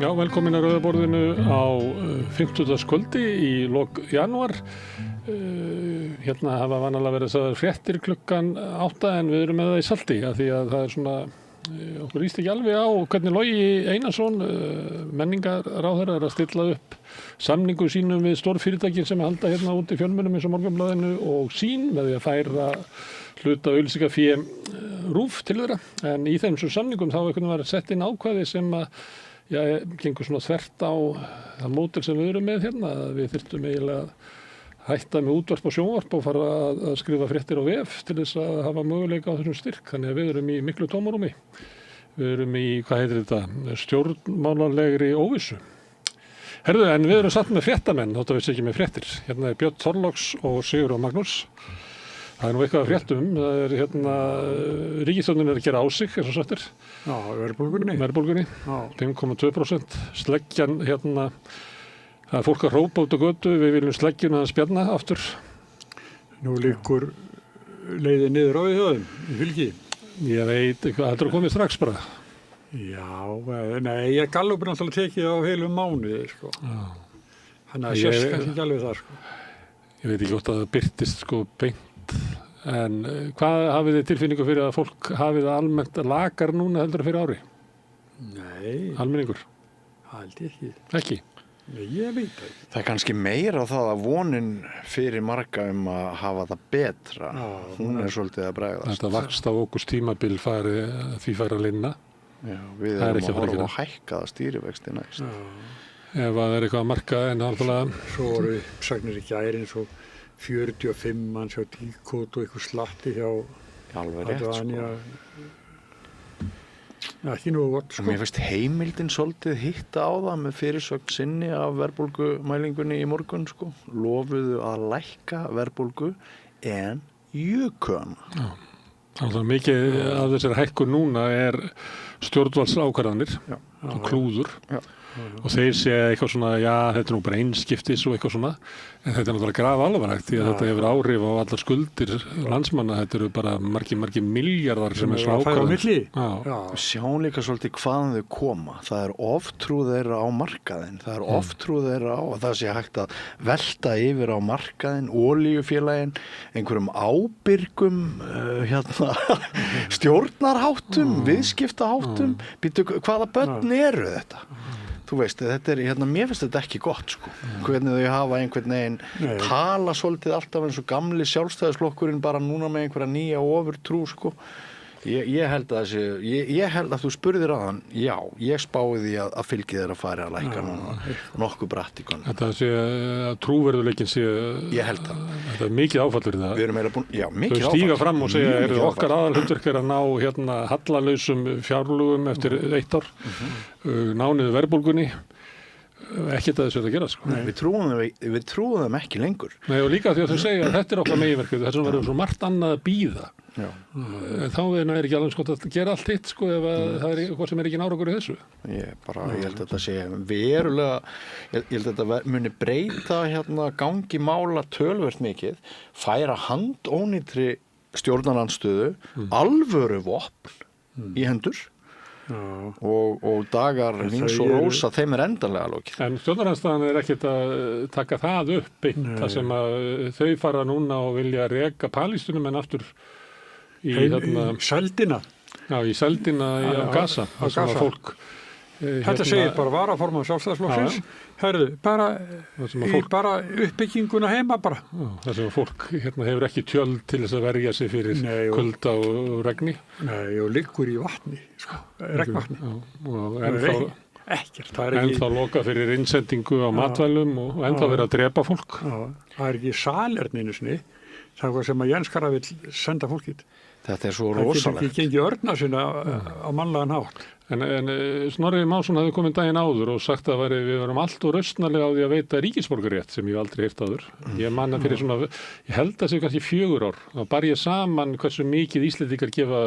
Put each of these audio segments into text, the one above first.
Já, velkomin að Rauðaborðinu á 50. í lok janúar. Hérna hafa vanalega verið sagðar fréttir klukkan 8 en við erum með það í salti af því að það er svona, okkur líst ekki alveg á hvernig Logi Einarsson, menningarráðherra, er að stilla upp samningu sínum við stórfyrirtækin sem halda hérna út í fjölmiðlum eins og Morgunblaðinu og Sýn með því að færa hluta auglýsingafé RÚV til þeirra. En í þeim samningum þá einhvern veginn var sett inn ákvæði sem að gengur svona þvert á það módel sem við erum með hérna. Við þyrftum eiginlega að hætta með útvarp og sjónvarp og fara að skrifa fréttir á vef til þess að hafa möguleika á þessum styrk. Þannig að við erum í miklu tómarúmi. Við erum í, hvað heitir þetta, stjórnmálalegri óvissu. Herðu, en við erum satt með fréttamenn, þótt að við séum ekki með fréttir. Hérna er Björn Þorláks og Sigurður Magnús. Það er nú eitthvað að fréttum. Það er hérna, ríkisstjórnin er að gera á sig, eins og sagt er. Já, verðbólgunni. 5,2%. Sleggjan hérna, það er fólk að hrópa út á götu, við viljum sleggjuna að spjarna aftur. Nú liggur leiðið niður á í þjóðum, í fylgi. Ég veit, þetta er komið strax bara. Já, nei, Gallup er náttúrulega tekið á heilum mánuði, sko. Já. Þannig að sést kannski ekki alveg það, sko. Ég veit ekki hvort að það byrtist, sko, beint. En hvað hafið þið tilfinningu fyrir að fólk hafið almennt lakar núna heldur fyrir ári? Nei. Almenningur? Held ég ekki. Ekki? Nei, ég veit það ekki. Það er kannski meira það að vonin fyrir marga að hafa það betra. Hún er svolítið að bregðast. Þetta vakst á okkur tímabil fari að linna. Já, við erum að horfa á hækkaða stýrivexti næst. Ef það er eitthvað að marka en alveg. Svo voru uppsagnir í gær eins og 45 manns hjá Díkót og eitthvað slatti hjá alveg rétt, sko. Ekki nú gott, sko. Mér finnst heimildin svolítið hitta á það með fyrirsögn sinni af verðbólgumælingunni í morgun, sko. Lofuðu að lækka verðbólgu en juku hana. Já. Þannig að mikið af þessari hækkun núna er stjórnvaldsákvarðanir og klúður. Já. Og þeir segja eitthvað svona, já, þetta er nú bara einskiptis og eitthvað svona, en þetta er náttúrulega grafalvarlegt því að þetta hefur áhrif á allar skuldir landsmanna, þetta eru bara margir miljardar sem er svo ákvarðan. Við sjáum líka svolítið hvaðan þau koma. Það er oftrú þeirra á markaðinn, það er oftrú þeirra á að það sé hægt að velta yfir á markaðinn, olíufélaginn, einhverjum ábyrgum stjórnarháttum, viðskiptaháttum, hvaða börn eru þetta? Þú veist, þetta er, mér finnst þetta ekki gott, sko. Hvernig þau hafa einhvern veginn tala svolítið alltaf eins og gamli sjálfstæðisflokkurinn bara núna með einhverja nýja ofurtrú, sko. Ég held að þú spurðir á hann, já, ég spái því að fylgið þeirra fari að lækka núna nokkuð bratt í konum. Þetta sé að trúverðuleikin sé, ég held það. Þetta er mikið áfall fyrir það. Við erum eiginlega búin, já, mikið áfall. Þau stíga fram og segja, okkar aðalhlutverk er að ná hallalausum fjárlögum eftir 1 ár, ná niður verðbólgunni. Ekkert að þessu er að gera, sko. Við trúum þeim ekki lengur. Nei, og líka því að þau segja að þetta er okkar meginverkið, þess vegna verður svo margt annað að bíða. Já. Þá er ekki alveg skott að gera allt hitt, sko, ef það er eitthvað sem er ekki árangur í þessu. Ég held að þetta sé verulega, ég held að þetta muni breyta gangi mála töluvert mikið, færa handónýtri stjórnarandstöðu, alvöru vopn í hendur. Og dagar Hins og Rósa þeim er endanlega lokið. En stjórnarandstaðan er ekkert að taka það upp það sem að þau fara núna og vilja reka Palestínumenn en aftur í Sældina. Já, í Sældina á Gaza. Fólk þetta segir bara varaformaður Sjálfstæðisflokksins. Herðu, bara uppbygginguna heima bara. Það sem fólk hefur ekki tjöld til þess að verja sig fyrir kulda og regni. Nei, og liggur í vatni, sko, regnvatni. Ekkert. Ennþá loka fyrir innsendingu á matvælum og ennþá verið að drepa fólk. Það er ekki salerninu sinni. Það er hvað sem að Jens Kara vill senda fólkið. Þetta er svo rosalegt. Það getur ekki gengið örna sinna á mannlegan hátt. En Snorri Másson hafði komið daginn áður og sagt að við varum allt og rausnarlega á því að veita ríkisborgararétt sem ég aldrei heyrt áður. Ég man að fyrir svona, ég held að það sé kannski 4 ár. Þá bar ég saman hversu mikið Íslendingar gefa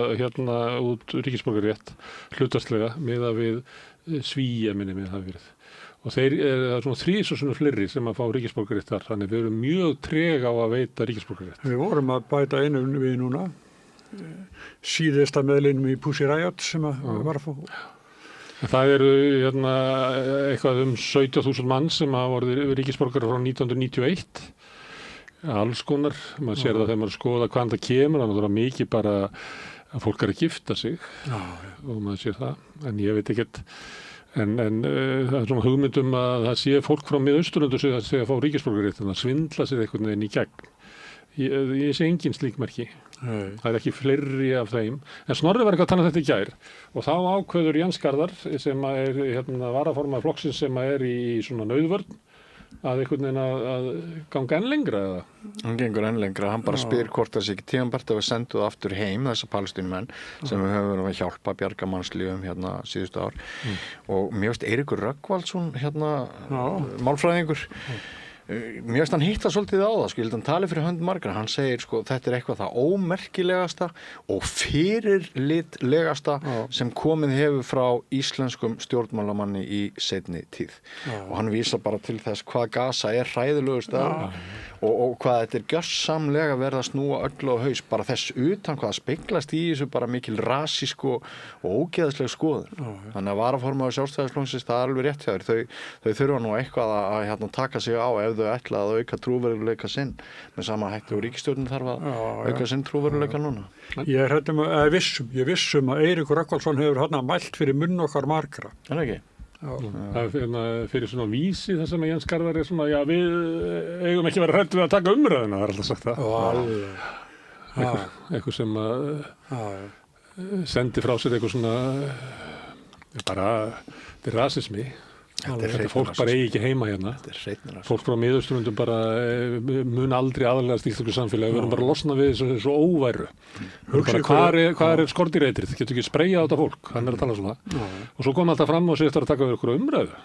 út ríkisborgararétt hlutfallslega miðað við Svíi minni með það verið. Og þeir eru svona 3 og svona fleiri sem að fá ríkisborgararétt þar. Þannig við erum mjög treg á að veita ríkisborgararétt. Við vorum að bæta einu við núna. Síðasta meðlinum í Pussy Riot sem að var að fá. Það eru hérna, eitthvað 17.000 mann sem hafa orðið ríkisborgarar frá 1991. Alls konar. Maður sér það þegar maður skoða hvaðan það kemur. Það er mikið bara að fólk að gifta sig og maður sér það. En ég veit ekkert. En það er svona hugmyndum að það sé fólk frá Mið-Austurlöndum sem að fá ríkisborgararétt en að svindla sér einhvern veginn í gegn. Ég sé engin slík merki. Það er ekki fleiri af þeim. En Snorri var eitthvað að tala þetta í gær og þá ákveður Jens Garðar sem er varaformaður flokksins sem er í svona nauðvörn að einhvern veginn að ganga enn lengra eða? Hann gengur enn lengra, hann bara spyr hvort það sé ekki tímabært að við sendum það aftur heim þessa palestínumenn sem við höfum verið að hjálpa að bjarga mannslífum síðustu ár og mér veist Eiríkur Rögnvaldsson málfræðingur mér veist hann hitta svolítið á það, ég held hann tali fyrir hönd margra, hann segir þetta er eitthvað það ómerkilegasta og fyrirlitlegasta sem komið hefur frá íslenskum stjórnmálamanni í seinni tíð og hann vísar bara til þess hvað Gaza er hræðilegur staður og hvað þetta er gjörsamlega verið að snúa öllu á haus, bara þess utan hvað speglast í þessu bara mikil rasísk og ógeðsleg skoðun þannig að varaformaður Sjálfstæðisflokksins það er alveg rétt hjá þér, þau þurfa nú eitthvað að taka sig á ef þau ætla að auka trúverðuleika sinn með sama hætti og ríkisstjórnin þarf að auka sinn trúverðuleika núna. Ég er vissum að Eiríkur Rögnvaldsson hefur mælt fyrir munn okkar margra. En ekki? Það er fyrir svona vísi þar sem Jens Garðar er svona, við eigum ekki verið hræddir við að taka umræðina, það er alltaf sagt það. Eitthvað sem sendi frá sér eitthvað svona, þetta er rasismi. Þetta fólk bara eigi ekki heima hérna. Fólk frá Mið-Austurlöndum bara mun aldrei aðallegast í íslensku samfélagi. Við erum bara að losna við þessu óværu. Hvað er skordýreitrið? Getur ekki spreyjað á þetta fólk? Hann er að tala svona. Og svo kom alltaf fram og segist að taka við ykkur umræðu.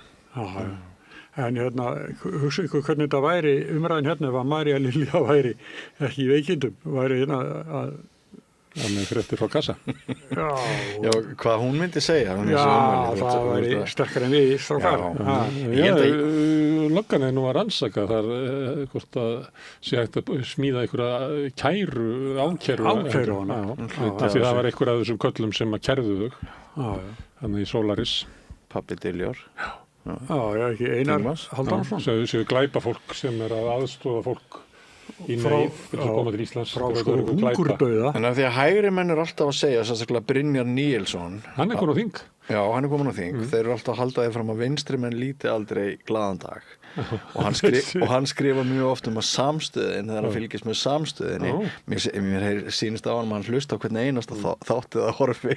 En hugsa ykkur hvernig þetta væri umræðin ef að María Lilja væri ekki í veikindum. Væri að með fréttir frá Gaza. Já, hvað hún myndi segja. Það væri sterkar en við strákar. Löggan er nú að rannsaka þar hvort að sé hægt að smíða einhverja ákæru hana. Því það var einhver af þessum köllum sem að kærðu þau. Þannig í Solaris. Pabbi Diljár. Ekki Einar Halldórsson. Séu glæpa fólk sem er að aðstoða fólk í neyð til að koma til Íslands frá hungurdauða. En af því að hægri menn eru alltaf að segja sérstaklega Brynjar Níelsson hann er komin á þing. Já, hann er komin á þing. Þeir eru alltaf að halda því fram að vinstri menn líti aldrei glaðan dag og hann skrifa mjög oft að samstöðin þegar hann fylgist með samstöðinni mér sýnist á hann hlusta á hvernig einasta þáttið að horfi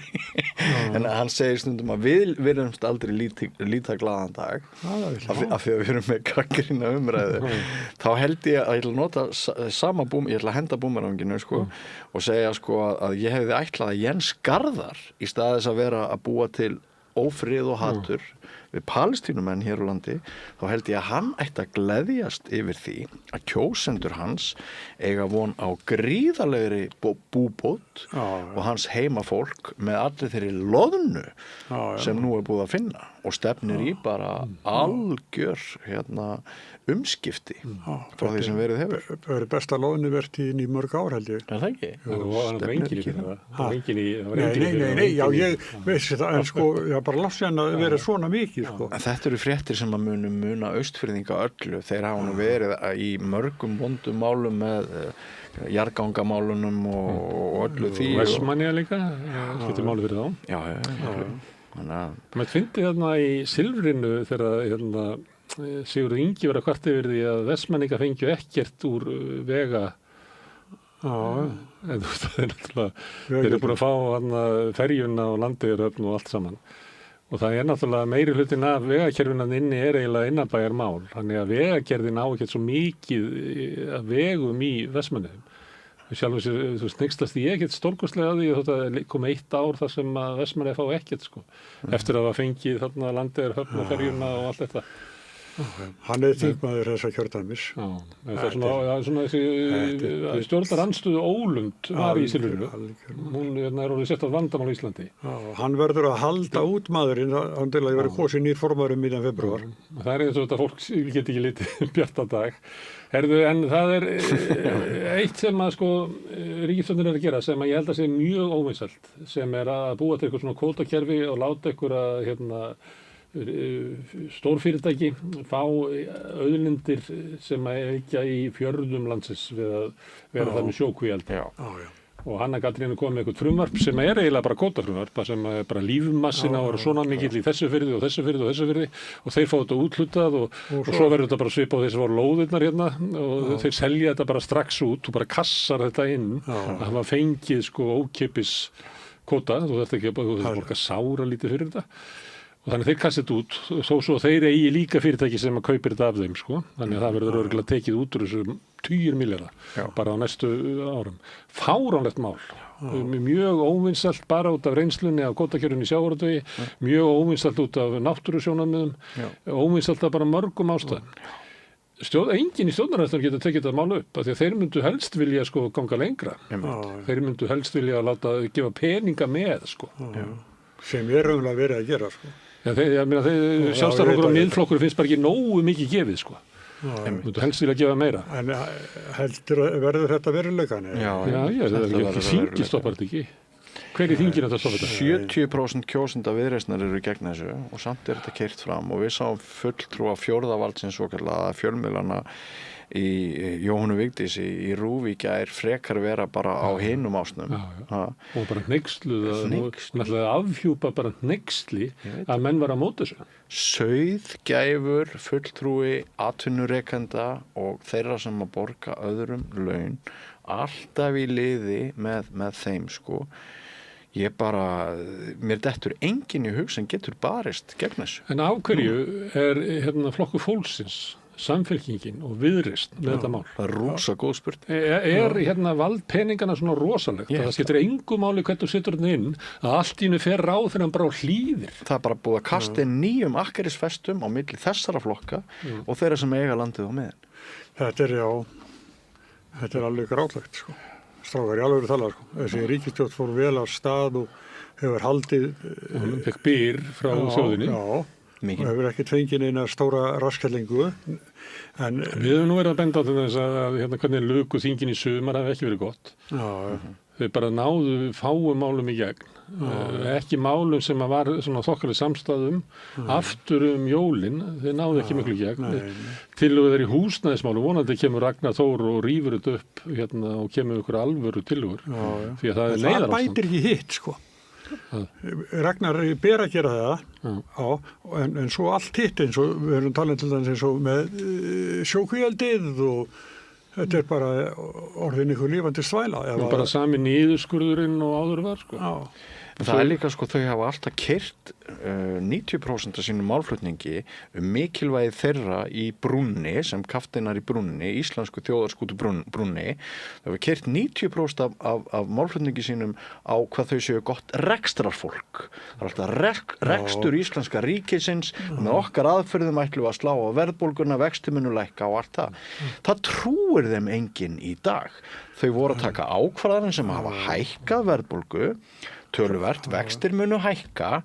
en hann segir stundum að við virðumst aldrei líta glaðan dag af því að við erum með gagnrýna umræðu þá held ég að ég ætla að nota ég ætla að henda búmeranginu og segja að ég hefði ætlað að Jens Garðar í stað þess að vera að búa til ófrið og hatur við palestínumenn hér á landi, þá held ég að hann ætti að gleðjast yfir því að kjósendur hans eiga von á gríðarlegri búbót og hans heimafólk með allir þeirri loðnu sem nú er búið að finna og stefnir í bara algjör umskipti frá því sem verið hefur. Það er besta loðnuvertíðin í mörg ár held ég. Er það ekki? Það var engin í það. Nei, já, ég veist þetta, en ég bara langt síðan að vera svona mikið, En þetta eru fréttir sem að muna Austfirðinga öllu. Þeir hafa nú verið í mörgum vondum málum með jarðgangamálunum og öllu því. Vestmannaeyja líka, getur málið fyrir þá. Já. Maður fyndi þarna í Silfrinu þegar Sigurður Ingi var að kvarta yfir því að Vestmanninga fengju ekkert úr vega en það er náttúrulega þeir eru búin að fá ferjuna og landeigurhöfn og allt saman og það er náttúrulega meiri hlutin af vegakerfinan inni er eiginlega innanbæjarmál þannig að vegagerðin á ekkert svo mikið að vegum í Vestmannaeyjum sjálf og sér, þú sneykslast ég ekkert stórkostlega að því þótt að kom 1 ár þar sem að Vestmannaeyjar fá ekkert eftir að það fengið þarna landeigurhöfn og ferjuna og allt þetta Hann þingmaður þessa kjördæmis. Já, það svona þessi stjórnarandstöðu ólund var í Silfrinu. Hún orðið sett að vandamál í Íslandi. Já, hann verður að halda út maðurinn hann til að vera kosin nýr formaður miðjan febrúar. Það eins og þetta fólk get ekki litið bjarta dag. Herðu, en það eitt sem að ríkisstjórnin að gera sem að ég held að sé mjög óvinsælt sem að búa til eitthvað svona kvótakerfi og láta ykkur að stórfyrirtæki fá auðlindir sem að ekki í fjörðum landsins við að vera það með sjókvíaldi. Og Hanna Katrín kom með eitthvað frumvarp sem eiginlega bara kvótafrumvarp sem bara lífmassina og svona mikill í þessu firði og þessu firði og þessu firði og þeir fá þetta úthlutað og svo verður þetta bara svipað á þeir sem voru lóðirnar hérna og þeir selja þetta bara strax út og bara kassar þetta inn að hafa fengið ókeypis kvóta, þú þarft ekki að sára lítið fyrir þetta. Og þannig þeir kastið út, þó svo þeir eigi líka fyrirtæki sem að kaupir þetta af þeim, Þannig að það verður örugglega tekið út úr þessu 10 milljarða bara á næstu árum. Fáránlegt mál. Mjög óvinsælt bara út af reynslunni af kvótakerfinu í sjávarútvegi, mjög óvinsælt út af náttúrusjónarmiðum, óvinsælt af bara mörgum ástæðum. Enginn í stjórnarandstöðunni getur tekið þetta mál upp af því að þeir myndu helst vilja ganga lengra. Þeir myndu helst vilja gefa peninga með, Sem raunlega verið að gera, Sjálfstæðisflokkur og Miðflokkur finnst bara ekki nógu mikið gefið, Þú helst vilja gefa meira. En heldur verður þetta veruleikan? Þingið stoppar þetta ekki. Hver í þinginu þetta stoppar þetta? 70% kjósenda Viðreisnar eru gegn þessu og samt þetta keyrt fram og við sáum fulltrúa fjórðavaldsins svokallaða fjölmiðlana í Jóhönnu Vigdísi í RÚV í gær frekar vera bara á hinum ásnum. Og bara hneyksluð afhjúpa bara hneyksli að menn var að móta þessu. Sauðgæfur fulltrúi atvinnurekenda og þeirra sem að borga öðrum laun alltaf í liði með þeim mér dettur enginn í hug sem getur barist gegn þessu. En af hverju flokkur fólksins Samfylkingin og Viðreisn með þetta mál? Það rosa góð spurning. Valdpeningana svona rosalegt að það skiptir engu máli hvernig þú setur þetta inn að allt í einu fer ráð þegar hann bara hlýðir. Það bara búið að kasta inn nýjum akkerisfestum á milli þessara flokka og þeirra sem eiga landið á meðan. Þetta alveg grátlegt, Strákar í alveg tala, Þessi ríkisstjórn fór vel af stað og hefur haldið hún fekk byr frá þjóðinni. Og hefur ekki fengið eina stóra raskellingu. En við höfum nú verið að benda á þess að hvernig luku þingin í sumar hafi ekki verið gott. Þau bara náðu fáum málum í gegn. Ekki málum sem að var svona þokkaleg samstæðum aftur jólin, þeir náðu ekki miklu í gegn. Tillögur þeir í húsnæðismálum, vonandi kemur Ragnar Þór og rífur þetta upp og kemur ykkur alvöru tillögur. Því að það það bætir ekki hitt, Ragnar ber að gera það en svo allt hitt eins og við erum talað til dæmis eins og með sjókvíaldið og þetta bara orðin ykkur lífandi svæla. Bara sami niðurskurðurinn og áður var Það líka þau hafa alltaf keyrt 90% af sínum málflutningi mikilvægi þeirra í brúnni sem kafteinar í brúnni, íslensku þjóðarskútu brúnni. Þau hafa keyrt 90% af málflutningi sínum á hvað þau séu gott rekstrarfólk. Það alltaf rekstur íslenska ríkisins með okkar aðferðum ætlum að slá á verðbólguna, vextimunu lækka og allt það. Það trúir þeim enginn í dag. Þau voru að taka ákvarðanir sem hafa hækkað verðbólgu töluvert, vextir munu hækka.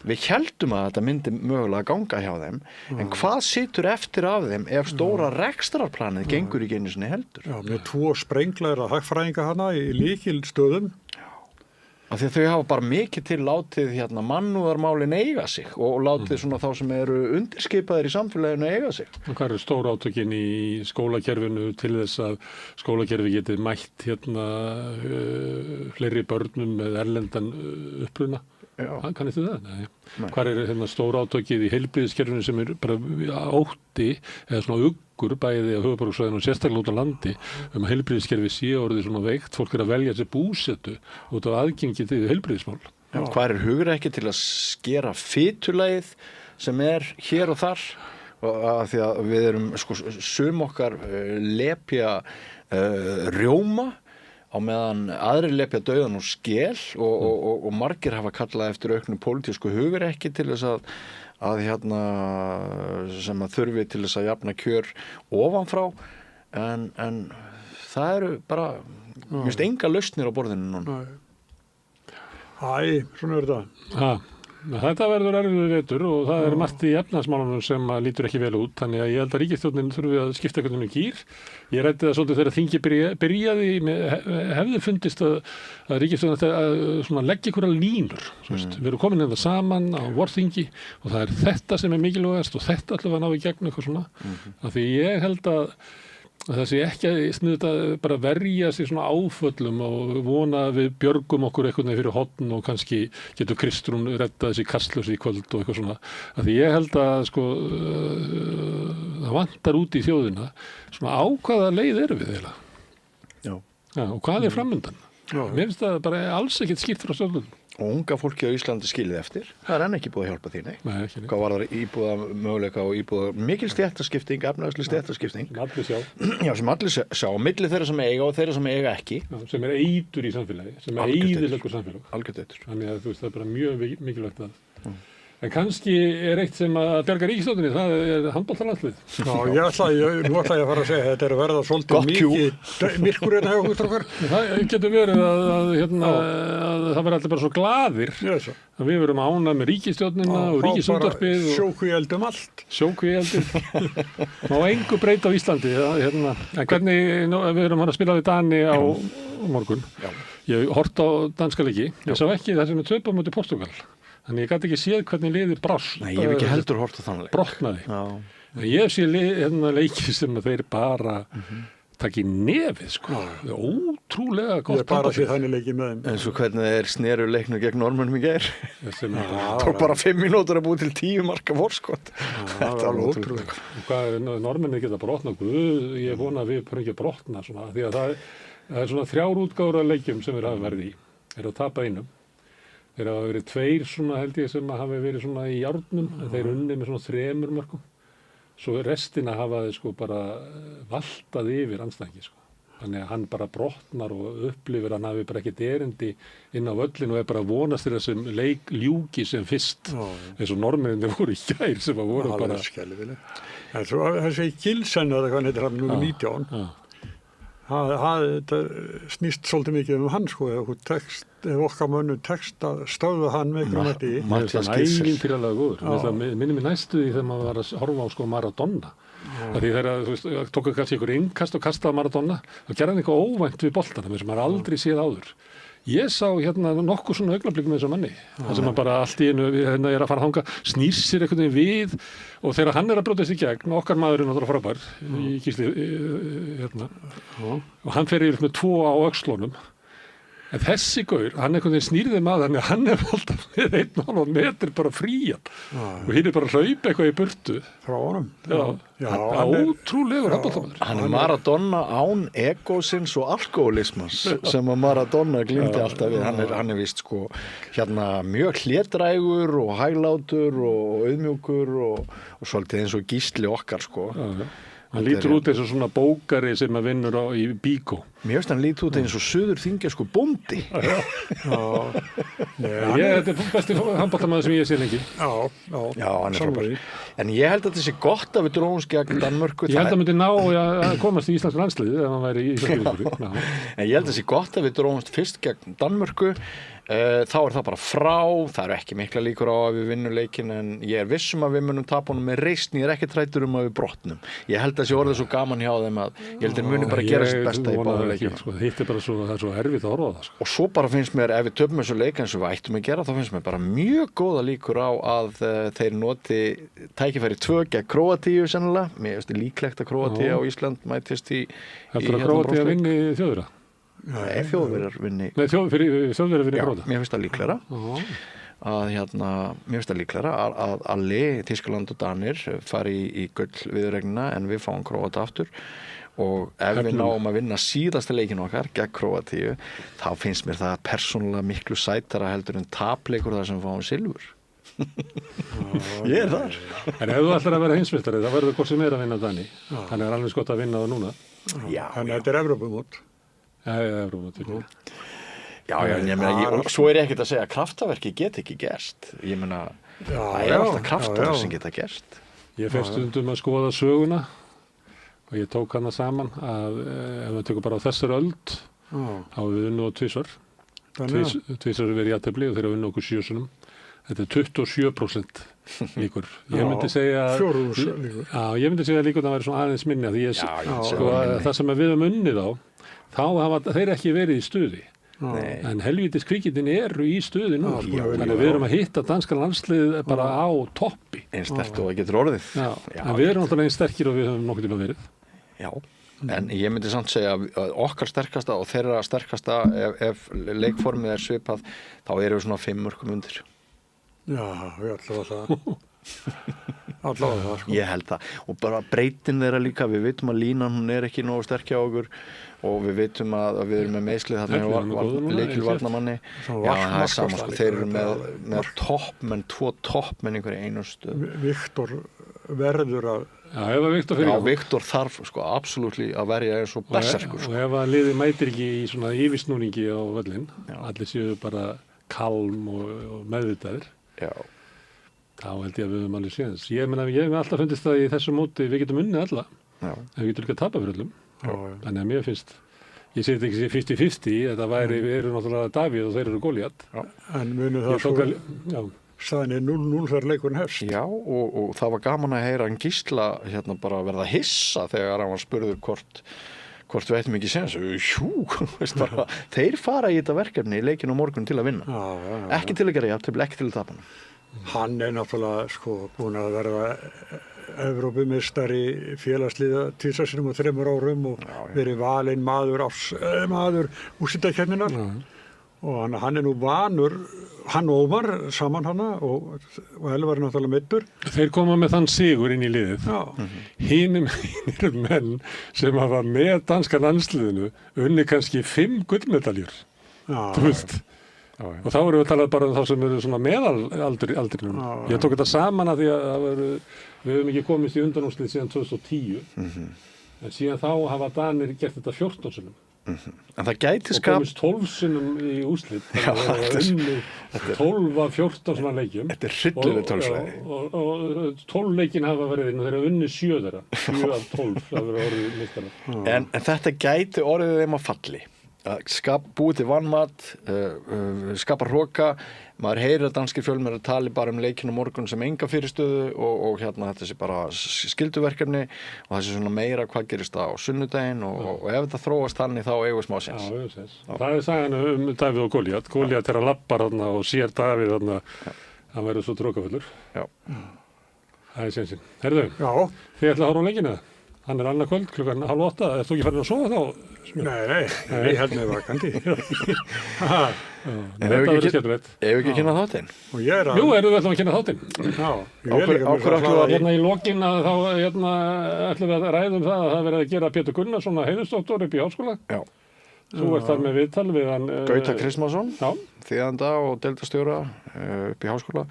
Við héldum að þetta myndi mögulega ganga hjá þeim, en hvað situr eftir af þeim ef stóra rekstrarplanið gengur ekki einu sinni heldur? Með 2 sprenglaðra hagfræðinga hana í lykilstöðum. Af því að þau hafa bara mikið til látið mannúðarmálin eiga sig og látið svona þá sem eru undirskipaðir í samfélaginu eiga sig. Hvað stórátökin í skólakerfinu til þess að skólakerfi geti mætt fleiri börnum með erlendan uppruna? Kannist þið það? Nei. Hvað stórátökið í heilbrigðiskerfinu sem bara ótti eða svona uggur bæði á höfuðborgarsvæðinu og sérstaklega út á landi að heilbrigðiskerfi sé orðið svona veikt, fólk að velja sér búsetu út af aðgengi til heilbrigðismál. Hvað hugur ekki til að skera fitulagið sem hér og þar? Af því að við erum sum okkar lepja rjóma á meðan aðrir lepja dauðan og skel og margir hafa kallað eftir auknu pólitísku hugrekki til þess að hérna sem að þurfi til þess að jafna kjör ofanfrá en það eru bara mjög enga lausnir á borðinu núna. Svona er þetta. Þetta verður erfiður vetur og það er margt í efnahagsmálunum sem lítur ekki vel út, þannig að ég held að ríkisstjórnin þurfi að skipta einhvern veginn gír. Ég ræddi það svolítið þegar þingi byrjaði, hefði fundist að ríkisstjórnin að leggja einhverja línur. Við erum komin þetta saman á vorþingi og það er þetta sem er mikilvægast og þetta ætlum við að ná í gegn eitthvað svona. Af því ég held að það sé ekki að sniðugt að bara verja sig svona áföllum og vona að við björgum okkur einhvern veginn fyrir horn og kannski getur Kristrún reddað þessi kastljósi í kvöld og eitthvað svona. Af því ég held að það vantar út í þjóðina svona á hvaða leið erum við eiginlega. Já, og hvað er framundan? Mér finnst það bara alls ekkert skýrt frá stjórnvöldum. Og unga fólki á Íslandi skilið eftir. Það er enn ekki búið að hjálpa því, nei. Nei, ekki. Hvað var það íbúða möguleika og mikil stéttaskipting, efnahagsleg stéttaskipting. Sem allir sjá. Já, sem allir sjá. Á milli þeirra sem eiga og þeirra sem eiga ekki. Já, sem er eitur í samfélagi, sem er eyðileggur samfélag. Algjört eitur. Þannig að þú veist, það er bara mjög mikilvægt að. En kannski er eitt sem að bjarga ríkisstjórninni, það er handboltalandslið. Já, nú ætla ég að fara að segja að þetta er að verða svolítið mikið myrkur hérna hjá okkur strákar. Það getur verið að það verður allir bara svo glaðir að við verum ánað með ríkisstjórnina og ríkisútvarpið. Sjókvíeldum allt. Sjókvíeldum. Má engu breyta á Íslandi. En hvernig, við erum að spila við Dani á morgun. Ég horfði á danska leiki. Ég sá ekki það sem er töpum út í Portúgal. Þannig ég gæti ekki séð hvernig liðið brást. Nei, ég hef ekki heldur hort á þann leik. Brotnaði. En ég sé leiki sem þeir bara taka í nefið, sko. Það er ótrúlega gott. Ég bara sé þannig leiki með þeim. En svo hvernig þeir sneru leiknum gegn Norðmönnum í gær. Tók bara 5 mínútur að búi til 10 marka forskot. Þetta var ótrúlega. Hvað Norðmennir geta brotnað? Ég vona að við bara ekki brotna svona. Því að það er svona 3 útgáfur af leikjum sem við hafa verið í. Þeir að tapa einum. Þeir hafa verið 2 svona held ég sem hafa verið svona í járnum, en þeir unnið með svona 3 mörkum. Svo restina hafa þeir sko bara valtað yfir andstæðingi sko. Þannig að hann bara brotnar og upplifir hann hafi bara ekkert erindi inn á völlin og er bara vonast til þessum leik ljúki sem fyrst. Eins og Norðmennirnir voru í gær sem að voru bara. Skelfilegt. En svo þessi Gilsen eða hvað hann heitir hann númer 19. Það snýst svolítið mikið hann sko, ef okkar mönnum text að stöðva hann með einhverjum hætti. Matthías Gilsen ævintýralega góður. Minnir mig næstu því þegar maður var að horfa á sko Maradona. Því þegar þú tóku kannski einhver innkast og kastaði Maradona, þá gerði hann eitthvað óvænt við boltanum sem maður aldrei séð áður. Ég sá hérna nokkuð svona augnablik með þessum manni. Það sem bara allt í einu hérna er að fara að hanga, snýr sér einhvern veginn við og þegar hann er að brjótast í gegn, okkar maður er náttúrulega frábær í Gísli hérna og hann fer yfir með 2 á öxlunum. En þessi gaur, hann einhvern veginn snýrði maður, þannig að hann er alltaf með 1,5 metr bara frían og hinn er bara að hlaupa eitthvað í burtu. Frá honum? Já, ótrúlegur handboltamaður. Hann er Maradona án egósins og alkoholismans sem að Maradona glýmdi alltaf við. Hann er víst sko hérna mjög hlédrægur og hæglátur og auðmjúkur og svolítið eins og Gísli okkar sko. Hann lítur út eins og svona bókari sem að vinnur í Bíkó. Mér finnst hann lítur út eins og suður sko bóndi. Þetta er besti handboltamaður sem ég sé lengi. Já, hann er frábær. En ég held að þetta sé gott að við dróumst gegn Danmörku. Ég held að myndi ná að komast í Íslands landslið ef hann væri í Íslandsbyrjungur. En ég held að þetta sé gott að við dróumst fyrst gegn Danmörku. Þá er það bara frá, það eru ekki mikla líkur á að við vinnum leikinn en ég er viss að við munum tapa honum með reisn, ég er ekki træddur að við brotnum. Ég held að það sé orðið svo gaman hjá þeim að ég held að muni bara gera sitt besta í báðum leikjum. Hitt er bara svo, það er svo erfitt að horfa á það. Og svo bara finnst mér, ef við töpum þessu leik eins og við ættum að gera, þá finnst mér bara mjög góða líkur á að þeir noti tækifæri 2 gegn Króatíu sennilega. Mér finnst líklegt að Króatía og Ísland mætist í Króatía vinni Þjóðverja? Nei, Þjóðverjar vinni. Nei, Þjóðverjar vinni Króata. Mér finnst það líklegra. Mér finnst það líklegra að Alli, Þýskaland og Danir fari í gull viðuregnina en við fáum Króata aftur og ef við náum að vinna síðasta leikinn okkar gegn Króatíu, þá finnst mér það persónulega miklu sætara heldur en tapleikur þar sem við fáum silfur. Ég er þar. En ef þú ætlar að vera heimsmeistari, þá verður hvort sem er að vinna Dani. Þannig er alveg skott að vinna það núna. Já. Þannig að þetta er Evrópumót. Evrópumótinu. Já, en ég meina, og svo ég ekkert að segja að kraftaverki get ekki gerst. Ég meina, það alltaf kraftaverk sem geta gerst. Ég fer stundum að skoða söguna og ég tók hana saman að ef við tökum bara á þessari öld þá við unnum á tvisvar. Tvisvar verið jafntefli og þeir hafa unnið okkur 7 sinnum. Þetta er 27% líkur. Ég myndi segja ég myndi segja líkur að það væri svona aðeins minni að því það sem við höfum unnið á, þá hafa þeir ekki verið í stuði. En helvítis kvikindin eru í stuði nú. Þannig að við erum að hitta danska landslið bara á toppi. Eins sterkt og það getur orðið. En við erum náttúrulega eins sterkir og við höfum nokkuð tíma verið. Já. En ég myndi samt segja að okkar sterkasta og þeirra sterkasta ef leikformið svipað, þá erum við svona 5 mörkum undir. Já, ég allavega það sko. Ég held það. Og bara breytin þeirra líka, við vitum að línan hún ekki nógu sterk hjá okkur og við vitum að við erum með meiðslið þarna leikilvarnamanni. Já, það er sama sko, þeir eru með toppmenn, 2 toppmenn einhverju einustu. Viktor verður að Viktor þarf sko absolutt að verja eins og berserkur sko. Og ef að liðið mætir ekki í svona yfirsnúningi á völlin, allir séu bara kalm og meðvitaðir, þá held ég að við höfum alveg séðans. Ég hef alltaf fundist það í þessu móti, við getum unnið alla, en við getum líka að tapa fyrir öllum. Þannig að mér finnst, ég segi þetta ekki 50-50, þetta væri, við erum náttúrulega Davíð og þeir eru Góliat. En munu það svo, staðin 0-0 þegar leikurinn hefst. Já, og það var gaman að heyra hann Gísla bara verða hissa þegar hann var spurður hvort við ættum ekki séns. Þeir fara í þetta verkefni í leikinu á morgun til að vinna. Ekki til að gera jafntefli, ekki til að tapa hann. Hann náttúrulega sko búinn að verða Evrópumeistari félagsliða 2 sinnum og 3 árum og verið valinn maður úrslitakeppninnar. Og hann nú vanur, hann og Ómar saman hana og Elvar náttúrulega meiddur. Þeir koma með þann sigur inn í liðið. Hinir menn sem hafa með danska landsliðinu unni kannski 5 gullmedaljur. Þú veist. Og þá erum við talað bara um þá sem eru svona meðalaldrinum. Ég tók þetta saman að því að við höfum ekki komist í undanúrslit síðan 2010. En síðan þá hafa Danir gert þetta 14 sinnum. En það gæti og komist 12 sinnum í úrslit. Það 12 af 14 svona leikjum. Þetta er hryllileg tölfræði. Og 12 leikin hafa verið inn og þeir hafa unnið 7 þeirra. 7 af 12 hafa verið orðið meistarar. En þetta gæti orðið þeim að falli. Búið til vanmat, skapa hroka, maður heyrir að danskir fjölmiðlar tali bara um leikinn á morgun sem enga fyrirstöðu og þetta sé bara skylduverkefni og það sé svona meira hvað gerist á sunnudaginn og ef þetta þróast þannig þá eigum við smá séns. Það er sagan Davíð og Góliat. Góliat er að labba þarna og sér Davíð þarna, hann verður svo trókafullur. Það er sénsinn. Herðu, þið ætla að horfa á leikinn eða? Hann er annað kvöld, 7:30. Ertu ekki farin að sofa þá? Nei, ég held mig vakandi. Þetta verður skemmtilegt. Ef ekki að kynna þáttinn? Jú, erum við ætlum að kynna þáttinn. Hérna í lokin að þá ætlum við að ræða um það að það verið að gera Pétur Gunnarsson að heiðursdoktor upp í háskóla. Þú ert þar með viðtal við hann Gauta Kristmansson, þýðanda og deildarstjóra upp í háskóla.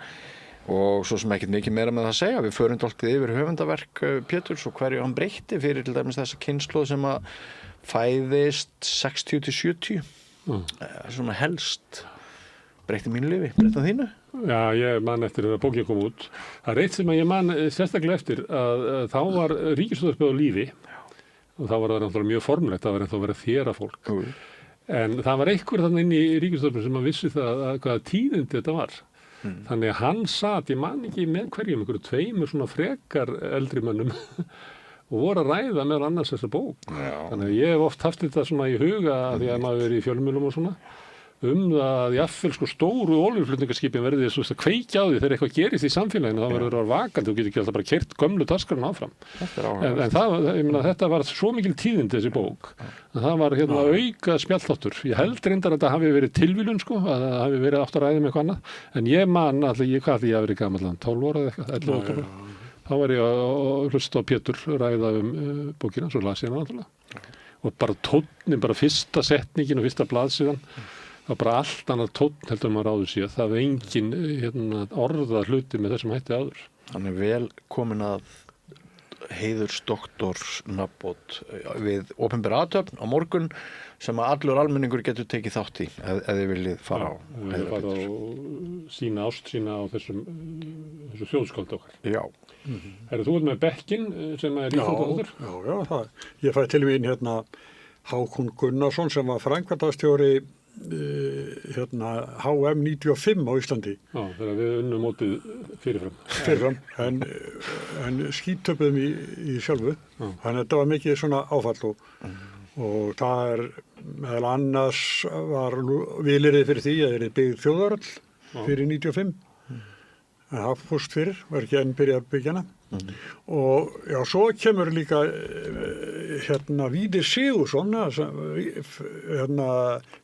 Og svo sem ekkert mikið meira með það að segja, við förum dálítið yfir höfundaverk Péturs og hverju hann breytti fyrir til dæmis þessa kynslóð sem að fæðist 60-70, svona helst breytti mínu lífi, breytti þínu? Já, ég man eftir að bókin kom út. Það er eitt sem að ég man sérstaklega eftir að þá var Ríkisútvarpið á lífi og þá var það náttúrulega mjög formlegt, það var ennþá að vera þéra fólk. En það var einhver þannig inn í Ríkisútvarpið sem að vissi það að hvaða tíðindi þetta var. Þannig að hann sat, ég man ekki með hverjum, einhverju 2 svona frekar eldri mönnum og voru að ræða meðal annars þessa bók. Þannig að ég hef oft haft þetta svona í huga því að maður verið í fjölmiðlum og svona það að jafnvel stóru olíuflutningaskipin verði þess að kveikja á því þegar eitthvað gerist í samfélaginu þá verður það vakandi og getur ekki alltaf bara keyrt gömlu taskarna áfram. En þetta var svo mikil tíðindi þessi bók að það var auka spjallþáttur. Ég held reyndar að þetta hafi verið tilviljun að það hafi verið átt að ræða með eitthvað annað en ég man hvað því ég hafi verið gamall 12 ára eða eitthvað, 11 ára. Þá var ég að hlusta á Pétur ræða bókina, svo las ég hana náttúrulega. Og bara tónnin, bara fyrsta setningin og fyrsta blaðsíðan það var bara allt annað tónn heldur maður áður síðan. Það var engin orða hluti með þessum hætti áður. Hann er vel komin að heiðursdoktorsnafnbót við opinbera athöfn á morgun sem að allur almenningur getur tekið þátt í ef þið viljið fara á heiðurbyrgi. Sína ást sína á þessu þjóðskáldi okkar. Já. Þú ert með bekkinn sem er íþróttaháttur? Já, það. Ég fæ til mín Hákon Gunnarsson sem var framkvæmdastjóri HM 95 á Íslandi. Já, þegar við unnum mótið fyrirfram, en skítöpuðum í sjálfu. Þannig að þetta var mikið svona áfall og það meðal annars var vilyrðið fyrir því að það byggð þjóðaröll fyrir 95. En það fórst fyrir, var ekki enn byrjað að byggja hana. Og já, svo kemur líka Víðir Sigurðsson,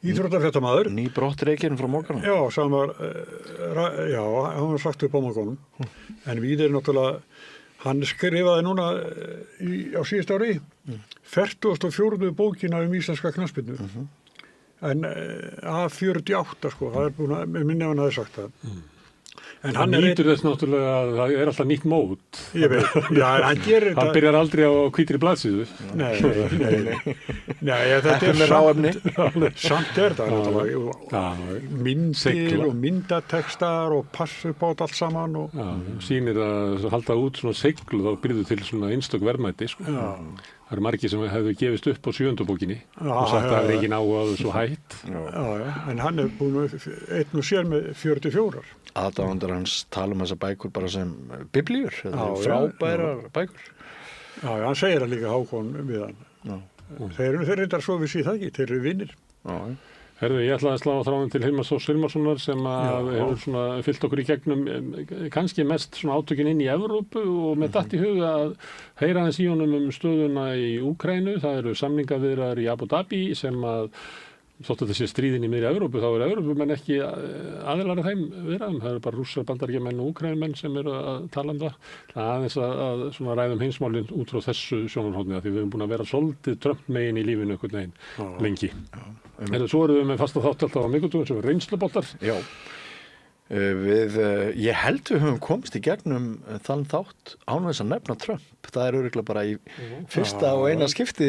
íþróttafréttamaður. Ný brottreikinn frá morgunum. Já, hann var sagt upp á morgunum. En Víðir náttúrulega, hann skrifaði núna á síðust ári 44. bókina íslenska knattspyrnu. En A48, sko, það búin að minni hann hafi sagt það. En hann nýtur þess náttúrulega að það alltaf nýtt mót. Ég veit, já, hann gerir þetta. Hann byrjar aldrei á hvítri blaðsíðu. Nei, þetta ráefni. Samt þetta náttúrulega. Myndir og myndatextar og passu upp á allt saman. Já, sýnir að halda út svona seglu þá byrjuðu til svona einstök verðmæti, sko. Já. Það eru margir sem hefðu gefist upp á 7. bókinni og sagt að það er engin áhuga á þessu hætt. Já, en hann búin einn og sér með 44. Aðdáendur hans tala þessar bækur bara sem biblíur, frábærar bækur. Já, hann segir það líka Hákon við hann. Þeir reyndar svo vissi það ekki, þeir eru vinnir. Herðu, ég ætlaði að slá á þráðin til Hilmars Þórs Hilmarssonar sem hefur svona fyllt okkur í gegnum kannski mest svona átökin inn í Evrópu og með datt í huga að heyra hans í honum stöðuna í Úkraínu. Það eru samningaviðræður í Abu Dhabi sem að þótt að þessi stríðin í miðri Evrópu, þá eru Evrópumenn ekki aðilar af þeim viðræðum. Það eru bara Rússar, Bandaríkjamenn og Úkraínumenn sem eru að tala það. Aðeins að svona ræðum heimsmálin út frá þessu sjónarhorni því við höfum búin að vera svolítið Trump-megin í lífinu einhvern veginn lengi. Svo erum við með fasta þátt alltaf á miðvikudögum sem er reynsluboltar. Já. Ég held við höfum komst í gegnum þann þátt án þess að nefna Trump. Það er örugglega bara í fyrsta og eina skipti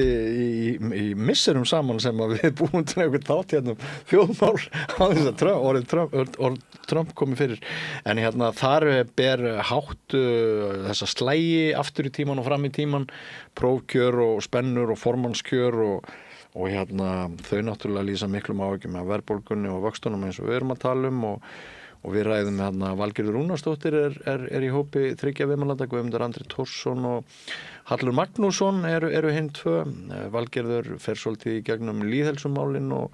í misserum saman sem að við búum til einhvern þátt þjóðmál á þess að orðið Trump komi fyrir. En þar ber hátt þessa slægi aftur í tíman og fram í tíman, prófkjör og spennur og formannskjör og þau náttúrulega lýsa miklum áhyggjum af verðbólgunni og vöxtunum eins og við erum að tala og við ræðum Valgerður Rúnarsdóttir er í hópi 3 viðmælenda, Guðmundur Andri Thorsson og Hallur Magnússon eru hinn 2. Valgerður fer svolítið í gegnum lýðheilsumálin og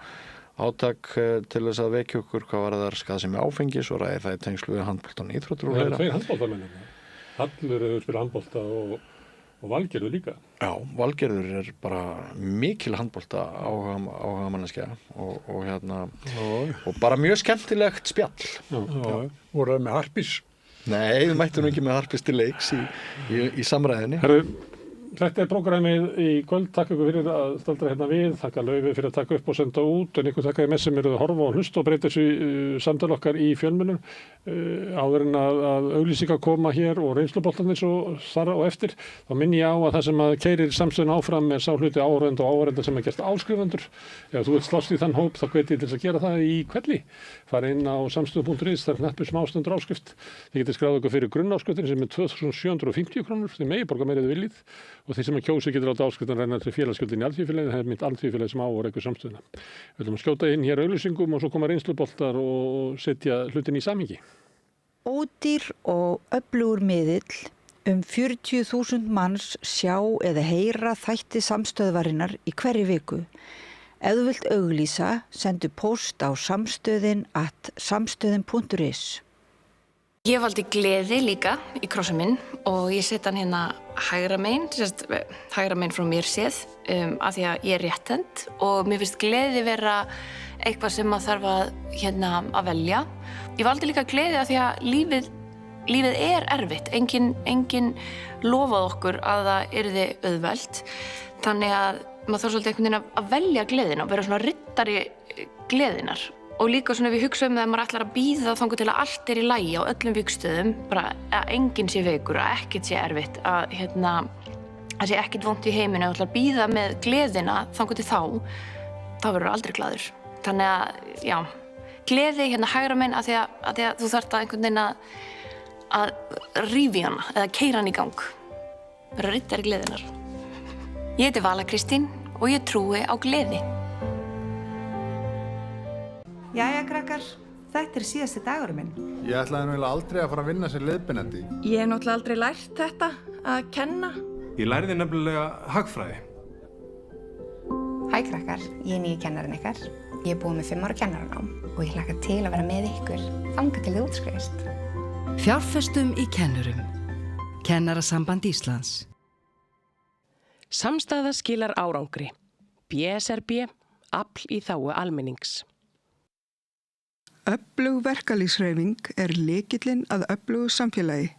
átak til þess að vekja okkur hvað var þar skaðsemi áfengis og ræði það í tengslu við handboltan íþróttir og fleira. Það eru 2 handboltamenn. Hallur hefur spilað handbolta og Valgerður líka. Já, Valgerður er bara mikil handbolta áhuga manneskja og bara mjög skemmtilegt spjall. Voru það með harpís? Nei, við mættum ekki með harpís til leiks í samræðinni. Þetta er prógramið í kvöld. Takk ykkur fyrir að staldra hérna við. Takk að Laufi fyrir að taka upp og senda út. En ykkur takk að með sem eru að horfa og hlusta og breyta þessu samtal okkar í fjölmiðlum. Áður en að auglýsingar koma hér og reynsluboltarnir svo þar og eftir. Þá minni ég á að það sem að keyrir samstöðun áfram er sá hluti áhorfenda og áhorfenda sem er gert áskrifendur. Ef þú vilt slást í þann hóp þá hvet ég til þess að gera það í kvelli. Fara inn á samstöðu.is, það er hnappur sem ástendur áskrift. Þið getið skráð ykkur fyrir grunnáskriftinn sem er 2.750 krónur. Þið megi borga meira ef þið viljið. Og þeir sem að kjósi getur láta áskriftan renna til félagsgjöldin í Alþýðufélagið, það er mynd Alþýðufélagið sem á og rekur samstöðuna. Við ætlum að skjóta inn hér auglýsingum og svo koma reynsluboltar og setja hlutin í samhengi. Ódýr og öflugur miðill 40.000 manns sjá eða heyra þætti samstöðvarinnar í hverri viku. Ef þú vilt auglýsa, sendu póst á samstöðin@samstöðin.is. Ég valdi gleði líka í krossin minn og ég set hann hægra megin frá mér séð af því að ég er rétthend og mér finnst gleði vera eitthvað sem maður þarf að velja. Ég valdi líka gleði af því að lífið er erfitt. Enginn lofað okkur að það yrði auðvelt. Þannig að maður þarf svolítið einhvern veginn að velja gleðina og vera svona riddari gleðinar. Og líka svona við hugsaum að maður ætlar að bíða þangað til að allt í lagi á öllum vígstöðum, bara að enginn sé veikur, að ekkert sé erfitt, að það sé ekkert vont í heiminu, að ætlar að bíða með gleðina þangað til þá verður aldrei glaður. Þannig að, já, gleði hægra megin að því að þú þarft að einhvern veginn að rífa í hana eða keyra hana í gang. Vera riddari gleðinar. Ég heiti Vala Kristín og ég trúi á gleði. Jæja, krakkar, þetta síðasti dagurinn minn. Ég ætlaði náttúrulega aldrei að fara að vinna sem leiðbeinandi. Ég hef náttúrulega aldrei lært þetta, að kenna. Ég lærði nefnilega hagfræði. Hæ krakkar, ég er nýji kennarinn ykkar. Ég er búin með 5 ára kennaranám og ég hlakka til að vera með ykkur þangað til þið útskrifist. Fjárfestum í kennurum. Kennarasamband Íslands. Samstaða skilar árangri. BSRB, afl í þágu almennings. Öflug verkalýðshreyfing lykillinn að öflugu samfélagi.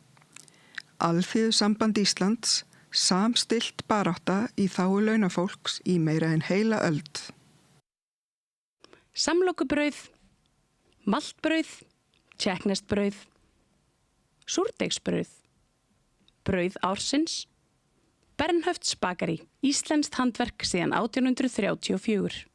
Alþýðusamband Íslands, samstillt barátta í þágu launafólks í meira en heila öld. Samlokubrauð, maltbrauð, tékkneskt-brauð, súrdeigsbrauð, brauð ársins, Bernhöfts bakari, íslenskt handverk síðan 1834.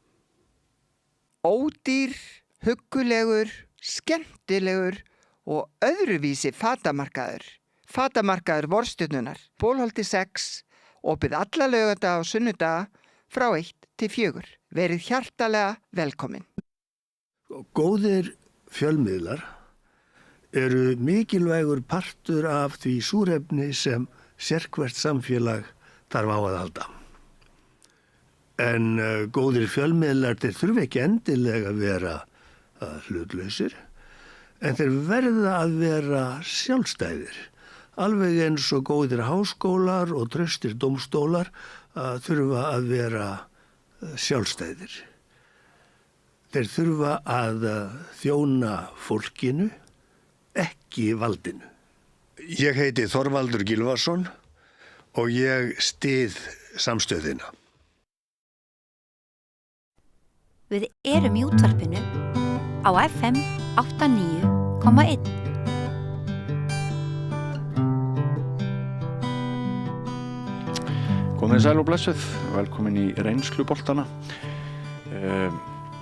Ódýr, huggulegur, skemmtilegur og öðruvísi fatamarkaður. Fatamarkaður Vorstjörnunnar, Bólholti 6, opið alla laugardaga og sunnudaga frá 1 til 4. Verið hjartalega velkomin. Góðir fjölmiðlar eru mikilvægur partur af því súrefni sem sérhvert samfélag þarf á að halda. En góðir fjölmiðlar þeir þurfa ekki endilega að vera hlutlausir, en þeir verða að vera sjálfstæðir. Alveg eins og góðir háskólar og traustir dómstólar þurfa að vera sjálfstæðir. Þeir þurfa að þjóna fólkinu, ekki valdinu. Ég heiti Þorvaldur Gylfason og ég styð samstöðina. Við erum í útvarpinu á FM 89,1. Komið sæl og blessuð, velkomin í reynsluboltana.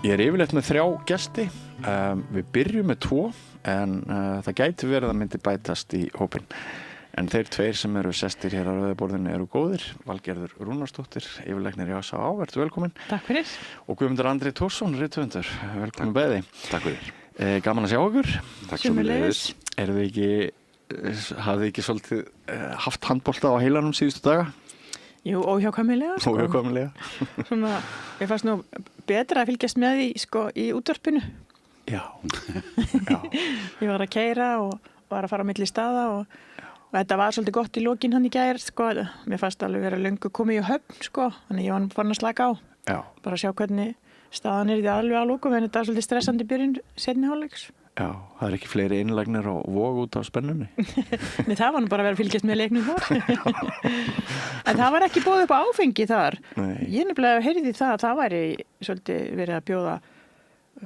Ég yfirleitt með 3 gesti. Við byrjum með 2, en það gæti verið að myndi bætast í hópinn. En þeir 2 sem eru sestir hér á rauðaborðinu eru góðir. Valgerður Rúnarsdóttir, yfirlæknir í SA, vertu velkomin. Takk fyrir. Og Guðmundur Andri Tórsson, rithöfundur, velkomin bæði. Takk fyrir. Gaman að sjá okkur. Takk sömuleiðis. Hafið þið ekki svolítið haft handbolta á heilanum síðustu daga? Jú, óhjákvæmilega. Sko. Óhjákvæmilega. Svona, ég fannst nú betra að fylgjast með því í útvarpinu. Já. Ég var að keyra og var að fara á milli staða og þetta var svolítið gott í lokin hann í gær, sko. Mér fannst alveg vera löngu komið í höfn, sko. Þannig ég var farin að slaka á. Já. Bara að sjá hvernig staðan því alveg að lokum, en þetta var svolítið stressandi byrjun seinni hálfleiks. Já, það er ekki fleiri innlagnir og vog út á spennunni. Nei, það var nú bara að vera að fylgjast með leiknum þar. En það var ekki boðið upp á áfengi þar. Nei. Ég nefnilega heyrði það væri svolítið verið að bjóða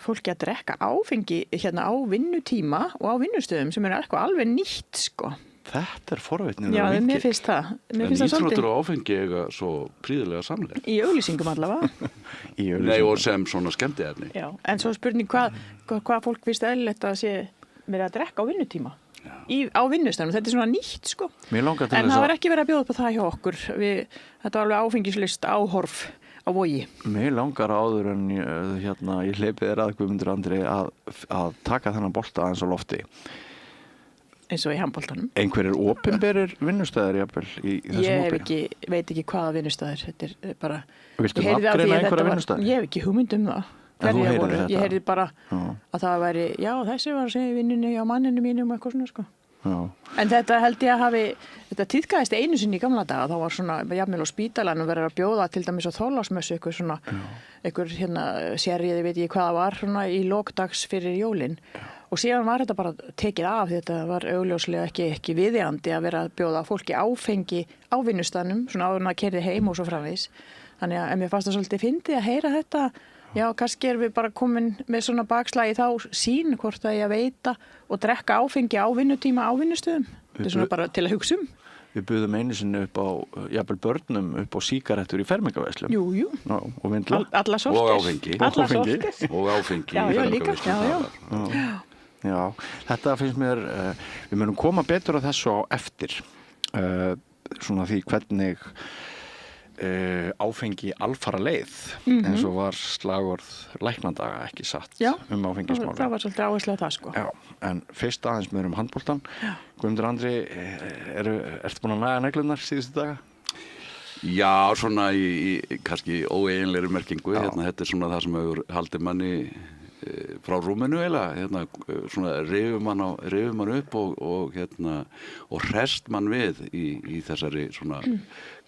fólki að drekka áfengi á vinnutíma og á vinnustöðum sem eitthvað alveg nýtt, sko. Þetta er forvitninu. Já, mér finnst það. En íþróttur og áfengi eiga svo prýðilega samleið. Í auglýsingum allavega. Nei, og sem svona skemmtiefni. Já, en svo spurning hvað fólk finnst eðlilegt að sé verið að drekka á vinnutíma. Á vinnustöðum. Þetta er svona nýtt, sko. Mér langar til en það var ekki verið að bjóða upp á það hjá okkur. Þetta var alveg áfengislist áhorf á Vogi. Mér langar áður en ég hleypið að Guðmundur Andri að taka þennan bolta aðeins á lofti. Eins og í handboltanum. Einhverjir opinberir vinnustæðir jafnvel í þessum hópi? Ég veit ekki hvaða vinnustæðir. Þetta er bara... Viltu nafngreina einhverja vinnustæðir? Ég hef ekki hugmynd það. Ég heyrði bara að það væri, já, þessi var að segja vinnunni á manninu mínum og eitthvað svona, sko. Já. En þetta held ég að þetta tíðkaðist einu sinni í gamla daga, þá var svona jafnvel á spítalanum verið að bjóða til dæmis á Þorláksmessu einhver sérið, veit ég hvað það var, svona í lokdags fyrir jólin. Og síðan var þetta bara tekið af, þetta var augljóslega ekki viðeigandi að vera að bjóða fólki áfengi á vinnustanum, svona áður en að keyrði heim og svo framvegis. Þannig að mér fannst það svolítið fyndið að heyra þetta Já, kannski erum við bara komin með svona bakslagi þá sín hvort að ég veita og drekka áfengi á vinnutíma á vinnustöðum. Þetta svona bara til að hugsa Við buðum einu sinni upp á, jafnvel börnum upp á sígarettur í fermingaverslun. Jú. Já, og vindla. Alla sortir. Og áfengi. Og áfengi. Já, líka. Já, þetta finnst mér, við munum koma betur að þessu á eftir. Svona því hvernig áfengi alfara leið eins og var slagorð læknadaga ekki satt áfengismáli. Það var svolítið áherslu á það sko. Já, en fyrst aðeins með handboltan. Guðmundur Andri, ertu búin að næga neglunar síðustu daga? Já, svona í kannski óeiginlegri merkingu. Þetta svona það sem hefur haldið manni frá rúminu eiginlega. Svona rifur mann upp og hrest mann við í þessari svona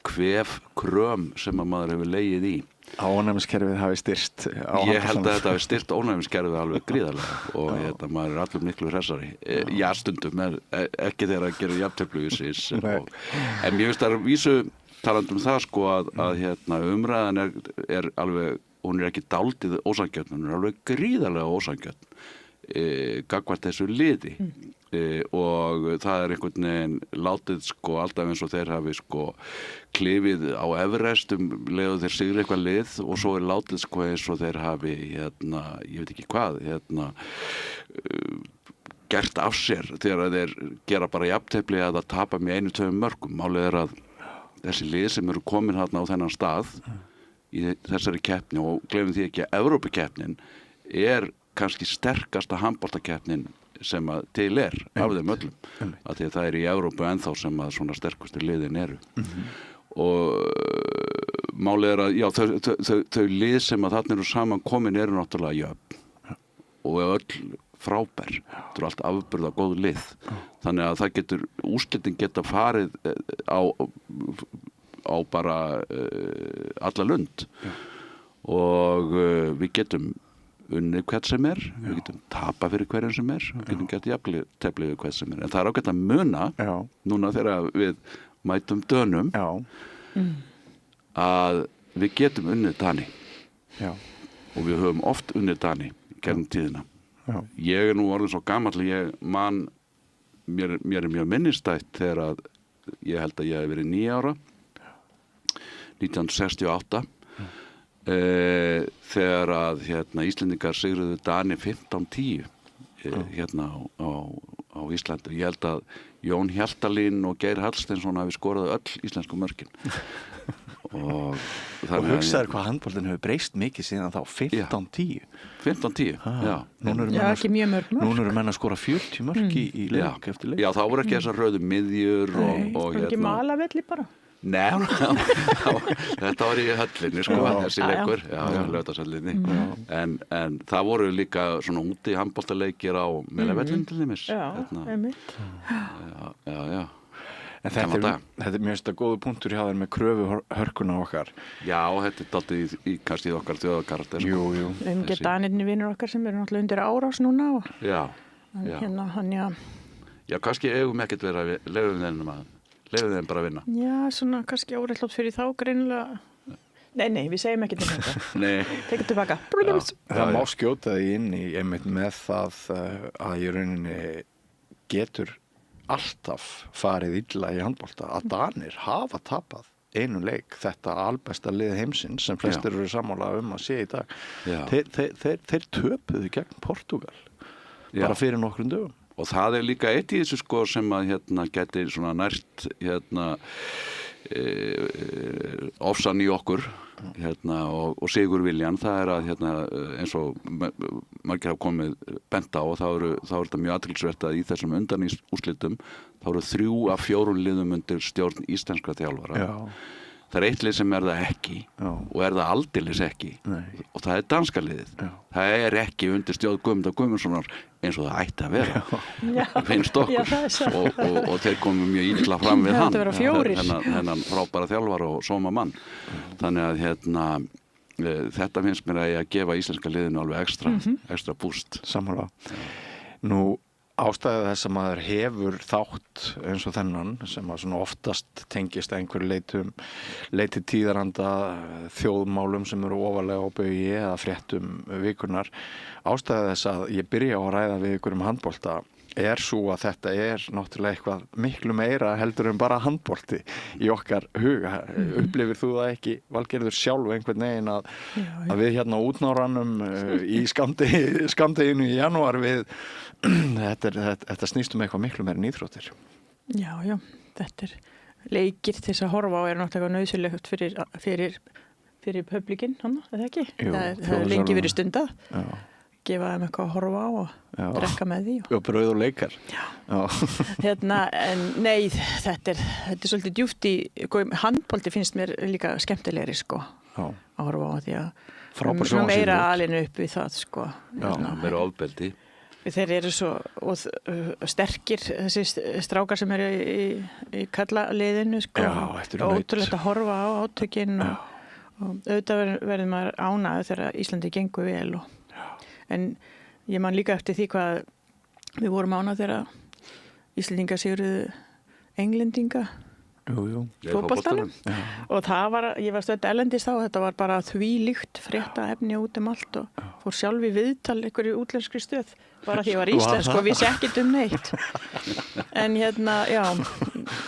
kvefkröm sem að maður hefur legið í. Ónæmiskerfið hafi styrkt. Ég held að þetta hafi styrkt ónæmiskerfið alveg gríðarlega og maður allur miklu hressari. Já, stundum, ekki þegar að gera jafntefluvísis. En mér finnst að vísu talandi það sko að umræðan er alveg, hún er ekki dálítið ósanngjörn, hún er alveg gríðarlega ósanngjörn gagnvart þessu liði og það er einhvern veginn látið sko alltaf eins og þeir hafi sko klifið á Everest leið þeir sigri eitthvað lið og svo er látið sko eins og þeir hafi ég veit ekki hvað gert af sér þegar þeir gera bara jafntefli að tapa með 1-2 mörkum. Málið er að þessi lið sem eru komin hérna á þennan stað í þessari keppni og gleymum því ekki að Evrópukeppnin er kannski sterkasta handboltakeppnin sem að til af þeim öllum af því að það er í Evrópu ennþá sem að svona sterkustu liðin eru og málið er að þau lið sem að þarna eru saman komin eru náttúrulega jöfn og öll frábær, þetta eru allt afburða góð lið þannig að það getur úrslitin geta farið á bara alla lund og við getum unnið hvert sem við getum tapa fyrir hverjum sem við getum gert jafntefli við hvert sem en það er ágætt að muna núna þegar við mætum Dönum að við getum unnið Dani og við höfum oft unnið Dani gegnum tíðina. Ég er nú orðin svo gamall ég man mér er mjög minnistætt þegar að ég held að ég hef verið 9 ára 1968 þegar að Íslendingar sigruðu Dani 15-10 hérna á Íslandi. Ég held að Jón Hjaltalín og Geir Hallsteinsson hafi skorað öll íslensku mörkin og hugsaður hvað handboltinn hefur breyst mikið síðan þá 15-10 já. Ekki mjög mörg mörk. Núna eru menn að skora 40 mörk í leik eftir leik. Já, þá voru ekki þessar rauðu miðjur og ekki malavelli bara. Nei, þetta var í höllinni sko, þessi leikur, Laugardalshöllinni en það voru líka svona úti handboltaleikir á Melavellinum til dæmis. Einmitt. Já. En þetta er mjög stað góðu punktur hjá þér með kröfu hörkuna okkar. Já, þetta er dálítið í kannski okkar þjóðarkarakter. Jú. Ekki Danirni vinur okkar sem eru náttúrulega undir árás núna og Já. Já, kannski eigum ekkert vera að leyfum þeim bara að vinna. Já, svona kannski óréttlátt fyrir þá greinilega. Nei, við segjum ekki til þetta. Nei. Tekum tilbaka. Það má skjóta því inn í einmitt með það að í rauninni getur alltaf farið illa í handbolta að Danir hafa tapað einu leik, þetta albesta lið heimsins sem flestir eru sammála að sé í dag. Þeir töpuðu gegn Portúgal bara fyrir nokkrum dögum. Og það er líka eitt í þessu sko sem að geti svona nært ofsan í okkur og sigurviljan, það er að eins og margir hafa komið bent á og þá er þetta mjög athyglisvert að í þessum undanúrslitum þá eru 3 af 4 liðum undir stjórn íslenskra þjálfara. Það er eitt lið sem er það ekki og er það aldeilis ekki og það er danska liðið. Það er ekki undir stjórn Guðmundar Guðmundssonar eins og það ætti að vera finnst okkur og þeir komu mjög illa fram við hann þennan frábæra þjálfara og sóma mann. Þannig að þetta finnst mér að gefa íslenska liðinu alveg ekstra búst. Sammála. Nú Ástæða þess að maður hefur þátt eins og þennan sem að svona oftast tengist einhverju leiti tíðaranda þjóðmálum sem eru ofarlega á baugi eða fréttum vikunar. Ástæða þess að ég byrja á að ræða við ykkur handbolta svo að þetta náttúrulega eitthvað miklu meira heldur en bara handbolti í okkar huga. Upplifir þú það ekki, Valgerður, sjálf einhvern veginn að við hérna útnáranum í skammdeginu í janúar þetta snýst eitthvað miklu meira en íþróttir? Já, þetta leikir til þess að horfa á náttúrulega nauðsynlegt fyrir publikinn, eða ekki? Jú, það lengi verið stundað. Já. Gefa þeim eitthvað að horfa á og drekka með því. Og brauð og leikar. En nei, þetta er svolítið djúpt í, handbolti finnst mér líka skemmtilegri, sko, að horfa á því að meira alinu upp við það, sko. Meira ofbeldi. Þeir eru svo sterkir, þessi strákar sem eru í kallaliðinu, sko. Ótrúlegt að horfa á átökin og auðvitað verður maður ánægður þegar Íslandi gengur vel en ég man líka eftir því hvað við vorum ánægð þegar Íslendingar sigruðu Englendinga fótboltanum og ég var stödd erlendis þá og þetta var bara þvílíkt fréttaefni út allt og fór sjálf í viðtal einhverju útlenskri stöð bara því ég var íslensk og vissi ekkert neitt en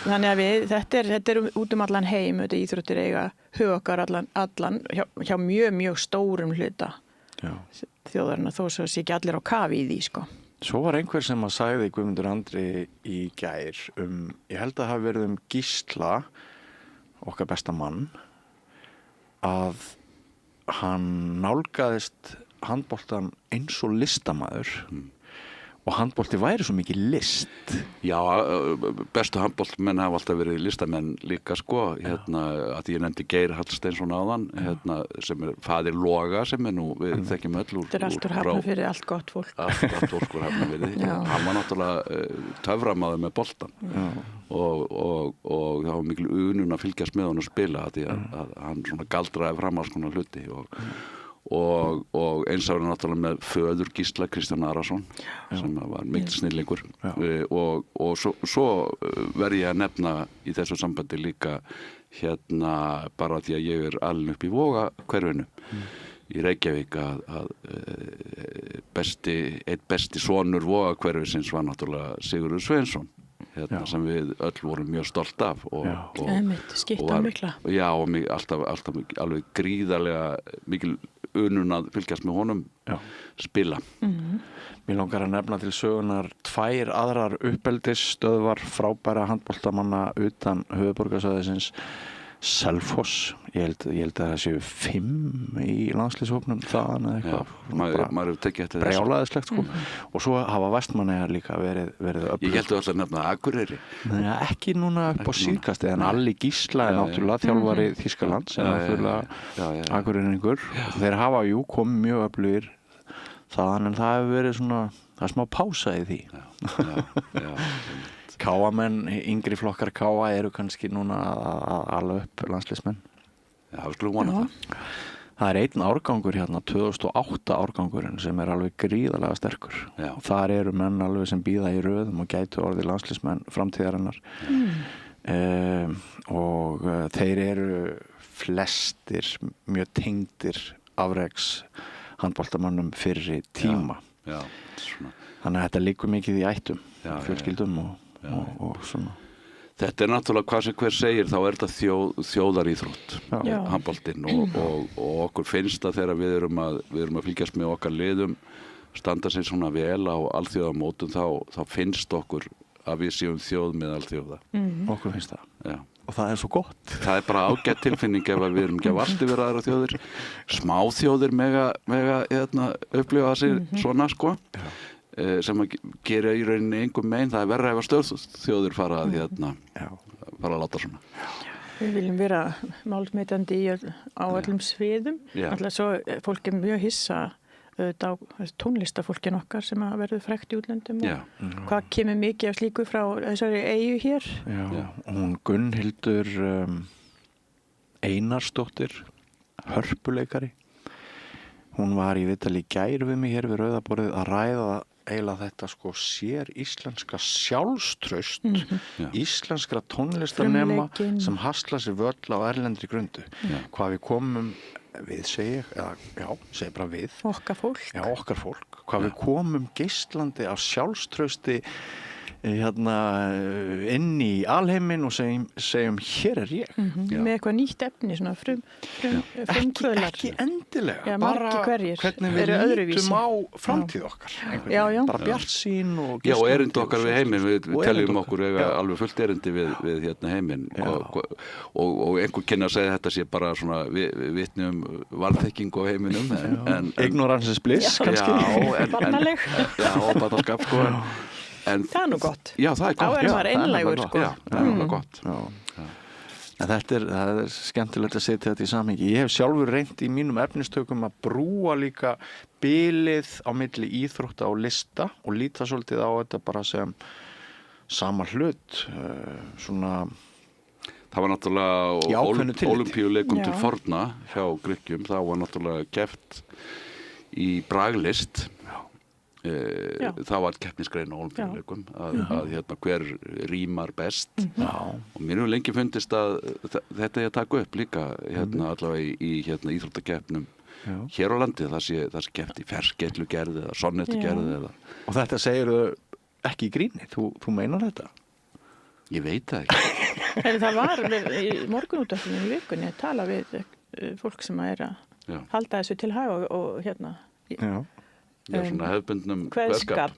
þannig að þetta er út allan heim, þetta íþróttir eiga hug okkar allan hjá mjög stórum hluta þjóðarinnar þó svo sé ekki allir á kafi í því, sko. Svo var einhver sem að sagði Guðmundur Andri í gær ég held að það hafi verið Gísla, okkar besta mann, að hann nálgaðist handboltan eins og listamaður og handbolti væri svo mikið list. Já, bestu handboltmenn hafa alltaf verið listamenn líka, sko, að ég nefndi Geir Hallsteinsson áðan, sem faðir Loga, sem nú við þekkjum öll úr. Þetta er allt úr Hafnarfirði, allt gott fólk. Allt fólk úr Hafnarfirði. Hann var náttúrulega töframaður með boltan og það var mikil unun að fylgjast með hann og spila að hann svona galdraði fram á svona hluti og eins var hann náttúrulega með föður Gísla, Kristján Arason sem var mikil snillingur og svo verð ég að nefna í þessu sambandi líka bara því að ég alin upp í Vogahverfinu í Reykjavík að einn besti sonur Vogahverfisins var náttúrulega Sigurður Sveinsson sem við öll vorum mjög stolt af og skipta mikla og alltaf alveg gríðarlega mikil unun að fylgjast með honum spila. Mér langar að nefna til sögunar 2 aðrar uppeldisstöðvar frábæra handboltamanna utan höfuðborgarsvæðisins Selfoss, ég held að það séu 5 í landslýshópnum þaðan eða eitthvað maður tekið eftir brjálæðislegt, sko og svo hafa Vestmannaeyjar líka verið öflug. Ég held að alltaf nefna Akureyri. Nei, ekki núna upp á síðkastið en Alli Gísla er náttúrulega þjálfari Þýskalands en náttúrulega Akureyringur. Þeir hafa komið mjög öflugir þaðan en það hefur verið svona, það er smá pása í því. Káamenn, yngri flokkar káa eru kannski núna að ala upp landsliðsmenn. Já, við skulum vona það. Það er einn árgangur 2008 árgangurinn sem alveg gríðarlega sterkur. Þar eru menn alveg sem bíða í röðum og gætu orðið landsliðsmenn framtíðarinnar. Og þeir eru flestir mjög tengdir afreks handboltamönnum fyrri tíma. Þannig að þetta liggur mikið í ættum, fjölskyldum og svona. Þetta er náttúrulega hvað sem hver segir, þá er þetta þjóðaríþrótt, handboltinn og okkur finnst það þegar við erum að fylgjast með okkar liðum, standa sér svona vel á alþjóðamótum, þá finnst okkur að við séum þjóð með alþjóða. Okkur finnst það. Já. Og það er svo gott. Það er bara ágætt tilfinning ef við erum ekki að vart yfir aðra þjóðir. Smáþjóðir mega upplifa sig svona, sko. Sem að gera í rauninni engum megin, það er verra ef að stórþjóðir fara að láta svona. Við viljum vera málsmetandi á öllum sviðum. Alltaf svo fólk er mjög hissa á tónlistafólkin okkar sem að verður frækt í útlöndum og hvað kemur mikið af slíku frá þessari eyju hér. Hún Gunnhildur Einarsdóttir, hörpuleikari. Hún var í viðtali í gær við mig hér við Rauðaborðið að ræða eiginlega þetta sko sér íslenska sjálfstraust íslenskra tónlistarnema sem hasla sér völl á erlendri grundu. Hvað við komum við segi bara við. Okkar fólk. Já, okkar fólk. Hvað við komum geislandi af sjálfstrausti inn í alheiminn og segjum hér er ég. Með eitthvað nýtt efni, svona frumkvöðlar. Ekki endilega, bara hvernig við lítum á framtíð okkar. Bara bjartsýn og já, og erindi okkar við heiminn, við teljum okkur alveg fullt erindi við heiminn og einhver kynna að segja þetta sé bara svona vitni varðþekkingu á heiminum. Ignorances bliss, kannski. Barnaleg. Já, og barnaskap, sko. Það nú gott. Já, það gott. Þá maður einlægur, sko. Já, það er gott. Það er skemmtilegt að setja þetta í samhengi. Ég hef sjálfur reynt í mínum efnistökum að brúa líka bilið á milli íþrótta og lista og líta svolítið á þetta bara sem sama hlut. Svona það var náttúrulega Ólympíuleikum til forna hjá Grikkjum, það var náttúrulega keppt í braglist. Það var keppnisgrein á Ólympíuleikum að hver rímar best og mér hefur lengi fundist að þetta er að taka upp líka allavega í íþróttakeppnum hér á landi, það sé keppt í ferskeytlugerð eða sonnettugerð og þetta segirðu ekki í gríni, þú meinar þetta? Ég veit það ekki. Það var í morgunútvarpinu í vikunni að tala við fólk sem er að halda þessu til hag og Já, svona hefðbundnum kveðskap.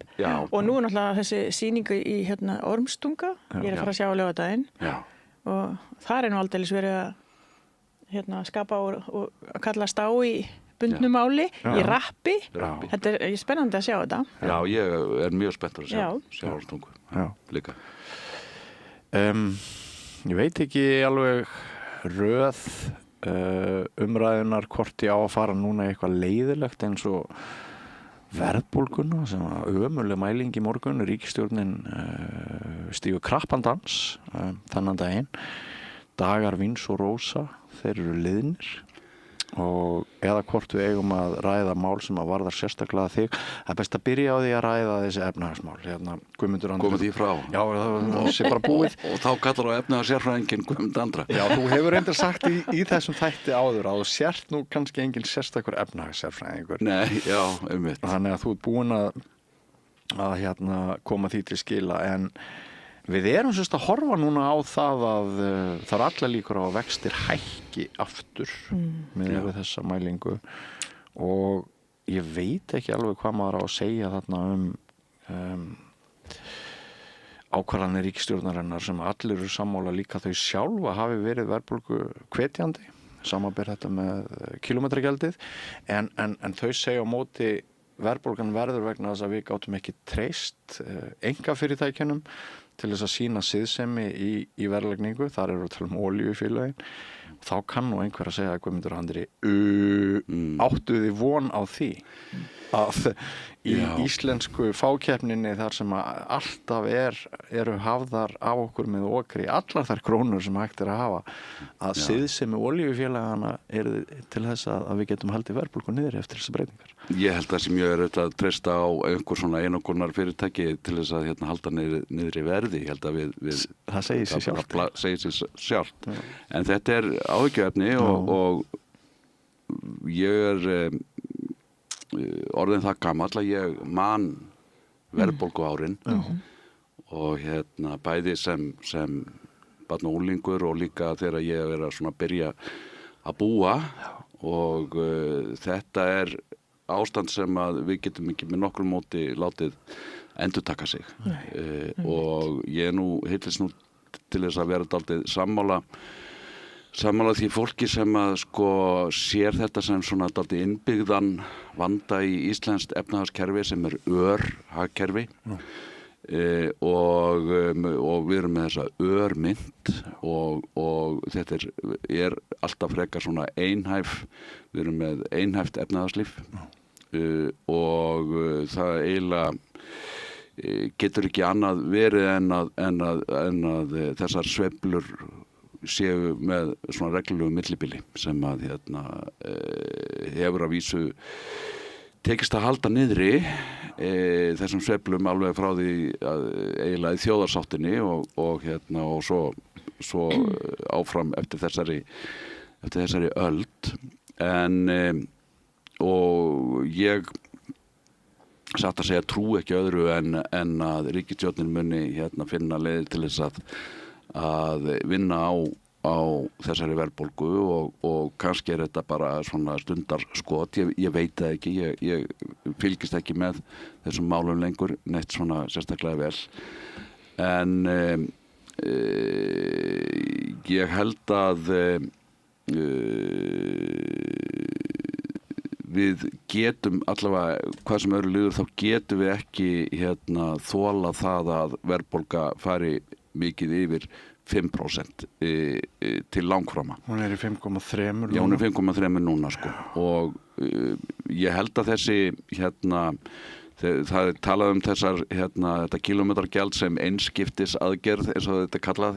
Og nú er náttúrulega þessi sýningu í Ormstunga, ég er að fara að sjá á laugardaginn og þar er nú aldeilis verið að skapa og að kallast á í bundnu máli, í rappi. Þetta er spennandi að sjá þetta. Já, ég er mjög spenntur að sjá Ormstungu líka. Ég veit ekki alveg röð umræðunar hvort ég á að fara núna eitthvað leiðilegt eins og verðbólguna sem var ömurleg mæling í morgun. Ríkisstjórnin stígur krappandans þennan daginn. Dagar víns og rósa, þeir eru liðnir og eða hvort við eigum að ræða mál sem að varðar sérstaklega þig. Það er best að byrja á því að ræða þessi efnahagsmál. Guðmundur Andri. Komið því frá. Já, það sé bara búið. Og þá kallar á efnahagssérfræðinginn Guðmundur Andra. Já, þú hefur reyndar sagt í þessum þætti áður að þú sért nú kannski engin sérstakur efnahagssérfræðingur. Nei, já, einmitt. Þannig að þú ert búin að koma því til skila en við erum sérst að horfa núna á það að það er allar líkur á að vextir hækki aftur með þessa mælingu og ég veit ekki alveg hvað maður á að segja þarna ákvarðanir ríkisstjórnarinnar sem allir eru sammála líka þau sjálfa hafi verið verðbólgu hvetjandi, samanber þetta með kílómetragjaldið en þau segja á móti verðbólgan verður vegna þess að við gátum ekki treyst einkafyrirtækjunum til þess að sína siðsemi í verðlagningu, þar eru að tala olíufélögin þá kann nú einhver að segja að Guðmundur Andri áttu þið von á því að í íslensku fákeppninni þar sem að alltaf eru hafðar á okkur með okri allar þær krónur sem hægt er að hafa að siðsemi olíufélagana eru til þess að við getum haldið verðbólgu niður eftir þessar breytingar. Ég held að það sé mjög erfitt að treysta á einhver svona einokunar fyrirtæki til þess að halda niður í verði. Ég held að við það segir sig sjálft. En þetta er áhyggjuefni og ég er orðin það gamall að ég man verðbólgu árin og bæði sem barn og unglingur og líka þegar ég er að svona byrja að búa og þetta er ástand sem að við getum ekki með nokkrum móti látið endurtaka sig og ég heitist nú til þess að vera dálítið sammála því fólki sem að sér þetta sem svona dálítið innbyggðan vanda í íslenskt efnahagskerfi sem er örhagkerfi og við erum með þessa örmynt og þetta er alltaf frekar svona einhæf, við erum með einhæft efnahagslíf og það eiginlega getur ekki annað verið en að þessar sveiflur séu með svona reglulegu millibili sem að hefur að vísu tekist að halda niðri þessum sveiflum alveg frá því eiginlega í þjóðarsáttinni og svo áfram eftir þessari öld og ég satt að segja trú ekki öðru en að ríkisstjórnin muni finna leiðir til þess að vinna á þessari verðbólgu og kannski þetta bara svona stundarskot, ég veit það ekki, ég fylgist ekki með þessum málum lengur neitt svona sérstaklega vel en ég held að við getum allavega hvað sem öðru líður þá getum við ekki þola það að verðbólga fari mikið yfir 5% til langframa. Hún í 5,3 núna. Já, hún 5,3 núna sko og ég held að þessi það er talað þessar þetta kílómetragjald sem einskiptis aðgerð eins og þetta er kallað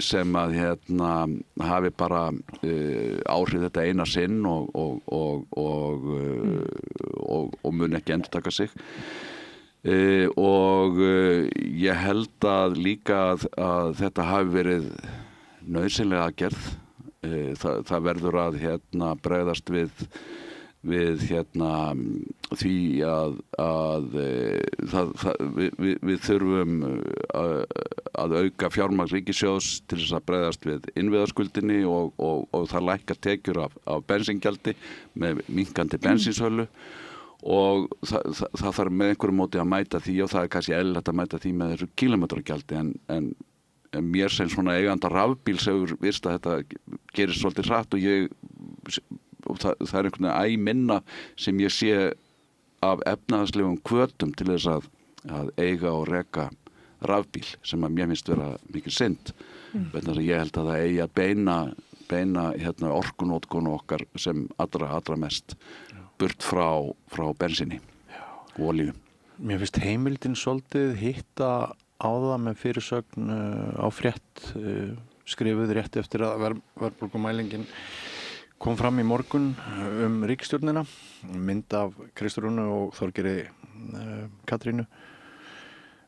sem að hafi bara áhrif þetta eina sinn og mun ekki endurtaka sig og ég held að líka að þetta hafi verið nauðsynlega aðgerð það verður að bregðast við því að við þurfum að auka fjármagn ríkissjóðs til þess að bregðast við innviðaskuldinni og það lækkar tekjur af bensíngjaldi með minnkandi bensínsölu og það þarf með einhverju móti að mæta því og það er kannski eðlilegt að mæta því með þessu kílómetragjaldi en mér sem svona eiganda rafbíls hefur vist að þetta gerist svolítið hratt og það er einhvern veginn minna sem ég sé af efnahagslegum hvötum til þess að eiga og reka rafbíl sem að mér finnst vera mikil synd vegna þess að ég held að það eigi að beina orkunótkun okkar sem allra mest burt frá bensinni og olíu. Mér finnst heimildin svolítið hitta á það með fyrirsögn á frétt skrifuð rétt eftir að verðbólgumælingin kom fram í morgun ríkisstjórnina, mynd af Kristrúnu og Þorgeiri Katrínu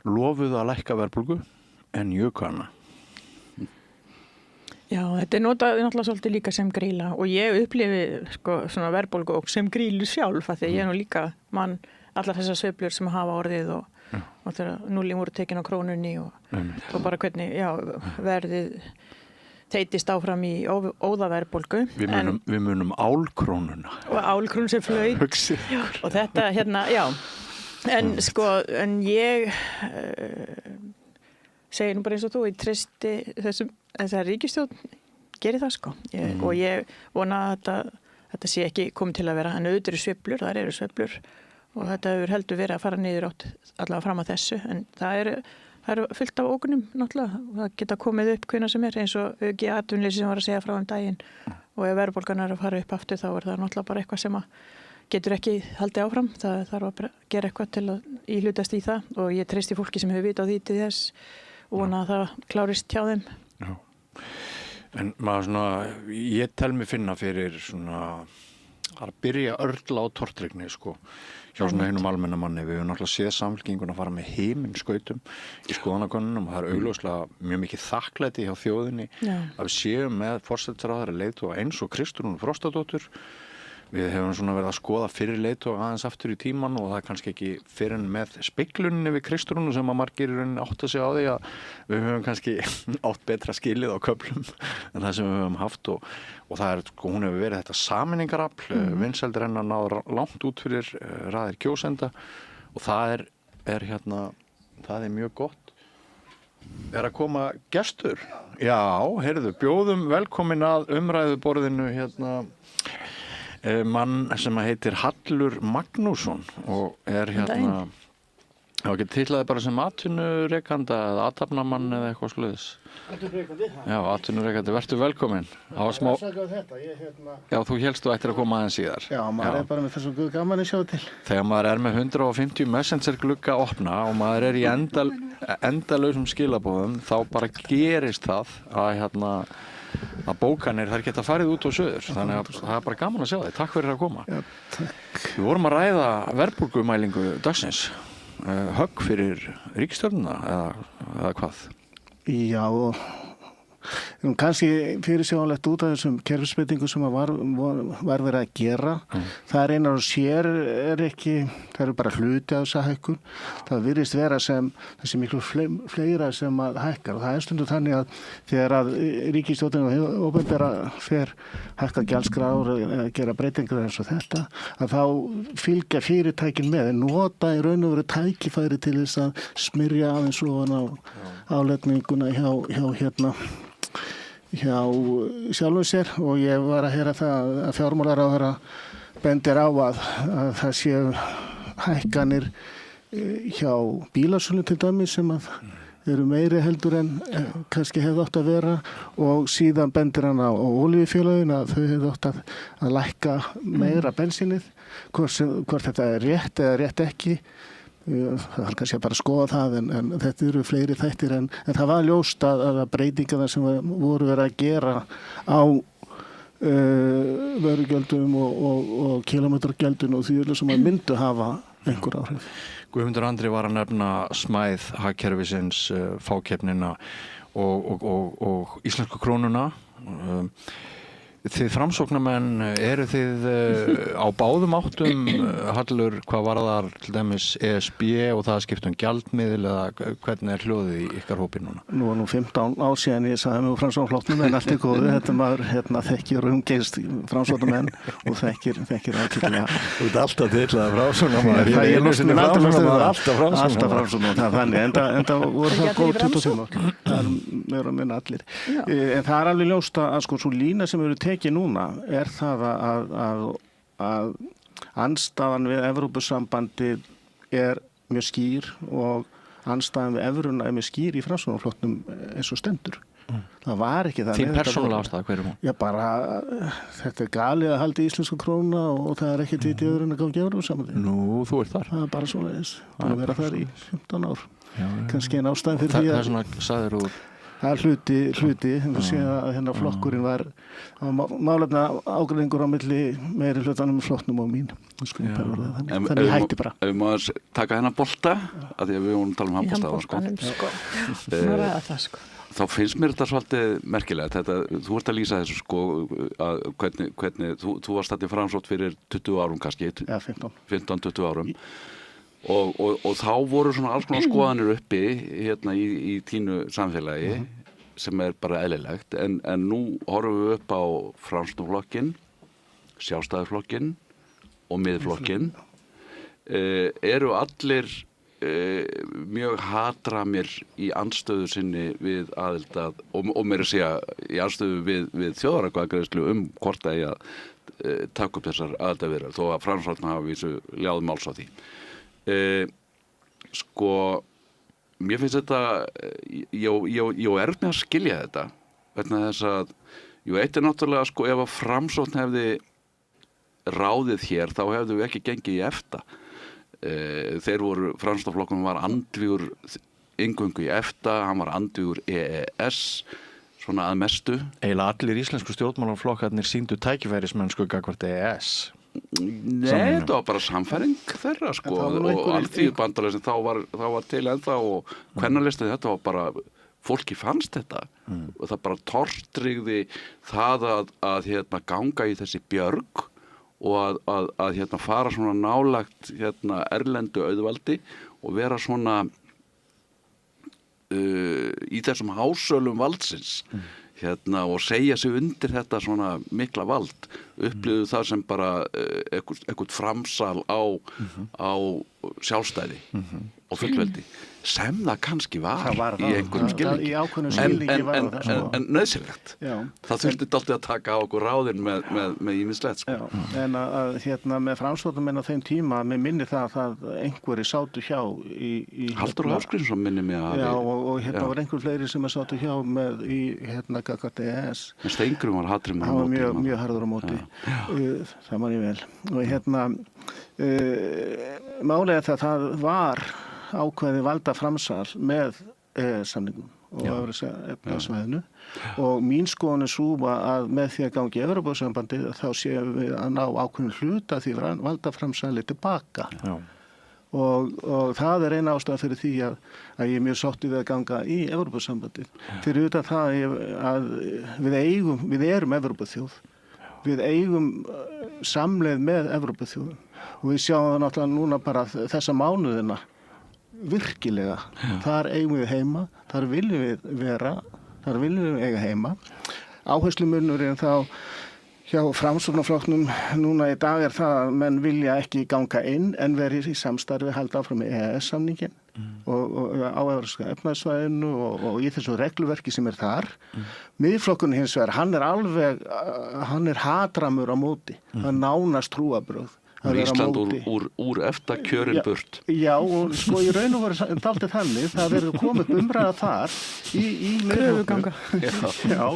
lofuðu að lækka verðbólgu en juku hana. Já, þetta er notað náttúrulega svolítið líka sem gríla og ég upplifi svona verðbólgu og sem grílu sjálf að því að ég nú líka mann allar þessar sveiflur sem hafa orðið og þegar núlin voru tekin á krónunni og bara hvernig verðið teitist áfram í óðaverðbólgu. Við munum álkrónuna. Og álkrónun sem flaut og þetta en ég segi nú bara eins og þú, ég treysti þessar ríkisstjórn gerir það og ég vona að þetta sé ekki komið til að vera en auðvitað sveiflur, þar eru sveiflur og þetta hefur heldur verið að fara niður átt allavega fram að þessu en það eru fullt af ógnum náttúrulega það geta komið upp hvenær sem er eins og auki atvinnuleysi sem var að segja frá daginn og ef verðbólgan er að fara upp aftur þá er það náttúrulega bara eitthvað sem getur ekki haldið áfram það þarf að gera eitthvað til að íhlutast í það og ég treysti fólki sem hefur vita á því til þess og vona að það klárist hjá þeim. Já. En maður svona, ég tel mig finna fyrir svona að byrja örla á tortryggni hjá svona einum almenna manni. Við höfum náttúrulega séð Samfylkinguna fara með himinskautum í skoðanakönnunum og það er augljóslega mjög mikið þakklæti hjá þjóðinni að við séum með forsætisráðherra leiðtoga eins og Kristrúnu Frostadóttur. Við hefum svona verið að skoða fyrir leiðtoga aðeins aftur í tíman og það er kannski ekki fyrir en með speglunni við Kristrúnu sem að margir í rauninni átta sig á því að við höfum kannski átt betra skilið á köflum en það sem við höfum haft og það er, hún hefur verið þetta sameiningarafl, vinsældir hennar náður langt út fyrir raðir kjósenda og það er mjög gott. Er að koma gestur? Já, heyrðu, bjóðum velkomin að umræðuborðinu mann sem heitir Hallur Magnússon og er ekki tillaði bara sem atvinnurekanda eða athafnamann eða eitthvað sluðis. Atvinnurekandi? Já, atvinnurekandi. Vertu velkomin. Já, þú hélst þú ættir að koma aðeins síðar. Já, maður er bara með þessum guð gaman að sjá til. Þegar maður er með 150 messenger glugga opna og maður er í endalausum skilabóðum þá bara gerist það að að bókanir þær geta farið út og söður, þannig að það er bara gaman að sjá þig. Takk fyrir að koma. Já, takk. Við vorum að ræða verðbólgumælingu dagsins, högg fyrir ríkisstjórnina eða hvað? Já, kannski fyrirsjáanlegt út af þessum kerfisbreytingum sem var verið að gera. Það er einar og sér ekki, það eru bara hluti af þessa hækkun. Það virðist vera sem þessi miklu fleira sem að hækkar, og það er stundum þannig að þegar að ríkisstjórnin og opinbera fer hækka gjaldskrár eða gera breytingar eins og þetta, að þá fylgja fyrirtækin með, en nota í raun og veru tækifæri til þess að smyrja aðeins ofan á álegninguna hjá sjálfum sér, og ég var að heyra það að fjármálaráðherra bendir á að það séu hækkanir hjá bílasölu til dæmis sem að eru meiri heldur en kannski hefði átt að vera, og síðan bendir hann á olíufélögin að þau hefði átt að lækka meira bensínið, hvort þetta er rétt eða rétt ekki. Það er kannski bara að skoða það, en þetta eru fleiri þættir, en það var ljóst að breytingarna sem voru verið að gera á vörugjöldum og kílómetragjöldum og því sem að myndu hafa einhver áhrif. Guðmundur Andri var að nefna smæð hagkerfisins, fákeppnina og íslensku krónuna. Þið framsóknarmenn, eru þið á báðum áttum, Hallur, hvað varðar til dæmis ESB og það að skipta gjaldmiðil, eða hvernig er hljóðið í ykkar hópi núna? Nú er 15 ár síðan ég sagði mig úr framsóknarflokknum, en allt er góðu. Þetta maður þekkir umgeist framsóknarmenn og þekkir ákveðlega. Þú ert alltaf til að framsóknarmenn. Ég lústin alltaf framsóknarmenn. Það er þannig, en það voru það góð 25 ár. Það er meira að minna allir. En það er alveg ljóst að sko svo lína sem eru ekki núna er það að andstaðan við Evrópusambandi er mjög skýr, og andstaðan við evruna er mjög skýr í framsóknarflokknum eins og stendur. Það var ekki það. Þín persónulega ástæða, hver er hún? Já, bara þetta er galið að halda íslensku króna, og það er ekkert vitið öðru en að ganga Evrópusambandi. Nú, þú ert þar. Það er bara svona þess. Það er vera þar í 15 ár. Kannski en ástæðan fyrir því að... Það er svona, sagðir þú... Það er hluti, þú sé að hérna flokkurinn var málefna ágreiningur á milli meiri hlutanum flokknum og mín. Þannig hætti bara. Ef maður taka hennar bolta, að því að við vorum að tala um handbolta, þá finnst mér þetta svolítið merkilegt. Þú ert að lýsa þessu að hvernig þú varst þetta framsótt fyrir 20 árum kannski, 15-20 árum. Og þá voru svona alls konar skoðanir uppi hérna í tínu samfélagi sem er bara eðlilegt, en nú horfum við upp á Framsóknarflokkinn, Sjálfstæðisflokkinn og Miðflokkinn. Eru allir mjög hatramir í andstöðu sinni við aðild að, og meira að segja í andstöðu við þjóðaratkvæðagreiðslu hvort að ég að taka upp þessar aðildarviðræður, þó að Framsóknarflokkinn hafi vísu ljáð máls á því. Mér finnst þetta ég er með að skilja þetta vegna þess að eitt er náttúrulega ef að Framsókn hefði ráðið hér þá hefðu við ekki gengið í EFTA. Framsóknarflokkurinn var andvígur inngöngu í EFTA, hann var andvígur EES svona að mestu. Eiginlega allir íslensku stjórnmálaflokkarnir sýndu tækifærismennsku gagnvart EES. Nei, þetta var bara samfæring þeirra og Alþýðubandalagið sem þá var til ennþá, og kvennalistið þetta var bara, fólki fannst þetta og það bara tortryggði það að ganga í þessi björg og að fara svona nálagt erlendu auðvaldi og vera svona í þessum hásölum valdsins og segja sig undir þetta svona mikla vald, upplifðu það sem bara eitthvað framsal á sjálfstæði og fullveldi, sem það kannski var í einhverjum skilningi, en nöðsynlegt. Það þurfti dálítið að taka á okkur ráðin með ýmislegt. En með Framsóknarmenn á þeim tíma, mér minni það að einhverjir sátu hjá Halldór Ásgrímsson minni mig að... Já, og var einhver fleiri sem sátu hjá með í gagnvart EES. En Steingrímur var hatrimur á móti. Hann var mjög harður á móti. Það man ég vel. Og málið er það var ákveði valda framsal með samningum, og Evrópska og mín skoðun svo að með því að gangi í Evrópusambandið þá séum við að ná ákveðnum hluta því valdaframsali tilbaka. Og það eina ástæða fyrir því að ég mjög sátti við að ganga í Evrópusambandið. Fyrir utan það að við erum Evrópuþjóð. Við eigum samleið með Evrópuþjóðum og við sjáum það náttúrulega núna bara þessa mánuðina virkilega. Þar eigum við heima, þar viljum við vera, þar viljum við eiga heima. Áherslumunurinn þá hjá Framsóknarflokknum núna í dag það að menn vilja ekki ganga inn en verið í samstarfi halda áfram með EES-samningin og á Evrópska efnahagssvæðinu og í þessu regluverki sem þar. Miðflokkurinn hins vegar, hann er hatramur á móti. Það er nánast trúarbrögð. Ísland úr eftir kjörin burt. Já, og sko í raun og veru dálítið þannig, það verður komið umræða þar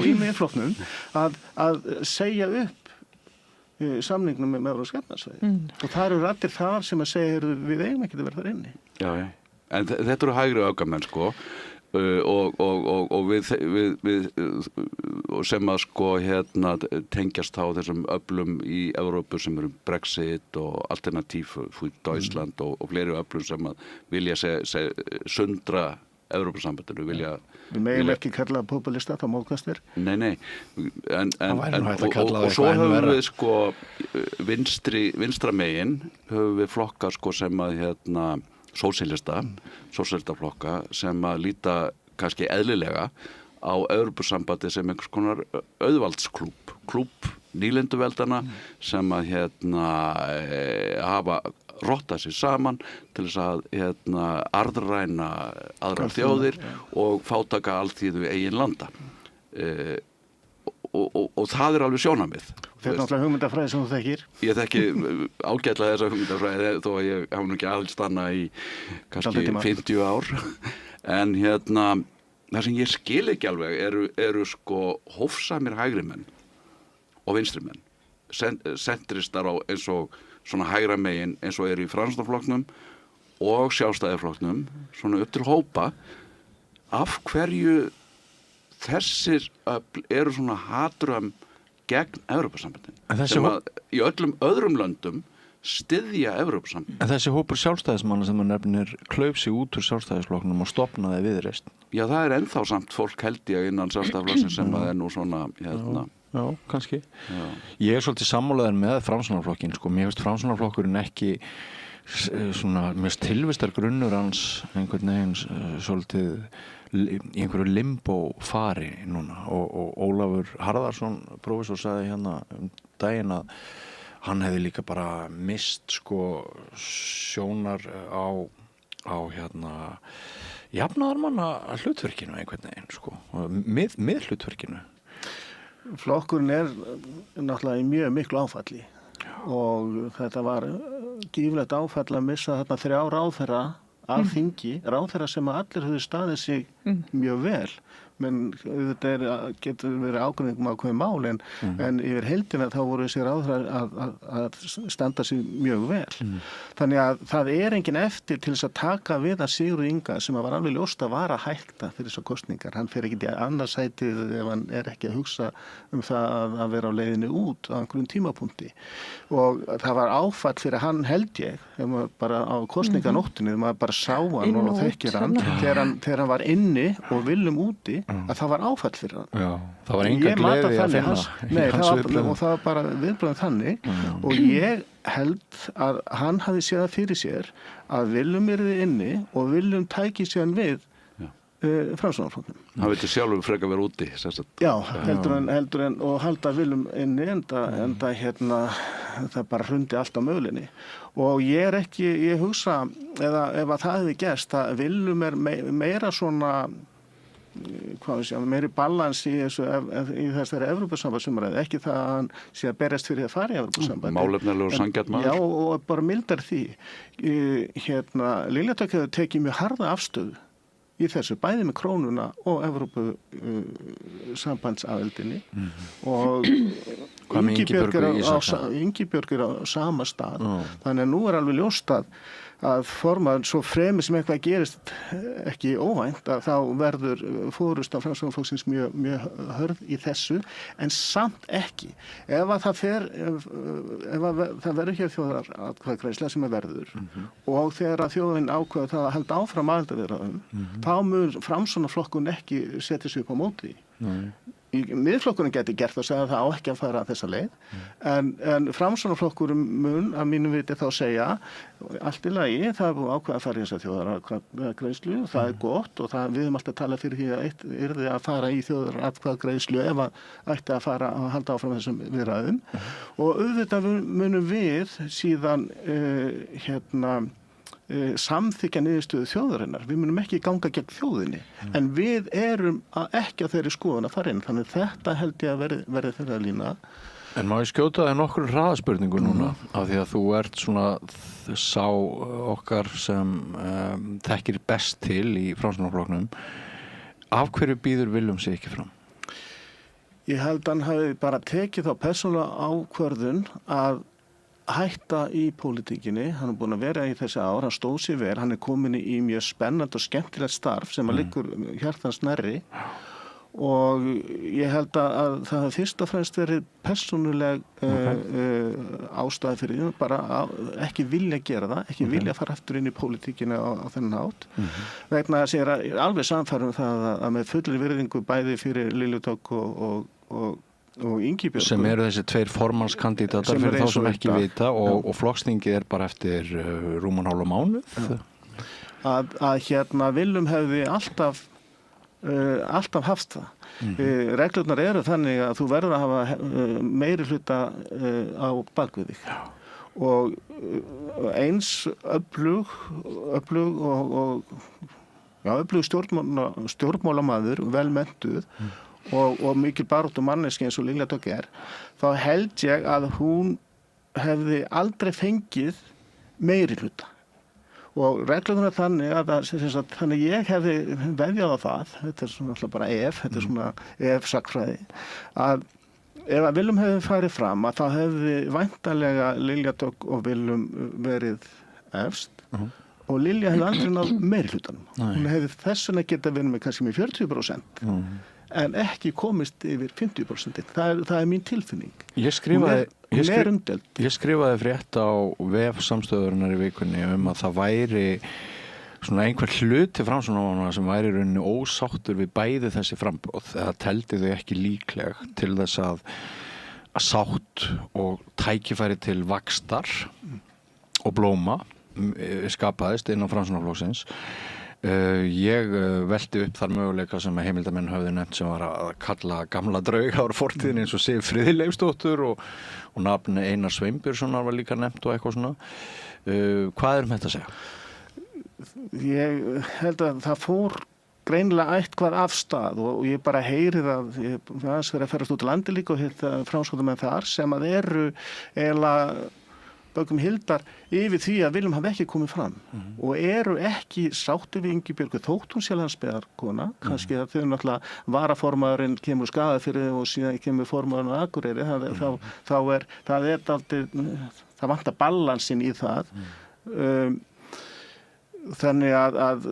í miðflokknum að segja upp samningnum með Evrópska efnahagssvæðið. Og það eru raddir þar sem að segja við eigum ekki að vera þar inni. Já, en þetta eru hægri öfgamenn sko. Og við sem að sko tengjast á þessum öflum í Evrópu sem eru Brexit og Alternativ für Deutschland og fleiri öflum sem að vilja sundra Evrópusambandinu Við megum ekki kalla populista þá móðkastir. Nei og svo höfum við sko vinstra megin höfum við flokka sko sem að sósíalistaflokka sem að líta kannski eðlilega á Evrópusambandi sem einhvers konar auðvaldsklúbb nýlenduveldana sem að hafa rottað sér saman til þess að arðræna aðrar þjóðir og fátaka alþýðu eigin landa. Og það alveg sjónarmið. Þetta náttúrulega hugmyndafræði sem þú þekkir. Ég þekki ágætlega þessa hugmyndafræði þó að ég hafa nú ekki aðeins stanna í kannski 50 ár. En það sem ég skil ekki alveg eru sko hófsamir hægrimenn og vinstrimenn. Sentristar á eins og svona hægra megin eins og eru í Framsóknarflokknum og Sjálfstæðisflokknum svona upp til hópa. Af hverju þessir eru svona hatrömm gegn Evrópusambandinu sem að í öllum öðrum löndum styðja Evrópusambandinu. En þessi hópur sjálfstæðismanna sem nefnir klauf sig út úr Sjálfstæðisflokknum og stofnaði Viðreisn. Já, það ennþá samt fólk held ég innan Sjálfstæðisflokksins sem að nú svona Já, kannski. Já. Ég svolítið sammálaður með Framsóknarflokkinn sko. Mér finnst Framsóknarflokkurinn ekki svona mest tilvistar grunnur hans einhvern veginn svolítið í einhverju limbo fari núna og Ólafur Harðarsson prófessor sagði daginn að hann hefði líka bara mist sko sjónar á jafnaðarmanna hlutverkinu einhvern veginn sko með hlutverkinu. Flokkurinn náttúrulega í mjög miklu áfalli og þetta var gíflegt áfall að missa þarna 3 ráðherra af þingi, ráðherra sem að allir höfðu staðið sig mjög vel menn þetta getur verið ákveðningum ákveðin mál en yfir heildina þá voru þessi ráðherra að standa sig mjög vel. Þannig að það engin eftir til þess að taka við að Sigurður Inga sem var alveg ljóst að vara hætta fyrir þessar kosningar. Hann fer ekki í annarsætið ef hann ekki að hugsa það að vera á leiðinni út á einhverjum tímapunkti. Og það var áfall fyrir hann held ég, bara á kosninganóttinni, maður bara sá hann og þekkir hann þegar hann var inni og viljum úti að það var áfall fyrir hann. Já, það var enga gleði að finna. Og það var bara viðbröðum þannig og ég held að hann hafi séð það fyrir sér að viljum yrði inni og viljum tæki sér við Framsóknarflokknum. Hann vildi sjálfur frekar vera úti. Já, heldur en og halda viljum inni enda það bara hrundi allt á mögulinni. Og ég hugsa eða ef að það hefði gerst að viljum meira svona meiri balans í þessari Evrópusambandsumræðu, ekki það að hann sé að berjast fyrir að fara í Evrópusambandi. Málefnalegur og sanngjarn maður. Já, og bara mildar því. Lilja Dögg hefur tekið mjög harða afstöðu í þessu, bæði með krónuna og Evrópusambandsaðildinni og Ingibjörg er á sama stað. Þannig að nú alveg ljóst að formaður svo fremi sem eitthvað gerist ekki óvænt að þá verður forysta Framsóknarflokksins mjög hörð í þessu en samt ekki. Ef að það verður hér þjóðaratkvæðagreiðsla sem verður og þegar að þjóðin ákveður það að halda áfram aðildarviðræðum þá mun Framsóknarflokkurinn ekki setja sig upp á móti. Miðflokkurinn geti gert og segja að það á ekki að fara þessa leið en Framsóknarflokkurinn mun að mínu viti þá segja allt í lagi, það er búið ákveða að fara í þessa þjóðaratkvæðagreiðslu og það er gott og við höfum alltaf talað fyrir því að eitt yrði að fara í þjóðaratkvæðagreiðslu ef að ætti að fara að halda áfram þessum viðræðum og auðvitað munum við síðan samþykja niðurstöðu þjóðarinnar. Við munum ekki ganga gegn þjóðinni en við erum ekki á þeirri skoðun að fara inn þannig þetta held ég að verði þeirra lína. En má ég skjóta þig nokkur hraðaspurningu núna af því að þú ert svona sá okkar sem þekkir best til í Framsóknarflokknum. Af hverju býður Willum sig ekki fram? Ég held að hann hafi bara tekið þá persónulega ákvörðun að hætta í pólitíkinni, hann búinn að vera í þessi ár, hann stóð sér vel, hann komin í mjög spennandi og skemmtilegt starf sem að liggur hjartans nærri og ég held að það hafi fyrst og fremst verið persónuleg ástæði fyrir því, bara ekki vilja gera það, ekki vilja fara aftur inn í pólitíkinni á þennan hátt vegna að sér alveg samfærum það að með fullri virðingu bæði fyrir Lilju Dögg og Ingibjörg sem eru þessi tveir formannskandídatar fyrir þá sem ekki vita og flokksþingið bara eftir rúman hálfa mánuð að Willum hefði alltaf haft það reglurnar eru þannig að þú verður að hafa meiri hluta á bakvið þig og eins öflug stjórnmálamaður vel menntuð og mikil baráttu manneski eins og Lilja Dögg þá held ég að hún hefði aldrei fengið meiri hluta og reglurnar þannig þannig ég hefði veðjað á það þetta er svona alltaf bara þetta er svona sakfræði að ef að Willum hefði farið fram að þá hefði væntanlega Lilja Dögg og Willum verið efst og Lilja hefði aldrei náð meiri hlutanum hún hefði þess vegna getað verið með kannski með 40% en ekki komist yfir 50%. Það er mín tilfinning. Ég skrifaði frétt á vef samstöðurinnar í vikunni að það væri svona einhver hluti Framsóknarmanna sem væri í rauninni ósáttur við bæði þessi framboð. Það teldi þau ekki líkleg til þess að sátt og tækifæri til vaxtar og blóma skapaðist innan Framsóknarflokksins. Ég velti upp þar möguleika sem heimildamenn höfðu nefnt sem var að kalla gamla drauga úr fortíðinni eins og Sif Friðleifsdóttur og nafn Einar Sveinbjörnssonar var líka nefnt og eitthvað svona. Hvað þetta að segja? Ég held að það fór greinilega eitthvað af stað og ég bara heyri það, ég aðeins verið að ferast út á landi líka og hitta Framsóknarmenn þar sem að eru eiginlega bökum hildar yfir því að Willum hafi ekki komið fram og eru ekki sáttir við Ingibjörgu þótt hún sé landsbyggðarkona kannski að þau náttúrulega varaformaðurinn kemur skaðað fyrir og síðan kemur formaðurinn á Akureyri það vantar balansinn í það þannig að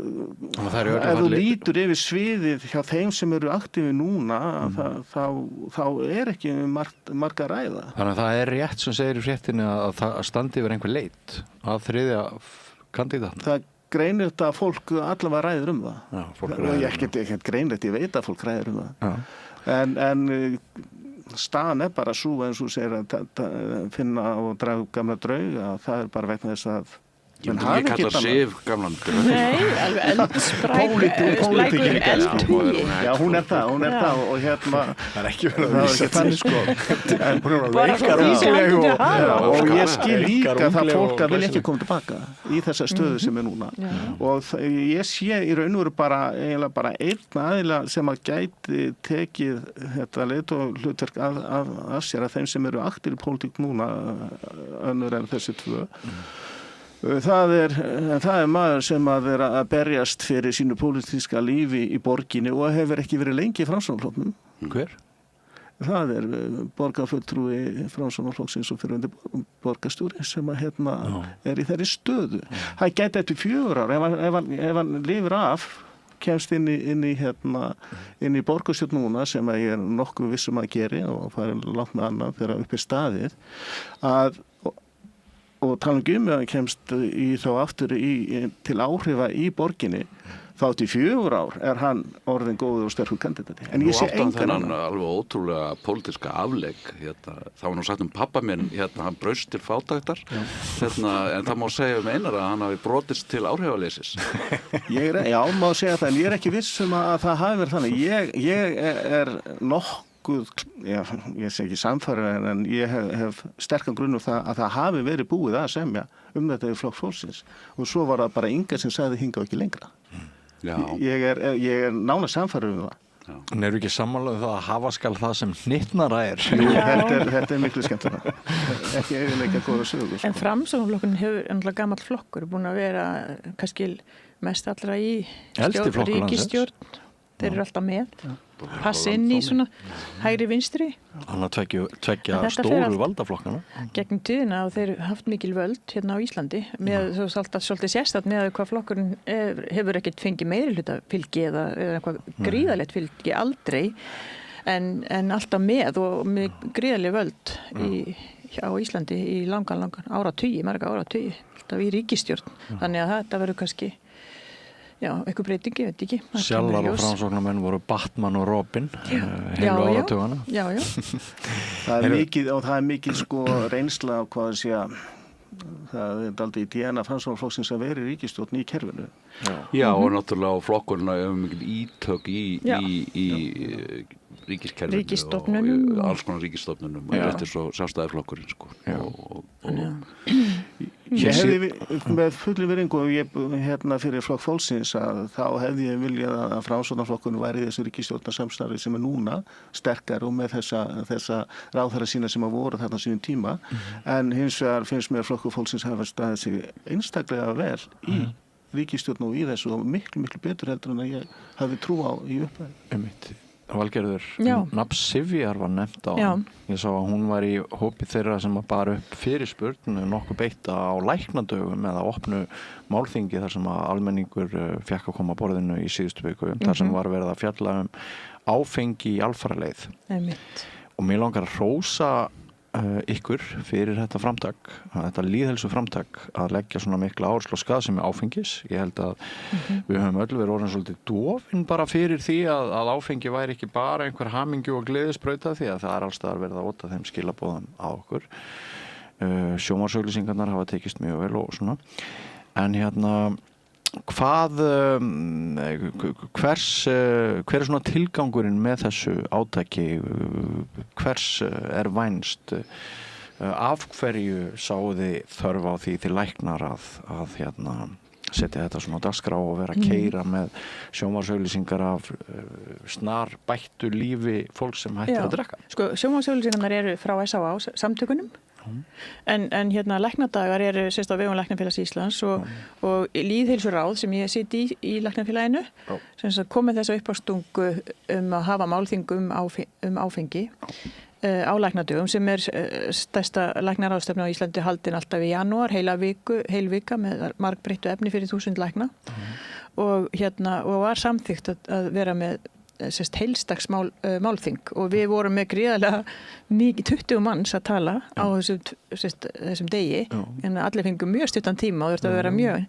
ef þú lítur yfir sviðið hjá þeim sem eru aktífi núna þá ekki marga ræða. Þannig að það rétt sem segir í fréttinni að það standi yfir einhver leit að þriðja kandidat. Það greinir þetta að fólk allavega ræður það. Já, ég ekki greinir þetta, ég veit að fólk ræður það. En staðan bara svo eins og segir að finna og draga gamla drauga, það bara vegna þess að Ég kalla Sif gamlan Nei, alveg eldsprækur eldhugi Já, hún er það og það er ekki verið að vísa þannig sko bara svo físandi og ég skil líka það fólk að vilja ekki koma tilbaka í þessa stöðu sem er núna og ég sé í raun og veru eiginlega bara einn aðila sem að gæti tekið þetta leiðtogahlutverk af sér að þeim sem eru aktífir í pólitík núna önnur en þessi tvö Það er maður sem að vera að berjast fyrir sínu pólitíska lífi í borginni og hefur ekki verið lengi í Framsóknarflokknum. Hver? það borgarfulltrúi Framsóknarflokksins og fyrrverandi borgarstjóri sem að í þeirri stöðu. Það gæti eftir 4 ár ef hann lifir af, kemst inn í borgarstjórn núna sem að ég nokkuð vissum að geri og farið langt með annað þegar upp staðið og tala um að hann kemst þá aftur til áhrifa í borginni. Þá til 4 ár hann orðin góður og sterkur kandidati. En ég sé engan annan. Alveg ótrúlega pólitíska afleik. Það var nú sagt pappa minn, hann braust til fátæktar. En það má segja Einar að hann hafi brotist til áhrifaleysis. Já, má segja það, en ég ekki viss að það hafi verið þannig. Ég nokkuð, ég sé ekki samfæri, en ég hef sterkan grunn að það hafi verið búið að semja þetta í Flokks fólksins. Og svo var það bara Inga sem sagði hingað ekki lengra. Ég er nána samfærður það. En eru ekki sammála það að hafa skal það sem hnittnara Jú, þetta miklu skemmtilega. Ekki eiginleika góða sögur. En Framsóknarflokkurinn hefur gamall flokkur búin að vera kannski mest allra í ríkisstjórn. Þeir eru alltaf með. Passa inn í svona hægri vinstri. Hann að tveggja stóru valdaflokkana. Gegnum tíðina og þeir haft mikil völd á Íslandi. Með svolítið sérstætt með hvað flokkurinn hefur ekkert fengið meirihluta fylgi eða eitthvað gríðalegt fylgi aldrei. En alltaf með og með gríðaleg völd á Íslandi í langan áratugi, marga áratugi. Alltaf í ríkisstjórn. Þannig að þetta verður kannski eitthvað breytingi, ég veit ekki. Sjallar og Framsóknarmenn voru Batman og Robin heilu áratugana. Já. Það er mikið reynsla á hvað að segja, það er aldrei í DNA Framsóknarflokksins að vera í ríkisstjórn í kerfinu. Já, og náttúrulega flokkurna mikil ítök í ríkiskerfinu og alls konar ríkisstofnunum og þetta svo sjálfstæðarflokkurinn Ég hefði með fulli virðingu og ég fyrir Flokk fólksins að þá hefði ég viljað að Framsóknarflokkurinn væri í þessu ríkisstjórnarsamstarfi sem er núna sterkar og með þessa ráðherra sína sem að voru þarna sínum tíma en hins vegar finnst mér Flokkur fólksins hafa staðið sig einstaklega vel í ríkisstjórn og í þessu og miklu betur heldur en að ég hafi trú á í upphæð. Valgerður, nafn Sivjar var nefnt á ég sá að hún var í hópi þeirra sem að bara upp fyrirspurn nokkuð beitta á læknadögum eða opnu málþingi þar sem að almenningur fékk að koma að borðinu í síðustu viku þar sem var verið að fjalla áfengi í alfaraleið og mér langar að hrósa ykkur fyrir þetta framtak, þetta lýðhelsu framtak að leggja svona mikla áherslu á skaðsemi áfengis. Ég held að við höfum öll verið orðin svolítið dofin bara fyrir því að áfengi væri ekki bara einhver hamingju og gleðisbrauta því að það er allstaðar verið að óta þeim skilaboðum á okkur. Sjónvarpsauglýsingarnar hafa tekist mjög vel og svona. En hver er svona tilgangurinn með þessu átaki hvers er vænst af hverju sáuði þörf á því til læknar að setja þetta svona á dagskrá og vera að keyra með sjónvarpsauglýsingar af snar bættu lífi fólk sem hættir að drekka. Sjónvarpsauglýsingarnar eru frá SÁA samtökunum en læknadagar eru sérst á vegum Læknafélags Íslands og lýðheilsuráð sem ég sit í Læknafélaginu sem kom með þessa uppástungu að hafa málþing áfengi á læknadögum sem er stærsta læknaráðstefna á Íslandi haldin alltaf í janúar, heil vika með margbreyttu efni fyrir 1000 lækna og var samþykkt að vera með heilstags málþing og við vorum með gríðarlega mikið 20 manns að tala á þessum degi en allir fengu mjög stuttan tíma og þurfti að vera mjög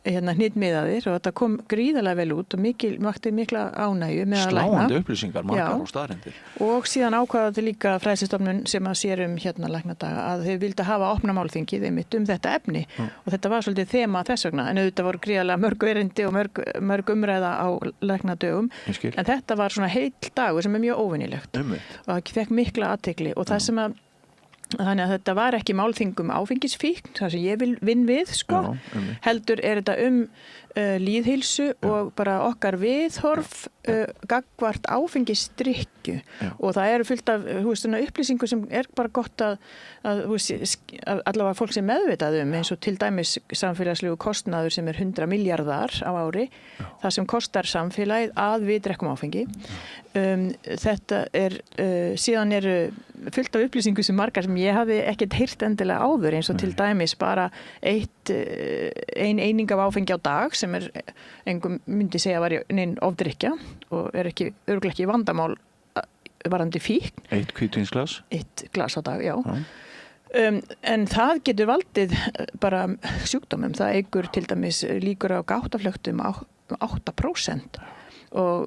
hnitmiðaðir og þetta kom gríðarlega vel út og vakti mikla ánægju með að lækna. Sláandi upplýsingar, margar og staðreyndir. Og síðan ákvaða þetta líka fræðslistofnun sem að sér læknadaga að þau vildu hafa opna málþingið einmitt þetta efni og þetta var svolítið þema þess vegna en auðvitað voru gríðarlega mörg erindi og mörg umræða á læknadögum en þetta var svona heill dagur sem er mjög óvenjulegt og það fekk mikla athygli og það sem að þannig að þetta var ekki málþing áfengisfíkn, það sem ég vinn við heldur er þetta lýðheilsu og bara okkar viðhorf gagnvart áfengisdrykkju og það eru fullt af upplýsingu sem bara gott að allavega fólk sem meðvitað eins og til dæmis samfélagslegu kostnaður sem 100 milljarðar á ári það sem kostar samfélagið að við drekkum áfengi þetta síðan eru fullt af upplýsingu sem margar sem ég hafði ekkert heyrt endilega áður eins og til dæmis bara ein eining af áfengi á dag sem engum myndi segja var neinn ofdrykkja og örugglega ekki vandamál varandi fíkn. 1 hvítvínsglas? 1 glas á dag, já. En það getur valdið bara sjúkdómum. Það eykur til dæmis líkur á gáttaflöktum 8% og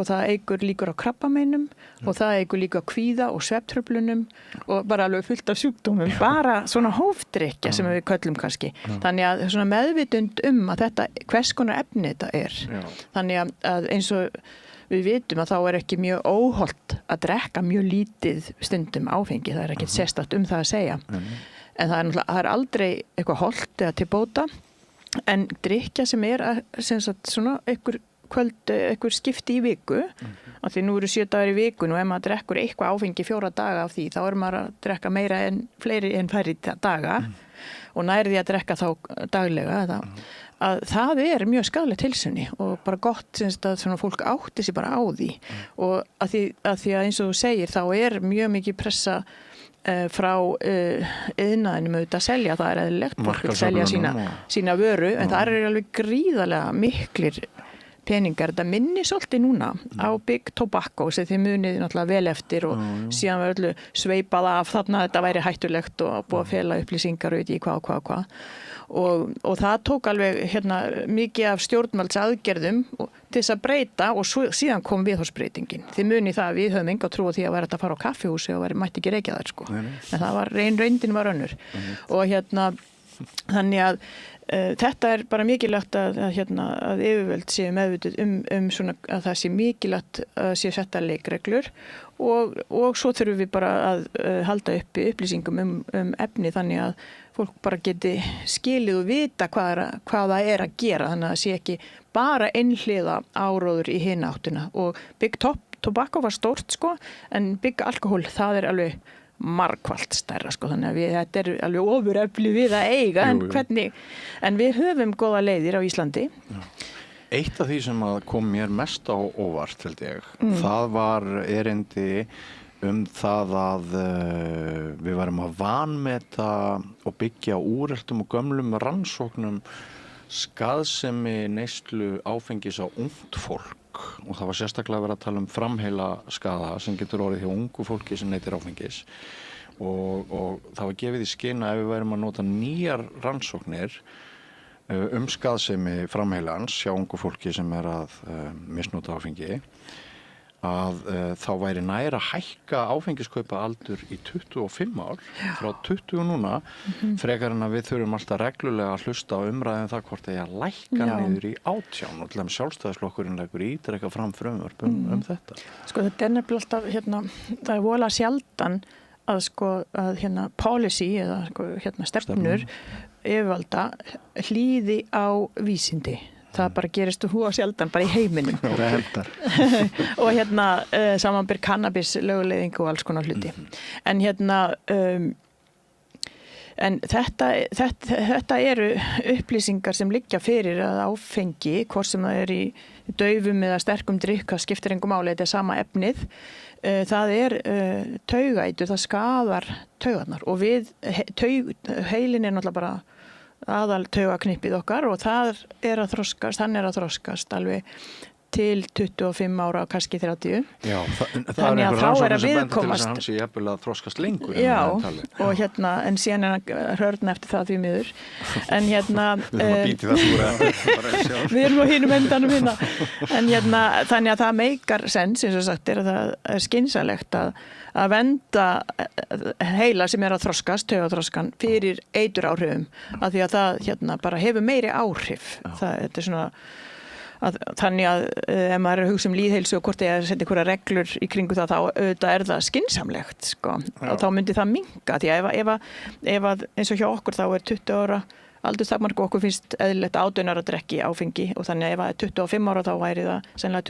það eykur líkur á krabbameinum og það eykur líka á kvíða og svefntruflunum og bara alveg fullt af sjúkdómum bara svona hófdrykkja sem við köllum kannski þannig að svona meðvitund að þetta hvers konar efni þetta þannig að eins og við vitum að þá ekki mjög óhollt að drekka mjög lítið stundum áfengi, það ekkert sérstakt það að segja en það er aldrei eitthvað hollt eða til bóta en drykkja sem sem sagt svona einhver skipti í viku af því nú eru 7 dagar í vikun og ef maður drekkur eitthvað áfengi 4 daga af því þá maður að drekka meira en fleiri en færri daga og nærði að drekka þá daglega að það mjög skaðlegt heilsunni og bara gott að svona fólk átti sig bara á því og að því að eins og þú segir þá mjög mikið pressa frá iðnaðinum auðvitað að selja, það eðlilegt fólk vil selja sína vöru en það alveg gríðarlega miklir peningar, þetta minnir svolítið núna á Big Tobacco sem þið munið náttúrulega vel eftir og síðan var öllu sveipað af þarna þetta væri hættulegt og búið að fela upplýsingar og í hvað og það tók alveg mikið af stjórnvaldsaðgerðum til þess að breyta og síðan kom viðhorfsbreytingin. Þið munið það að við höfum enga trú á því að vera að fara á kaffihúsi og mætti ekki reykja þar en það var reyndin var önnur og þannig að þetta bara mikilvægt að yfirvöld séu meðvituð svona að það sé mikilvægt að séu setta leikreglur og svo þurfum við bara að halda uppi upplýsingum efni þannig að fólk bara geti skilið og vita hvað það að gera þannig að það sé ekki bara einhliða áróður í hina áttuna og Big Tobacco var stórt en Big Alcohol það alveg margfalt stærra þannig að þetta alveg ofurefli við að eiga en við höfum góða leiðir á Íslandi. Eitt af því sem kom mér mest á óvart held ég, það var erindi það að við varum að vanmeta og byggja úreltum og gömlum rannsóknum skaðsemi neyslu áfengis á ungt fólk og það var sérstaklega verið að tala framheila skaða sem getur orðið hjá ungu fólki sem neytir áfengis og það var gefið í skyn að ef við værum að nota nýjar rannsóknir skaðsemi framheilans hjá ungu fólki sem að misnota áfengi að þá væri nær að hækka áfengiskaupa aldur í 25 ár frá 20 núna frekar en að við þurfum alltaf reglulega að hlusta á umræðum það hvort að lækka niður í 18 og til dæmis sjálfstæðisflokkurinn leggur ítrekka fram frumvörp þetta. Þetta nefnilega alltaf það voðalega sjaldan að policy eða stefnur yfirvalda hlýði á vísindi. Það bara gerist sjaldan bara í heiminum og samanber kannabis löguleiðingu og alls konar hluti en en þetta eru upplýsingar sem liggja fyrir að áfengi hvort sem það í daufum eða sterkum drykk það skiptir engu máli, þetta sama efnið það taugætur, það skaðar taugarnar og heilin náttúrulega bara aðal taugaknippið okkar og það að þroskast alveg til 25 ára og kannski 30. Já, það einhver rannsókn sem bendir til þess að hann sé jafnvel að þroskast lengur. Já, og en síðan hörna eftir það því miður. En við erum að býti það svo við erum á hinum endanum En þannig að það meikar sens, eins og sagt, það skynsalegt að venda heila sem að þroskast, taugaþroskan, fyrir eituráhrifum, af því að það bara hefur meiri áhrif. Þetta svona þannig að ef maður að hugsa lýðheilsu og hvort ég að setja einhverja reglur í kringu það, þá auðvitað það skynsamlegt og þá myndi það minnka því að ef eins og hjá okkur þá 20 ára aldurstakmark og okkur finnst eðlilegt 18 ára drekki áfengi og þannig að ef það 25 ára þá væri það sennilega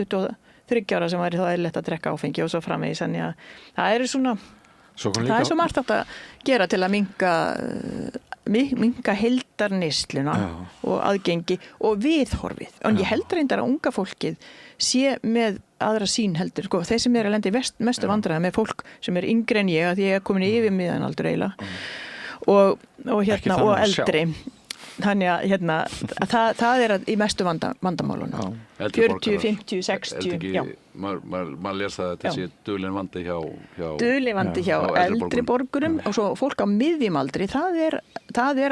23 ára sem væri þá eðlilegt að drekka áfengi og svo framvegis, þannig að það er svona, það er svo margt að gera til að minnka heildarneysluna og aðgengi og viðhorfið. En ég held reyndar að unga fólkið sé með aðra sín heldur, sko, þeir sem að lenda í mestu vandræði með fólk sem yngri en ég, að ég komin yfir miðanaldur eiginlega og eldri. Þannig að það er í mestu vandamálunum. 40, 50, 60, já. Maður les það að þetta sé dulinn vandi hjá eldri borgurum og svo fólk á miðjum aldri, það er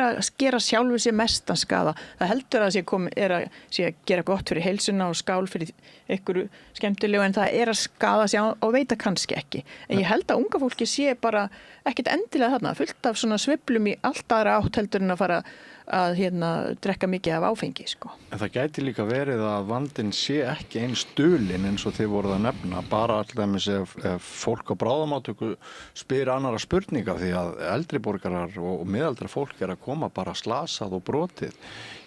að gera sjálfu sér mestan skaða. Það heldur að sé að gera gott fyrir heilsuna og skál fyrir ykkur skemmtilegu, en það er að skaða sig og veita kannski ekki. En ég held að unga fólki sé bara ekkit endilega þarna, fullt af svona sveiflum í allt aðra átt heldur en að fara að drekka mikið af áfengi, sko. En það gæti líka verið að vandinn sé ekki eins dulinn eins og þið voruð að nefna, bara alltaf ef fólk á bráðamáttöku spyr annara spurninga, því að eldri borgarar og miðaldra fólk að koma bara slasað og brotið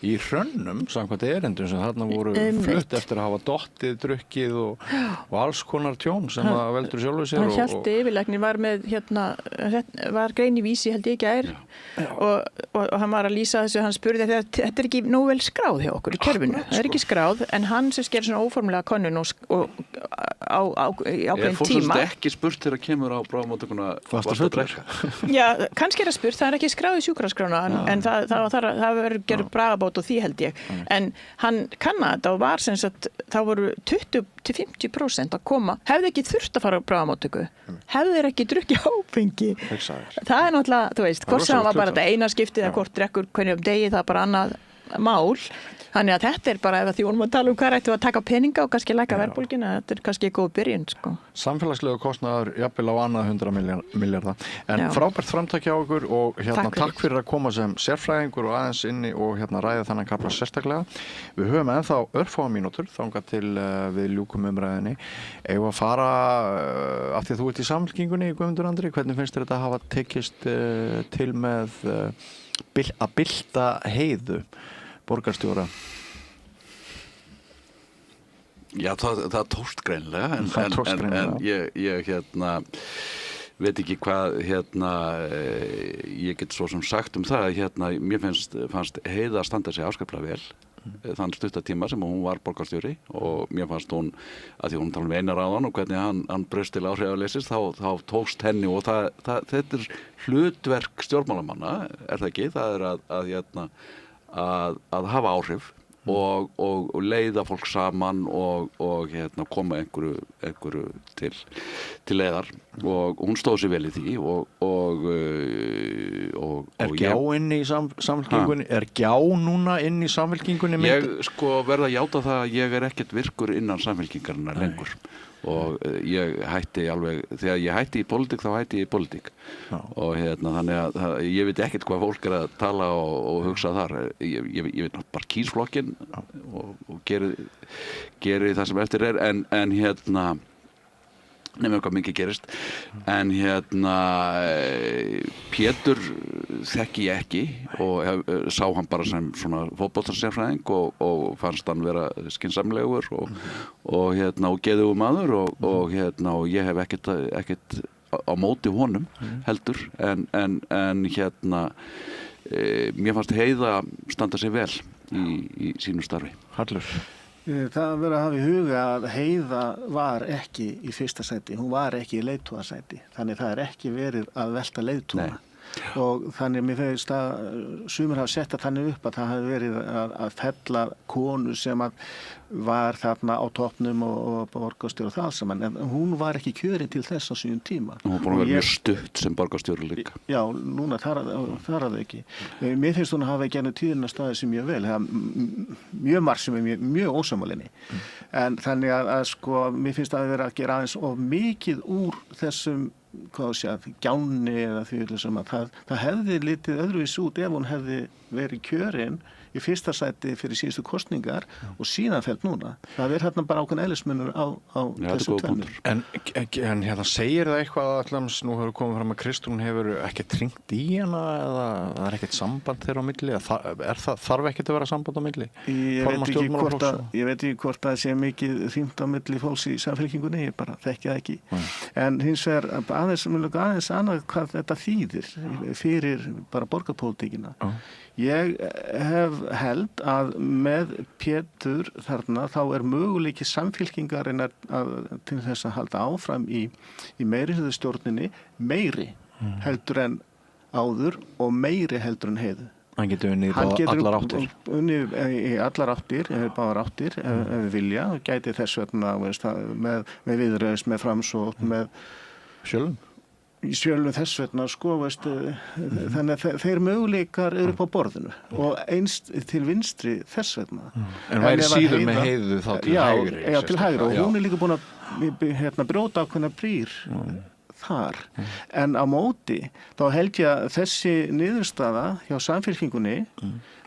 í hrönnum, samkvæmt erindum sem þarna voru flutt eftir að hafa dottið, drukkið og alls konar tjón sem það veldur sjálfu sér. Hann hélt yfirlæknir var með, var grein í Vísi held ég ekki ær og hann var að lýsa þessu, hann spurði þetta er ekki nógu vel skráð hjá okkur í kerfinu, það er ekki skráð, en hann sem sker svona óformlega könnun og á ákveðin fólk tíma. sem ekki spurt þegar kemur á bráðamóttökuna varstu að drekka? Já, kannski að spurt, það er ekki skráð í sjúkraskrána en það verður gerð bragabót og því held ég, en hann kannaði þetta og var sem sagt, þá voru 20-50% að koma, hefði ekki þurft að fara á bráðamóttöku, hefði þeir ekki drukkið áfengi. Það er náttúrulega, þú veist, hvort sem hann var bara þetta eina skiptið eða hvort drekkur hvernig degi, það er bara annað mál. Þannig að þetta er bara, ef því vorum að tala hvað ættum að taka peninga og kannski lækka verðbólgina, þetta er kannski góð byrjun, sko. Samfélagslegu kostnaður jafnvel á annað 100 milljarða. En frábært framtak hjá okkur og takk fyrir að koma sem sérfræðingur og aðeins inni og ræða þannig kafla sérstaklega. Við höfum ennþá örfáa mínútur þangað til við ljúkum umræðinni. Eigum að fara, af því að þú ert í Samfylkingunni, Guðmundur Andri, hvernig finnst þér þetta að hafa tekist til með að bylta Heiðu borgarstjóra? Já, það tókst greinilega en ég veit ekki hvað ég get svo sem sagt það að mér fannst Heiða að standa sig afskaplega vel þann stuttatíma sem hún var borgarstjóri og mér fannst hún, að því hún tala Einar áðan og hvernig hann braust til áhrifaleysis þá tókst henni og þetta er hlutverk stjórnmálamanna, er það ekki? Það er að hafa áhrif og leiða fólk saman og koma einhverju til leiðar og hún stóð sér vel í því og Er Gjá inni í Samfylkingunni? Er Gjá núna inni í Samfylkingunni? Ég verð að játa það að ég er ekkert virkur innan Samfylkingarinnar lengur og ég hætti alveg, þegar ég hætti í pólitík þá hætti ég í pólitík og þannig að ég veit ekkert hvað fólk er að tala og hugsa þar ég veit bara kýsflokkinn og geri það sem eftir er en nefnum hvað mikið gerist en Pétur þekki ég ekki og sá hann bara sem svona fótboltasérfræðing og fannst hann vera skynsamlegur og geðugur maður og ég hef ekkert á móti honum heldur en mér fannst Heiða standa sig vel í sínu starfi. Hallur? Það verður að hafa í huga að Heiða var ekki í fyrsta sæti, hún var ekki í leiðtogasæti, þannig það er ekki verið að velta leiðtoga. Og þannig mér finnst að sumir hafa sett þannig upp að það hafi verið að fella konu sem var þarna á toppnum og borgarstjóri og það alls saman, en hún var ekki kjörin til þess á sínum tíma. Hún var búin að vera mjög stutt sem borgarstjóri líka. Já, núna þar að þau ekki. Mér finnst hún að hafa gernið tíðina staðið sem mjög vel, mjög margt sem er mjög ósammálinni. En þannig að sko, mér finnst að vera að gera aðeins of mikið úr þessum gjánni eða því sem að það hefði litið öðruvís út ef hún hefði verið kjörin í fyrsta sæti fyrir síðustu kostningar og síðan fælt núna. Það hérna bara ákveðin eðlismunur á þessu tvennur. En hérna segir það eitthvað allams, nú hefur komið fram að Kristrún hefur ekkert hringt í hana eða það er ekkert samband þeirra á milli, þarf ekkert að vera samband á milli? Ég veit ekki hvort það sé mikið hringt á milli fólks í Samfylkingunni, ég bara þekki það ekki. En hins vegar aðeins annað hvað þetta þýðir fyrir bara borgarpólitíkina. Ég held að með Pétur þarna þá er möguleiki Samfylkingarinnar til þess að halda áfram í meirihlutastjórninni meiri heldur en áður og meiri heldur en Heiðu. Hann getur unnið allar áttir. Unnið í allar áttir, báðar áttir, ef vilja, og gæti þess vegna með Viðreisn, með Framsókn, með Sjölum þess vegna, þannig að þeir möguleikar eru upp á borðinu og einst til vinstri þess vegna. En væri síður með Heiðu þá til hægri? Já, til hægri og hún er líka búin að brjóta ákveðna brýr þar. En á móti, þá held ég að þessi niðurstaða hjá Samfylkingunni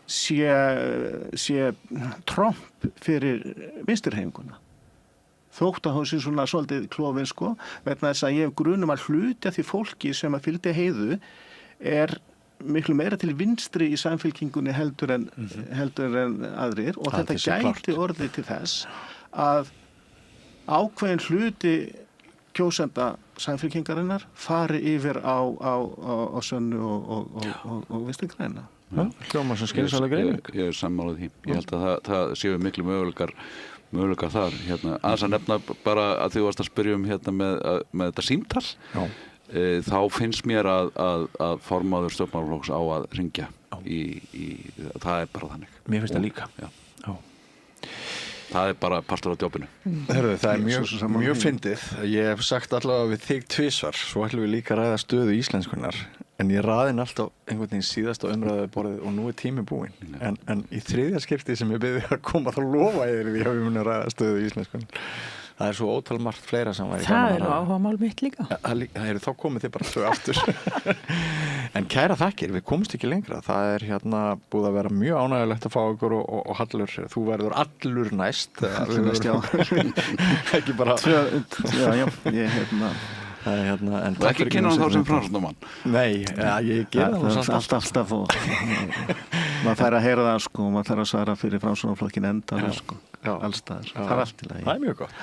sé tromp fyrir vinstrihreyfinguna. Þótt að hún sé svona svolítið klofin vegna þess að ég hef grunum að hluti af því fólki sem að fylgdi Heiðu er miklu meira til vinstri í Samfylkingunni heldur en aðrir og þetta gæti orðið til þess að ákveðin hluti kjósenda Samfylkingarinnar fari yfir á Sönnu og Vinstri græna. Hljómar sem skynsamleg greining. Ég er sammálað því. Ég held að það séu miklu möguleikar þar, aðeins að nefna bara að því þú varst að spyrja með þetta símtal, þá finnst mér að formaður stjórnmálaflokks á að hringja það er bara þannig. Mér finnst það líka. Já. Það er bara partur á djópinu. Herðu, það er mjög fyndið. Ég hef sagt allavega við þig tvisvar, svo ætlum við líka að ræða stöðu íslenskunnar. En ég raðin alltaf einhvern veginn síðast á umræðuborðið og nú er tími búinn. En í þriðja skipti sem ég byrði að koma þá lofa ég því að við munum ræða stöðu íslenskunnar. Það er svo ótal margt fleira sem væri gaman að ræða. Það er áhugamál mitt líka. Þá komið þið bara tvö aftur. En kæra þakkir, við komumst ekki lengra. Það er búið að vera mjög ánægilegt að fá ykkur og Hallur, þú verður allur næst. Ekki bara... Og ekki kynna hann þá sem Framsóknarmann? Nei, ég gera það alltaf og maður þarf að heyra það og maður þarf að svara fyrir Framsóknarflokkin endar allstaðar, það er allt í lagi. Það er mjög gott.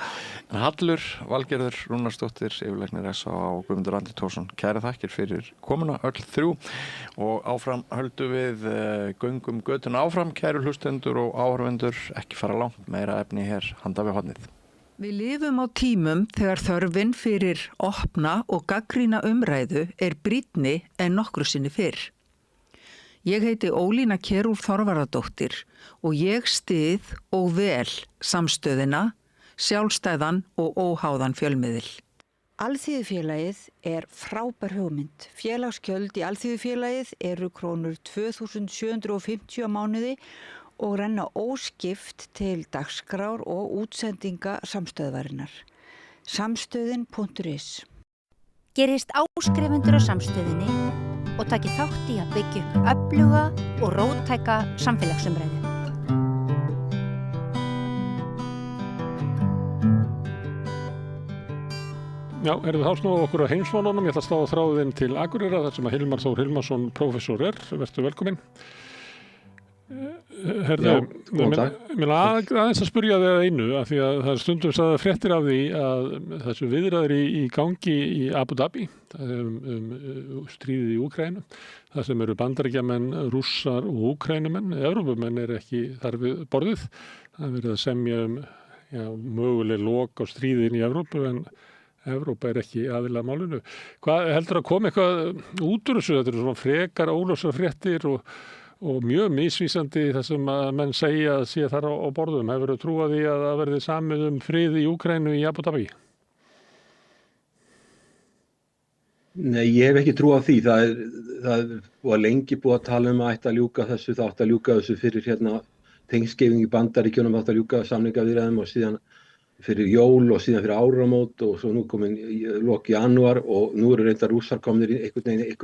En Hallur, Valgerður Rúnarsdóttir, yfirlæknir S.A. og Guðmundur Andri Tórsson, kæra þakkir fyrir komuna öll þrjú og áfram höldum við göngum götuna áfram, kæru hlustendur og áhorfendur, ekki fara langt, meira efni hér handa við hornið. Við lifum á tímum þegar þörfin fyrir opna og gagnrýna umræðu er brýnni en nokkru sinni fyrr. Ég heiti Ólína Kjerúl Þorvarðardóttir og ég styð og vel samstöðina, sjálfstæðan og óháðan fjölmiðil. Alþýðufélagið er frábær hugmynd. Félagsgjöld í Alþýðufélagið eru krónur 2.750 á mánuði og renna óskipt til dagskrár og útsendinga samstöðvarinnar. Samstöðin.is Gerist áskrifendur á samstöðinni og taki þátt í að byggja upp öfluga og róttæka samfélagsumræðu. Já, erum við þá snúið okkur á heimsmálunum. Ég ætla að slá þráðinn til Akureyrar þar sem að Hilmar Þór Hilmarsson prófessor vertu velkominn. Mér aðeins að spyrja þig að einu af því að það er stundum sagðar fréttir af því að þessu viðræður í gangi í Abu Dhabi stríðið í Úkraínu það sem eru Bandaríkjamenn, Rússar og Úkrænumenn, Evrópumenn er ekki þar við borðið. Það er verið að semja möguleg lok á stríðin í Evrópu en Evrópa er ekki aðilega málinu. Hvað heldur að koma eitthvað út úr þessu? Þetta eru svona frekar óljósar fréttir og mjög misvísandi það sem að menn segja að sé þar á borðum. Hefurðu trúað því að það verði samið frið í Úkraínu í Abu Dhabi? Nei, ég hef ekki trúað því. Það var lengi búið að tala að ætti að ljúka þessu, það átti að ljúka þessu fyrir Thanksgiving í Bandaríkjunum, átti að ljúka samningaviðræðum og síðan fyrir jól og síðan fyrir áramót og svo nú komin lok janúar og nú eru reyndar Rússar komnir einhvern veginn,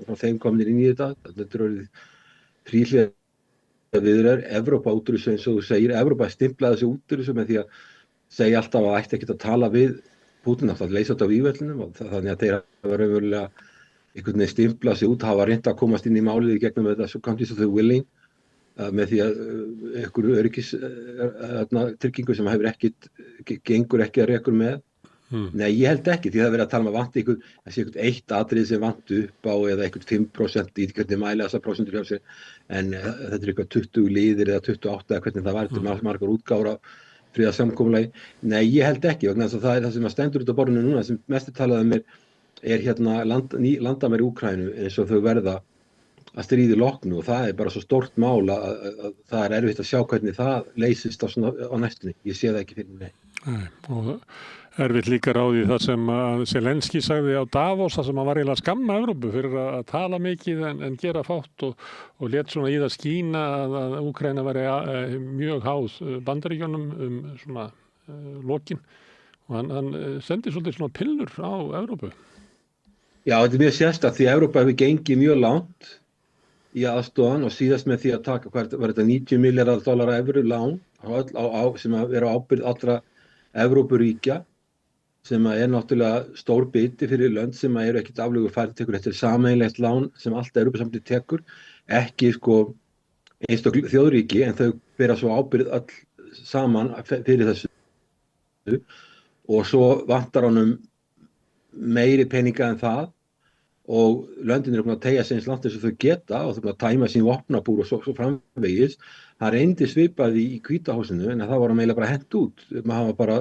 frá þeim komnir inn í þetta. Þetta er orðið þríhliða viðræður, Evrópa út úr þessu eins og þú segir, Evrópa stimplaði þessu út úr þessu með því að segja alltaf að ætti ekkert að tala við Pútín, að leysa þetta á vígvellinum og þannig að þeir hafa raunverulega einhvern veginn stimplað sig út, hafa reynt að komast inn í málið í gegnum þetta svo countries of the willing með því að einhverju öryggistryggingu sem hefur gengur ekki að rekur með. Nei, ég held ekki, því það er verið að tala um að vanti einhvern eitt atriði sem vanti upp á eða einhvern 5% í hvernig mæla þessar prósentur hjá sér, en þetta er eitthvað 20 liðir eða 28 eða hvernig það var, þetta er margar útgáfur á friðarsamkomulagi. Nei, ég held ekki, vegna þess að það er það sem stendur út á borðinu núna, sem mest talað um er hérna landamæri Úkraínu eins og þau verða að stríði loknu og það er bara svo stórt mál að það er erfitt að sjá hvernig það leysist á næstunni. Ég sé það ekki fyrir mig. Nei, og erfitt líka ráði það sem Zelenski sagði á Davos, það sem hann var eiginlega að skamma Evrópu fyrir að tala mikið en gera fátt og lét svona í það skína að Úkraína væri mjög háð Bandaríkjunum svona lokin og hann sendi svolítið svona pillur á Evrópu. Já, þetta er mjög sérstakt því að Evrópa hefur gengið mjög langt í aðstofan og síðast með því að taka, var þetta $90 milljarðar evru lán sem er á ábyrgð allra Evrópuríkja sem er náttúrulega stór biti fyrir lönd sem eru ekkert aflögu færð tekur. Þetta er sameiginlegt lán sem allt Evrópusambandið tekur, ekki einstök þjóðríki en þau bera svo ábyrgð öll saman fyrir þessu og svo vantar honum meiri peninga en það og löndin eru búin að teygja sig eins langt eins og þau geta og þau búin að tæma sín vopnabúr og svo framvegis. Það reyndi svipað í Hvíta húsinu en það var hann eiginlega bara hent út. Maður hafa bara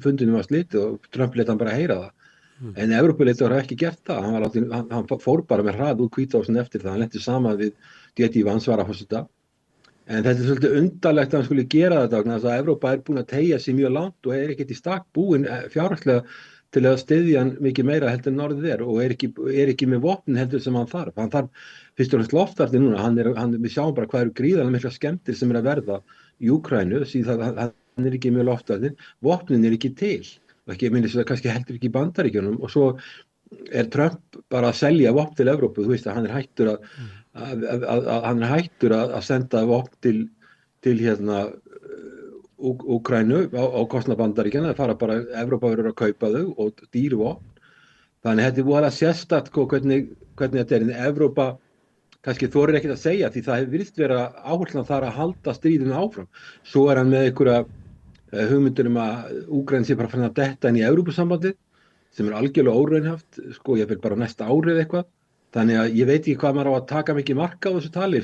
fundinum var slitið og Trump lét hann bara heyra það. En Evrópuleitar hafa ekki gert það. Hann fór bara með hrað úr Hvíta húsinu eftir það. Hann lenti saman við D.D. Vance varaforseta. En þetta er svolítið undarlegt að hann skuli gera þetta vegna þess að Evrópa er búin að teygja sig mjög langt og er ekkert í stakk búin fjárhagslega til að styðja hann mikið meira heldur en norðið er og er ekki með vopnin heldur sem hann þarf. Hann þarf fyrst og fremst loftvarnir núna, við sjáum bara hvað eru gríðarlega mikla skemmtir sem er að verða í Úkraínu, síðan hann er ekki með loftvarnir, vopnin er ekki til, og ekki minnist það kannski heldur ekki í Bandaríkjunum og svo er Trump bara að selja vopn til Evrópu, þú veist að hann er hættur að senda vopn til hérna Úkraínu á kostnað Bandaríkjanna, það fara bara Evrópa verður að kaupa þau og dýru vopn. Þannig þetta er voðalega sérstakt hvernig þetta er. En Evrópa kannski þorir ekkert að segja því það hefur virðist vera áherslan þar að halda stríðinu áfram. Svo er hann með einhverja hugmyndir að Úkraína sé bara farin að detta inn í Evrópusambandið sem er algjörlega óraunhæft, ég vil bara næsta árið eitthvað. Þannig að ég veit ekki hvað maður á að taka mikið marka á þessu tali,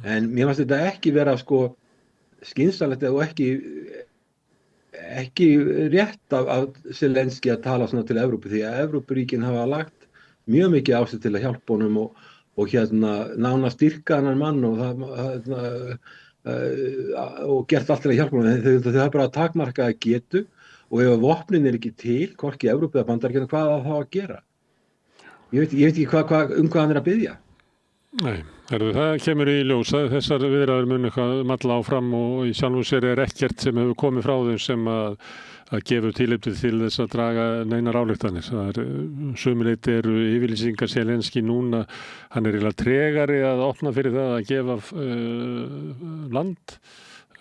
En mér fannst þetta ekki vera skynsamlegt og ekki rétt af Zelenski að tala svona til Evrópu því að Evrópuríkin hafa lagt mjög mikið á sig til að hjálpa honum og nána styrka hennar mann og gert allt til að hjálpa honum. Þau hafa bara takmarkaða getu og ef vopnin er ekki til, hvorki Evrópu eða Bandaríkjanna, hvað á þá að gera? Ég veit ekki hvað hann er að biðja. Nei, það kemur í ljós að þessar viðræður mun eitthvað malla áfram og í sjálfu sér er ekkert sem hefur komið frá þeim sem að gefur tilefni til þess að draga neinar ályktanir. Sömuleyti eru yfirlýsingar Zelenski núna, hann er eiginlega tregari að opna fyrir það að gefa land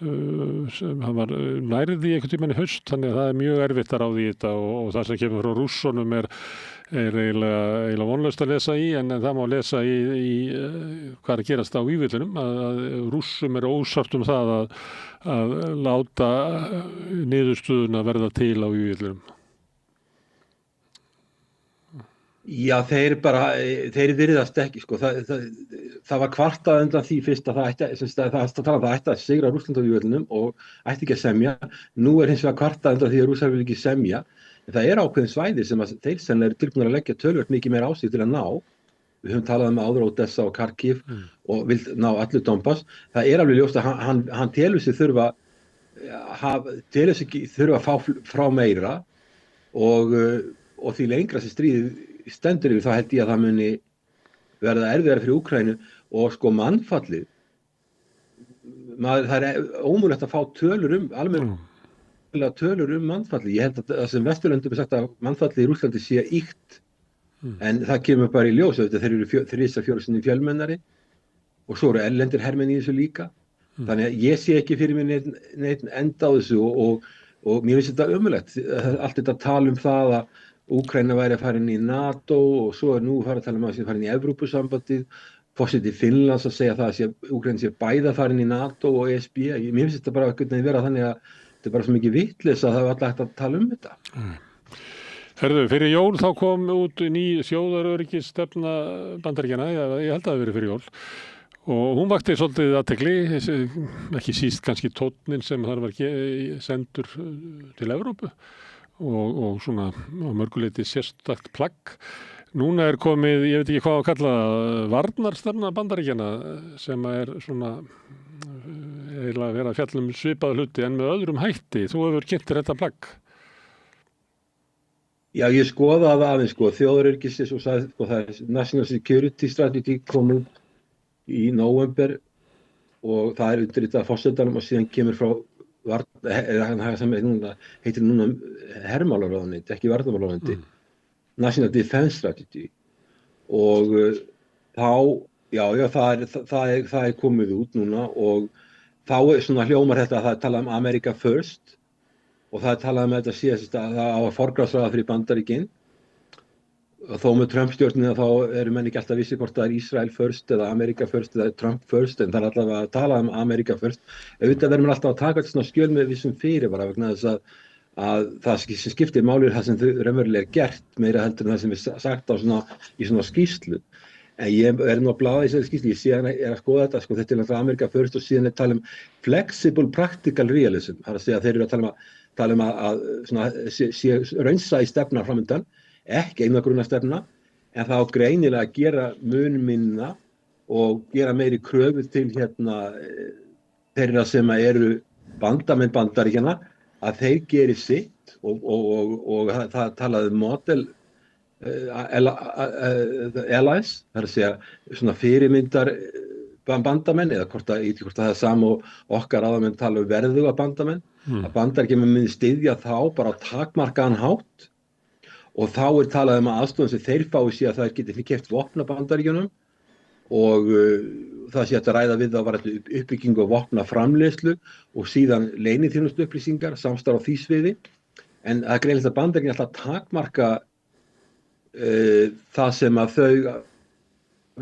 sem hann var nærði einhvern tímann í haust, þannig að það er mjög erfitt að ráða í þetta og það sem kemur frá Rússunum er eiginlega vonlaust að lesa í en það má lesa í hvað er að gerast á vígvöllunum að Rússum er ósátt það að láta niðurstöðuna verða til á vígvöllunum. Já, þeir virðast ekki, það var kvartað undan því fyrst að það ætti að sigra Rússland á vígvöllunum og ætti ekki að semja. Nú er hins vegar kvartað undan því að Rússar vil ekki semja. Það er ákveðin svæði sem að þeir sennilega eru tilbúinir að leggja töluvert mikið meira á sig til að ná. Við höfum talað um áður Odessa og Kharkiv og vil ná allir Donbass. Það er alveg ljóst að hann telur sig þurfa að fá frá meira og því lengra sem stríðið stendur yfir þá held ég að það muni verða erfiðara fyrir Úkraínu og mannfallið. Það er ómögulegt að fá tölur tölur mannfalli. Ég held að það sem Vesturlöndum er sagt að mannfalli í Rússlandi sé ýkt en það kemur bara í ljós þeir eru 3-4 sinni fjölmennari og svo eru erlendir hermenn í þessu líka Þannig að ég sé ekki fyrir mér neitt enda á þessu og mér finnst þetta ömurlegt. Allt þetta tala það að Úkraína væri að fara inn í NATO og svo nú farið að tala að sé fara inn í Evrópusambandið. Forseti Finnlands að segja það að Úkraína sé bæði að fara inn í NATO og ESB. Mér finnst þetta bara einhvern veginn vera þannig að þetta bara svo mikið vitleysa að það var alltaf hægt að tala þetta. Herðu, fyrir jól þá kom út ný þjóðaröryggisstefna Bandaríkjanna, ég held að það verið fyrir jól. Og hún vakti svolítið athygli, ekki síst kannski tónnin sem þar var sendur til Evrópu og svona á mörguleiti sérstakt plagg. Núna komið, ég veit ekki hvað að kalla varnarstefna Bandaríkjanna sem svona eiginlega verið að fjalla svipaða hluti en með öðrum hætti. Þú hefur kynnt þetta plagg. Já, ég skoðaði það aðeins, þjóðaröryggisins og sagði, það er National Security Strategy kom út í nóvember og það er undirritað af forsetanum og síðan kemur frá sem heitir núna hermálaráðuneyti, ekki varnarmálaráðuneyti, National Defense Strategy og það er komið út núna og þá svona hljómar þetta að það er talað um America First og það er talað um þetta síðast að það á að forgangsraða fyrir Bandaríkin. Þó með Trump-stjórnina þá eru menn ekki alltaf vissi hvort það er Israel first eða America first eða Trump first, en það er allavega að tala um America first. Auðvitað verður maður alltaf að taka svona skjöl með vissum fyrirvara vegna þess að það sem skiptir máli er það sem þau raunverulega er gert meira heldur en það sem er sagt í svona skýrslu. En ég er nú að blaða í þessari skýrslu, ég síðan er að skoða þetta, þetta er náttúrulega America first og síðan er tala um flexible practical realism, það er að segja að þeir eru að tala um að raunsa í stefna framundan, ekki einangrunna stefna, en það á greinilega að gera mun minna og gera meiri kröfu til þeirra sem eru bandamenn Bandaríkjanna að þeir geri sitt og það talaði model allies, það er að segja svona fyrirmyndar bandamenn eða hvort það er sama og okkar aðamenn tala um verðuga bandamenn, að Bandaríkjamenn myndi styðja þá bara á takmarkaðan hátt. Og þá er talað um að aðstofan sem þeir fái sé að það geti keypt vopn af Bandaríkjunum og það sé að ræða við það var uppbyggingu og vopnaframleiðslu og síðan leyniþjónustu upplýsingar, samstarf á því sviði. En það er greinilegt að Bandaríkjun alltaf takmarka það sem að þau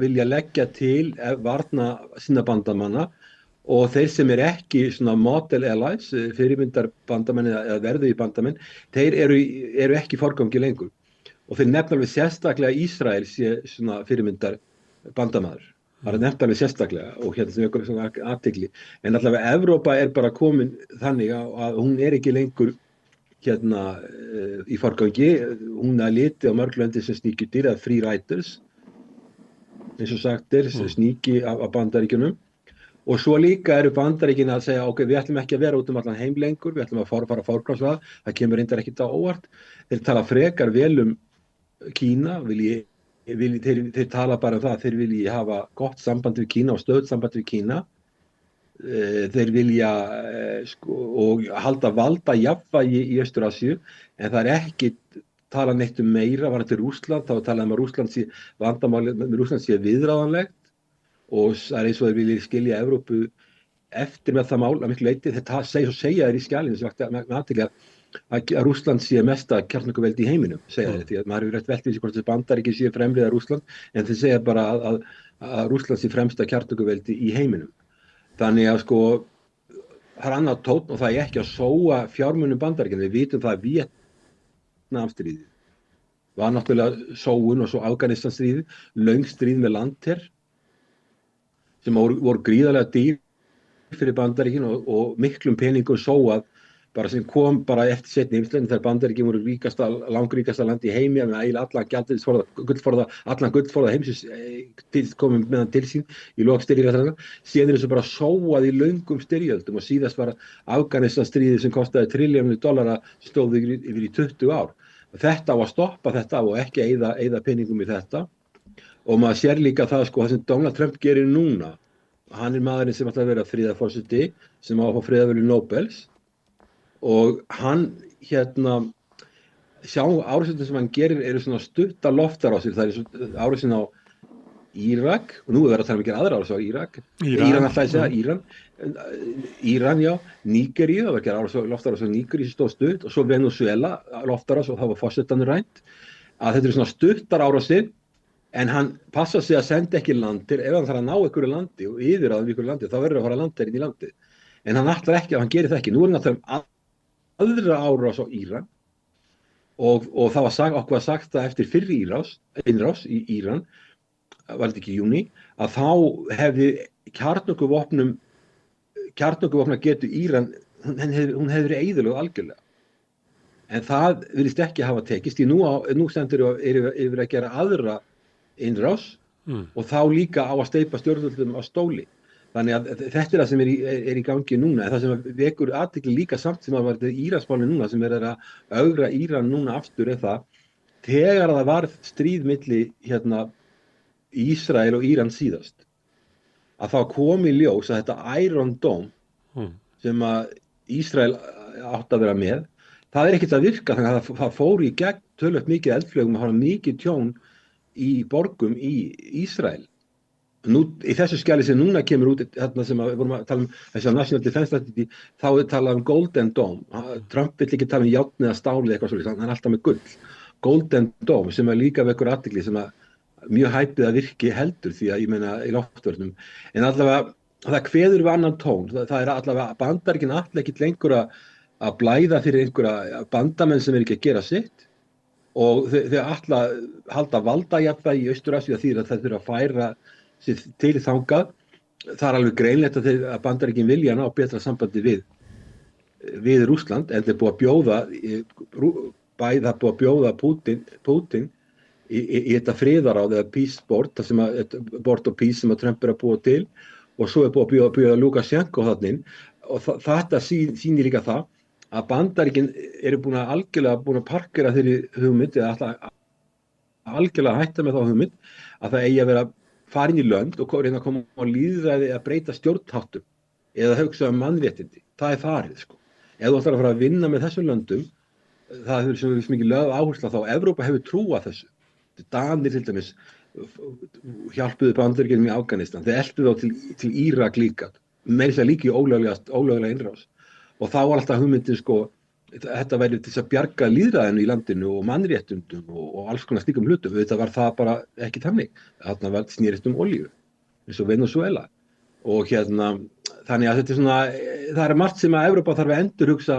vilja leggja til varna sinna bandamanna og þeir sem ekki svona model allies, fyrirmyndar bandamenn eða verðu í bandamenn, þeir eru ekki í forgangi lengur. Og þeir nefna alveg sérstaklega Ísrael sé svona fyrirmyndar bandamaður. Það er nefna alveg sérstaklega og sem ég kom svona athygli. En allavega Evrópa er bara komin þannig að hún er ekki lengur í forgangi. Hún er litið á mörglöndi sem sníkjudýr eða free riders, eins og sagt sníki af Bandaríkjunum. Og svo líka eru Bandaríkin að segja, ok, við ætlum ekki að vera út allan heim lengur, við ætlum að fara forgangsraða, það kemur reyndar ekkert á óvart. Þeir tala frekar vel Kína, þeir tala bara um það að þeir vilji hafa gott samband við Kína og stöðugt samband við Kína. Þeir vilja og halda valda jafnvægi í Austur-Asíu, en það er ekki tala neitt meira varðandi Rússland, þá talaði að vandamálið með Rússland sé viðráðanlegt. Og það er eins og þeir vilja skilja Evrópu eftir með það mál að miklu leyti. Þeir segja þeir í skjalinu sem vakti með athygli að Rússland sé mesta kjarnorkuveldi í heiminum, segja þeir, því að maður hefur rætt velt við hvort þessi Bandaríkin sé fremriða Rússland, en þeir segja bara að Rússland sé fremsta kjarnorkuveldi í heiminum. Þannig að það er annað tónn og það er ekki að sóa fjármunum Bandaríkjanna. Við vitum það að Víetnamstríðið var náttúrulega sóun og svo Afganistanstríðið, löng stríð með landherr sem voru gríðarlega dýr fyrir Bandaríkin og miklum peningum sóað bara sem kom bara eftir seinni heimsstyrjöldina þegar Bandaríkin voru langríkasta land í heimi með eiginlega allan gjaldeyrisforða, allan gullforða heimsins komum meðan til sín í lok styrjaldarinnar. Síðan er þessu bara sóað í löngum styrjöldum og síðast var Afganistanstríðið sem kostaði $1 trilljón stóð yfir í 20 ár. Þetta á að stoppa þetta og ekki eyða peningum í þetta. Og maður sér líka það sem Donald Trump gerir núna. Hann er maðurinn sem ætlar að vera friðarforseti, sem á að fá friðarverðlaun Nóbels. Og hann árásin sem hann gerir eru svona stuttar loftar á sig. Það er árásin á Írak, og nú er verið að tala um að gera aðra árás á Írak, Íran alltaf að segja, Íran, já, Nígeríu, það var að gera loftárás á Nígeríu sem stóð stutt, og svo Venezuela, loftárás, og það var forsetanur rænt, að þetta eru svona stuttar árásir, en hann passa sig að senda ekki landir, ef hann þarf að ná einhverju landi og yfirráðum einhverju landi, þá verður að fara landherinn í landið. En hann ætlar ekki, hann gerir það ekki. Nú er hann að tala um aðra árás á Íran, og það var okkur að sagt það eftir fyrri innrás í Íran, var þetta ekki í júní, að þá hefði kjarnorkuvopna getu Íran, hún hefði verið eyðilögð algjörlega. En það virðist ekki hafa tekist, því nú stendur yfir að gera aðra innrás og þá líka á að steypa stjórnvöldum á stóli. Þannig að þetta er það sem er í gangi núna, en það sem vekur athygli líka samt sem að var þetta Íransmálið núna, sem er að ögra Íran núna aftur, er það, þegar það var stríð milli Ísrael og Íran síðast, að þá kom í ljós að þetta Iron Dome sem að Ísrael átt að vera með, það er ekkert að virka, þannig að það fór í gegn töluvert mikið eldflögum og hafa mikið tjón í borgum í Ísrael. Nú, í þessu skjali sem núna kemur út, þarna sem við vorum að tala um þessi National Defense Strategy, þá er talað um Golden Dome. Trump vill ekki tala um járn eða stáli eitthvað svolítið, hann er alltaf með gull. Golden Dome sem er líka vekur athygli, sem að mjög hæpið að virki heldur, því að ég meina í loftvörnum. En allavega, það kveður við annan tón. Það er allavega, Bandaríkin alltaf ekkert lengur að blæða fyrir einhverja bandamenn sem er ekki að gera sitt, og þau alltaf halda valdajafnvægi í Austur-Asíu, því að þetta er að færa sér til þangað. Það er alveg greinlegt að Bandaríkin vilja ná betra sambandi við Rússland, en það er búið að bjóða Putin í þetta friðaráð eða peace board, það sem board of peace sem að Trump er að búa til, og svo er búið að bjóða Lukashenko þarna inn, og þetta sýnir líka það að Bandaríkin eru algjörlega búin að parkera þeirri hugmynd, eða alltaf algjörlega hætta með þá hugmynd, að það eigi að vera farin í lönd og reyna að koma á lýðræði að breyta stjórnháttum eða hugsa mannréttindi. Það er farið, sko. Ef þú ætlar að fara að vinna með þessum löndum, það hefur svo mikið lögð áhersla þá, Evrópa hefur trúað þessu. Danir til dæmis hjálpuðu Bandaríkjunum í Afganistan, þeir eltu þá til Írak líka, meira þess að líka í ólöglega innrás. Og þá var alltaf hugmyndin, sko, þetta væri til þess að bjarga lýðræðinu í landinu og mannréttundum og alls konar slíkum hlutum. Þetta var það bara ekki þannig. Þarna var snýrist olíu, eins og Venezuela. Og þannig að þetta er svona, það er margt sem að Evrópa þarf að endurhugsa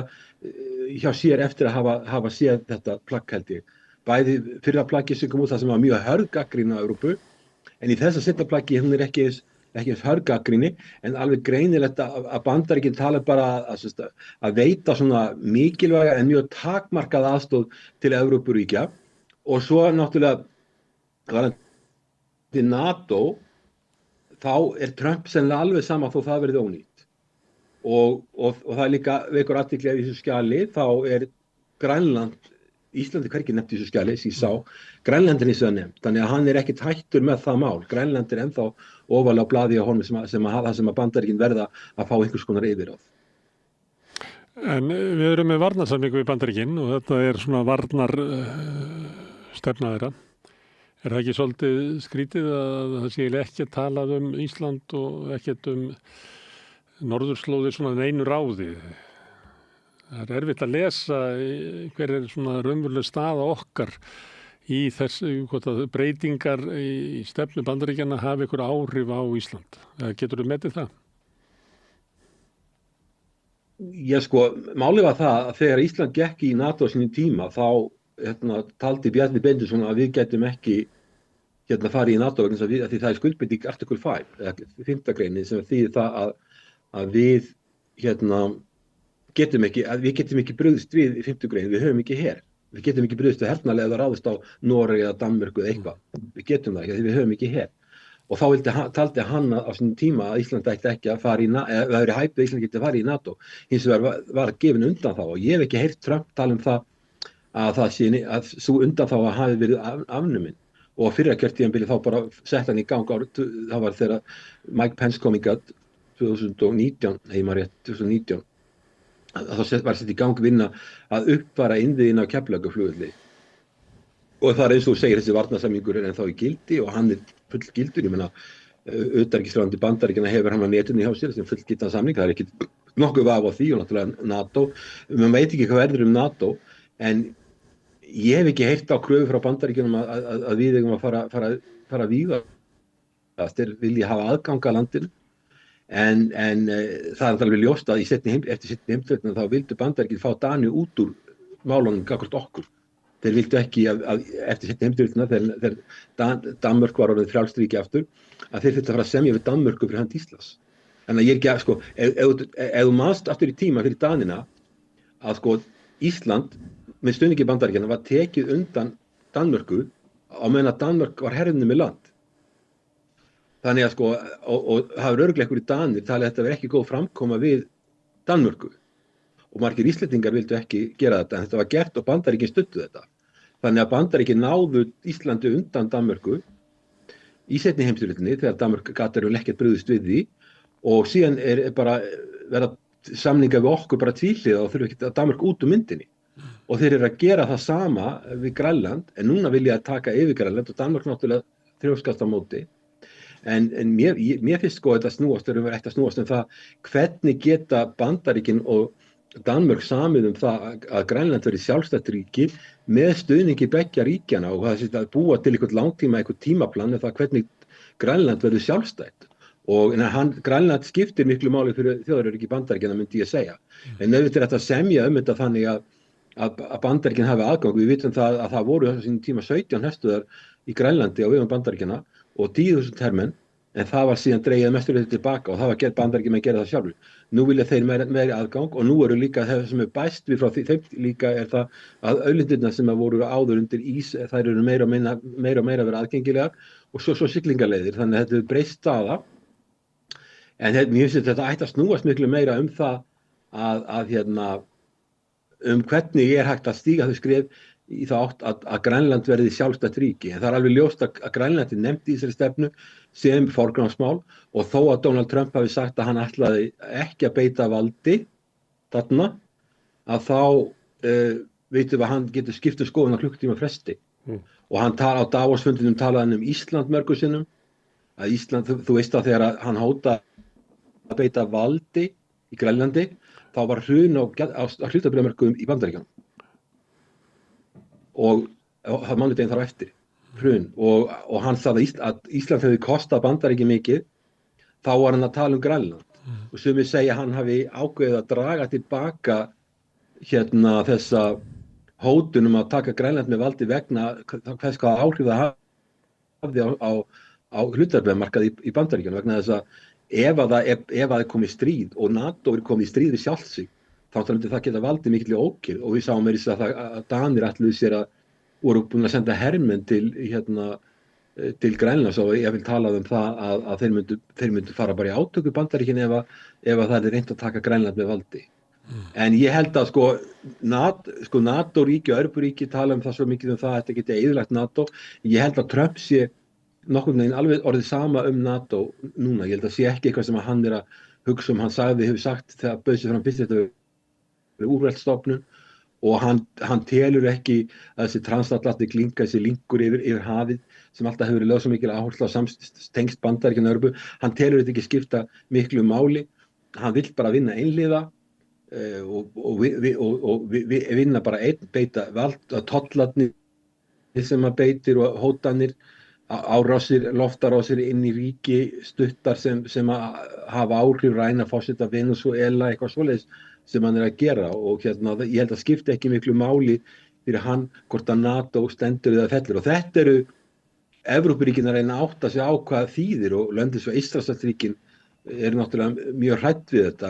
hjá sér eftir að hafa séð þetta plagg, held ég. Bæði fyrra plaggi sem kom út, það sem var mjög hörð gagnrýni á Evrópu, en í þessa seinna plaggi hún er ekki eins hörð gagnrýni, en alveg greinilegt að Bandaríkin tala bara að veita svona mikilvæga en mjög takmarkaða aðstoð til Evrópuríkja, og svo náttúrulega til NATO, þá er Trump sennilega alveg sama þó það verið ónýtt. Og það er líka vekur athygli í þessu skjali, þá er Grænland, Íslandi hvergi nefnt í þessu skjali, sem ég sá, Grænland er hins vegar nefnt, þannig að hann er ekkert hættur með það mál. Grænland er ennþá ofarlega á blaði á honum sem að Bandaríkin verða að fá einhvers konar yfirráð. En við erum með varnarsamningu við Bandaríkin og þetta er svona stefna þeirra. Er það ekki svolítið skrítið að það sé ekki að tala um Ísland og ekkert um norðurslóðir svona einu ráði? Það er erfitt að lesa hver er svona raunveruleg staða okkar í þessu, hvort að breytingar í stefnu Bandaríkjanna hafi ykkur áhrif á Ísland. Getur þú metið það? Já, sko, málið var það að þegar Ísland gekk í NATO á sínum tíma, þá taldi Bjarni Benediktsson að við gætum ekki farið í NATO vegna þess að því það er skuldbinding article 5, eða 5. greinin, sem þýðir það að við getum ekki brugðist við í 5. grein, við höfum ekki her. Við getum ekki brugðist við hernaðarlega eða ráðist á Noregi eða Danmörku eða eitthvað. Við getum það ekki, því við höfum ekki her. Og þá taldi hann á sínum tíma að Ísland ætti ekki að fara eða það verið hæpið að Ísland geti að fara í NATO. Hins vegar var gefin undan þá, og ég hef ekki heyrt Trump tala um það að svo undan þá að hafi verið afnumin. Og fyrra kjörtímabili þá bara sett hann í gang það var þegar Mike Pence kom í gatt 2019, þá var sett í gang vinna að uppfara innviðina á Keflavíkurflugvelli. og það eins og þú segir, þessi varnarsamningur er ennþá í gildi og hann full gildur, ég meina utanríkisráðuneyti Bandaríkjanna hefur hann á netinu hjá sér sem fullgildan samning, það ekki nokkuð vafa á því og náttúrulega NATO, maður veit ekki hvað verður NATO, en ég hef ekki heyrt á kröfu frá Bandaríkjunum að við eigum að fara að víga, þeir vilja hafa aðgang að landinu, en það er alveg ljóst að eftir seinni heimsstyrjöldina þá vildu Bandaríkin fá Dani út úr málunum gagnvart okkur. Þeir vildu ekki að eftir seinni heimsstyrjöldina þegar Danmörk var orðið frjálst ríki aftur, að þeir þurftu að fara að semja við Danmörku fyrir hönd Íslands. Þannig að ég er ekki að, sko, ef þú manst aftur í tíma fyrir Danina, að sko Ísland með stuðningi Bandaríkjanna var tekið undan Danmörku á meðan að Danmörk var herðinu með land. Þannig að sko, og það er örugglega einhverjir Danir talið að þetta verið ekki góð framkoma við Danmörku. Og margir Íslendingar vildu ekki gera þetta, en þetta var gert og Bandaríkin studdu þetta. Þannig að Bandaríkin náðu Íslandi undan Danmörku í seinni heimsstyrjöldinni þegar Danmörk gat ekkert brugðist við því og síðan er bara verða samninga við okkur bara tvíhliða og þurfa ekki að Danmörk út úr myndinni. Og þeir eru að gera það sama við Grænland, en núna vilja að taka yfir Grænland og Danmörk náttúrulega þrjóskast á móti. En mér finnst sko þetta snúast, þegar við erum eftir að snúast það hvernig geta Bandaríkin og Danmörk samið það að Grænland verði sjálfstætt ríki með stuðningi beggja ríkjana og það að búa til einhvern tímaplan með það hvernig Grænland verði sjálfstætt. Og Grænland skiptir miklu máli fyrir þjóðaröryggi Bandaríkjanna myndi ég segja. En ef þetta er að semja þetta þannig að Bandaríkin hafi aðgang, við vitum það að það voru á þessum tíma 17 herstöðvar í Grænlandi á vegum Bandaríkjanna og 10.000 hermenn, en það var síðan dregið mesturlega tilbaka og það var gert Bandaríkjamenn að gera það sjálfur. Nú vilja þeir meiri aðgang og nú eru líka það sem er bæst við frá þeim líka er það að auðlindirnar sem voru áður undir ís, þær eru meira og meira vera aðgengilegar og svo siglingaleiðir, þannig að þetta er breyst staða. En mér finnst þetta ætti að snúast miklu meira það að hvernig er hægt að stíga þau skref í það átt að Grænland verði sjálfstætt ríki. En það er alveg ljóst að Grænland er nefnt í þessari stefnu sem forgangsmál og þó að Donald Trump hafi sagt að hann ætlaði ekki að beita valdi þarna, að þá veitum við að hann getur skipt skoðun á klukkutíma fresti. Og hann á Davos-fundinum talaði hann Ísland mörgum sinnum, að Ísland, þú veist að þegar hann hóta að beita valdi í Grænlandi, þá var hrun á hlutabréfamörkuðum í Bandaríkjunum. Og það mánudaginn þar á eftir, hrun. Og hann sagði að Ísland hefði kostað Bandaríkin mikið, þá var hann að tala Grænland. Og sumir segja að hann hafi ákveðið að draga tilbaka þessa hótun að taka Grænland með valdi vegna hvaða áhrif það hafði á hlutabréfamarkaði í Bandaríkjunum, vegna þess að ef það er komið stríð og NATO er komið í stríð við sjálft sig, þá myndi það geta valdið mikilli ókyrrð og við sáum meira að Danir ætluðu sér að voru búin að senda hermenn til Grænlands og ég vil tala það að þeir myndu fara bara í átöku Bandaríkin ef það er reynt að taka Grænland með valdi. En ég held að NATO-ríki og Evrópuríki tala það svo mikið það að þetta geti eyðilagt NATO. Ég held að Trump sé nokkurn veginn alveg orðið sama NATO núna. Ég held að sé ekki eitthvað sem hann er að hugsa hann hefur sagt þegar bauð sér fram fyrst þetta úrvaldsstofnun og hann telur ekki að þessi transatlantik linka, þessi linkur yfir hafið sem alltaf hefur verið lögð svo mikil áhersla á tengst Bandaríkjunum og Evrópu, hann telur þetta ekki skipta miklu máli, hann vill bara vinna einliða og vinna bara beita vald, tollarnir sem að beitir og hótanir, árásir, loftarásir inn í ríki, stuttar sem að hafa áhrif ræna forseta Venezuela, eitthvað svoleiðis sem hann er að gera og ég held að skipta ekki miklu máli fyrir hann hvort að NATO stendur eða fellur og þetta eru Evrópuríkin að reyna að átta sig á hvað þýðir og löndin svo Eystrasaltsríkin eru náttúrulega mjög hrædd við þetta.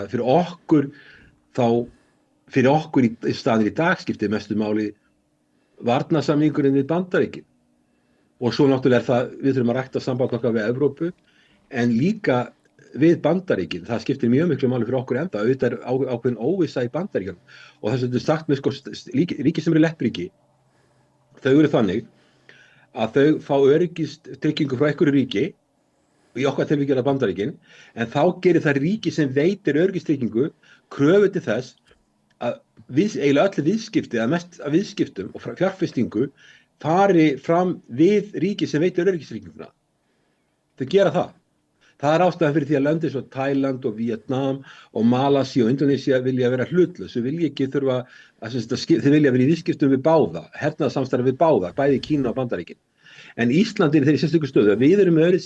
Fyrir okkur í staðir í dag skiptir mestu máli varnarsamningurinn við Bandaríkin og svo náttúrulega það, við þurfum að rækta samband okkar við Evrópu en líka við Bandaríkin, það skiptir mjög miklu máli fyrir okkur enda, auðvitað er ákveðin óvissa í Bandaríkjunum og þess að þetta er sagt með ríki sem eru leppríki, þau eru þannig að þau fá öryggistryggingu frá einhverju ríki og í okkar tilviki er það Bandaríkin, en þá gerir það ríki sem veitir öryggistryggingu kröfu til þess að eiginlega öllu viðskipti, að mest af viðskiptum og fjárfestingu fari fram við ríki sem veitir öryggisrygginguna. Þau gera það. Það ástæðan fyrir því að löndin svo Thailand og Vietnam og Malasía og Indonesia vilja vera hlutlaus. Þau vilja ekki þurfa þau vilja vera í viðskiptum við báða, hernaðarsamstarf við báða, bæði Kína og Bandaríkin. En Ísland er í þeirri sérstöku stöðu að við erum með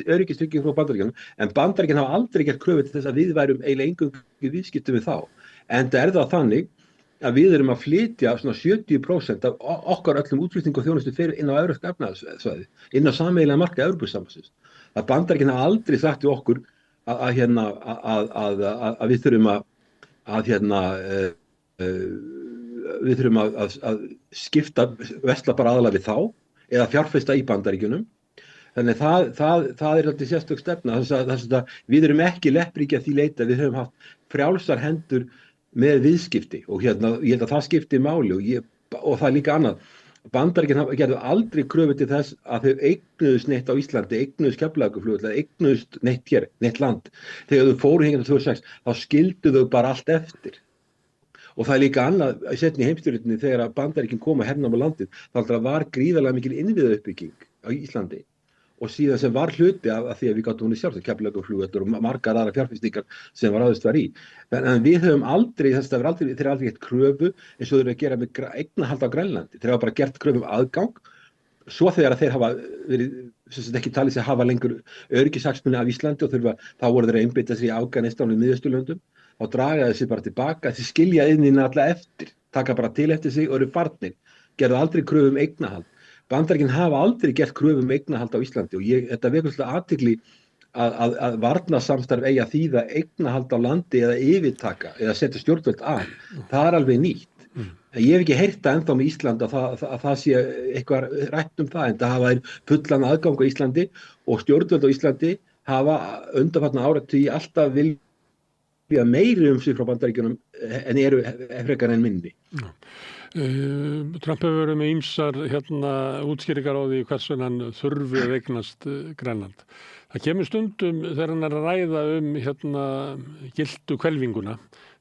öryggistryggingu frá Bandaríkjunum, en Bandaríkin hafa aldrei gert kröfu til þess að við værum eiginlega eingöngu viðskiptum við þá. En það það þannig að við erum að flytja svona 70% af okkar öllum útflutningu og þjónustu fyrir inn á evrópska efnahagssvæði, inn á sameiginlega markað Evrópusambandsins. Að Bandaríkin hafa aldrei sagt til okkur að við þurfum við þurfum að skipta versla bara aðalega við þá eða fjárfesta í Bandaríkjunum. Þannig það er alltaf sérstök stefna. Við erum ekki leppríki að því leita, við höfum haft frjálsar hendur með viðskipti og ég held að það skipti máli og það er líka annað. Bandaríkin gerðu aldrei kröfu til þess að þau eignuðust neitt á Íslandi, eignuðust Keflavíkurflugvöll, eignuðust neitt hér, neitt land. Þegar þau fóru hingað 2006, þá skildu þau bara allt eftir. Og það er líka annað, seinni í heimsstyrjöldinni þegar að Bandaríkin kom að hernám á landið, þá var gríðarlega mikil innviðauppbygging á Íslandi. Og síðan sem var hluti af því að við gátum hún sjálfsagt Keflavíkurflugvöllur og margar aðra fjárfestingar sem ráðist var í. En við höfum aldrei, þeir hafa aldrei gert kröfu eins og þeir eru að gera með eignarhald á Grænlandi. Þeir hafa bara gert kröfu aðgang. Svo þegar þeir hafa verið ekki talið sig að hafa lengur öryggishagsmuni af Íslandi og þá voru þeir að einbeita sig í Afganistan og Miðausturlöndum, þá draga þeir sig bara tilbaka, þeir skilja innina alla eftir, taka bara til eftir sig og eru farnir, gerðu aldrei kröfu eignarhald. Bandaríkin hafa aldrei gert kröfu eignarhald á Íslandi og þetta vekur svolítið athygli að varnarsamstarf eigi að þýða eignarhald á landi eða yfirtaka eða setja stjórnvöld að. Það er alveg nýtt. Ég hef ekki heyrt það ennþá með Ísland að það sé eitthvað rætt það, en það hafa fullan aðgang á Íslandi og stjórnvöld á Íslandi hafa undanfarna áratugi alltaf vilja meiri sig frá Bandaríkjunum en eru frekar en minni. Trump hefur verið með ýmsar útskýringar á því hvers vegna hann þurfi að eignast Grænland. Það kemur stundum þegar hann er að ræða gildu hvelfinguna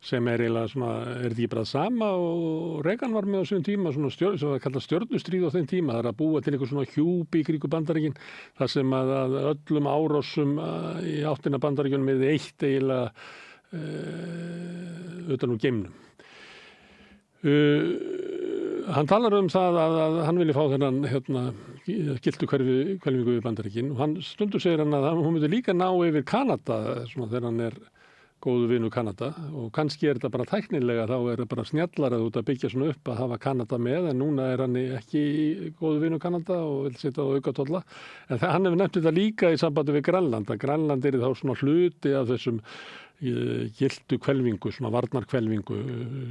sem er eiginlega svona, er þetta ekki bara sama og Reagan var með á þessum tíma, svona sem það kallast stjörnustríð á þeim tíma, það er að búa til einhver svona hjúp í kringum Bandaríkin, þar sem að öllum árásum í áttina Bandaríkjunum er eitt eiginlega utan úr geimnum. Hann talar það að hann vilji fá þennan gildu hvelfingu við Bandaríkin og hann stundur segir hann að hún myndi líka ná yfir Kanada svona, þegar hann er góðu vinur Kanada og kannski er þetta bara tæknilega, þá er það bara snjallara út að byggja svona upp að hafa Kanada með, en núna er hann ekki góðu vinur Kanada og vil setja á aukatolla. En hann hefur nefnt þetta líka í sambandi við Grænland, að Grænland er þá svona hluti af þessum gildu hvelfingu, svona varnarhvelfingu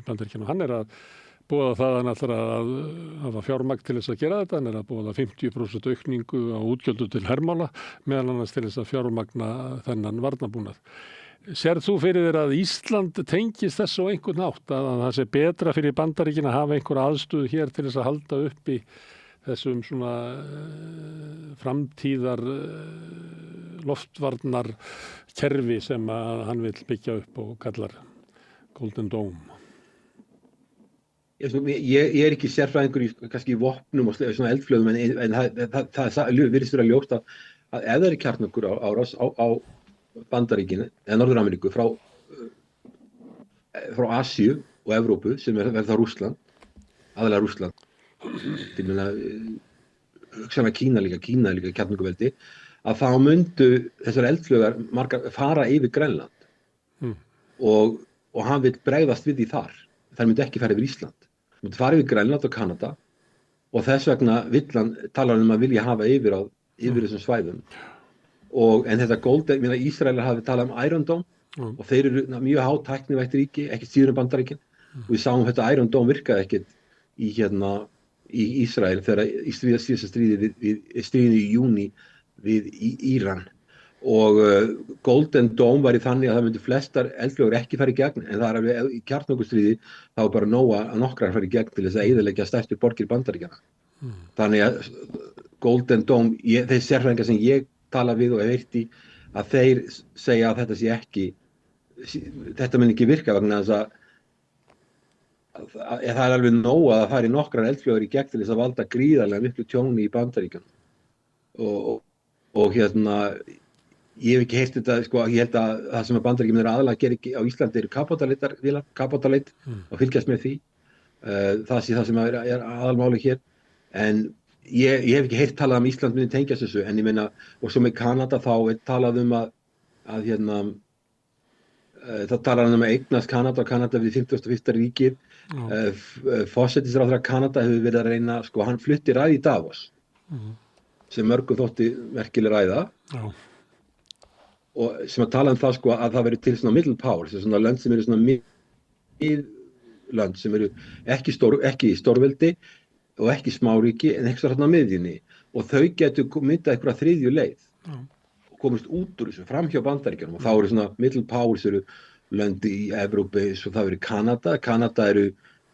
Bandaríkjanna. Hann er að boða það að hann ætlar að hafa fjármagn til þess að gera þetta, hann er að boða 50% aukningu á útgjöldum til hermála, meðal annars til þess að fjármagna þennan varnarbúnað. Sérð þú fyrir þér að Ísland tengist þess á einhvern nátt, að það sé betra fyrir Bandaríkin að hafa einhver aðstöðu hér til þess að halda upp í þessum svona framtíðar loftvarnar kerfi sem að hann vil byggja upp og kallar Golden Dome? Ég er ekki sérfræðingur kannski í vopnum og svona eldflögum, en það virðist vera ljóst að ef það er kjarnorkur árás á Bandaríkinu eða Norður-Ameríku frá Asíu og Evrópu sem verður þá Rússland, aðalega Rússland, hugsanlega Kína er líka kjarnorkuveldi, að þá myndu þessar eldflögar margar fara yfir Grænland og hann vill bregðast við því þar. Það myndi ekki fara yfir Ísland. Það myndi fara yfir Grænland og Kanada og þess vegna vill hann tala um að vilja hafa yfir þessum svæðum. En þetta Ísraelar hafi talað um Iron Dome og þeir eru mjög hátæknivætt ríki, ekki síður en Bandaríkin. Og við sáum þetta Iron Dome virkaði ekkert í Ísrael þegar í síðasta stríðinu í júní við Íran. Og Golden Dome var í þannig að það myndi flestar eldflögur ekki fara í gegn, en það er alveg í kjarnorkustríði þá er bara nóg að nokkrar fara í gegn til þess að eyðileggja stærstu borgir Bandaríkjanna. Þannig að Golden Dome, þeir sérfræðingar sem ég tala við og hef heyrt í, að þeir segja að þetta sé ekki, þetta mun ekki virka vegna þess það er alveg nóg að það fari nokkrar eldflaugar í gegn til þess að valda gríðarlega miklu tjóni í Bandaríkjunum og ég hef ekki heyrt þetta, sko, ég held að það sem að Bandaríkjunum eru aðalega að gera á Íslandi eru kapótaleit og fylgjast með því. Það sé það sem er aðalmáli hér, en ég hef ekki heyrt talað Ísland myndi tengjast þessu, en ég meina, og svo með Kanada þá er talað að það talar að eignast Kanada og Kanada við 51. ríkið. Forsætisráðherra Kanada hefur verið að reyna, sko, hann flutti ræði í Davos, sem mörgum þótti merkileg ræða, og sem að tala það, sko, að það veri til svona middle power, svona lönd sem eru svona miðlönd, sem eru ekki stórveldi og ekki smáríki, en ekki svona miðjunni, og þau getur myndað einhverja þriðju leið og komist út úr þessu, fram hjá Bandaríkjunum, og þá eru svona middle powers eru lönd í Evrópu, svo það eru Kanada eru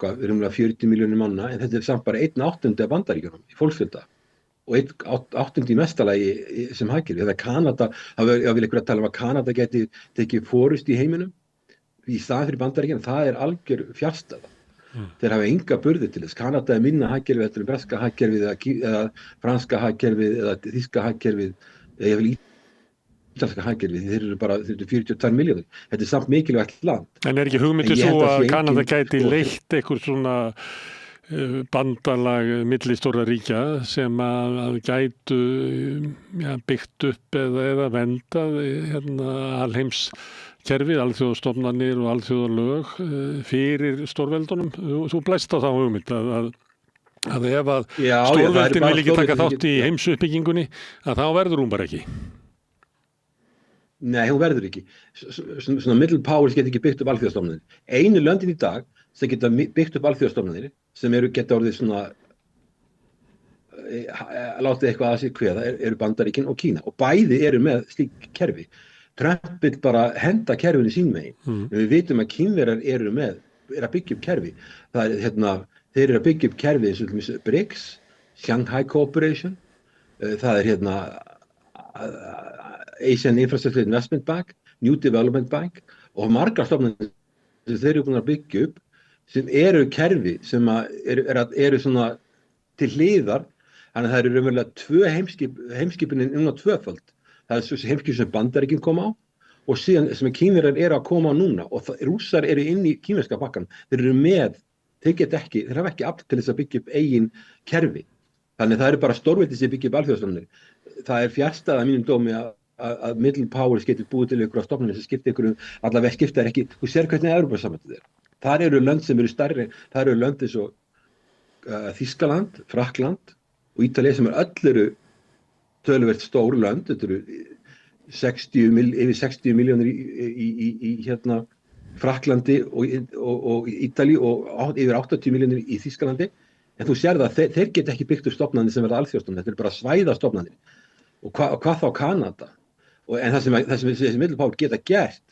rúmlega 40 milljónir manna, en þetta er samt bara 1/8 af Bandaríkjunum í fólksfjölda og 1/8 í mestalagi sem hagkerfi. Þetta Kanada, það vil einhverja tala að Kanada geti tekið forust í heiminum í staðinn fyrir Bandaríkjunum, það er algjör fjarstæða. Þeir hafa enga burði til þess. Kanada er minna hagkerfi eftir breska hagkerfið eða franska hagkerfið eða þýska hagkerfið eða jafnvel íslenska hagkerfið. Þeir eru bara 42 milljónir. Þetta er samt mikilvægt land. En er ekki hugmyndið svo að Kanada gæti leitt einhver svona bandalag milli stórra ríkja sem að gætu byggt upp eða vendað alheimskerfið, alþjóðastofnanir og alþjóðalög fyrir stórveldunum? Þú blæst á þá hugmynd að ef að stórveldin vil ekki taka þátt í heimsuppbyggingunni, að þá verður hún bara ekki. Nei, hún verður ekki. Svona middle powers geta ekki byggt upp alþjóðastofnanir. Einu löndin í dag sem geta byggt upp alþjóðastofnanir sem geta orðið svona látið eitthvað að sig kveða eru Bandaríkin og Kína, og bæði eru með slík kerfi. Trump vill bara henda kerfinu sín megin. Við vitum að Kínverjar eru að byggja upp kerfi. Það þeir eru að byggja upp kerfi eins og BRICS, Shanghai Cooperation, það er Asian Infrastructure Investment Bank, New Development Bank og margar stofnanir sem þeir eru búin að byggja upp sem eru kerfi sem eru svona til hliðar, þannig að það eru raunverulega tvö heimskipin tvöföld. Það er heimskip sem Bandaríkin koma á og síðan sem Kínverjar eru að koma á núna, og Rússar eru inn í kínverska pakkan. Þeir eru með, þeir hafa ekki afl til þess að byggja upp eigin kerfi. Þannig það eru bara stórveldi sem byggja upp alþjóðastofnanir. Það er fjarstæða mínum dómi að middle powers getur búið til einhverja stofnanir sem skipta einhverjum, allavega skipta ekki, þú sér hvernig Evrópusambandið er. Það eru lönd sem eru stærri, það eru lönd eins og Þýskaland, Frakkland og Ítalía sem öll eru töluvert stór lönd. Þetta eru yfir 60 milljónir í Frakklandi og Ítalíu og yfir 80 milljónir í Þýskalandi. En þú sér það, þeir geta ekki byggt upp stofnanir sem verða alþjóðastofnanir, þetta eru bara svæðastofnanir. Og hvað þá Kanada? En það sem þessi middle power geta gert,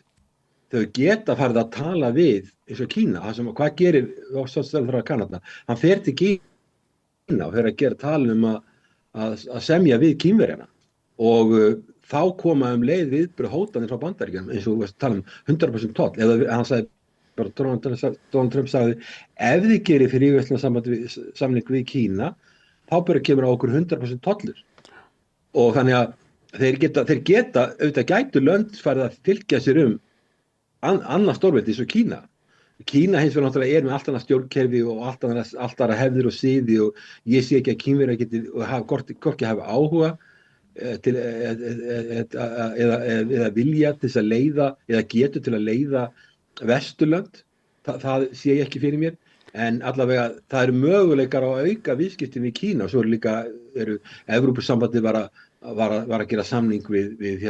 þau geta farið að tala við eins og Kína. Hvað gerir forsætisráðherra Kanada? Hann fer til Kína og fer að tala að semja við Kínverjana, og þá koma leið viðbrögð hótanir frá Bandaríkjunum, eins og þú veist tala 100% toll. Eða hann sagði bara, Donald Trump sagði, ef þið gerir fríverslunarsamning við Kína, þá bara kemur á okkur 100% tollur. Og þannig að þeir geta auðvitað gætu lönd farið að fylgja sér annað stórveldi eins og Kína. Kína hins vegar náttúrulega með allt annað stjórnkerfi og allt annað hefðir og siði, og ég sé ekki að Kínverjar geti hvorki hafa áhuga til eða vilja til þess að leiða, eða getu til að leiða Vesturlönd. Það sé ég ekki fyrir mér, en allavega það eru möguleikar á að auka viðskiptin við Kína, og svo Evrópusambandið var að gera samning við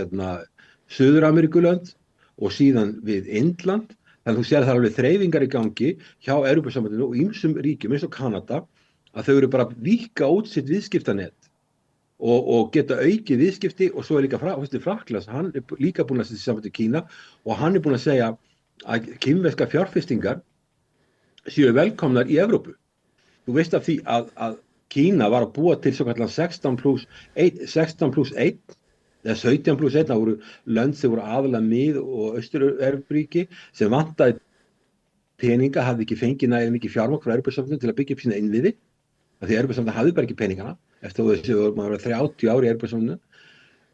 Suður-Ameríkulönd og síðan við Indland. Þannig að þú sér að það er alveg þreifingar í gangi hjá Evrópusambandinu og ýmsum ríkjum eins og Kanada, að þau eru bara að víkka út sitt viðskiptanet og geta aukið viðskipti. Og svo er líka Frakklands, hann er líka búinn að setja saman til Kína, og hann er búinn að segja að kínverska fjárfestingar séu velkomnar í Evrópu. Þú veist af því að Kína var að búa til svo kallan 16+1 eða 17+1, það voru lönd sem voru aðalega mið- og austur-Evrópuríki sem vantaði peninga, hafði ekki fengið nægilega mikið fjármagn frá Evrópusambandinu til að byggja upp sína innviði, af því Evrópusambandið hafði bara ekki peningana eftir að þessu voru 30 ár í Evrópusambandinu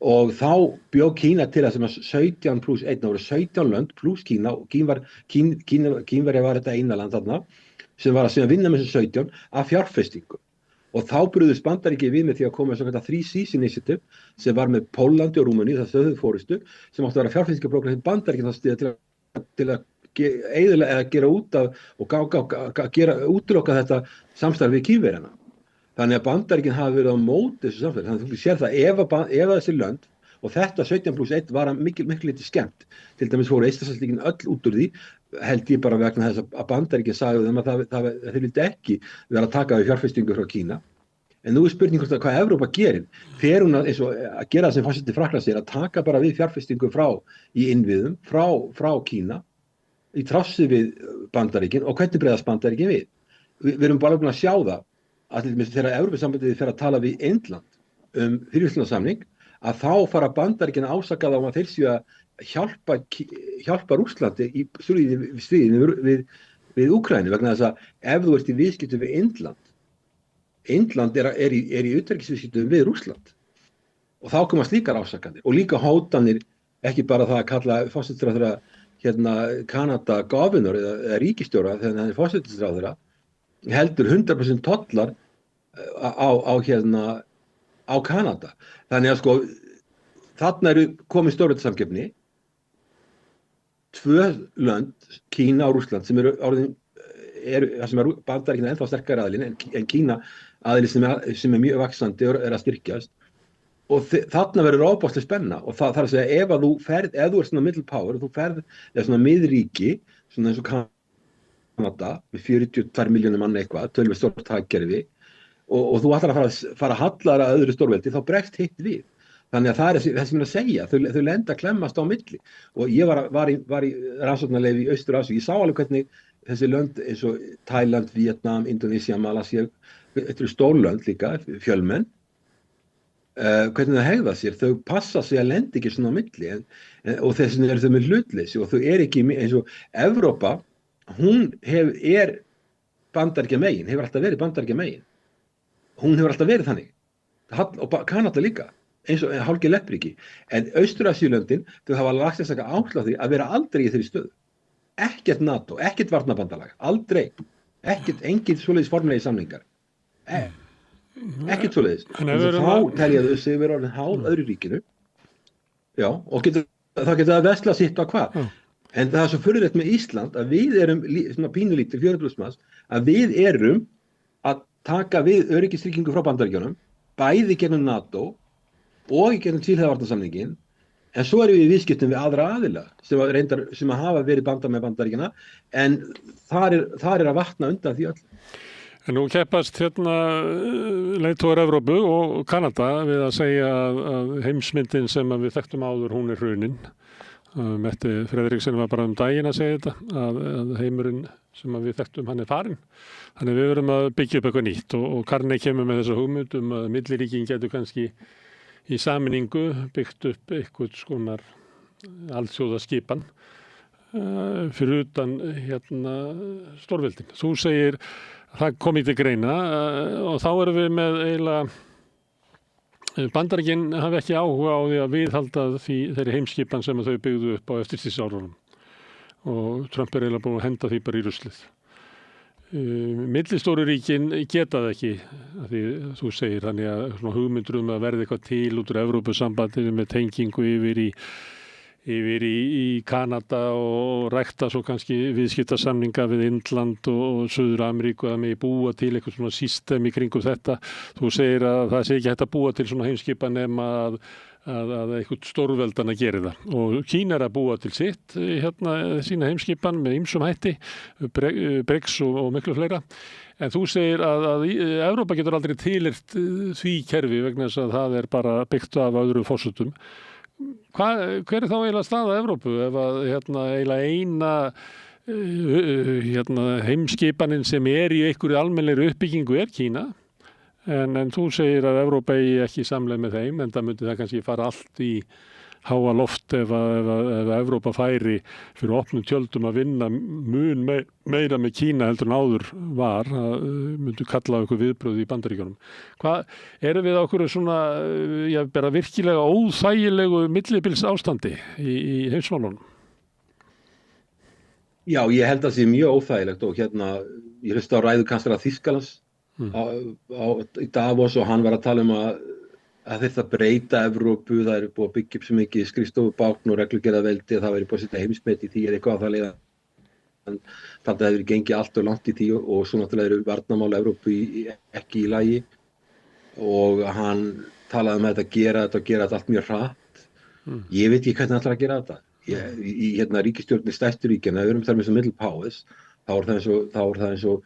og þá bjó Kína til að sem að 17 pluss 1, það voru 17 lönd pluss Kína og Kínverja var þetta eina land þarna sem var að vinna með þessu 17 af fjárfestingu. Og þá brugðust Bandaríkin við með því að koma með svona 3 Seas Initiative sem var með Póllandi og Rúmeníu, það stöðuðu fórustu, sem átti að vera fjárfestingaprógram sem Bandaríkin þá stiða til að gera út af og útiloka þetta samstarf við Kínverjana. Þannig að Bandaríkin hafi verið á móti þessu samstarfi. Þannig að þú sér það ef þessi lönd og þetta 17 pluss 1 var mikil lítið skemmt. Til dæmis fóru Eystrasaltsríkin öll út úr því, held ég bara vegna þess að Bandaríkin sagði þeim að þeir vildi ekki vera að taka við fjárfestingu frá Kína. En nú er spurning hvað Evrópa gerir. Fer hún eins og að gera það sem forseti Frakklands að taka bara við fjárfestingu í innviðum frá Kína í trássi við Bandaríkin og hvernig bregðast Bandaríkin við? Við erum bara búin að sjá það að þegar Evrópusambandið fer að tala við Indland fríverslunarsamning að þá fara Bandaríkin að ásaka þá að þeir séu að hjálpa Rússlandi í stríðinu við Úkraínu vegna þess að ef þú ert í viðskiptum við Indland er í utanríkisviðskiptum við Rússland og þá koma slíkar ásakanir og líka hótanir, ekki bara það að kalla forsætisráðherra Kanada governor eða ríkisstjóra þegar hann er forsætisráðherra heldur 100% tollar á Kanada. Þannig að þarna eru komið stórveldassamkeppni, 2 lönd, Kína og Rússland, sem sem er Bandaríkin ennþá sterkari aðilinn en Kína aðilinn sem er mjög vaxandi og er að styrkjast. Og þarna verður ofboðsleg spenna og það er að segja ef þú ert svona middle power, þú ferð eða svona miðríki, svona eins og Kanada með 42 milljónir manna eitthvað, tölum við stórt hagkerfi og þú ætlar að fara að hallara öðru stórveldi, þá bregst hitt við. Þannig að það er það sem ég er að segja, þau lenda að klemmast á milli. Og ég var í rannsóknarleyfi í Austur-Asíu, ég sá alveg hvernig þessi lönd eins og Thailand, Vietnam, Indonesia, Malaysia, þetta eru stórlönd líka, fjölmenn, hvernig það hegða sér, þau passa sig að lenda ekki svona á milli og þess vegna eru þau með hlutleysi og þau ekki eins og Evrópa, hún er Bandaríkjamegin, hefur alltaf verið Bandaríkjamegin. Hún hefur alltaf verið þannig. Og Kanada líka, eins og hálfgerð leppríki. En Austur-Asíulöndin, þau hafa lagt þess að áherslu á því að vera aldrei í þeirri stöðu. Ekkert NATO, ekkert varnarbandalag, aldrei. Engin svoleiðis formlegi samningar. Ekkert svoleiðis. Þá telja þau sig vera orðin háð öðru ríkinu. Já, og þá getur það vesla sitt á hvað. En það er svo furðulegt með Ísland að við erum svona pínulítið 400 manns að við erum að taka við öryggistryggingu frá Bandaríkjunum, bæði gegnum NATO og gegnum tvíhliða en svo erum við í viðskiptum við aðra aðila sem hafa verið bandar með Bandaríkjana en þar er að vatna undan því öll. En nú keppast leiðtogar Evrópu og Kanada við að segja að heimsmyndin sem við þekktum áður, hún er hrunin. Mette Frederiksen var bara daginn að segja þetta, að heimurinn sem við þekktum, hann er farinn. Þannig við verum að byggja upp eitthvað nýtt og Carney kemur með þessa hugmynd að milliríkin getur kannski í sameiningu byggt upp eitthvað skonar alþjóðaskipan fyrir utan stórveldin. Þú segir það kom í til greina og þá erum við með eiginlega Bandaríkin hafi ekki áhuga á því að viðhalda þeirri heimskipan sem þau byggðu upp á eftirstríðsárunum og Trump er eiginlega búin að henda því bara í ruslið. Millistóru ríkin geta það ekki, því þú segir, þannig að svona hugmyndur að verði eitthvað til út úr Evrópusambandinu með tengingu yfir í Kanada og rækta svo kannski viðskiptasamninga við Indland og Suður-Ameríku að megi búa til eitthvað svona system í kringum þetta. Þú segir að það sé ekki hægt að búa til svona heimskipan nema að eitthvað stórveldan að gera það. Og Kína er að búa til sitt, sína heimskipan með ýmsum hætti, BRICS og miklu fleira. En þú segir að Evrópa getur aldrei tilheyrt því kerfi vegna þess að það er bara byggt af öðrum forsetum. Hver er þá eiginlega staða Evrópu ef að eiginlega eina heimskipanin sem er í einhverju almennlegri uppbyggingu er Kína en þú segir að Evrópa eigi ekki samleið með þeim en það myndi það kannski fara allt í háa loft ef Evrópa færi fyrir opnum tjöldum að vinna mun meira með Kína heldur en áður var, myndu kalla okkur viðbröð í Bandaríkjunum. Erum við okkur svona, bara virkilega óþægilegu millibils ástandi í heimsmálunum? Já, ég held að það sé mjög óþægilegt og ég hlusta á ræðu kanslara Þýskalands í Davos og hann var að tala að þetta breyta Evrópu, það er búið að byggja upp svo mikið skrifstofubákn og reglugerðarveldi að það væri búið að setja heimsmet í því eða eitthvað á það leiða. Þannig að það hefur gengið allt og langt í því og svo náttúrulega eru varnarmál Evrópu ekki í lagi og hann talaði um að gera þetta allt mjög hratt. Ég veit ekki hvernig hann ætlar að gera þetta. Í ríkisstjórninni stærstu ríkjanna, ef við erum þar með svo middle powers, þá er það eins og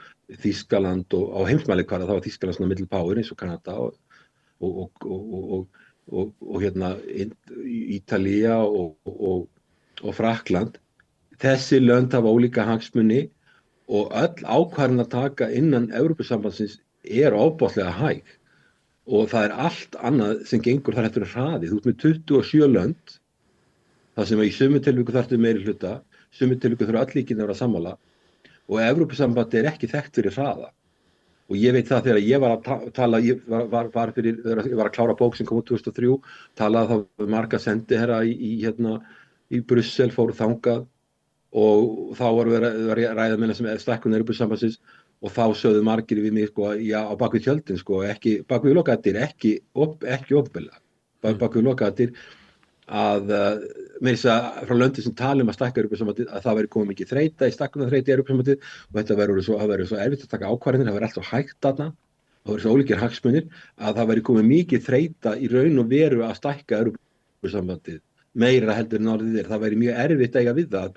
Þýskaland og á heimsmælikvarða þá er Þýskaland svona middle power eins og Kanada og Ítalía og Frakkland. Þessi lönd hafa ólíka hagsmuni og öll ákvarðin að taka innan Evrópusambandsins er ofboðslega hæg og það er allt annað sem gengur þar eftir hraði. Þú ert með 27 lönd, það sem í sömu tilviku þarftu meiri hluta, sömu tilviku þurfa öll ríkin að vera sammála og Evrópusambandi er ekki þekkt fyrir hraða. Og ég veit það þegar ég var að tala, ég var að klára bók sem kom út 2003, talaði þá við marga sendiherra í Brussel, fóru þangað og þá var við að ræða með sem stækkun Evrópusambandsins og þá sögðu margir við mig já, á bakvið tjöldin, ekki bakvið lokaðir, ekki opinberlega, bakvið lokaðir að með þess að frá löndin sem tala að stækka Evrópusambandið að það væri komið mikið þreyta í stækkunarþreyti í Evrópusambandið og þetta verður svo erfitt að taka ákvarðanir, það verður allt svo hægt þarna, það verður svo ólíkir hagsmunir að það væri komið mikið þreyta í raun og veru að stækka Evrópusambandið meira heldur en orðið það væri mjög erfitt að eiga við það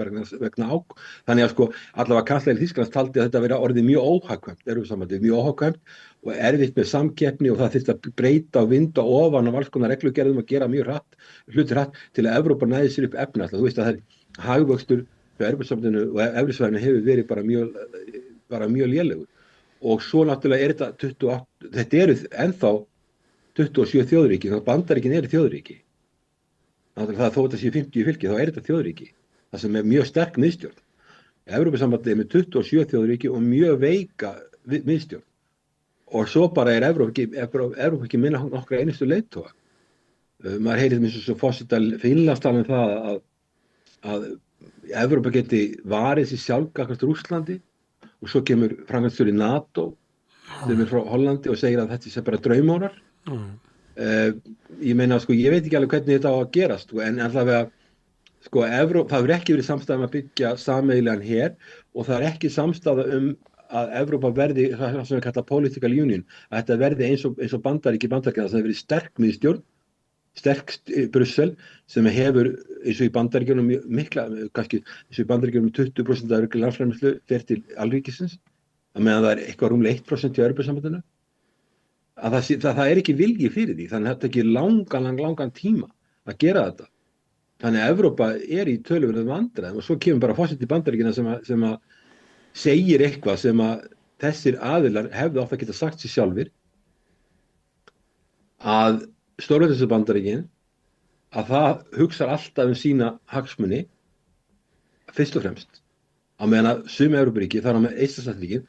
þannig að allavega kansleri Þýskalands taldi að þetta væri orðið mjög óhagkvæmt, Evrópusambandið mjög óhagkvæmt og erfitt með samkeppni og það þyrfti að breyta og vinda ofan af alls konar reglugerðum og gera mjög hluti hratt til að Evrópa næði sér upp efnahagslega. Þú veist að það er hagvöxtur hjá Evrópusambandinu og Evrusvæðinu hefur verið bara mjög lélegur og svo náttúrulega er þetta eru ennþá 27 þjóðríki, þá Bandaríkin eru þjóðríki. Það þó þetta sé 50 fylki, þá er þetta þjóðríki. Það sem er mjög sterk miðstjórn. Evrópusambandið er með 27 þjóðríki og mjög veika miðstjórn. Og svo bara er Evrópa ekki minna nokkra einustu leiðtoga. Maður heyrið eins og svo forseta Finnlands tala um það að Evrópa geti varið sér sjálf gagnvart Rússlandi og svo kemur framkvæmdastjóri NATO sem er frá Hollandi og segir að þetta sé bara draumórar. Ég meina ég veit ekki alveg hvernig þetta á að gerast en allavega það hefur ekki verið samstaða að byggja sameiginlegan her og það er ekki samstaða að Evrópa verði það sem við kalla political union að þetta verði eins og Bandaríkjanna það hefur verið sterk miðstjórn, sterk Brussel sem hefur eins og í Bandaríkjunum mikla, kannski eins og í Bandaríkjunum 20% af landsframleiðslu fer til alríkisins að meðan það er eitthvað rúmlega 1% í Evrópusambandinu. Að það er ekki vilji fyrir því, þannig að þetta ekki langan tíma að gera þetta. Þannig að Evrópa er í töluverðum vandræðum og svo kemur bara forseti Bandaríkjanna sem að segir eitthvað sem að þessir aðilar hefðu átt að geta sagt sér sjálfir að stórveldisins Bandaríkin að það hugsar alltaf sína hagsmuni fyrst og fremst. Á meðan að sum Evrópuríki, þar á með Eystrasaltsríkin,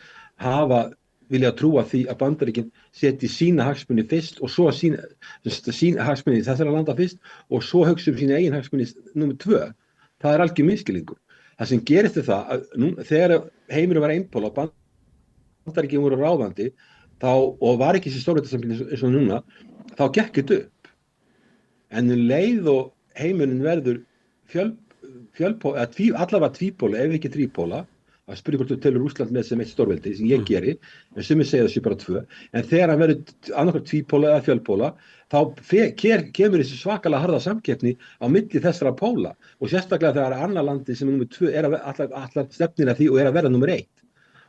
vilja trúa því að Bandaríkin setji sína hagsmuni fyrst og svo sína hagsmuni þessara landa fyrst og svo hugsa sína eigin hagsmuni númer 2. Það er algjör misskilningur. Það sem gerist er það að þegar heimurinn var einpóla og Bandaríkin voru ráðandi og var ekki þessi stórveldissamband eins og núna, þá gekk þetta upp. En leið og heimurinn verður allavega tvípóla, ef ekki þrípóla, að spyrja hvort þú telur Rússland með sem eitt stórveldi sem ég geri, en sumir segja þessu bara 2 en þegar hann verður annarkvæmt tvípóla eða fjölpóla þá kemur þessi svakalega harða samkeppni á milli þessara póla og sérstaklega þegar annar landi sem er nummer 2 er allar stefnir af því og er að verða nummer 1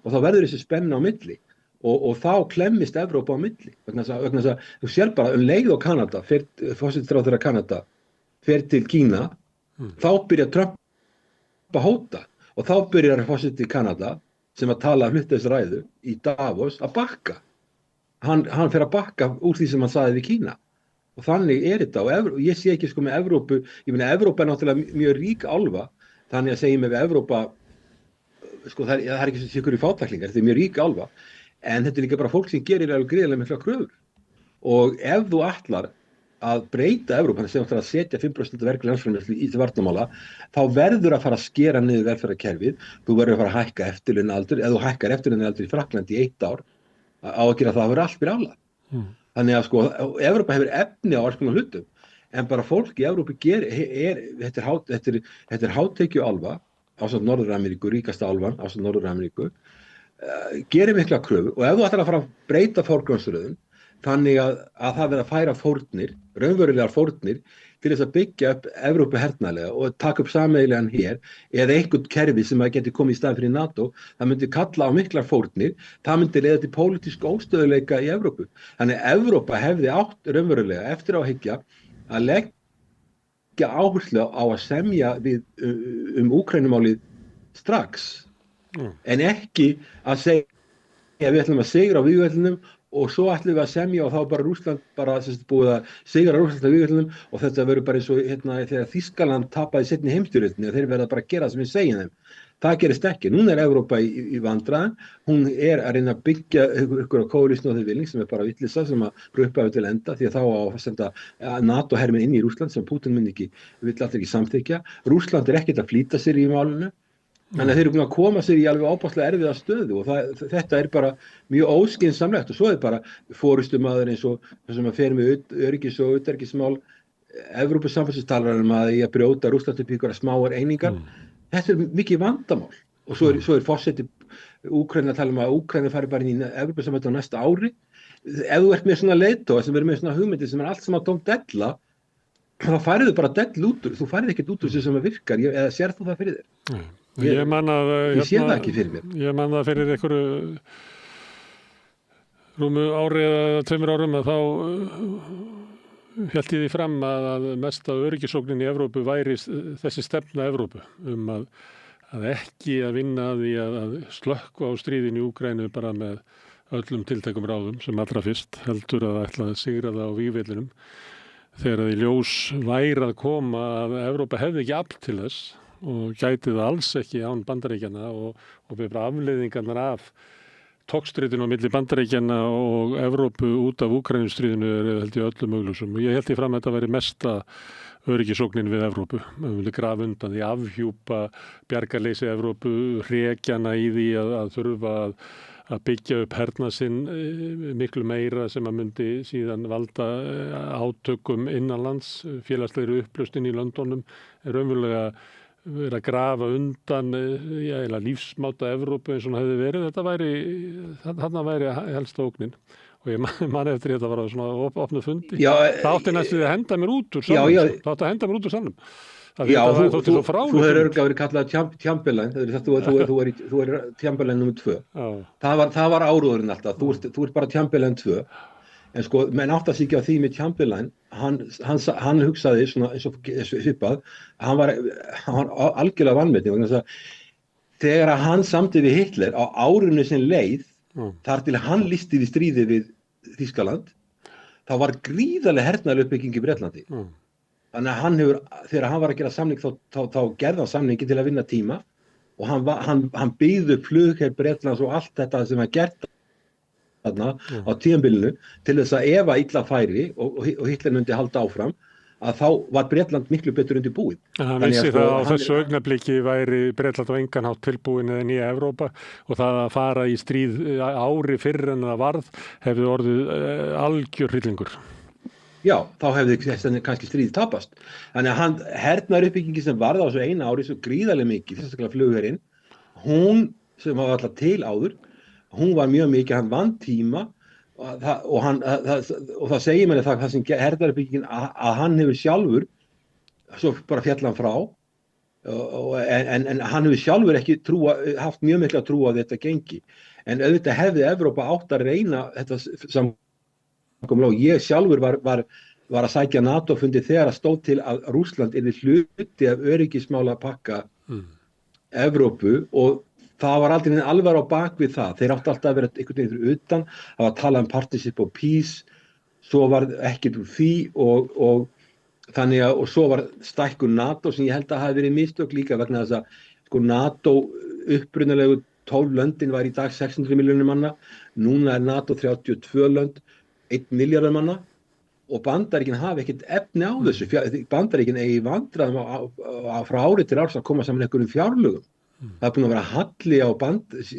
og þá verður þessi spenna á milli og þá klemmist Evrópa á milli vegna þess að þú sér bara leið og Kanada, forsætisráðherra Kanada fer til Kína þá byrja Trump að hóta og þá byrjar forseti Kanada sem að tala hlutleysisræðu í Davos að bakka. Hann fer að bakka úr því sem hann sagði við Kína. og þannig þetta og ég sé ekki sko með Evrópu, ég meina Evrópa náttúrulega mjög rík álfa, þannig að segja með Evrópa, sko það er ekki svo ykkur í fátæklingar, þetta mjög rík álfa, en þetta líka bara fólk sem gerir alveg gríðarlega mikla kröfur og ef þú ætlar að breyta Evrópa, sem ætlar að setja 5% vergri landsframleiðslu í varnarmála, þá verður að fara að skera niður velferðarkerfið, þú verður að fara að hækka eftirlaunaaldur, ef þú hækkar eftirlaunaaldur í Frakklandi í 1 ár, á að gera það verður allt brjálað. Þannig að sko, Evrópa hefur efni á alls konar hlutum, en bara fólk í Evrópu þetta er hátekjuálfa, ásamt Norður-Ameríku, ríkasta álfan, ásamt Norður-Ameríku, gerir mikla kröfu og ef þú ætlar að fara að breyta forgangsröðun, þannig að það verður að færa fórnir, raunverulegar fórnir, til þess að byggja upp Evrópu hernaðlega og taka upp sameiginlegan her eða einhvern kerfi sem að geti komið í staðinn fyrir NATO, það myndi kalla á miklar fórnir, það myndi leiða til pólitísk óstöðuleika í Evrópu. Þannig að Evrópa hefði átt raunverulega eftir á að hyggja að leggja áherslu á að semja við Úkraínumálið strax, en ekki að segja við ætlum að sigra á vígvellinum og svo ætlum við að semja og þá bara Rússland bara búið að sigra Rússland á vígvellinum og þetta verður bara eins og þegar Þýskaland tapaði seinni heimsstyrjöldinni og þeir verða bara að gera það sem við segjum þeim. Það gerist ekki. Núna er Evrópa í vandræðum, hún er að reyna að byggja ykkur á kóalisn og þeir vilning sem er bara vitleysa sem að ruppa til enda því að þá á að senda NATO-hermin inn í Rússland sem Putin vill allir ekki samþykkja. Rússland er ekkert að flýta sér í málinu. Þannig að þeir eru búin að koma sér í alveg ábáslega erfiða stöðu og þetta er bara mjög óskynsamlegt og svo er bara forystumaður eins og sem að fer með öryggis- og utanríkismál Evrópusambandsins að í að brjóta Rússland upp í einhverjar smáar einingar. Þetta er mikið vandamál og svo er forseti Úkraína að tala að Úkraína fari bara inn í Evrópusambandið á næsta ári. Ef þú ert með svona leiðtoga sem er með svona hugmyndir sem er allt sem að tóm della, þá færðu bara dell út úr, þú færðu ekkert út úr sem að virkar, eða sér þú það fyrir þér? Ég man sé það ekki fyrir mér. Ég man það fyrir einhverju rúmu ári eða 2 árum að þá hélt ég því fram að mesta öryggisógnin í Evrópu væri þessi stefna Evrópu að ekki að vinna að því að slökkva á stríðin í Úkraínu bara með öllum tiltækum ráðum sem allra fyrst heldur að ætla að sigra það á vígvellinum þegar í ljós væri að koma að Evrópa hefði ekki afl til þess og gæti það alls ekki án Bandaríkjanna og bara afleiðingarnar af togstritinu á milli Bandaríkjanna og Evrópu út af Úkrænustríðinu er held ég öllum augljósum og ég held ég fram að þetta væri mesta öryggisógnin við Evrópu. Við viljum grafa undan því afhjúpa bjargarleysi Evrópu, hrekjana í því að þurfa að byggja upp hernað sinn miklu meira sem að myndi síðan valda átökum innanlands, félagslegri upplausn í löndunum er raunverulega verið að grafa undan lífsmáta Evrópu eins og hefði verið. Þarna væri helsta ógnin og ég man eftir þetta var á svona opnu fundi. Það átti næstu að henda mér út úr salnum. Það átti að henda mér út úr salnum. Já, þú hefur örgulega verið kallað Chamberlain, þú er Chamberlain nr. 2. Það var áróðurinn alltaf, þú ert bara Chamberlain 2. En sko, menn áttast ekki á því með Chamberlain, hann hugsaði svona eins og svipað, hann var algjörlega vanmetni. Þegar hann samdi við Hitler á árinu sem leið, þar til hann lýsti við stríði við Þýskaland, þá var gríðarlega hernaðarleg uppbygging í Bretlandi. Þannig að þegar hann var að gera samning, þá gerði hann samningi til að vinna tíma og hann byggði upp flugherr Bretlands og allt þetta sem var gert þarna á tímabilinu til þess að ef að illa færi og Hitler myndi halda áfram að þá var Bretland miklu betur undir búið. Hann vissi það á þessu augnabliki væri Bretland á engan hátt tilbúin eða nýja Evrópa og það að fara í stríð ári fyrr en það varð hefði orðið algjör hryllingur. Já, þá hefði kannski stríð tapast. Þannig að hernaðaruppbyggingi sem varð á þessu eina ári svo gríðarlega mikið, sérstaklega flugherinn, hún sem var alltaf til áður, hún var mjög mikið, hann vann tíma og það segir mér það sem hernaðaruppbyggingin að hann hefur sjálfur, svo bara fjall hann frá, en hann hefur sjálfur ekki haft mjög mikla trú á þetta gengi. En auðvitað hefði Evrópa átt að reyna þetta samkomulag. Ég sjálfur var að sækja NATO-fundi þegar að stóð til að Rússland yrði hluti af öryggismála pakka Evrópu og það var aldrei alveg á bak við það. Þeir áttu alltaf að vera einhvern veginn fyrir utan, að tala Partnership of Peace svo var ekkert úr því og þannig að, og svo var stækkun NATO sem ég held að hafi verið mistök líka vegna þess að sko NATO upprunalegu 12 löndin var í dag 600 milljónir manna, núna NATO 32 lönd, 1 milljarður manna og Bandaríkin hafa ekkert efni á þessu, Bandaríkin eigi vandræðum frá ári til árs að koma saman einhverjum fjárlögum. Það búin að vera halli á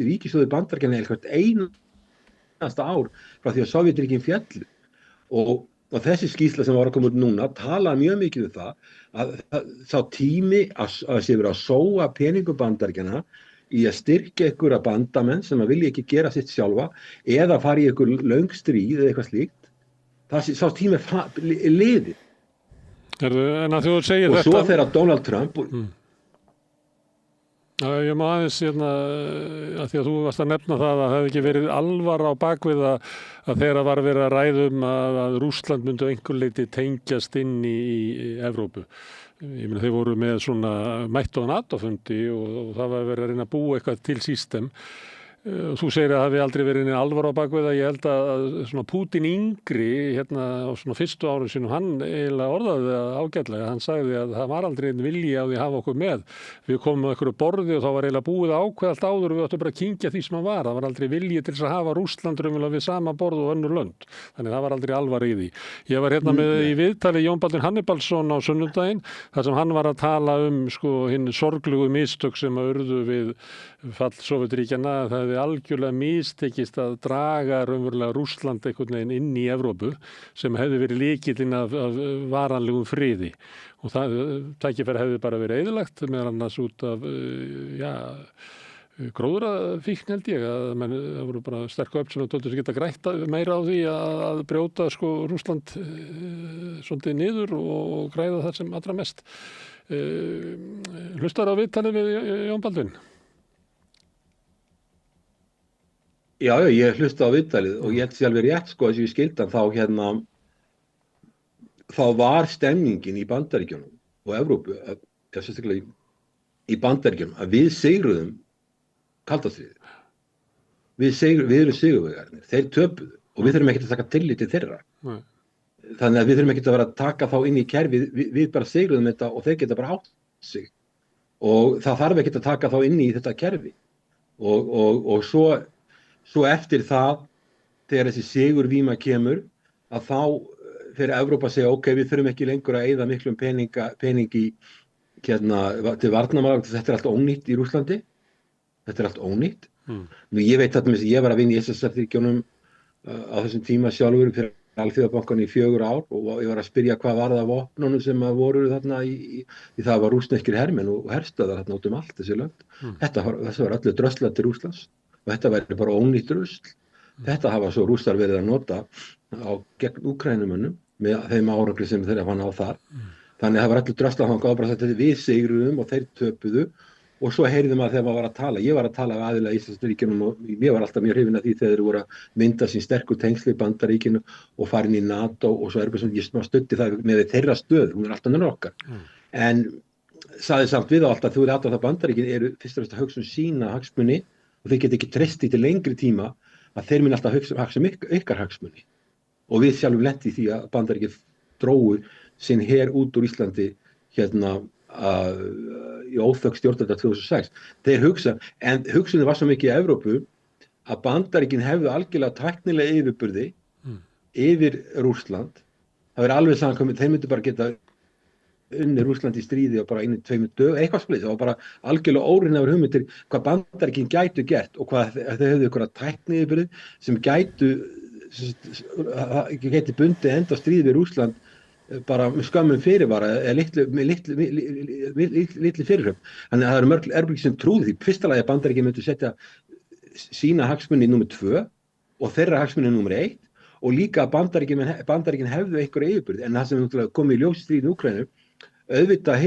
ríkissjóði Bandaríkjanna hvert einasta ár frá því að Sovétríkin féllu og þessi skýrsla sem var að koma út núna talaði mjög mikið það að sá tími að sé verið að sóa peningum Bandaríkjanna í að styrkja einhverja bandamenn sem að vilja ekki gera sitt sjálfa eða fara í einhver löng stríð eða eitthvað slíkt. Það sá tími liðið. En að þú segir og þetta... Og svo þegar Donald Trump... Ég má aðeins, að því að þú varst að nefna það að það hefði ekki verið alvar á bakvið að þegar var verið að ræðum að Rússland myndi einhver leyti tengjast inn í Evrópu. Ég meina þeir voru með svona mætt og NATO-fundi og það var verið að reyna að búa eitthvað til system. Þú segir að það hefði aldrei verið alvar á bakvið að ég held að svona Pútín yngri hérna á svona fyrstu árum sínum hann eiginlega orðaði það ágætlega. Hann sagði að það var aldrei einn vilji á því að hafa okkur með. Við komum á einhverju borði og þá var eiginlega búið að ákveða allt áður og við áttum bara að kyngja því sem var. Það var aldrei vilji til þess að hafa Rússland raunverulega við sama borð og önnur lönd. Þannig það var aldrei alvar í því. Ég var hérna með í viðtali Jón Baldvin Hannibalsson á sunnudaginn þar sem hann var að tala hinn sorglugu mistök sem urðu við fall Sovétríkjanna. Það hefði algjörlega mistekist að draga raunverulega Rússland einhvern veginn inn í Evrópu sem hefði verið lykillinn af varanlegum friði og það tækifæri hefði bara verið eyðilagt meðal annars út af gróðrafíkn held ég að það voru bara sterk öfl sem töldu sig geta grætt meira á því að brjóta Rússland svolítið niður og græða það sem allra mest. Hlustar á viðtalið við Jón Baldvin? Já, ég hlusta á viðtalið og ég held sér alveg rétt þess að ég skildi hann þá var stemningin í Bandaríkjunum og Evrópu, sérstaklega í Bandaríkjunum, að við sigruðum kalda stríðið. Við erum sigurvegarnir, þeir töpuðu og við þurfum ekki að taka tillit til þeirra. Nei. Þannig að við þurfum ekki að vera að taka þá inn í kerfið, við bara sigruðum þetta og þeir geta bara átt sig. Og það þarf ekki að taka þá inn í þetta kerfi. Og svo eftir það, þegar þessi sigurvíma kemur, að þá fyrir Evrópa að segja, ok, við þurfum ekki lengur að eyða miklum pening í til varnarmála, þetta er allt ónýtt í Rússlandi. Þetta er allt ónýtt. Ég veit að ég var að vinna í SSR-ríkjunum á þessum tíma sjálfur fyrir Alþjóðabankann í 4 ár og ég var að spyrja hvað var það vopnunum sem voru þarna í það var rússneskir hermenn og herstöðar þarna út um allt þessi lönd. Þessi var öllu dröslað til Rússlands og þetta væri bara ónýtt rusl. Þetta hafa svo Rússar verið að nota gegn Úkrænumönnum með þeim árangri sem þeir hafa náð þar. Þannig að það var öllu dröslað þangað og bara sagt að við sigruðum og þeir töpuðu. Og svo heyrðum að þegar maður var að tala, ég var að tala við aðila í Íslandsríkjunum og ég var alltaf mjög hrifinn af því þegar þeir voru að mynda sín sterku tengsl í Bandaríkinu og farin í NATO og svo ég studdi það með þeirra stöð, hún er alltaf nörður okkar. En sagði samt við á alltaf, þú er alltaf að Bandaríkin eru fyrst og fremst að hugsa sína hagsmuni og þeir geta ekki treyst í til lengri tíma að þeir muni alltaf hugsa ykkar hagsmuni. Og við sjálfum lent í því að Bandaríkin drógu sinn her út úr Íslandi í óþökk stjórnvalda 2006. Þeir hugsa, en hugsunin var svo mikið í Evrópu að Bandaríkin hefðu algjörlega tæknilega yfirburði yfir Rússland. Það verið alveg saman, þeir myndu bara geta unni Rússland í stríði og bara 1-2 dögum, eitthvað svolítið. Það var bara algjörlega órinnaður hugmyndir hvað Bandaríkin gætu gert og hvað þeir höfðu ykkur að tækni yfirburði sem gæti bundið enda stríði við Rússland bara með skömmum fyrirvara eða litli fyrirhöfn. Þannig að það eru mörg erflik sem trúði því. Fyrsta lagi að Bandaríkin myndu setja sína hagsmuni númer 2 og þeirra hagsmuni númer 1 og líka að Bandaríkin hefðu einhverja yfirburði. En það sem kom í ljós í stríðinu í Úkraínu, auðvitað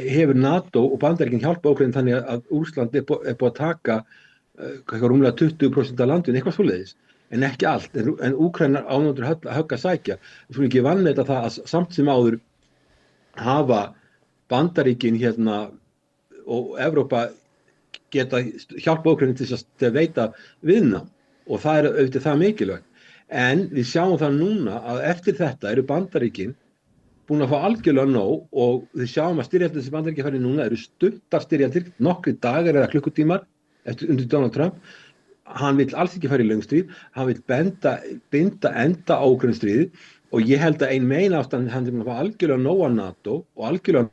hefur NATO og Bandaríkin hjálpa Úkraínu þannig að Rússland er búið að taka rúmlega 20% af landinu, eitthvað svoleiðis. En ekki allt, en Úkraínar ánáttur högg að sækja. Við skulum ekki vanmeita það að samt sem áður hafa Bandaríkin og Evrópa geta hjálpa Úkraínu til að veita viðnám. og það auðvitað það mikilvægt. En við sjáum það núna að eftir þetta eru Bandaríkin búin að fá algjörlega nóg og við sjáum að styrjaldir sem Bandaríkin færi núna eru stuttar styrjaldir, nokkri dagar eða klukkutímar undir Donald Trump. Hann vill alls ekki fara í löngstríð, hann vill binda enda á Úkraínustríðið og ég held að ein meginástæðan hann er búin að fá algjörlega nóg á NATO og algjörlega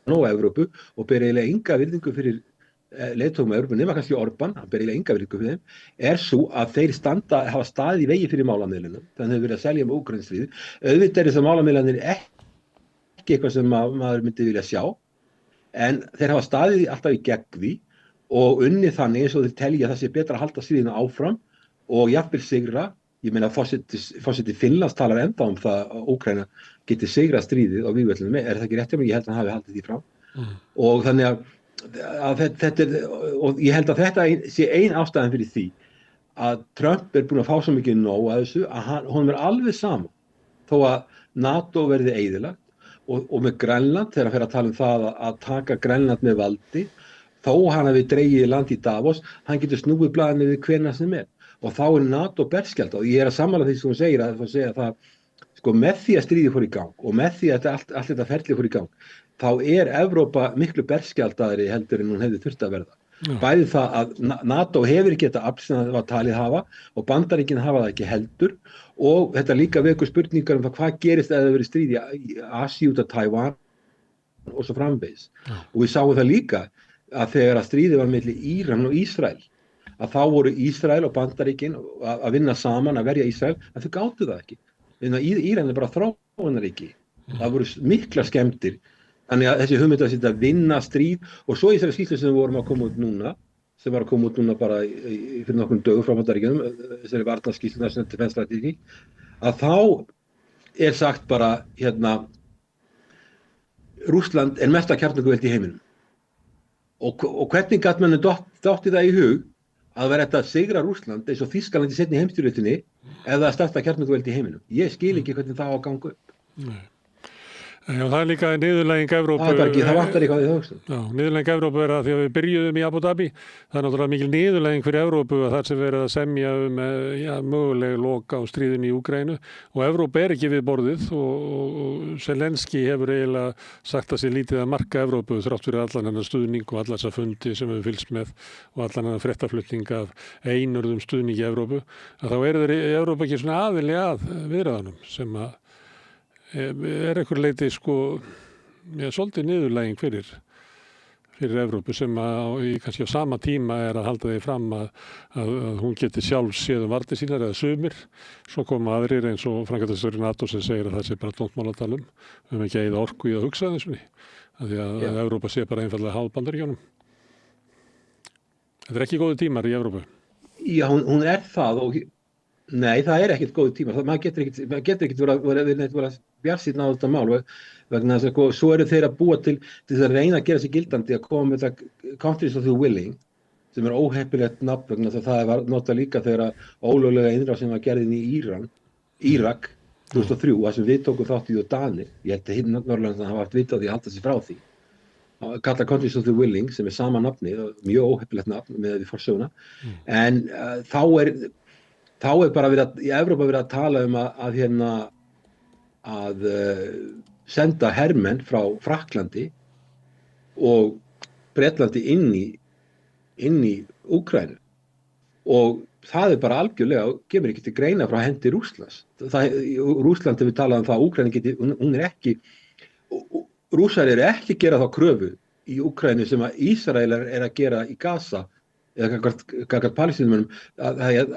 nóg á Evrópu og ber eiginlega enga virðingu fyrir leiðtogum Evrópu, nema kannski Orbán, hann ber eiginlega enga virðingu fyrir þeim, svo að þeir hafa staðið í vegi fyrir málamiðlunum, þannig hefur verið að selja Úkraínustríðið. Auðvitað þessar málamiðlanir ekki eitthvað sem maður myndi vilja sjá, en þeir hafa staðið alltaf í gegn því og unnið þannig eins og þeir telja að það sé betra að halda stríðinu áfram og jafnvel sigra. Ég meina forseti Finnlands talar enda það að Úkraína geti sigrað stríðið á vígvöllunum, það ekki rétt hjá mig? Ég held að hann hafi haldið því fram. Og þannig að þetta og ég held að þetta sé ein ástæðan fyrir því að Trump búin að fá svo mikið nóg að þessu að honum alveg sama þó að NATO verði eyðilagt og með Grænland, þegar hann fer að tala það að taka Grænland með valdi, þó hann hafi dregið í land í Davos, hann getur snúið blaðinu við hvenær sem og þá NATO berskjald og ég að sammála því sem hún segir að það sko með því að stríðið fór í gang og með því að allt þetta ferli fór í gang þá Evrópa miklu berskjaldaðri heldur en hún hefði þurft að verða. Bæði það að NATO hefur ekki þetta afl sem það var talið hafa og Bandaríkin hafa það ekki heldur og þetta líka vekur spurningar það hvað gerist ef það verið stríð í Asíu út af Tævan og svo framvegis. Og við sáum það líka að þegar að stríðið var milli Íran og Ísrael að þá voru Ísrael og Bandaríkin að vinna saman að verja Ísrael, en þau gátu það ekki. Íran bara þróunarríki. Það voru mikla skemmtir. Þannig að þessi hugmynd að vinna stríð og svo í þessari skýrslu sem við vorum að koma út núna, sem var að koma út núna bara fyrir nokkrum dögum frá Bandaríkjunum, þessari varnarskýrslu National Defense Strategy, að þá sagt bara Rússland mesta kjarnorkuveldi í heiminum. Og hvernig gat manni dottið það í hug að vera þetta að sigra Rússland eins og Þýskaland í seinni heimsstyrjöldinni eða að starta kjarnorkuveldi í heiminum. Ég skil ekki hvernig það á að ganga upp. Nei. Já, það líka niðurlæging Evrópu. Það vantar eitthvað í það hugsa. Já, niðurlæging Evrópu að því að við byrjuðum í Abu Dhabi, það náttúrulega mikil niðurlæging fyrir Evrópu að það sem verið að semja möguleg lok á stríðinu í Úkraínu og Evrópu ekki við borðið og Zelenski hefur eiginlega sagt að sér lítið að marka Evrópu þrátt fyrir allan hennar stuðning og allar þessa fundi sem við fylgst með og allan hennar fréttaflutning af einurðum stuðningi Evrópu, að þá þeir Evrópu ekki svona aðili að viðræðunum sem að einhver leiti svolítið niðurlæging fyrir Evrópu sem kannski á sama tíma að halda því fram að hún geti sjálf séð varnir sínar eða sumir. Svo koma aðrir eins og framkvæmdastjóri NATO sem segir að það sé bara tómt mál að tala ekki að eyða orku í að hugsa þessu. Því að Evrópa sé bara einfallega háð Bandaríkjunum. Þetta ekki góði tímar í Evrópu. Já, hún það og nei, það ekkert góði tímar. Maður getur ekkert verið að bjarsýnn á þetta mál vegna þess að svo eru þeir að búa til þess að reyna að gera sig gildandi að koma með þetta Countries of the Willing sem óheppilegt nafn vegna þess að það var notað líka þegar ólöglega innrásin var gerðin í Írak 2003 það sem við tókum þátt í og Danir. Ég held að hinn Norrlöndin hafa haft vita á því að halda sig frá því. Kalla Countries of the Willing sem sama nafni, mjög óheppilegt nafn með við forsöguna en þá bara í Evrópa verið að tala að senda hermenn frá Frakklandi og Bretlandi inn í Úkraínu og það bara algjörlega kemur ekki til greina frá hendi Rússlands. Rússland hefur talað það að Úkraína Rússar ekki gera þá kröfu í Úkraínu sem að Ísraelar að gera í Gaza eða gagnvart Palestínumönnum að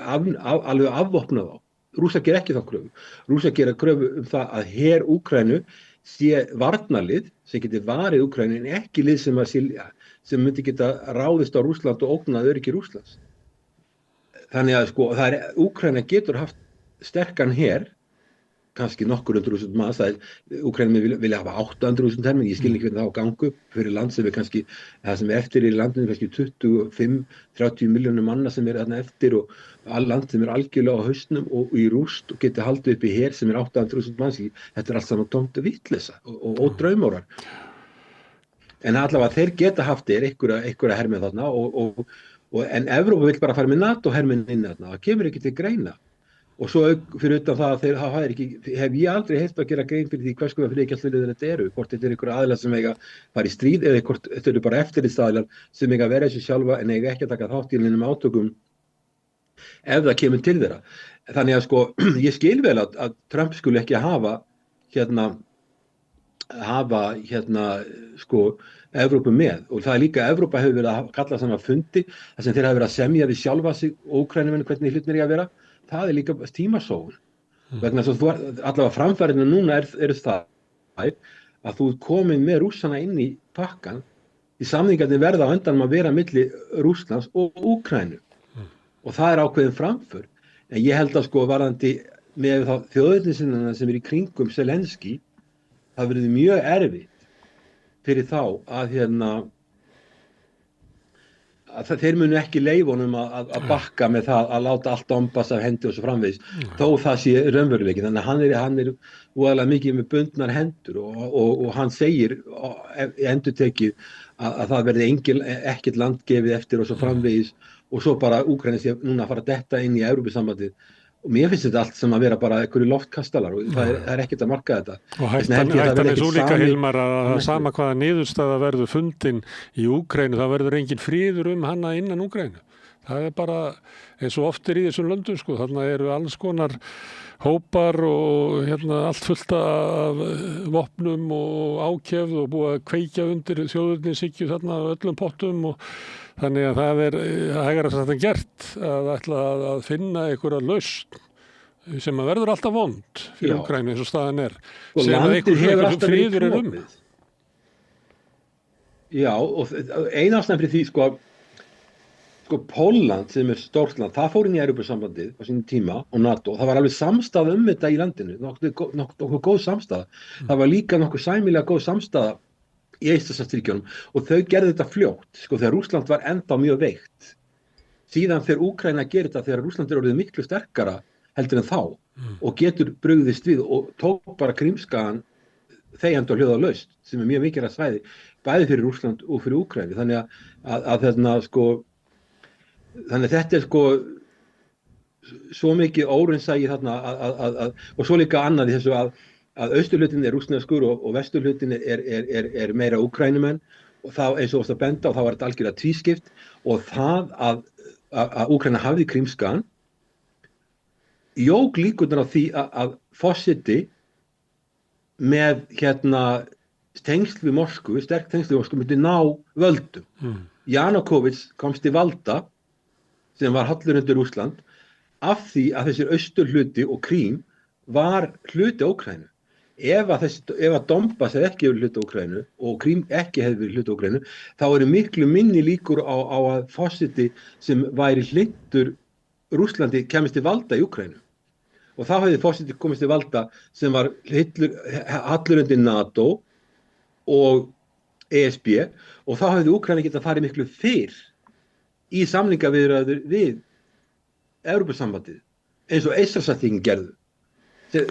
alveg afvopna þá. Rússar gera ekki þá kröfu. Rússar gera kröfu það að her Úkraínu sé varnarlið sem geti varið Úkraínu en ekki lið sem myndi geta ráðist á Rússland og ógnað öryggi Rússlands. Þannig að Úkraína getur haft sterkan her kannski nokkur 100.000 manns, Úkraínumennir vilja hafa 800.000 hermenn, ég skil ekki hvernig það á gangu upp fyrir land sem kannski, það sem eftir í landinu kannski 25-30 milljónir manna sem þarna eftir og all land sem algjörlega á hausnum og í rúst og geti haldið upp í her sem 800.000 manns, þetta allt saman tómt vitleysa og draumórar. En allavega þeir geta haft einhverja hermenn þarna og En Evrópa vill bara fara með NATO-herminn inn þarna, það kemur ekki til greina. Og svo fyrir utan það að hef ég aldrei heyrt að gera grein fyrir því hvers konar friðargæsluliðar þetta eru, hvort þetta eru einhverja aðilar sem eiga fara í stríð eða hvort þetta eru bara eftirlitsaðilar sem eiga vera þessu sjálfa en eiga ekki að taka þátt í neinum átökum ef það kemur til þeirra. Þannig að sko, ég skil vel að Trump skuli ekki hafa sko Evrópu með og það líka Evrópa hefur verið að kalla saman fundi þar sem þeir hafa verið að semja við sjálfa sig og Úkraínumenn hvernig hlutirnir eiga að vera. Það líka tímasóun. Vegna þess að allavega framfærinu núna eru það að þú komin með Rússana inn í pakkan í samningarnir verða á endanum að vera milli Rússlands og Úkraínu. Og það er ákveðin framför. En ég held að sko varðandi með þjóðernissinna sem í kringum Zelenski, það verður mjög erfitt fyrir þá að þeir munu ekki leyfa honum að bakka með það að láta allt dombast af hendi og svo framvegis, þó það sé raunveruleiki. Þannig að hann er voðalega mikið með bundnar hendur og hann segir endurtekið að það verði ekkert land gefið eftir og svo framvegis og svo bara Úkraína sé núna að fara að detta inn í Evrópusambandið. Og mér finnst þetta allt sem að vera bara einhverju loftkastalar og það er ekkert að marka þetta. Og hættan er svo líka Hilmar að sama hvaða niðurstaða verður fundin í Úkraínu, það verður engin friður hana innan Úkraínu. Það er bara eins og oft í þessum löndum sko, þarna eru alls konar hópar og allt fullt af vopnum og ákefð og búið að kveikja undir þjóðurnishyggju þarna á öllum pottum og þannig að það er hægara þetta gert að ætla að finna einhverja lausn sem að verður alltaf vond fyrir Úkraínu eins og staðan er. Og landið hefur alltaf verið klofið. Já, og ein ástæðan fyrir því sko Pólland sem er stórt land, það fór inn í Evrópusambandið á sínum tíma og NATO, það var alveg samstaða þetta í landinu, nokkuð góð samstaða. Það var líka nokkuð sæmilega góð samstaða í Eystrasaltsríkjunum og þau gerðu þetta fljótt, sko, þegar Rússland var ennþá mjög veikt. Síðan þegar Úkraína gerir þetta þegar Rússland orðið miklu sterkara heldur en þá og getur brugðist við og tók bara Krímskagan þegjandi og hljóðalaust sem mjög mikilvægt svæði, bæði fyrir Rússland og fyrir Úkraínu. Þannig að þetta er sko svo mikið óraunsæi þarna og svo líka annað í þessu að austurhlutin er rússneskur og vesturhlutin er meira Úkraínumenn og þá eins og það benda og þá var þetta algjörlega tvískipt og það að Úkraína hafði Krímskagan jók líkurnar á því að forseti með tengsl við Moskvu, sterk tengsl við Moskvu myndi ná völdum. Janukovits komst í valda sem var hallur undir Rússland af því að þessir austurhluti og Krím var hluti Úkraínu. Ef að Donbass hefði ekki verið hluti Úkraínu og Krím ekki hefði verið hluti Úkraínu, þá eru miklu minni líkur á að forseti sem væri hlynntur Rússlandi kemist til valda í Úkraínu. Og þá hefði forseti komist til valda sem var hallur undir NATO og ESB og þá hefði Úkraína getað farið miklu fyrr í samningaviðræður við Evrópusambandið eins og Eystrasaltsríkin gerðu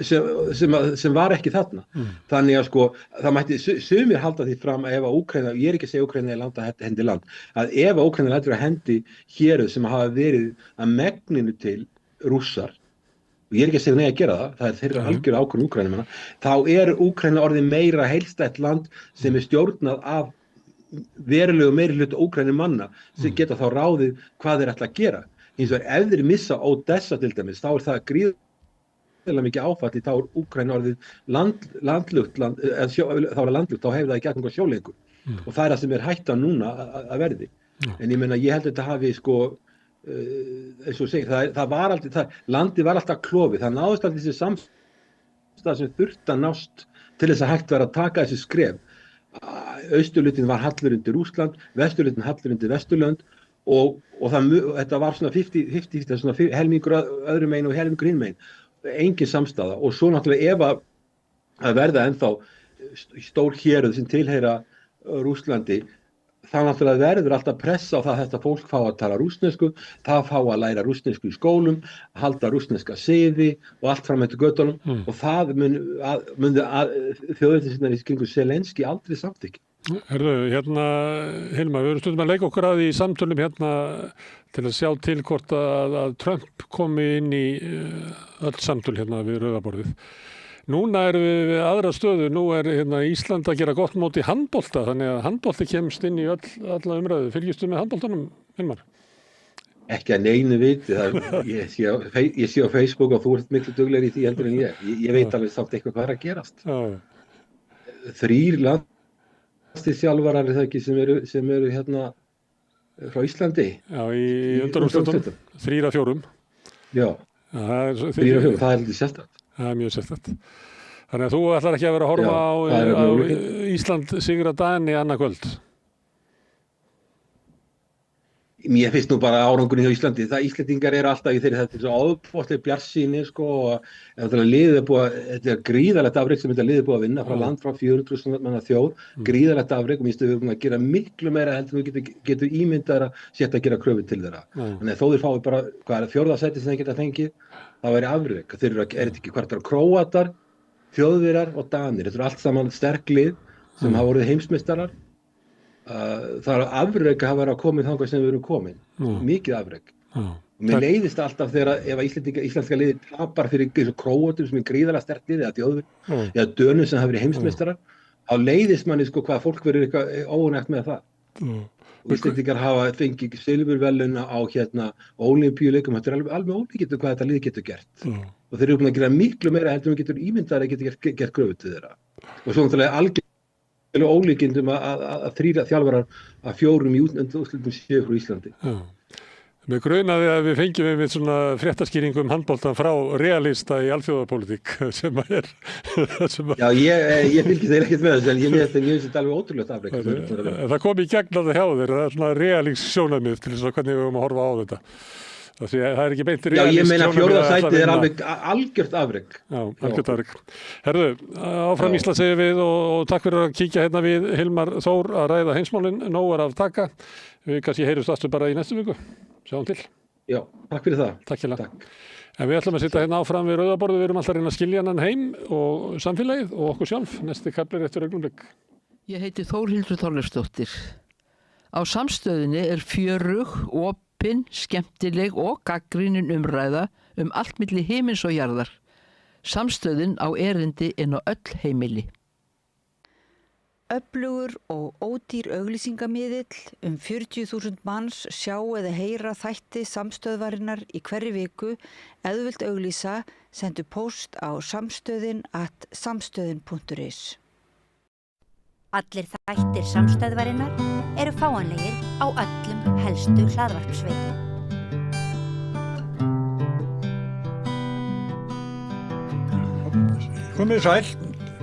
sem var ekki þarna. Þannig að sko það mætti sumir halda því fram að ef að Úkraína, ég er ekki að segja Úkraína er landa hendi land, að ef að Úkraína lætur að hendi héruð sem hafa verið að megninu til Rússar og ég er ekki að segja nei að gera það er þeirra algjörlega ákvörðun Úkraínumanna, þá er Úkraína orðið meira heildstætt land sem er stjórnað af verulegu meiri hluta Úkraínumanna sem geta þá ráðið hvað þeir ætla að gera. Hins vegar ef þeir missa Odessa til dæmis, þá er það gríðarlega mikið áfalli, þá er Úkraína orðið landlugt, þá hefur það ekki eitthvað sjóleikur og það er það sem er hættan núna að verði. En ég meina, ég held að þetta hafi sko eins og segir, það var aldrei, landið var alltaf klofið, það náðist alltaf þessi samstæða sem þurfti að nást til þess að hægt var að taka þessi skref. Austurhlutin var hallur undir Rússland, vesturhlutin hallur undir Vesturlönd og þetta var svona 50-50, svona helmingur öðrum megin og helmingur hinn megin, engin samstæða og svo náttúrulega ef að verða ennþá stór héruð sem tilheyra Rússlandi, þá náttúrulega verður alltaf pressa á það að þetta fólk fá að tala rússnesku, það fá að læra rússnesku í skólum, halda rússneska siði og allt fram eftir göttunum og það myndi þjóðernissinnar í kringum Zelenski aldrei samþykkja. Herðu, hérna, Hilmar, við erum stundum að leika okkur að því í samtölum hérna til að sjá til hvort að Trump komi inn í öll samtöl hérna við rauðaborðið. Núna erum við aðra stöðu, nú hérna Ísland að gera gott móti handbolta, þannig að handbolti kemst inn í alla umræðu. Fylgistu með handboltanum, Hilmar? Ekki að neinu viti, ég sé á Facebook og þú ert miklu duglegri í því heldur en ég. Ég veit alveg samt eitthvað hvað að gerast. 3 landsliðsþjálfarar er það ekki sem eru hérna frá Íslandi. Já, í undanúrslitum. 3 af 4. Já, 3 af 4, það er heldur sérstakt. Það er mjög sérstakt. Þannig að þú ætlar ekki að vera að horfa á Ísland sigra Dani annað kvöld. Mér finnst nú bara árangurinn hjá Íslandi, það Íslendingar eru alltaf í þeirri þetta er svo ábúðslega bjartsýni sko og þetta er gríðalegt afrek sem þetta liðið búið að vinna frá land frá 400.000 manna þjóð, gríðalegt afrek og mér finnst við búin að gera miklu meira heldur en við getum ímyndað að setja að gera kröfu til þeirra. Þannig að þó þeir fái bara, hvað er 4. sæti sem þeir geta fengið, það væri afrek. Þeir eru ekki hvartar Króatar, Þjóðverjar og Danir, þetta eru allt saman sterk lið sem hafa orðið heimsmeistarar. Það er afrek að hafa verið að koma þangað sem við erum komin, mikið afrek. Og mér leiðist alltaf þegar ef íslenska liðið tapar fyrir eins og Króatum sem er gríðarlega sterkt liðið eða Þjóðverjum eða Dönum sem hafa verið heimsmeistarar, þá leiðist manni sko hvað fólk verður eitthvað óánægt með það. Og Íslendingar hafa fengið silfurverðlauna á Ólympíuleikum, þetta er alveg ólíkindi hvað þetta lið getur gert. Og þeir eru búin að gera miklu meira heldur en við getum ímyndað að geta gert kröfu til þeirra. Og svo náttúrulega ólíkindum að 3 þjálfarar af 4 í úrslitum séu frá Íslandi. Mér grunaði að við fengjum einmitt svona fréttaskýringum handboltan frá realista í alþjóðapólitík sem er... Já, ég fylgist þeir ekkert með þessu en ég finnst þetta alveg ótrúlegt afrek. Það kom í gegn að það hjá þér, það er svona realíks sjónarmið til þess að hvernig við höfum að horfa á þetta. Það er ekki beint realísk sjónarmið. Já, ég meina 4. sætið er alveg algjört afrek. Já, algjört afrek. Herðu, áfram Ísland segir við og takk fyrir að kíkja hérna við Hilmar Þór að ræða heimsmálin, nóg er af taka. Við kannski heyrjumst aftur bara í næstu viku. Sjáum til. Já, takk fyrir það. Takk hérna. En við ætlum að sitja hérna áfram við rauðaborðið, við erum alltaf að reyna að skilja hann heim og samfélagið og okkur sjálf. Næsti kafli eftir augnablik. Ég heiti Þórhildur Þorleifsdóttir. Á Samstöðinni er fjörug, opin, skemmtileg og gagnrýnin umræða allt milli himins og jarðar. Samstöðin á erindi inn á öll heimili. Öflugur og ódýr auglýsingamiðill 40.000 manns sjá eða heyra þætti samstöðvarinnar í hverri viku. Ef þú vilt auglýsa, sendu póst á samstöðin@samstöðin.is. Allir þættir samstöðvarinnar eru fáanlegir á öllum helstu hlaðvarpsveitum. Komið sæl,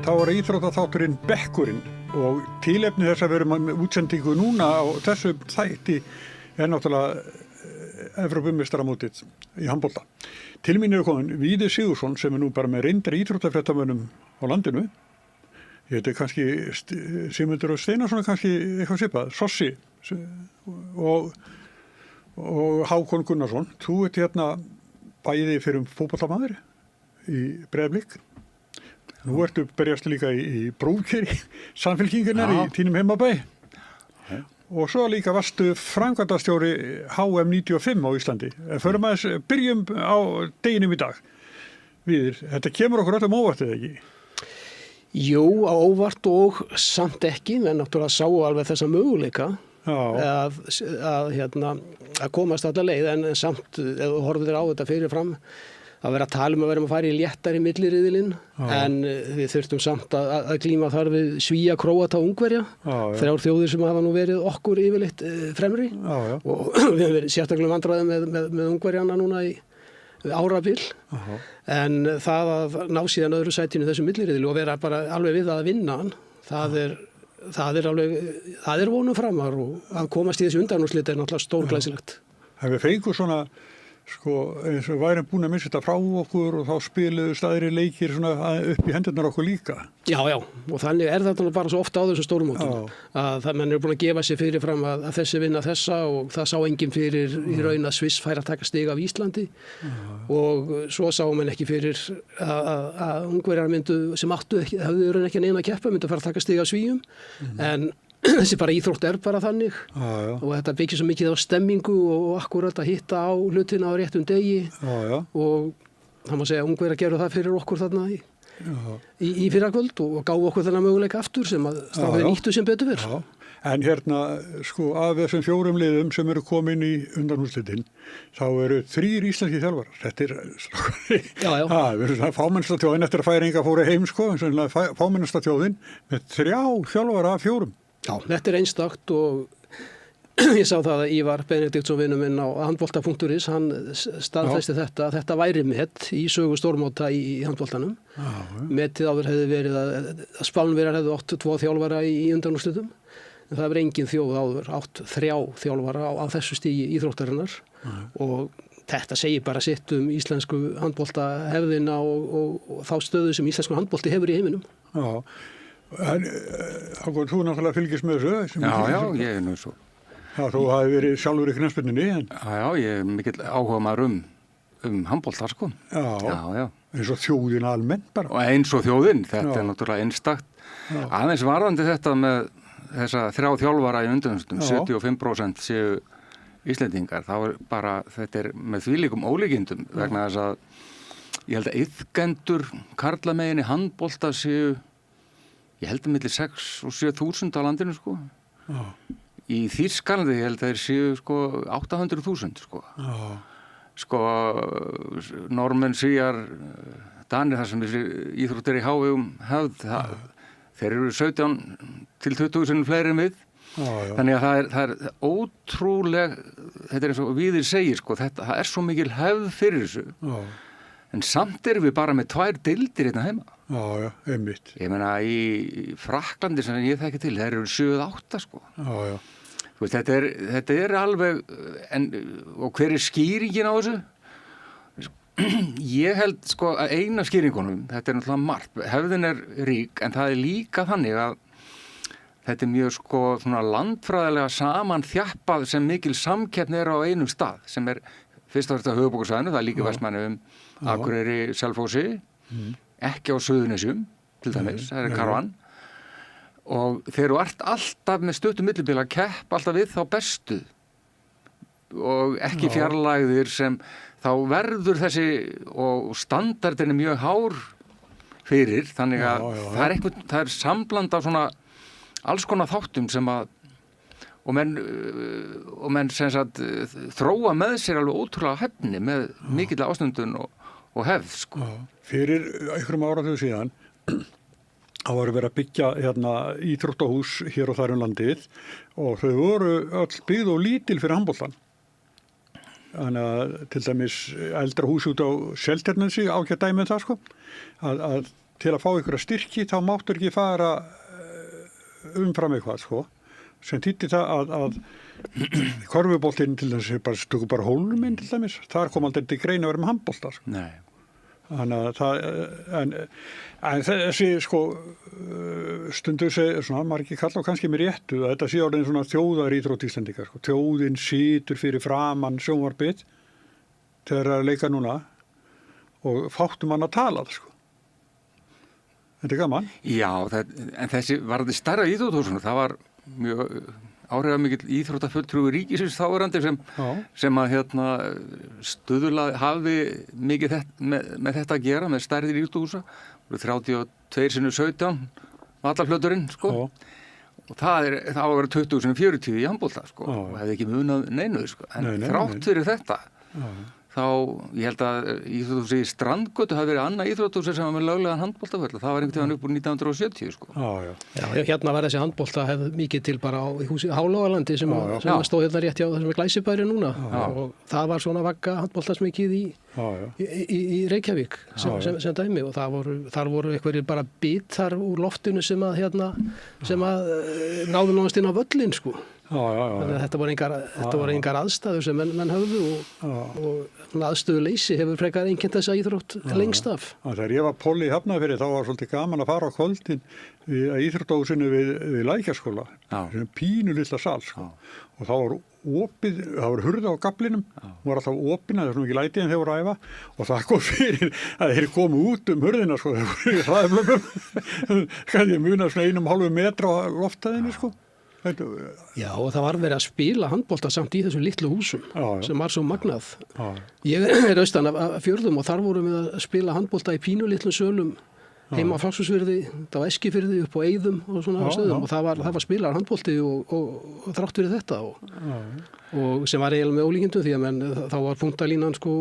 þá er íþróttaþátturinn Bekkurinn og tilefni þess að við erum með útsendingu núna á þessu þætti er náttúrulega Evrópumeistaramótið í handbolta. Til mín eru komin Víðir Sigurðsson sem er nú bara með reyndri íþróttafréttamönnum á landinu. Ég heiti kannski Sigmundur og Steinarsson kannski eitthvað svipað, Sossi og Hákon Gunnarsson. Þú ert hérna bæði fyrir fótboltamaður í Breiðablik. Nú ertu berjast líka í Brúkeri, samfélkingunar í þínum heimabæ. Og svo líka varstu framkvæmdastjóri HM95 á Íslandi. Förum aðeins, byrjum á deginum í dag. Víðir, þetta kemur okkur öllum óvart eða ekki? Jú, á óvart og samt ekki, menn náttúrulega sáu alveg þessa möguleika að komast alla leið, en samt, ef þú horfir á þetta fyrirfram, að vera að tala að vera að fara í léttari milliriðilinn, en við þurftum samt að glíma þar við Svía, Króata og Ungverja, 3 þjóðir sem hafa nú verið okkur yfirleitt fremri og við hefum verið sérstaklega vandræðið með Ungverjana núna í árabil, en það að ná síðan öðru sætinu þessu milliriðili og vera bara alveg við að vinna hann, það er vonum framar og að komast í þessu undanúrslit er náttúrulega stórglæsilegt. Það við fengur svona eins og værum búin að missa þetta frá okkur og þá spiluðu staðri leikir svona upp í hendurnar okkur líka. Já, og þannig er þetta bara svo ofta á þessum stórum mótum að menn eru búin að gefa sér fyrirfram að þessi vinna þessa og það sá enginn fyrir í raun að Sviss fær að taka stig af Íslandi og svo sá menn ekki fyrir að Ungverjar myndu sem höfðu raun ekki neina að keppa myndu fara að taka stig af Svíum en þessi bara íþrótt bara þannig og þetta byggir svo mikið á stemmingu og akkurat að hitta á hlutina á réttum degi og það má segja að Ungverjar gerðu það fyrir okkur þarna í fyrrakvöld og gáðu okkur þennan möguleika aftur sem að strákaði nýttu sem betur fyrr. En hérna, sko, af þessum 4 liðum sem eru komin í undanúrslitin, þá eru 3 íslenski þjálfarar. Þetta er fámennsta þjóðin eftir að Færeyingar fóru heim, sko, fámennsta þjóðin með 3 þjálfara af 4. Já, þetta er einstakt og ég sá það að Ívar Benediktsson vinur minn á handbolta.is, hann staðfesti þetta væri met í sögu stórmóta í handboltanum. Metið áður hefði verið að Spánverjar hefðu 2 þjálfara í undanúrslitum. En það hefur engin þjóð áður átt 3 þjálfara á þessu stígi íþróttarinnar og þetta segir bara sitt íslensku handbolta hefðina og þá stöðu sem íslensku handbolti hefur í heiminum. Já, en þú náttúrulega fylgist með þessu? Já, ég nú svo. Já, þú hafi verið sjálfur í knattspyrnunni. Já, ég er mikill áhugamaður handbolta, sko. Já. Eins og þjóðin almennt bara. Og eins og þjóðin, þetta er náttúrulega einstakt. Aðeins varðandi þetta með þessa 3 þjálfara í undanúrslitum, 75% séu Íslendingar, þá bara, þetta er með þvílíkum ólíkindum vegna þess að ég held að iðkendur karlamegin í handbolta séu, ég held að milli 6 og 7.000 á landinu, sko. Í Þýskalandi, ég held að þeir séu, sko, 800.000, sko. Sko, Normenn, Svíjar, Danir, þar sem þessi íþróttir í hávegum hefð, þeir eru 17 til 20.000 fleiri en við. Þannig að það er ótrúleg, þetta er eins og Víðir segir, sko, það er svo mikil hefð fyrir þessu. En samt erum við bara með 2 deildir hérna heima. Já, einmitt. Ég meina í Frakklandi sem ég þekki til, þeir eru 7-8, sko. Já. Þú veist, þetta er alveg, og hver er skýringin á þessu? Ég held, sko, að eina skýringunum, þetta er náttúrulega margt, hefðin er rík, en það er líka þannig að þetta er mjög, sko, svona landfræðilega saman þjappað sem mikil samkeppni er á einum stað, sem er fyrst og fremst á höfuðborgarsvæðinu, það er líka Vestmannaeyjum, Akureyri, Selfossi, ekki á Suðurnesjum, til dæmis, það er Karvan, og þeir eru alltaf með stuttum millibila að keppa alltaf við þá bestu og ekki fjarlægðir sem þá verður þessi og standardin er mjög hár fyrir, þannig að það er sambland af svona alls konar þáttum sem að og menn sem sagt þróa með sér alveg ótrúlega hefni með mikill ásnundun og hefð, sko. Fyrir einhverjum áratugum síðan þá var verið að byggja hérna íþróttahús hér og þar landið og þau voru öll byggð og lítil fyrir handboltan. Þannig að til dæmis eldra hús út á Seltjarnarnesi ágætt dæmi það, sko, að til að fá ykkur styrki þá máttur ekki fara umfram eitthvað, sko, sem þýddi það að korfuboltinn til dæmis stöku bara Hólminn til dæmis, þar kom aldrei til greina að vera með handbolta, sko. Nei. Þannig að það, en þessi, sko, stundu svona margir kalla og kannski með réttu að þetta sé orðin svona þjóðaríþrótt Íslendingar, sko. Þjóðin situr fyrir framan sjónvarpið þegar það er að leika núna og fáttum hann að tala það, sko. Þetta er gaman. Já, en þessi varði stærra íþróttahúsinu, það var mjög áhrifamikill íþróttafulltrúi ríkisins þáverandi sem að stuðlaði hafi mikið með þetta að gera með stærðir íþróttahúsa, 32x17 vallaflöturinn, sko. Og það á að vera 20x40 í handbolta, sko, og hefði ekki munað neinu, sko. En þrátt fyrir þetta þá, ég held að íþróttahúsi í Strandgötu hafi verið annað íþróttahúsi sem var með löglegan handboltavöll. Það var einhvern tíðan upp úr 1970, sko. Já, hérna var þessi handbolta hefði mikið til bara á húsi Hálógalandi sem stóð hérna rétt hjá þessum Glæsibæri núna. Og það var svona vagga handboltasmikið í Reykjavík sem dæmi og þar voru einhverjir bara bitar úr loftinu sem að náðu náðast inn á völlin, sko. Þannig að þetta voru engar aðstæður sem menn höfðu og aðstöðuleysi hefur frekar einkennt þessa íþrótt lengst af. Þegar ég var Polli í Hafnarfirði þá var svolítið gaman að fara á kvöldin í íþróttahúsinu við Lækjarskóla, sem pínu litla sal, sko. Og þá var opið, það var hurð á gaflinum, hún var alltaf opin, það var svona ekki lætið en þeir voru að æfa og það kom fyrir að þeir komu út hurðina, sko, þeir voru í hraðflöggum, kannski muna svona 1,5 metra á loftæðinni, sko. Já, og það var verið að spila handbolta samt í þessum litlu húsum sem var svo magnað. Ég austan af Fjörðum og þar vorum við að spila handbolta í pínu litlum sölum heima á Faxarsfirði, það var Eskifirði upp á Eiðum og svona stöðum og það var spilar handbolti og þrátt fyrir þetta og sem var eiginlega með ólíkindum því að þá var punktalínan sko,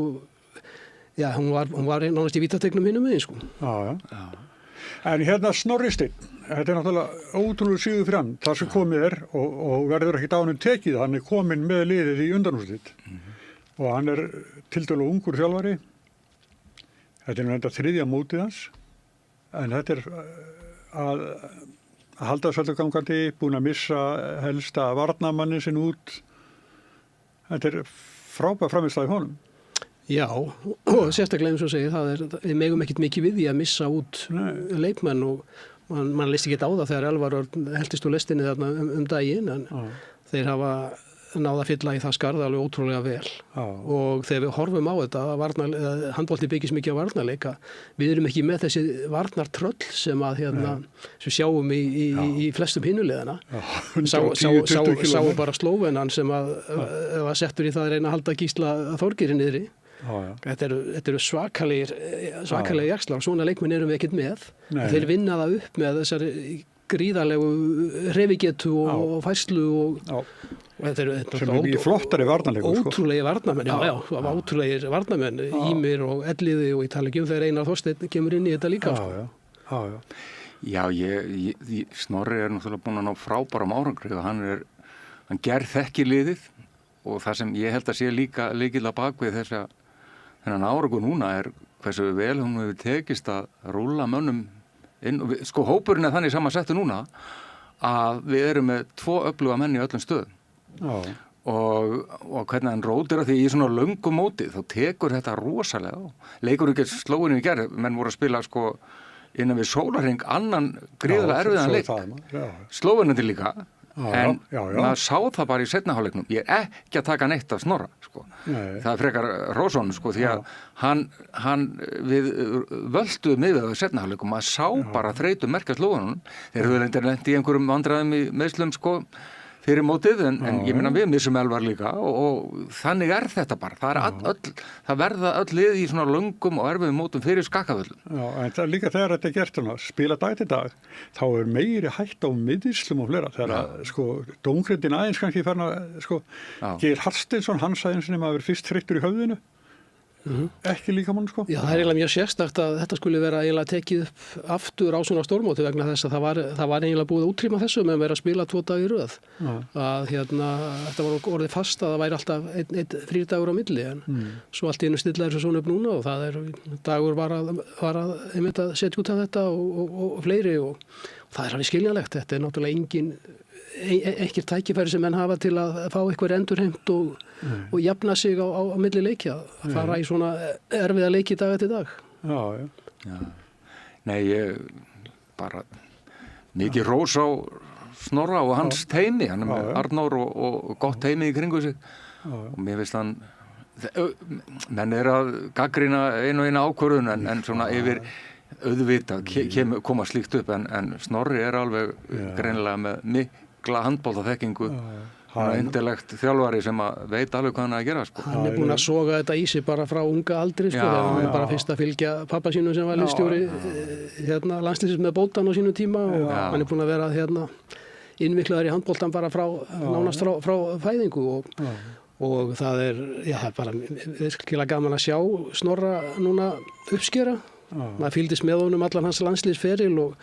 já, hún var nánast í vítategnum hinum megin sko. En hérna Snorri Steinn, þetta náttúrulega ótrúlega síður fram, það sem komið og verður ekkert á hann tekið, hann kominn með liðið í undanúrslit og hann tiltölulega ungur þjálfari, þetta enda 3. mótið hans, en þetta að halda svolítið gangandi, búin að missa helsta varnarmannin sinn út, þetta frábær framistæði honum. Já, og sérstaklega eins og segir, við megum ekkert mikið við því að missa út leikmenn og mann leist ekki á það þegar Elvar heltist úr lestinni þarna daginn, en þeir hafa náða að fylla í það skarð alveg ótrúlega vel og þegar við horfum á þetta, handbolti byggist mikið á varnarleika, við erum ekki með þessi varnartröll sem að sem sjáum í flestum hinulegana. Sáu bara Slóvenan sem að var settur í það að reyna að halda Gísla Þorgeiri niðri. Þetta eru svakalegir jaxlar, svona leikmenn erum við ekkert með. Þeir vinna það upp með þessari gríðarlegu hreyfigetu og færslu og þetta sem í flottari varnarleikum ótrúlegir varnarmenn, ótrúlegir varnarmenn, Ímir og Elliði og ég tala ekki þegar Einar Þorsteinn kemur inn í þetta líka. Já, Snorri náttúrulega búin að ná frábærum árangri og hann gerð þekki liðið og það sem ég held að sé líka lykilla bakvið þennan árangur núna hversu vel hún hefur tekist að rúlla mönnum inn, sko hópurinn þannig samansettur núna að við erum með 2 öfluga menn í öllum stöðum og hvernig hann rótir að því í svona löngu móti þá tekur þetta rosalega á. Leikurinn ekki slóinu í gerð, menn voru að spila sko innan við sólarhring annan gríðarlega erfiðan leik. Slóinu til líka en maður sá það bara í seinna hálfleiknum. Ég ekki að taka neitt af Snorra sko. Það frekar Rósson sko því að við völduðum yfir það í seinna hálfleikum, maður sá bara þreytu merkja slóðunum. Þeir höfðu lent í einhverjum vandræðum í meiðslum sko fyrir mótið en ég meina við missum Elvar líka og þannig þetta bara. Það verða öll lið í svona löngum og erfiðum mótum fyrir skakkavöllum. Já, en það líka þegar þetta gert spila dag til dag, þá meiri hætt á miðislum og flera. Þegar sko dómgrindin aðeins kannski farin að sko Geir Harsteinsson, hans aðeins sem að vera fyrst þreyttur í höfðinu. Ekki líka mann sko. Já, það eiginlega mjög sérstakt að þetta skulle vera eiginlega tekið upp aftur á svona stórmóti vegna þess að það var eiginlega búið að útrýma þessu með að vera að spila 2 daga í röð. Að þetta var orðið fast að það væri alltaf einn frídagur á milli en svo allt í einu stilla þessu svona upp núna og það dagur var að einmitt að setja út af þetta og fleiri og það alveg skiljanlegt. Þetta náttúrulega ekkert tækifæri sem menn hafa til að fá eitthvað endurheimt og jafna sig á milli leikja að fara í svona erfiða leiki dag eftir dag. Já. Nei, ég bara mikið rós á Snorra og hans teimi, hann með Arnór og gott teimi í kringu sig og mér finnst hann menn að gagnrýna einu ákvörðun en svona yfir auðvitað koma slíkt upp en Snorri alveg greinilega með mikla handboltaþekkingu indilegt þjálfari sem veit alveg hvað hann að gera sko. Hann búinn að soga þetta í sig bara frá unga aldri sko, þegar hann bara fyrst að fylgja pappa sínum sem var liðsstjóri landsliðsins með Bótan á sínum tíma og hann búinn að vera innviklaður í handboltan bara nánast frá fæðingu og það bara virkilega gaman að sjá Snorra núna uppskera. Maður fylgdist með honum allan hans landsliðsferil og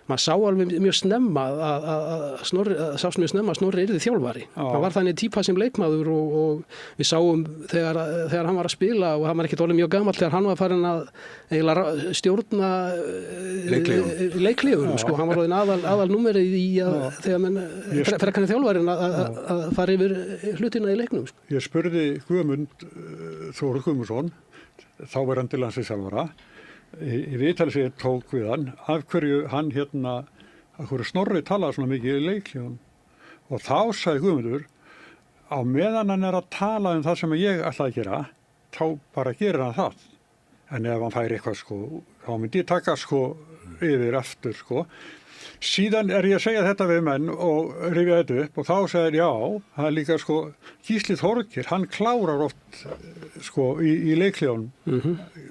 maður sá alveg mjög snemma að Snorri yrði þjálfari. Hann var þannig típa sem leikmaður og við sáum þegar hann var að spila og hann var ekkert orðið mjög gamall þegar hann var farin að eiginlega stjórna leikliðum. Sko. Hann var orðin aðal númerið í þegar menn frekkanir þjálfarinn að fara yfir hlutina í leiknum. Sko. Ég spurði Guðmund Þór Guðmundsson, þáverandi landsliðsþjálfara, í viðtali sem ég tók við hann af hverju hann af hverju Snorri talaði svona mikið í leikljum og þá sagði Guðmundur á meðan hann að tala það sem ég ætlaði að gera þá bara gerir hann það en ef hann fær eitthvað sko, þá myndi ég taka sko yfir aftur sko. Síðan ég að segja þetta við menn og rifja þetta upp og þá segir já, það líka sko Gísli Þorgeir, hann klárar oft sko í leikliðunum.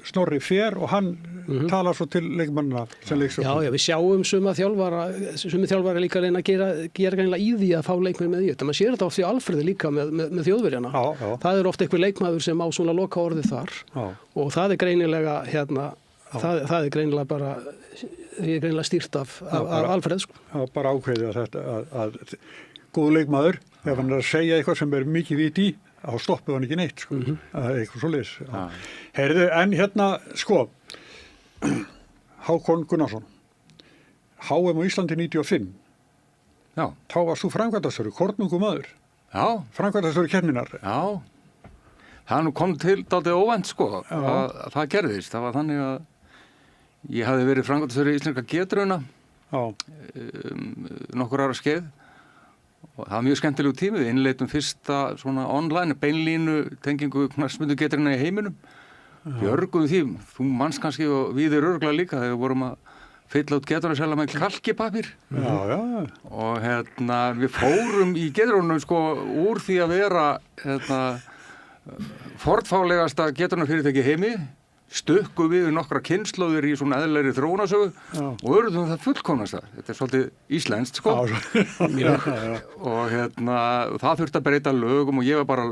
Snorri fer og hann talar svo til leikmannina sem leikstjóri. Já, við sjáum sumi þjálfara líka reyna að gera greinilega í því að fá leikmenn með í þetta. Man sér þetta oft í Alfreði líka með Þjóðverjana. Það er oft einhver leikmaður sem á svona loka orðið þar og það er greinilega það er greinilega bara stýrt af Alfreð sko. Já, bara ákveðið að þetta að góð leikmaður, ef hann er að segja eitthvað sem er mikið vit í, þá stoppið hann ekki neitt sko. Eitthvað svoleiðis. Heyrðu, en hérna sko Hákon Gunnarsson, HM á Íslandi 95. Já. Þá varst þú framkvæmdastjóri, kornungumaður. Já. Framkvæmdastjóri keppninnar. Já. Það kom til dálítið óvænt sko að það gerðist. Það var þannig að ég hafði verið framkvæmdastjóri íslenska getrauna nokkur ára skeið og það var mjög skemmtilegu tími. Við innleitum fyrsta svona online beinlínu tengingu knattspyrnugetrauna í heiminum. Björguðum því, þú manns kannski og við örugglega líka þegar við vorum að fylla út getraunasela með kalkipapír. Og við fórum í getraunum sko úr því að vera fornfálegasta getraunafyrirtæki í heimi, stukku við nokkra kynslóðir í svona eðlilegri þróunasögu og urðum það fullkomnasta. Þetta er svolítið íslenskt sko. Og það þurfti að breyta lögum og ég var bara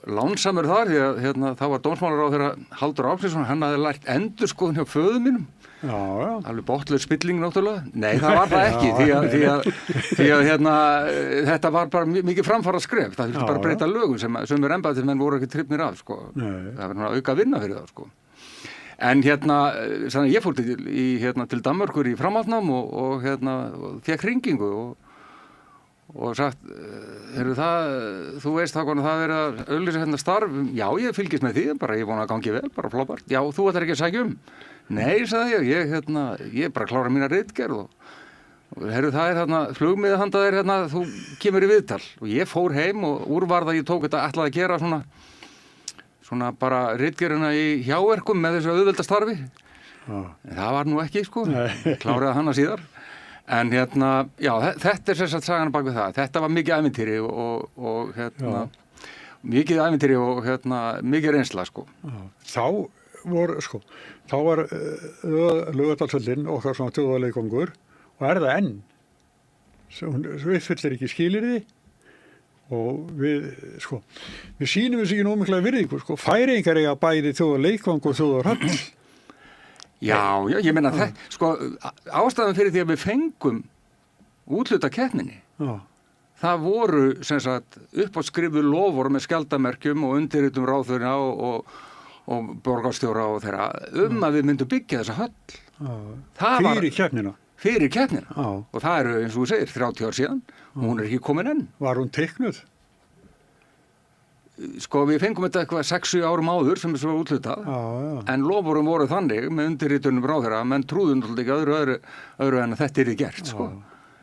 lánsamur þar því að það var dómsmálaráðherra Halldór Ásgrímsson, hann hafði lært endurskoðun hjá föður mínum. Alveg botluð spilling náttúrulega. Nei, það var það ekki því að þetta var bara mikið framfara skref. Það þurfti bara að breyta lögum sem embættismenn voru ekki hrifnir af sko. Það var auka vinna fyrir það sko. En ég fór til Danmerkur í framhaldsnám og fékk hringingu og sagt, þú veist það hvernig það verið að auglýsa starf. Já, ég fylgist með því, bara ég er búin að gangi vel, bara frábært. Já, þú ætlar ekki að sækja Nei, sagði ég bara klára mína ritgerð og það er flugmiða handa þér þú kemur í viðtal og ég fór heim og úrvarða ég tók þetta ætlaði að gera svona bara ritgerðina í hjáverkum með þessu auðvelda starfi. En það var nú ekki sko, kláraði hana síðar. En já, þetta er sérstætt sagan bak við það. Þetta var mikið ævintýri og mikið ævintýri og mikið reynsla sko. Þá var Laugardalshöllin okkar svona þjóðarleikvangur og það enn. Svo uppfyllir ekki skilyrði og við sýnum þessu ekki nóg mikla virðingu sko. Færeyingar eiga bæði þjóðarleikvang og þjóðarhöll. Já, ég meina ástæðan fyrir því að við fengum úthluta keppninni. Það voru uppáskrifuð loforð með skjaldarmerkjum og undirritum ráðherra og borgarstjóra og þeirra að við myndum byggja þessa höll. Fyrir keppnina. Og það eru, eins og þú segir, 30 ár síðan og hún er ekki komin enn. Var hún teiknuð? Við fengum þetta eitthvað 6 árum áður sem er svo úthlutað, en loforðum voru þannig með undirritunum ráðherra að menn trúðum ekki öðru en að þetta yrði gert.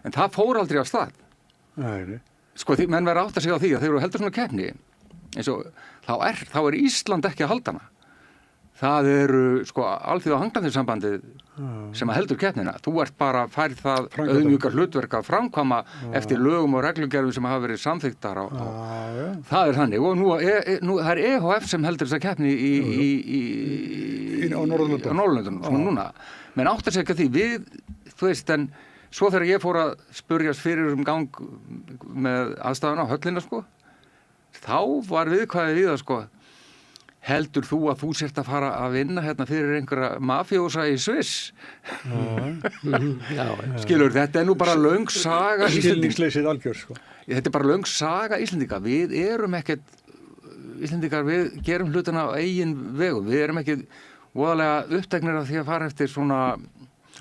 En það fór aldrei af stað. Menn verða átt að segja á því að þeir eru heldur svona keppni, þá er Ísland ekki að halda hana. Það eru alþjóða hanglandissambandið sem að heldur keppnina. Þú ert bara færð það auðmjúka hlutverk að framkvæma eftir lögum og reglugerðum sem hafa verið samþykktar það er þannig. Og nú það er EHF sem heldur þessa keppni á Norðurlöndunum núna. Men átt að segja því þú veist, en svo þegar ég fór að spurjast fyrir gang með aðstæðuna á höllina þá var viðkvæðið við það heldur þú að þú sért að fara að vinna fyrir einhverja mafjósa í Sviss? Skilur, þetta er nú bara löng saga Skilningsleysið algjör Þetta er bara löng saga Íslendinga. Við erum ekkert Íslendingar, við gerum hlutina á eigin vegum. Við erum ekkert voðalega uppteknir af því að fara eftir svona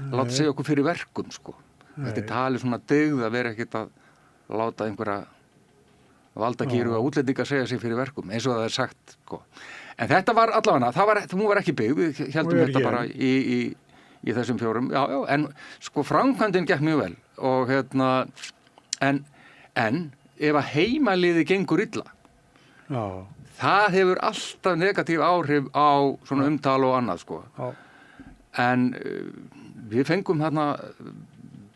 láta segja okkur fyrir verkum Þetta er talið svona dygð að vera ekkert að láta einhverja valdagýru að útlendingar segja sig fyrir verkum eins og það er sagt En þetta var allavega, hún var ekki byggð, við heldum þetta bara í þessum 4, en framkvæmdin gekk mjög vel og en ef að heimaliði gengur illa, það hefur alltaf negatív áhrif á svona umtal og annað sko. En við fengum þarna,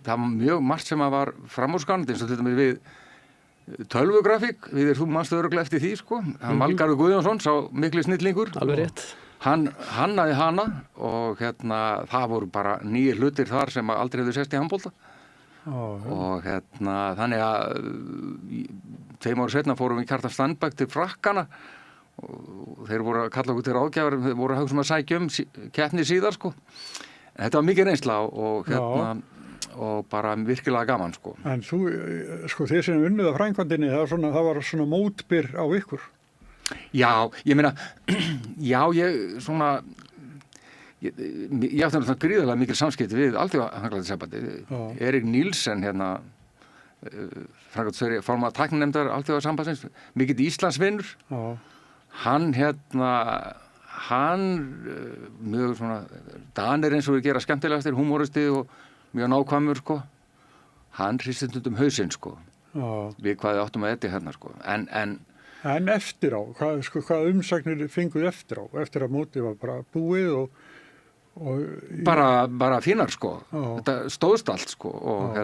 það var mjög margt sem að var framúrskarandi, eins og þetta með við tölvugrafík, þú manstu örugglega eftir því sko, hann Valgarður Guðjónsson sá miklu snillingur. Alveg rétt. Hann hannaði hana og það voru bara nýir hlutir þar sem aldrei hefðu sést í handbolta. Og þannig að 2 ára seinna fórum við Kjartan Stanbæk til Frakkana og þeir voru að kalla okkur til ráðgjafar, þeir voru að hugsa að sækja keppni síðar sko. En þetta var mikið reynsla og bara virkilega gaman sko. En þú, sko, þeir sem unnuð af frænkvandinni, það var svona mótbyr á ykkur. Já, ég meina, ég átti náttúrulega gríðarlega mikil samskipti við Alþjóðahanglaðissambandið. Erik Nílsen, framkvæmdastjóri formaður tækninefndar Alþjóðasambandsins, mikill Íslandsvinur. Hann mjög svona, Danir eins og við gera skemmtilegastir, humoristi og mjög nákvæmur sko. Hann hristi stundum hausinn sko. Við hvað við áttum að etja sko. En eftir á, hvað umsagnir fenguð eftir á? Eftir að mótið var bara búið og bara fínar sko. Þetta stóðst allt sko. Og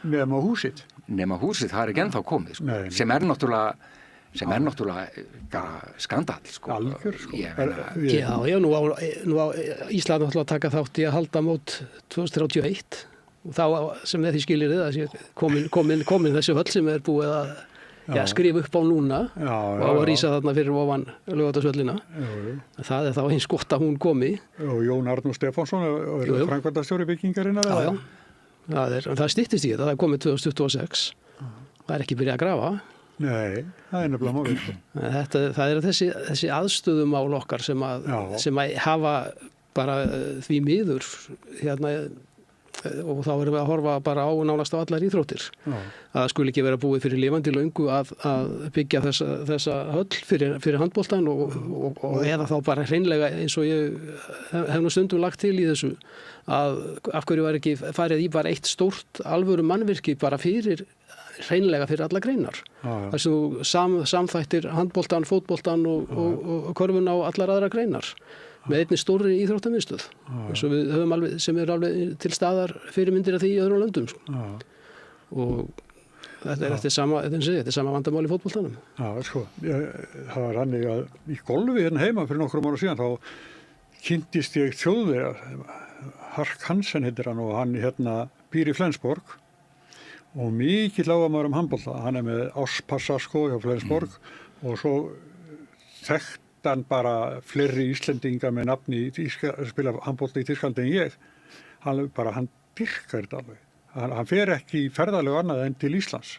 Nema húsið? Nema húsið, það er ekki ennþá komið sko. Sem er náttúrulega bara skandal sko. Algjör sko. Já, nú á Ísland náttúrulega að taka þátt í að halda mót 2031 og þá sem því skilyrði að sé komin þessi höll sem er búið að skrifa upp á núna og á að rísa þarna fyrir ofan Laugardalsvöllina. Það er þá eins gott að hún komi. Og Jón Arnór Stefánsson er framkvæmdastjóri byggingarinnar. Það styttist í þetta, það er komið 2026. Það er ekki byrjað að grafa. Nei, það er nefnilega málið. Það er þessi aðstöðumál okkar sem að hafa bara því miður og þá erum við að horfa bara á nánast á allar íþróttir. Að það skuli ekki vera búið fyrir lifandi löngu að byggja þessa höll fyrir handboltan og eða þá bara hreinlega eins og ég hef nú stundum lagt til í þessu að af hverju var ekki farið í bara eitt stórt alvöru mannvirki bara hreinlega fyrir alla greinar. Þess að þú samþættir handboltan, fótboltan og körfuna á allar aðra greinar. Með einni stóri íþróttamiðstöð svo við höfum alveg, sem er alveg til staðar fyrirmyndir af því í öðrum löndum sko. Og þetta er sama vandamál í fótboltanum. Já, sko, það var hann í golfi heima fyrir nokkrum ára síðan, þá kynntist ég Þjóðverja, Hark Hansen heitir hann og hann býr í Flensborg og mikill áhugamár handbolta, hann er með áspassa sko hjá Flensborg og svo þekkt hann bara fleiri Íslendinga með nafni spila handbolta í Þýskalandi en ég. Hann dyrkar þetta alveg. Hann fer ekki í ferðalegu annað en til Íslands.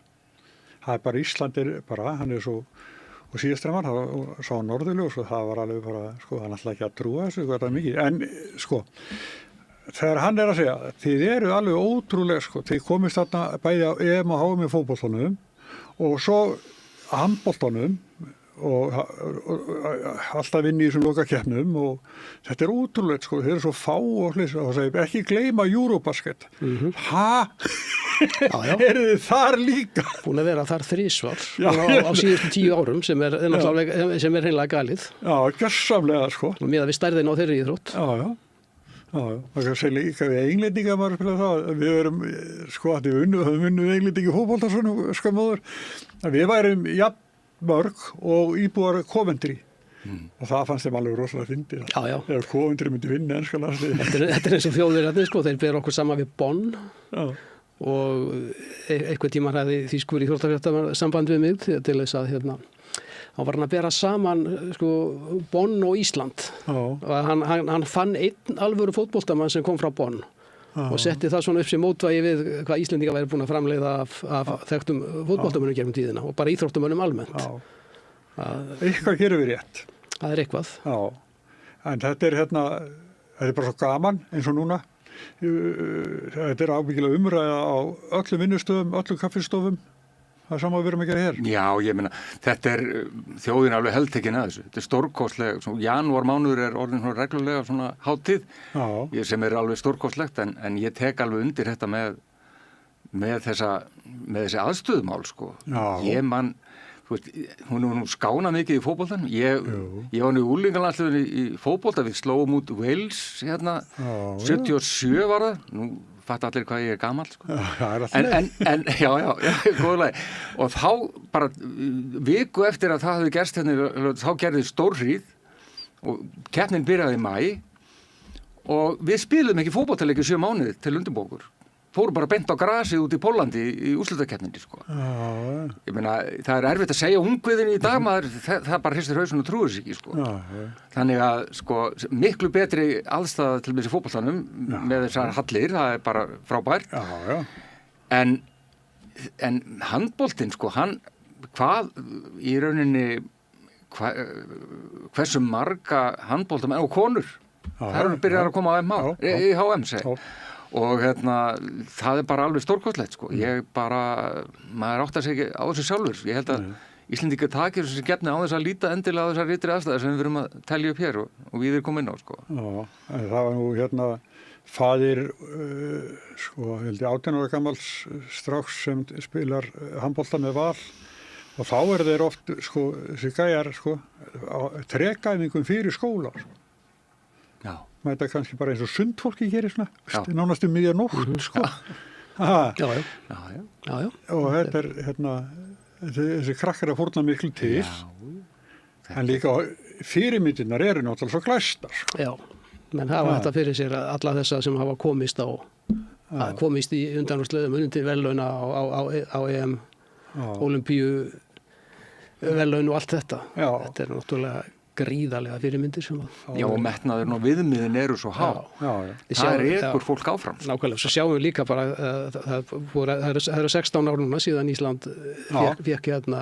Það er bara Ísland hann er svo, og síðast hann sá norðurljós og það var alveg bara, sko, hann ætlaði ekki að trúa þessu, hvað það er mikið. En, sko, þegar hann er að segja, þið eru alveg ótrúlega, sko, þið komist þarna bæði á EM og HM í fótboltanum og svo handboltanum og alltaf inn í þessum lokakeppnum og þetta er ótrúlegt sko, þeir eru svo fá og segir ekki gleyma Eurobasket. Eru þið þar líka? Búin að vera þar 3 svar á síðustu 10 árum sem er hreinlega galið. Já, gjörsamlega sko. Og með að við stærðin á þeirri íþrótt. Já. Það kan segja líka við englendinga maður spila það. Við erum, sko, við höfum unnið englendingi fótbolta svona skamóður. Við værum mörg og íbúar Coventry og það fannst þeim alveg rosalega fyndið. Ef Coventry myndi vinna enska landsliðið. Þetta er eins og Þjóðverjarnir sko, þeir bera okkur saman við Bonn og einhvern tíma hafði þýskur íþróttafréttasamband við mig til þess að hann var hann að bera saman sko, Bonn og Ísland og hann fann einn alvöru fótboltamann sem kom frá Bonn og setti það svona upp sem mótvægi við hvað Íslendinga væri búin að framleiða af þekktum fótboltamönnum gegnum tíðina og bara íþróttamönnum almennt. Eitthvað gerum við rétt. Það er eitthvað. Já, en þetta er bara svo gaman eins og núna. Þetta er ábyggilega umræða á öllum vinnustöðum, öllum kaffistofum. Það er sama að við erum að gera hér. Já, ég meina, þetta er þjóðin alveg heldtekin að þessu. Þetta er stórkostlegt, janúarmánuður er orðin svona reglulega svona hátíð sem er alveg stórkostlegt en ég tek alveg undir þetta með þessi aðstöðumál sko. Ég man, þú veist, hún skána mikið í fótboltan. Ég var nú í úlingalandsliðinu í fótbolta, við slóum út Wales hérna, 77 var það, nú fatt allir hvað ég gamall, sko. En góðlega. Og þá bara viku eftir að það hefði gerst hérna, þá gerði stórhríð og keppnin byrjaði í maí og við spilum ekki fótboltaleik í 7 mánuði til undirbókur. Fóru bara bent á grasið út í Póllandi í úrslitakeppninni, sko. Ég meina, það erfitt að segja ungviðinu í dag, maður, það bara hristir hausinn og trúir sig ekki, sko. Þannig að, sko, miklu betri aðstæða til þessi fótboltanum með þessar hallir, það bara frábært. En handboltinn, sko, hvað í rauninni, hversu marga handboltamenn og konur, það eru byrjar að koma á HM, segi. Og það bara alveg stórkostlegt, sko. Maður áttar sig ekki á þessu sjálfur. Ég held að Íslendingar takir þessi keppni á þess að líta endilega á þessar ytri aðstæður sem við verum að telja upp hér og við erum komin inn á, sko. Já, en það var nú faðir, sko, held ég 18 ára gamals stráks sem spilar handbolta með Val og þá þeir oft, sko, þessi gæjar, sko, trekæfingum fyrir skóla, sko. Já. Mæta kannski bara eins og sundfólki gerir svona, nánast miðja nótt, sko. Já. Og þetta þessi krakkar að fórna miklu til, en líka fyrirmyndirnar eru náttúrulega svo glæstar, sko. Já, menn hafa þetta fyrir sér alla þessa sem hafa komist í undanúrsliðum undir verðlauna á EM, Ólympíu verðlaun og allt þetta. Þetta er náttúrulega gríðarlega fyrirmyndir sem Já, og metnaðurinn og viðmiðin eru svo há. Það rekur fólk áfram. Nákvæmlega, svo sjáum við líka bara það eru 16 ár núna síðan Ísland fékk hérna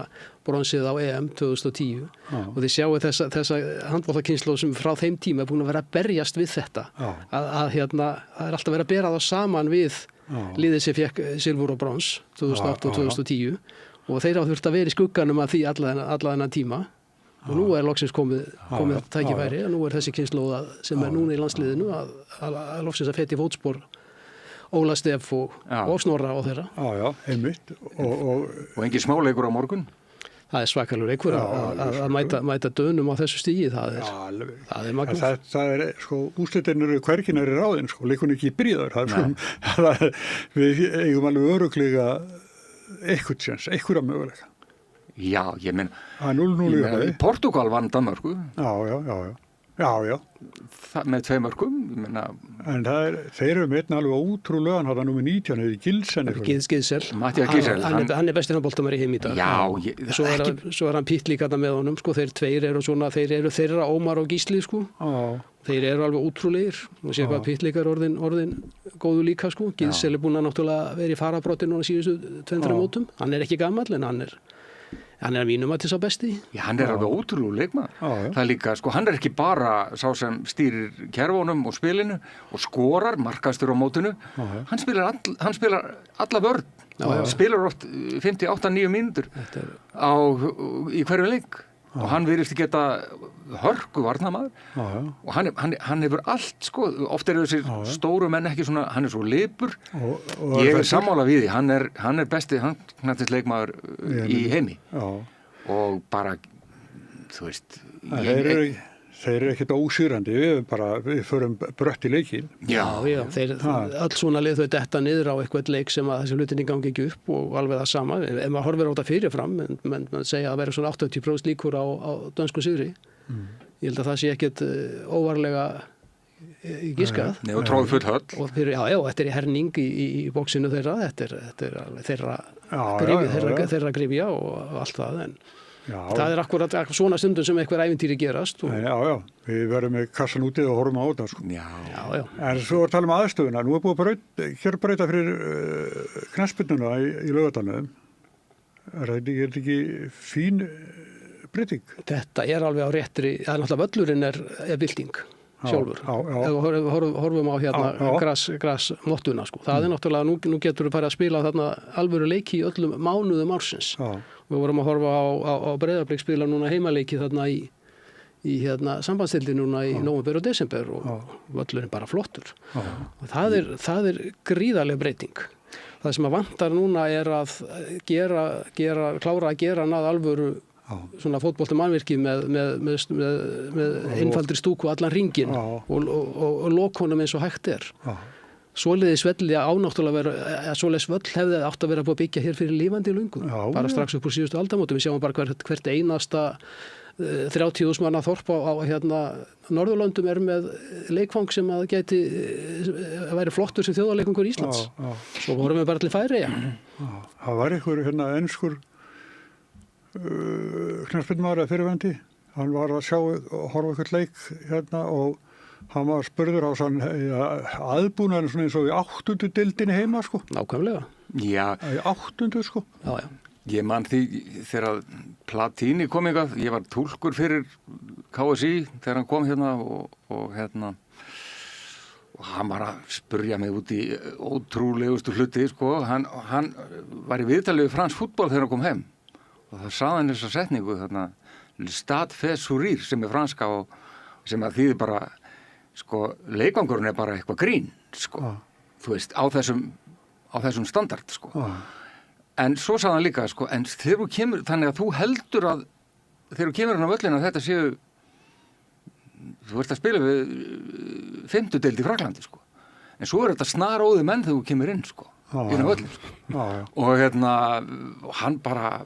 bronsið á EM 2010 og þið sjáu þessa handboltakynslóð sem frá þeim tíma er búin að vera að berjast við þetta að hérna, það er alltaf verið að bera það saman við liðið sem fékk silfur og brons 2008 og 2010 og þeir hafa þurft að vera í skugganum að því alla þennan tíma og nú er loksins komið tækifæri og nú er þessi kynslóð sem er núna í landsliðinu að loksins að feta í fótspor Óla Steff og Snorra og þeirra. Já, einmitt. Og engin smáleikur á morgun? Það er svakalegur leikur að mæta Dönum á þessu stígi, það er magnús. Það er, sko, úrslitin eru hverginar í ráðin, sko, leikunni ekki í bríðar. Við eigum alveg öruglega einhverja möguleika. Já, ég menn, 0-0 Portugal vann Danmörku. Já. Með 2 mörkum, ég menna. En þeir eru með einn alveg ótrúlega, hann hafði númer 19, hefði Gilsen. Gilsel. Matthías Gilsel. Hann er besti handboltamæri í heim í dag. Já. Svo er hann Pitt líka með honum, sko, þeir eru þeirra Ómar og Gísli, sko. Þeir eru alveg ótrúlegir. Og séu hvað Pitt líka er orðin góðu líka, sko. Gilsel er búin að náttúrulega vera í farabrotti núna síðustu 2-3 mótum. Hann er ekki gamall, en hann er að mínum að til sá besti. Já, hann er alveg ótrúlegur leikmaður. Það er líka, sko, hann er ekki bara sá sem stýrir kerfunum og spilinu og skorar, markastur á mótinu. Hann spilar alla vörn. Spilar oft 58-9 mínútur í hverju leik. Og hann virðist að geta hörku varnarmaður. Og hann hefur allt, sko, oft eru þessir stóru menn ekki svona, hann er svo lipur. Ég er sammála við því, hann er besti leikmaður í heimi. Og bara, þú veist, þeir eru ekkert ósýrandi, við förum brött í leikin. Já, öll svona lið þau detta niður á eitthvað leik sem að þessi hlutinni gangi ekki upp og alveg það sama. Ef maður horfir á þetta fyrirfram, menn segja að vera svona 80% líkur á dönsku sigri. Ég held að það sé ekkert óvarlega giskað. Nei, og tróð full höll. Já, þetta er í herning í bóksinu þeirra, þetta er þeirra grifja og allt það, en það er akkurat svona stundum sem eitthvað ævintýri gerast. Já, við verðum með kassan útið og horfum á þetta, sko. Já. En svo er talað um aðstöðuna. Nú er búið að breyta fyrir knattspyrnuna í Laugardalnum. Er þetta ekki fín breyting? Þetta er alveg á réttri, það er náttúrulega völlurinn er bylting sjálfur. Horfum á hérna grasmottuna, sko. Það er náttúrulega, nú getur við farið að spila þarna alvöru leiki í öllum mánuðum ársins. Við vorum að horfa á Breiðablik spila núna heimaleiki þarna í hérna sambandsdeildinni núna í nóvember og desember og völlurinn bara flottur. Og það er gríðarleg breyting. það sem að vantar núna er að klára að gera nað alvöru svona fótbolta mannvirki með einfaldri stúku allan hringinn og lokunum eins og hægt er. Svoleiðis velli svoleiðis völl hefði átt að vera búið að byggja hér fyrir lífandi löngu. Bara strax upp úr síðustu aldamótum. Við sjáum bara hvert einasta 30.000 manna þorp á Norðurlöndum er með leikfang sem að gæti væri flottur sem þjóðarleikungur Íslands. Svo vorum við bara til Færeyja. Það var einhver enskur knattspyrnumaður eða fyrirverandi. Hann var að horfa eitthvað leik og hann var spurður á aðbúnaðin svona eins og í 8. deildinni heima, sko. Nákvæmlega. Já. Í 8. sko. Já. Ég man því þegar Platini kom hingað, ég var túlkur fyrir KSÍ þegar hann kom hérna og hann var að spurja mig út í ótrúlegustu hluti, sko. Hann var í viðtali við fransk fútbol þegar hann kom heim og það sagði hann þessa setningu þarna, le stade fait sourire, sem er franska og sem að þýðir bara, sko, leikvangurinn er bara eitthvað grín, sko, þú veist, á þessum standard, sko. En svo sagði hann líka, sko, en þegar þú kemur, þannig að þú heldur að þegar þú kemur hann á völlina þetta séu, þú ert að spila við 5. deild í Fraklandi, sko. En svo er þetta snaróði menn þegar þú kemur inn, sko, inn á völlin, sko. Og hann bara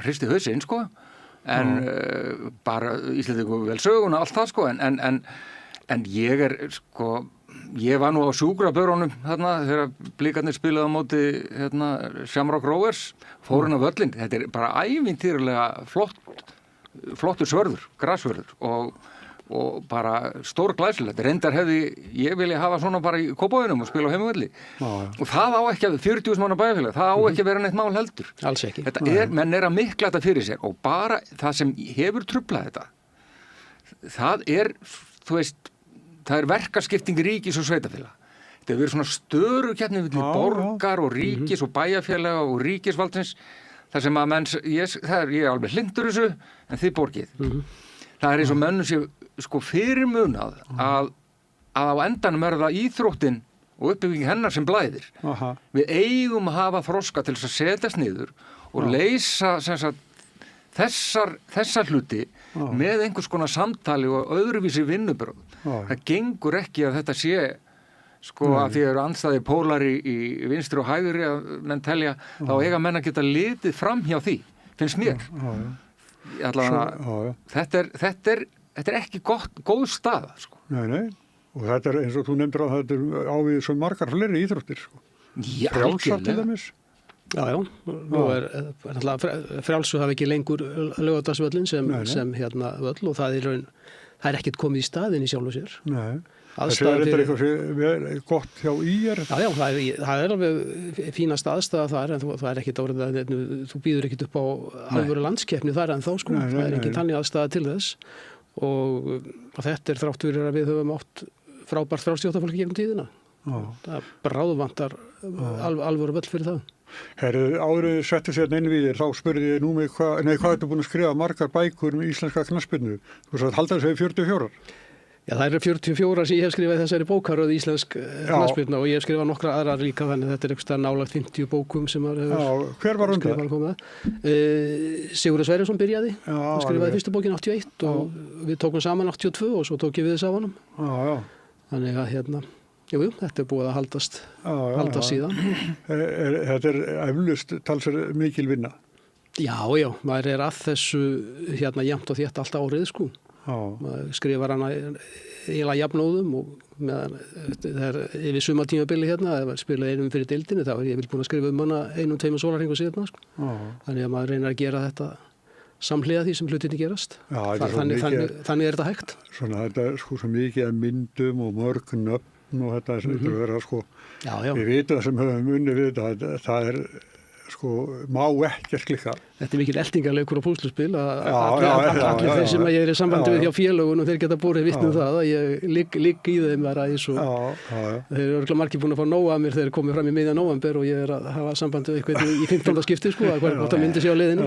hristi hausinn, sko, en bara Íslendingur vel söguna, allt það, sko, en ég sko, ég var nú á sjúkrabörunum þarna þegar Blikarnir spilaði á móti Shamrock Rovers, fór inn á völlin. Þetta er bara ævintýrlega flottur svörður, grasvörður og bara stór glæsilegt. Reyndar hefði ég vilja hafa svona bara í Kópavoginum og spila á heimavölli. Og það á ekki að 40.000 manna bæjarfélag, það á ekki að vera neitt mál heldur. Alls ekki. Menn er að mikla þetta fyrir sér og bara það sem hefur truflað þetta, það er, þú veist, það er verkaskipting ríkis og sveitafélag. Þetta hefur verið svona störukeppni milli borgar og ríkis og bæjarfélaga og ríkisvaldsins, þar sem að ég er alveg hlindur þessu, en þið borgið. Það er eins og mönnum sé sko fyrirmunað að á endanum er það íþróttin og uppbygging hennar sem blæðir. Við eigum að hafa þroska til þess að setjast niður og leysa sem sagt þessar hluti með einhvers konar samtali og öðruvísi vinnubröð. Það gengur ekki að þetta sé sko að því eru andstæðir pólar í vinstri og hægri að menn telja, þá eiga menn að geta litið fram hjá því, finnst mér. Þetta er ekki góð staða, sko. Nei, og þetta er eins og þú nefndir að þetta er ávið svo margar fleiri íþróttir, sko. Já, frjálsar til dæmis. Já, nú er frjálsu hafa ekki lengur Laugardalsvöllin sem völl og það er ekkert komið í staðinn í sjálfu sér. Nei, þessi er eitthvað gott hjá ÍR. Já, það er alveg fínast aðstæða þar en það er ekkert árið að þú býður ekkert upp á alvöru landskeppni þar en þá, sko. Það er ekki þannig aðstæða til þess og þetta er þrátt fyrir að við höfum átt frábært frjálsíþróttafólki gegnum tíðina. Það bráðvantar alvöru völl fyrir það. Árið settu sér inn við þér, þá spurði ég nú mig hvað ertu búin að skrifa margar bækur um íslenska knattspyrnu? Þú sagði að halda þessi 44. Já, það eru 44 sem ég hef skrifað þessari bókaröð íslensk knattspyrna og ég hef skrifað nokkra aðrar líka, þannig þetta er eitthvað nálægt 50 bókum sem maður hefur. Já, hver var undir? Sigurður Sverrisson byrjaði, hann skrifaði fyrstu bókin 81 og við tókum saman 82 og svo tók ég við þess af honum. Þannig að jú, þetta er búið að haldast síðan. Þetta er eflaust talsverð mikil vinna. Já, maður er að þessu jafnt og þétt allt árið, sko. Maður skrifar hana eiginlega jafnóðum og þegar yfir sumartímabili það spilaði einum fyrir deildinni, þá er ég búin að skrifa hana 1-2 sólarhringa síðan, sko. Þannig að maður reynir að gera þetta samhliða því sem hlutinni gerast. Þannig er þetta hægt. Svona þetta er sko svo mikið að myndum og mörg nöfn og þetta er vera sko, við vitum það sem höfum unni við þetta, það er sko, má ekkert klikka. Þetta er mikil eltingarleikur og púsluspil allir þeir sem ég er í sambandi við hjá félögun og þeir geta borið vitni það að ég ligg í þeim vera eins og þeir eru örugglega margir búin að fá nóg af mér þegar komið fram í miðjan nóvember og ég er að hafa sambandi við eitthvað í 15. skipti sko, að hvort það myndi sig á leiðinu.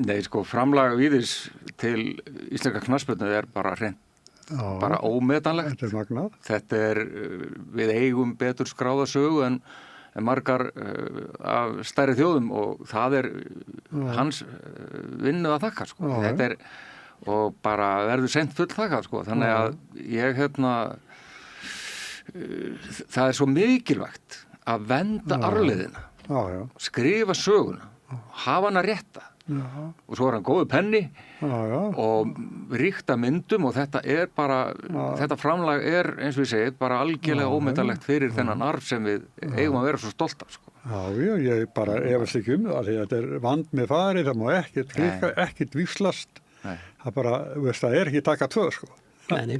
Nei, sko, framlag Víðis til íslenska knattspyrnu er bara hreint bara ómetanlegt. Þetta er magnað. Þetta er, við eigum betur skráða sögu en en margar af stærri þjóðum og það hans vinnu að þakka sko. Þetta og bara verður seint full þakkað sko. Þannig að ég það svo mikilvægt að venda arfleifðina, skrifa söguna, hafa hana rétta. Og svo hann góðu penni og ríkta myndum og þetta bara þetta framlag eins og ég segi bara algjörlega ómetanlegt fyrir þennan arf sem við eigum að vera svo stolt af sko. Já, ég bara efast ekki það því að þetta vand með farið, það má ekkert klikka, ekkert víslast. Það bara, það ekki taka tvö sko. Nei.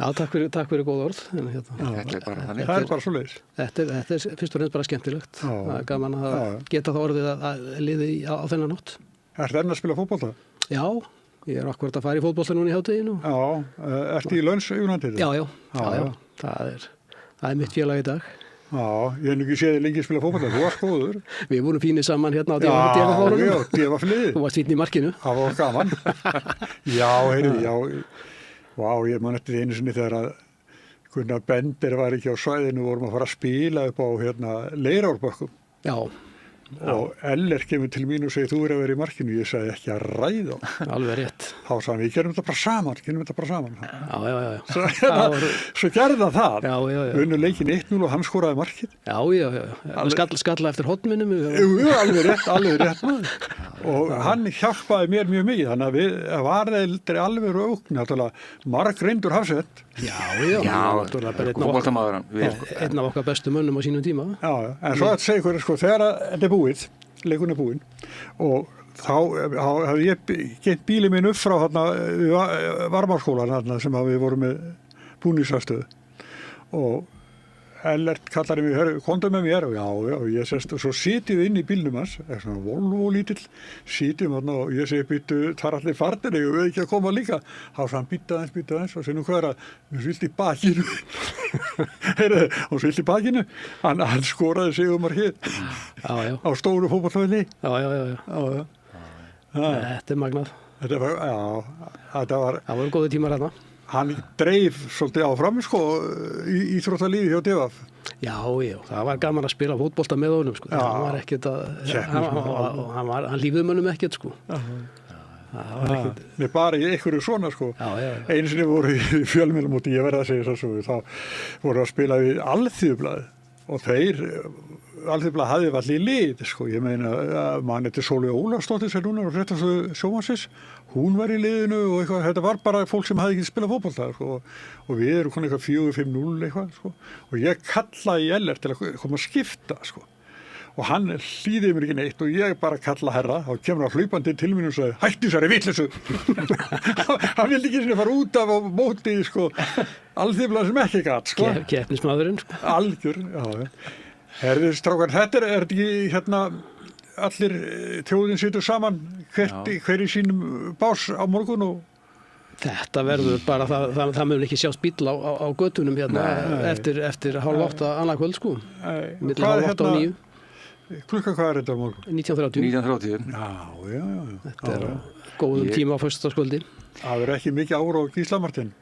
Já, takk fyrir góð orð. Það bara svoleiðis. Þetta fyrst og fremst bara skemmtilegt. Það gaman að geta það orðið að liði á þennan nótt. Ertu enn að spila fótbolta? Já, ég akkurat að fara í fótbolta núna í hádeginu. Já, ertu í Löns-United? Já. Það mitt félag í dag. Já, ég hef ekki séð þig lengi spila fótbolta, þú varst góður. Við vorum fínir saman hérna á Devaflórunum. Já, Devafliði. Þú varst fínn í markinu. Það var gaman. Já. Vá, ég man eftir einu sinni þegar að Gunnar Bender var ekki á svæðinu og vorum að fara að spila upp á Leirárbökkum. Já. Og Eller kemur til mín og segir þú að vera í markinu. Ég sagði ekki að ræða. Alveg rétt. Þá sagði hann, við gerum þetta bara saman. Já. Svo gerði það. Já. Við unnum leikinn 1-0 og hann skoraði markið. Já. Skalla eftir hornminnum. Jú, alveg rétt. Og hann hjálpaði mér mjög mikið. Þannig að við var alveg rókn. Mark reyndur Hafsett. Já. Fótboltamaður einn af okkar bestu mönnum á sínum tíma. Já. En svo að segja ykkur, þegar þetta búið, leikun búinn og þá hafði ég gett bílið minn upp frá Varmárskólan sem við vorum með búningsaðstöðu og Ellert kallar mig, komdu með mér og já, ég sest og svo sitjum við inn í bílnum hans, svona Volvo lítill, sitjum þarna og ég segi býttu, það allir farnir, ég veið ekki að koma líka. Þá sagði hann býttu aðeins og segir hvað hún svilt í bakinu. Hún svilt í bakinu, hann skoraði sigurmarkið á stóru fótboltavelli. Já. Þetta magnað. Það voru góði tímar hérna. Hann dreif svolítið áfram í íþróttalífi hjá Devaf. Já, það var gaman að spila fótbolta með honum sko. Það var ekkert hann lífið mönnum ekkert sko. Með bara í einhverju svona sko. Einu sinni voru í fjölmiðlamóti, ég verði að segja svo, þá voru að spila við Alþýðublaðið og Alþýðublaðið hafði allir í lið sko. Ég meina mann eftir Sólveig Ólafsdóttir sem núna var fréttastöðu sjónvarpsins. Hún var í liðinu og eitthvað, þetta var bara fólk sem hafði ekki spilað fótbolta sko, og við erum komin eitthvað 4-5-0 eitthvað sko, og ég kallaði í Ellert til að koma að skipta sko, og hann hlýðið mér ekki neitt og ég bara kalla herra, þá kemur hann hlaupandi til mín og sagði, hættu þessari vitleysu. Hann vildi ekki fara út af og móti sko, Alþýðublaðið sem ekki gat sko. Keppnismaðurinn sko. Algjör, já. Herðu strákar, þetta er ekki allir þjóðin situr saman hver í sínum bás á morgun og þetta verður bara það mun ekki sjást bíll á götunum hérna eftir 7:30 annað kvöld sko milli 7:30 og 9. Klukkan hvað er þetta á morgun? 19:30. Já. Þetta er góðum tíma á föstudagskvöldi. Það verður ekki mikið ára á Gísla Martin.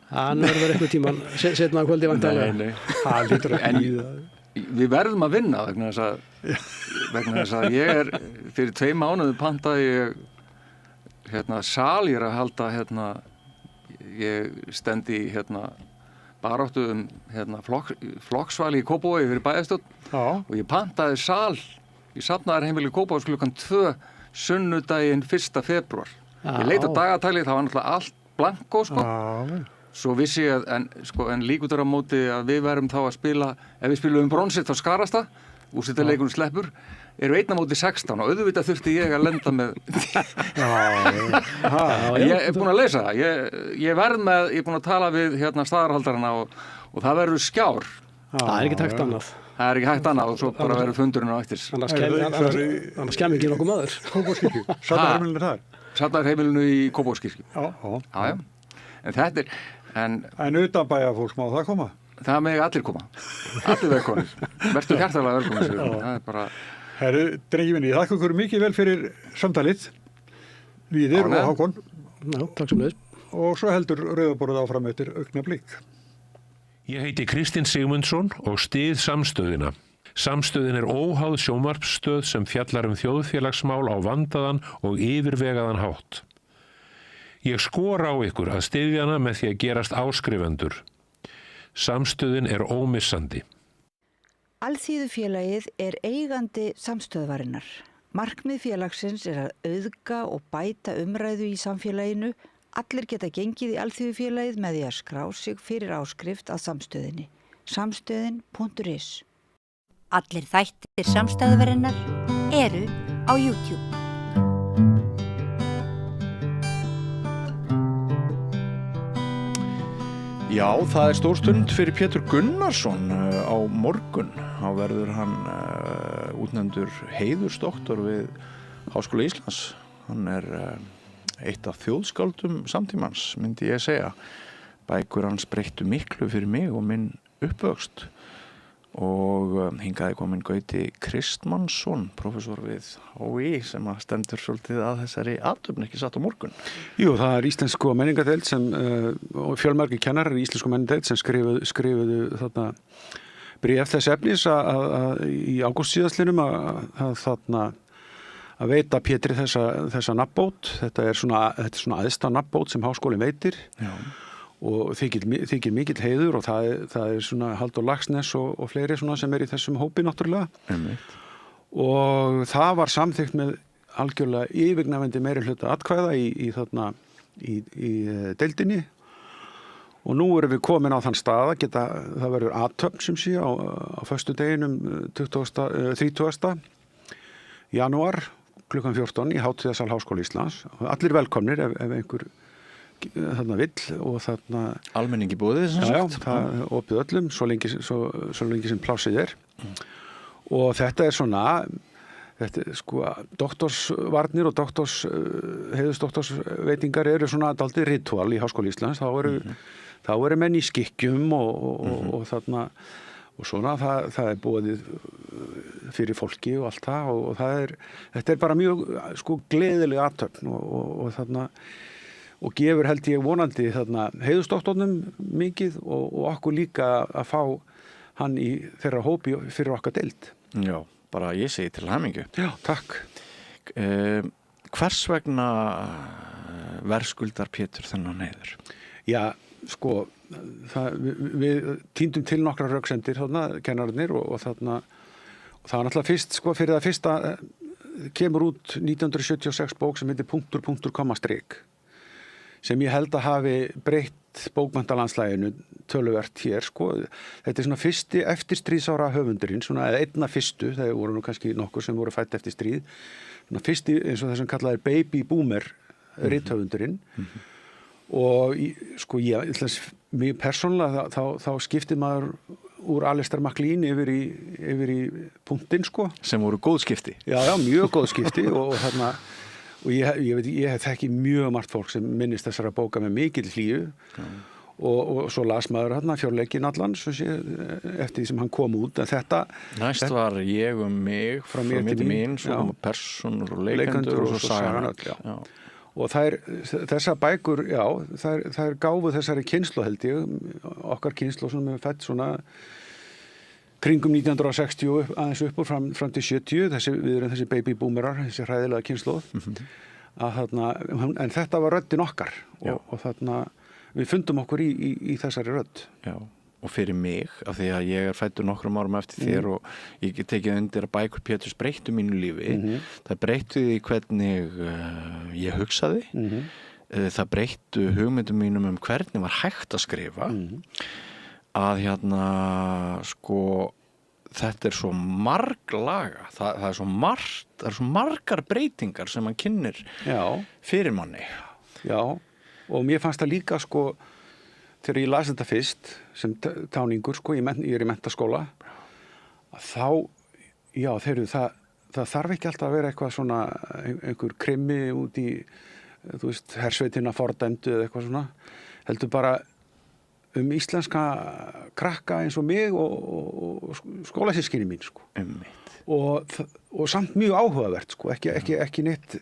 Hann verður eitthvað tíman setna á kvöldi væntanlega. Nei. Það lítur að líða. Við verðum að vinna vegna þess að ég fyrir 2 mánuði pantaði ég sal, ég að halda ég stendi baráttu flokksvali í Kópavogi fyrir bæjarstjórn og ég pantaði sal í safnaðarheimili Kópavogs klukkan 2 sunnudaginn 1. febrúar. Ég leit á dagatælið, það var náttúrulega allt blankó sko. Svo vissi ég en líkutur á móti að við verum þá að spila, ef við spilum bronsið þá skarast það, úrslitaleikurinn sleppur, eru 1 á móti 16 og auðvitað þurfti ég að lenda með. Ég er búin að lesa það, ég er búin að tala við staðarhaldarana og það verður skjár. Það er ekki hægt annað. Það er ekki hægt annað og svo bara verður fundurinn á eftir. Annars kemur ekki nokkuð maður. Kópavogskirkju, safnaðarheimilinu þar? Safnaðarheimilinu í Kópavogskirkju. Já. En þetta En utan bæjarfólk má það koma? Það megi allir koma. Allir velkomnir. Vertu hjartalega velkomnir. Það er bara... Herru, drengi minni, ég þakka ykkur mikið vel fyrir samtalið. Víðir og Hákon. Já, takk sem leiðis. Og svo heldur Rauðaborðið áfram eftir augnablik. Ég heiti Kristinn Sigmundsson og styð samstöðina. Samstöðin er óháð sjónvarpsstöð sem fjallar þjóðfélagsmál á vandaðan og yfirvegaðan hátt. Ég skora á ykkur að styðja hana með því að gerast áskrifendur. Samstöðin er ómissandi. Alþýðufélagið er eigandi samstöðvarinnar. Markmið félagsins er að auðga og bæta umræðu í samfélaginu. Allir geta gengið í Alþýðufélagið með því að skrá sig fyrir áskrift að samstöðinni. Samstöðin.is. Allir þættir samstöðvarinnar eru á YouTube. Já, það er stór stund fyrir Pétur Gunnarsson á morgun. Þá verður hann útnefndur heiðursdoktor við Háskóla Íslands. Hann er eitt af þjóðskáldum samtímans, myndi ég segja. Bækur hans breyttu miklu fyrir mig og minn uppvöxt. Og hingaði komin Gauti Kristmannsson, professor við HÍ, sem stendur svolítið að þessari athöfn, ekki satt á morgun. Jú, það er íslensku menningadeild sem, og fjölmargir kennarar í íslensku menningadeild sem skrifuðu þarna bréf þess efnis í ágúst síðastlinnum að veita Pétri þessa nafnbót. Þetta er svona æðsta nafnbót sem háskólinn veitir. Já. Og þykir mikill heiður og það er svona Halldór Laxness og fleiri svona sem í þessum hópi náttúrulega. Og það var samþykkt með algjörlega yfirgnæfandi meirihluta atkvæða í deildinni og nú erum við komin á þann stað að það verður athöfn sem sé á föstudeginum 30. janúar klukkan 14 í hátíðasal Háskóla Íslands. Allir velkomnir ef einhver þarna vill og þarna almenningi boðið sem sagt. Já, það opið öllum svo lengi sem plássið er. Og þetta er svona sko doktorsvarnir og heiðursdoktorsveitingar eru svona dálítið ritual í Háskóla Íslands. Þá eru menn í skikkjum og þarna og svona það er boðið fyrir fólki og allt það og þetta er bara mjög sko gleðileg athöfn og þarna og gefur held ég vonandi þarna heiðursdoktornum mikið og okkur líka að fá hann í þeirra hópi fyrir okkar deild. Já, bara ég segi til hamingju. Já, takk. Hvers vegna verðskuldar Pétur þennan heiður? Já, sko, við týndum til nokkra röksemdir þarna, kennararnir og þarna og það var náttúrulega fyrst, sko, fyrir það fyrsta kemur út 1976 bók sem heitir punktur, komma, strik. Sem ég held að hafi breytt bókmenntalandslæginu töluvert hér, sko. Þetta er svona fyrsti eftirstríðsára höfundurinn, svona eða einna fyrstu, það voru nú kannski nokkur sem voru fædd eftir stríð, svona fyrsti eins og það sem kallað er baby boomer rithöfundurinn. Og sko mjög persónulega þá skipti maður úr Alistair MacLean yfir í punktinn, sko. Sem voru góð skipti. Já, mjög góð skipti og þarna og ég þekki mjög margt fólk sem minnist þessara bóka með mikil hlýju og svo las maður hérna fjórleikinn allan eftir því sem hann kom út en þetta næst var ég mig frá mér til mín svo persónur og leikendur og svo sagan öll og þessar bækur þær gáfu þessari kynslóð held ég okkar kynslóð sem er fædd svona kringum 1960 aðeins upp og fram til 70 við erum þessi baby boomerar þessi hræðilega kynslóð en þetta var röddin okkar og þarna við fundum okkur í þessari rödd. Já, og fyrir mig af því að ég er fæddur nokkrum árum eftir þér og ég get tekið undir að bækur Péturs breyttu mínu lífi það breyttu því hvernig ég hugsaði það breyttu hugmyndum mínum hvernig var hægt að skrifa að sko þetta er svo marglaga það er svo margar breytingar sem mann kynnir fyrir manni. Já, og mér fannst það líka sko þegar ég las þetta fyrst sem táningur sko, ég er í menntaskóla þá, það þarf ekki alltaf að vera eitthvað svona einhver krimmi út í þú veist, hersveitina fordæmdu eða eitthvað svona, heldur bara íslenska krakka eins og mig og skólasystkini mín sko. Og samt mjög áhugavert sko, ekki neitt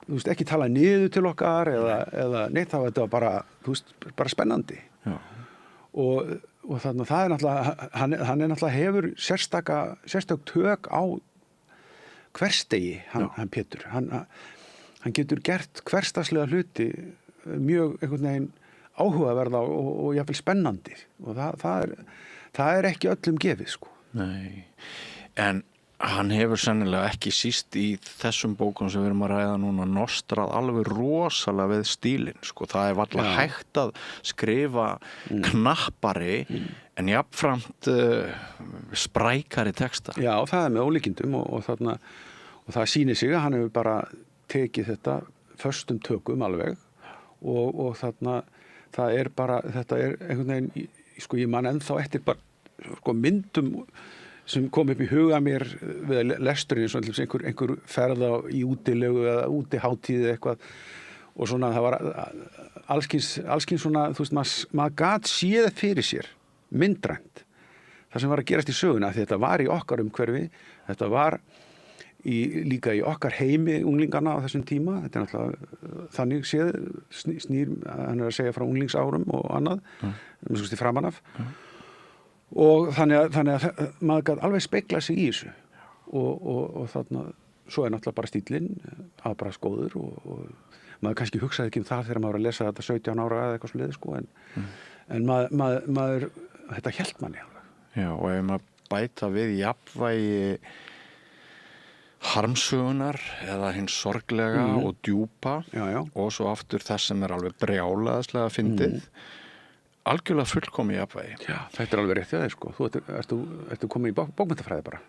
þú veist, ekki tala niður til okkar eða neitt, það var bara, þú veist, bara spennandi. Já. og þannig að það náttúrulega, hann náttúrulega hefur sérstök tök á hversdegi, hann Pétur. Hann getur gert hversdagslega hluti mjög einhvern veginn áhugaverða og jafnvel spennandi og það er ekki öllum gefið, sko. Nei, en hann hefur sennilega ekki síst í þessum bókum sem við erum að ræða núna nostrað alveg rosalega við stílinn, sko. Það er varla hægt að skrifa knappari en jafnframt sprækari texta. Já, það með ólíkindum og það sýnir sig að hann hefur bara tekið þetta föstum tökum alveg og það er bara, þetta er einhvern veginn, sko, ég man ennþá eftir bara, sko, myndum sem kom upp í huga mér við lesturinn, svo einhver ferða í útilegu eða útiháttíð eitthvað og svona það var allskins svona, þú veist, maður gat séð fyrir sér myndrænt það sem var að gerast í söguna, því þetta var í okkar umhverfi, þetta var líka í okkar heimi unglingana á þessum tíma, þetta er náttúrulega þannig séð, snýr, hann er að segja frá unglingsárum og annað, framan af og þannig að maður gæti alveg spegla sig í þessu og þarna, svo er náttúrulega bara stíllinn aðbragðs góður og maður kannski hugsaði ekki það þegar maður var að lesa þetta 17 ára eða eitthvað svoleiðis, sko, en maður þetta hélt manni alveg. Já, og ef maður bæta við jafnvægi harmsögunar eða hins sorglega og djúpa og svo aftur þess sem er alveg brjálaðslega fyndið algjörlega fullkomið jafnvægi. Já, þetta er alveg rétt, sko. Þú ertu komin í bókmenntafræði bara.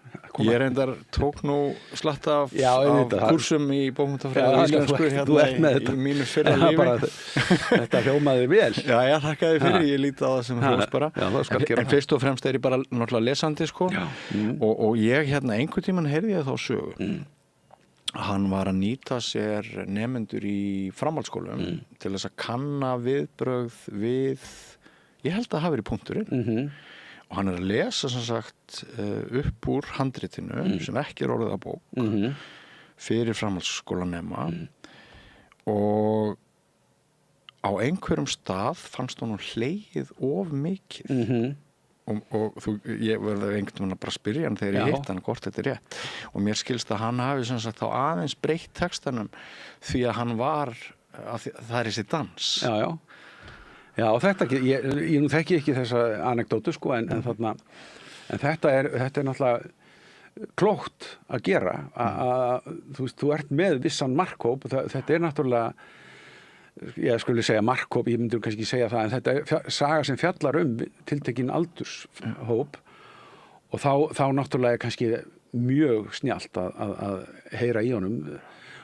Ég reyndar tók nú slatt af kursum í bókmenntafræði íslensku hérna í mínu fyrra lífi. Þetta hljómaði vel. Já, þakkaði fyrir, ég líti á það sem hljóðs bara. En fyrst og fremst er ég bara náttúrulega lesandi, sko. Og ég hérna einhvern tímann heyrði ég þá sögu. Hann var að nýta sér nemendur í framhaldsskólum til þess að kanna viðbrögð við ég held að það hafi verið punkturinn og hann er að lesa sem sagt upp úr handritinu sem ekki er orðið að bók fyrir framhaldsskólanema og á einhverjum stað fannst honum hlegið of mikið og ég verði einhvern veginn að bara spyrja hann þegar ég hitt hann hvort þetta er rétt og mér skilst að hann hafi sem sagt þá aðeins breytt textanum því að hann var það er þessi dans. Já, og þetta ekki, ég nú þekki ekki þessa anekdótu, sko, en þetta er náttúrulega klókt að gera, þú ert með vissan markhóp, þetta er náttúrulega, ég skulle segja markhóp, ég myndi kannski segja það, en þetta er saga sem fjallar tiltekinn aldurshóp og þá náttúrulega er kannski mjög snjallt að heyra í honum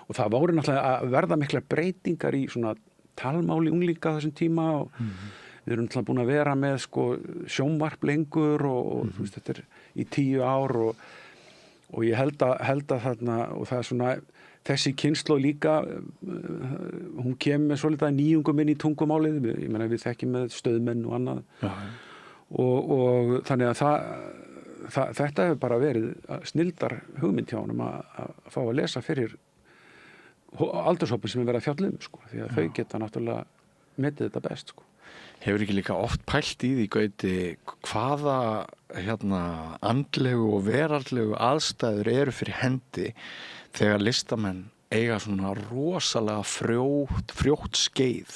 og það voru náttúrulega að verða mikla breytingar í svona talmáli unglinga þessum tíma og við erum náttúrulega búin að vera með, sko, sjónvarp lengur og þú veist, þetta er í 10 ár og ég held að þarna, og það er svona þessi kynslóð líka hún kemur með svolítið nýjungum inn í tungumálið, ég meina við þekkjum með stöðmenn og annað og þannig að þetta hefur bara verið snildar hugmynd hjá honum að fá að lesa fyrir aldurshópin sem er verið að fjalla sko, því að þau geta náttúrulega metið þetta best, sko. Hefur ekki líka oft pælt í því, Gauti, hvaða andlegu og veraldlegu aðstæður eru fyrir hendi þegar listamenn eiga svona rosalega frjótt skeið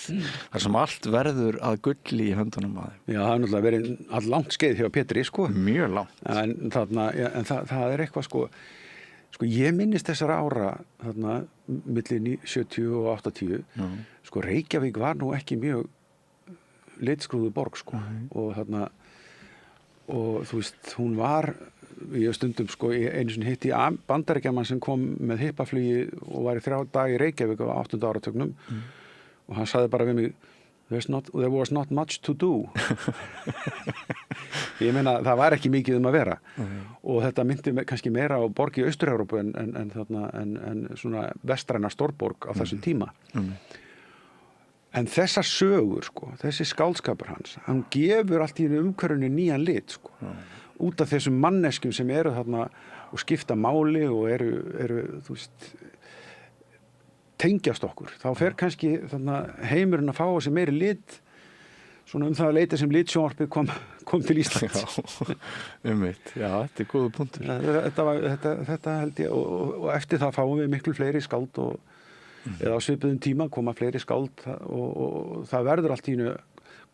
þar sem allt verður að gulli í höndunum að þeim. Já, það er náttúrulega verið allangt skeið hjá Pétri, sko. Mjög langt. En það er eitthvað, sko, ég minnist þessara ára þarna milli 70 og 80 sko Reykjavík var nú ekki mjög litskrúðu borg, sko og þarna og þú veist, hún var ég stundum, sko, einu sinni hitti bandaríkjaman sem kom með hippaflugi og var í 3 daga í Reykjavík á 8. áratugnum og hann sagði bara við mig there was not much to do ég meina, það var ekki mikið að vera og þetta myndi kannski meira á borg í Austur-Evrópu en svona vestræna stórborg á þessum tíma en þessar sögur, sko, þessi skáldskapur hans, hann gefur allt í umhverfinu nýjan lit, sko út af þessum manneskjum sem eru þarna og skipta máli og eru þú veist tengjast okkur, þá fer kannski heimurinn að fá þessi meiri lit svona það leiti sem litsjónvarpið kom til Íslands. Já, þetta er góða punktur. Þetta held ég og eftir það fáum við miklu fleiri skáld eða á svipuðum tíma koma fleiri skáld og það verður allt í einu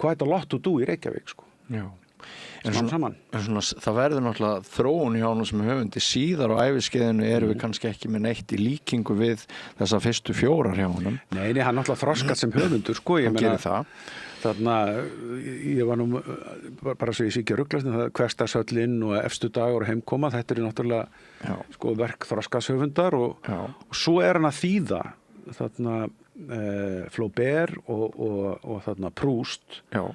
quite a lot to do í Reykjavík sko. Já. En svona, það verður náttúrulega þróun í honum sem höfundi síðar á æviskeiðinu erum við kannski ekki með neitt í líkingu við þessa fyrstu 4 hjá honum. Nei, hann náttúrulega þroskað sem höfundur sko, ég meina það. Þarna, ég var nú bara svo ég sé ekki að ruglast en það Hversdagshöllin og Efstu dagur og Heimkoma, þetta er náttúrulega sko, verk þroskaðs höfundar og svo hann að þýða þarna Flaubert og þarna Proust. Já.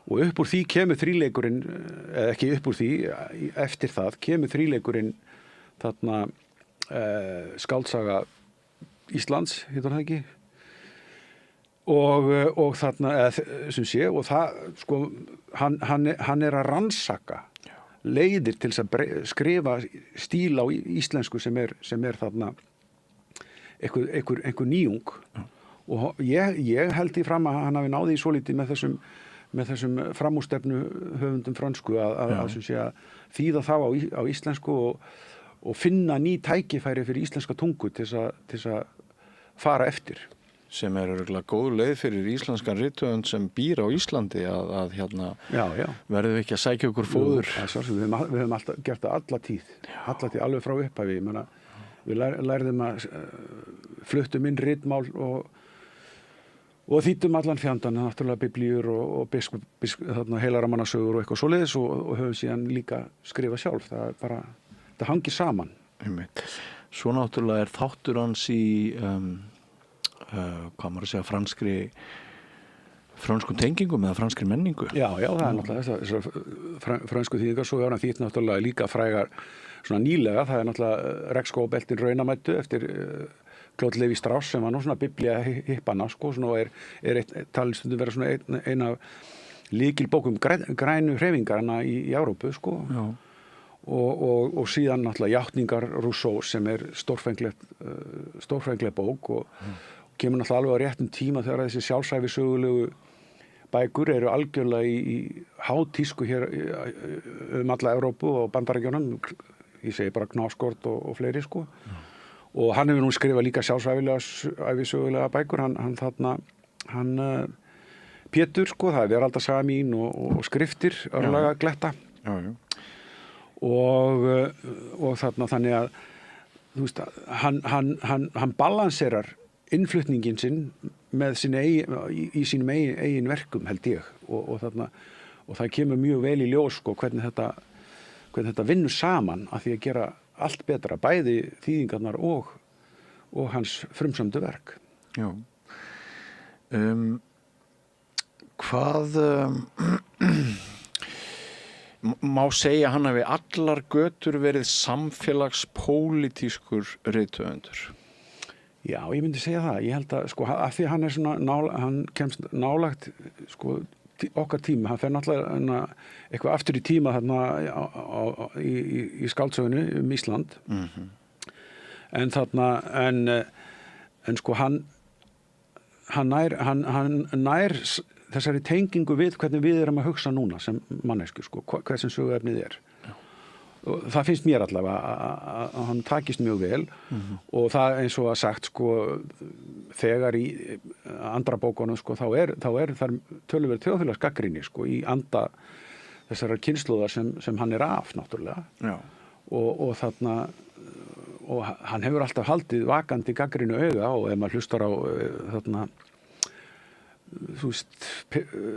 Og upp úr því kemur þríleikurinn, eða ekki upp úr því, eftir það kemur þríleikurinn þarna skáldsaga Íslands, heitir það ekki? Og þarna, sem sé, og það, sko, hann er að rannsaka leiðir til að skrifa stíl á íslensku sem er þarna einhver nýjung. Og ég held í fram að hann hafi náði í svolítið með þessum framúrstefnu höfundum frönsku að þýða þá á íslensku og finna ný tækifæri fyrir íslenska tungu til að fara eftir. Sem er örugglega góð leið fyrir íslenskan rithöfund sem býr á Íslandi að hérna verðum við ekki að sækja okkur fóður. Við höfum alltaf gert það alla tíð alveg frá upphafi. Við lærðum að fluttum inn ritmál og þýddum allan fjandan, náttúrulega biblíur og heilaramannasögur og eitthvað svoleiðis og höfum síðan líka skrifað sjálf. Það er bara, það hangir saman. Svo náttúrulega er þáttur hans í, hvað maður að segja, frönskum tengingum eða franskri menningu. Já, það er náttúrulega þessar frönsku þýðingar, svo er hann þýtt náttúrulega líka frægar svona nýlega, það er náttúrulega Regnskóg og beltin raunamættu eftir Claude Lévi-Strauss sem var nú svona biblía hippana sko, svona er talið stundum vera svona ein af lykilbókum grænu hreyfingarna í Evrópu sko. Og síðan náttúrulega Játningar Rousseau sem er stórfengleg bók og kemur náttúrulega alveg á réttum tíma þegar þessi sjálfsæfisögulegu bækur eru algjörlega í hátísku hér alla Evrópu og Bandaríkjunum, ég segi bara Knausgård og fleiri sko. Og hann hefur nú skrifað líka sjálfsæfisögulega bækur, hann Pétur sko, það er Veraldarsaga mín og skriftir, örlaga gletta. Og þannig að þú veist, hann balanserar innflutningin sinn með í sínum eigin verkum held ég og það kemur mjög vel í ljós sko, hvernig þetta vinnur saman að því að gera allt betra, bæði þýðingarnar og hans frumsamdu verk. Já. Hvað má segja hann hafi allar götur verið samfélagspólitískur rithöfundur? Já, ég myndi segja það. Ég held að, sko, af því hann er svona, hann kemst nálagt, sko, okkar tíma. Hann fer náttúrulega eitthvað aftur í tíma þarna í skáldsögunni Ísland. En þarna, en sko, hann nær þessari tengingu við hvernig við erum að hugsa núna sem mannesku, sko, hversin söguefnið er. Og það finnst mér allavega að hann takist mjög vel og það eins og að sagt sko þegar í andra bókunum sko þá er þar töluverð þjóðfélagsgagnrýni sko í anda þessara kynslóðar sem hann er af náttúrulega og þarna og hann hefur alltaf haldið vakandi gagnrýnu auga og ef maður hlustar á þarna þú veist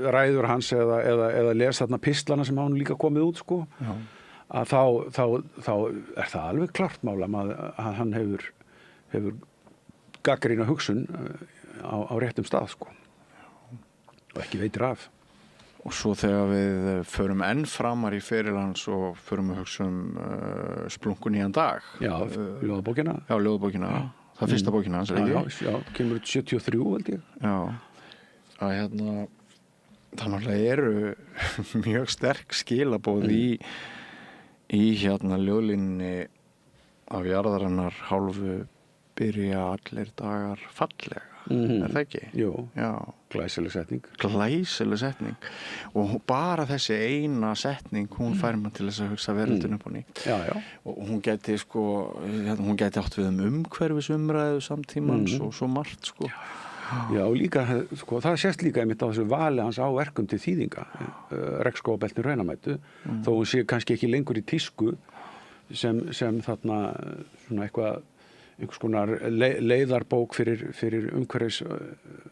ræður hans eða les þarna pistlana sem hann líka komið út sko að þá er það alveg klart mála að hann hefur gagnrýna hugsun á réttum stað sko og ekki veitir af. Og svo þegar við förum enn framar í feril hans og förum að hugsa Splunkun nýjan dag. Já, ljóðabókina. Já, ljóðabókina. Það er fyrsta bókina hans, ekki? Já, kemur 73 held ég. Já, að þannig eru mjög sterk skilaboð í ljóðlínni af jarðarinnar hálfu byrja allir dagar fallega. er það ekki? Jú, já. Glæsileg setning. Glæsileg setning. Og bara þessi eina setning, hún fær mann til þess að hugsa veröldin upp á nýtt. Já, já. Og hún gæti sko, hún gæti átt við umhverfisumræðu samtímans og svo margt sko. Já, og líka, sko, það sést líka einmitt á þessu vali hans á verkum til þýðinga, Regnskógabeltin raunamætu, þó hún sé kannski ekki lengur í tísku sem þarna svona einhvers konar leiðarbók fyrir umhverfis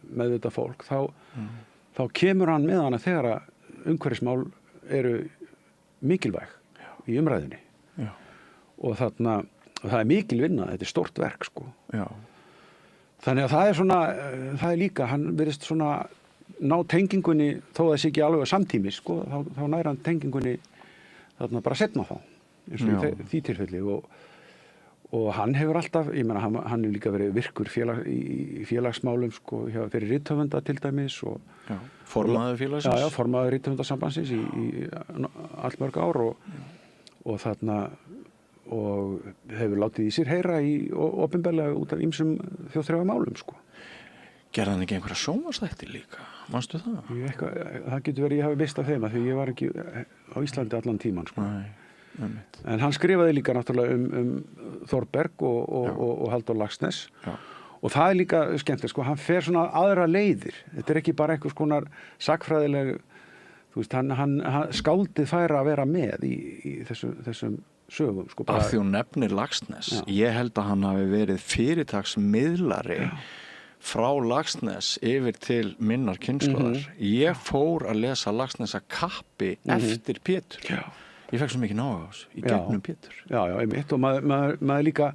meðvitað fólk, þá kemur hann með hana þegar að umhverfismál eru mikilvæg í umræðinni. Já. Og þarna, það er mikil vinna, þetta er stórt verk, sko. Já. Þannig að það er svona, það er líka, hann virðist svona ná tengingunni, þó að það sé ekki alveg samtímis, sko, þá næra hann tengingunni þarna bara setna þá, eins og í því tilfelli og hann hefur alltaf, ég meina, hann hefur líka verið virkur í félagsmálum, sko, fyrir rithöfunda til dæmis og formaður félagsins. Já, formaður rithöfundasambandsins í allmörg ár og þarna og hefur látið í sér heyra í opinberlega út af ýmsum þjóðþrifamálum, sko. Gerði hann ekki einhverja sjónvarpsþætti líka? Manstu það? Það getur verið, ég hafi veist af þeim að því ég var ekki á Íslandi allan tíman, sko. Nei. En hann skrifaði líka náttúrulega Þórberg og Halldór Laxness. Já. Og það er líka skemmtilegt, sko, hann fer svona aðra leiðir. Þetta er ekki bara einhvers konar sagnfræðileg, þú veist, hann skáldið færa að vera með í þessum sögum, sko. Af því hún nefnir Laxness. Já. Ég held að hann hafi verið fyrirtaksmiðlari frá Laxness yfir til minnar kynslóðar. Ég fór að lesa Laxness að kappi eftir Pétur. Já. Ég fekk svo mikið nága á þessu, í gegnum Pétur. Já, einmitt, og maður líka,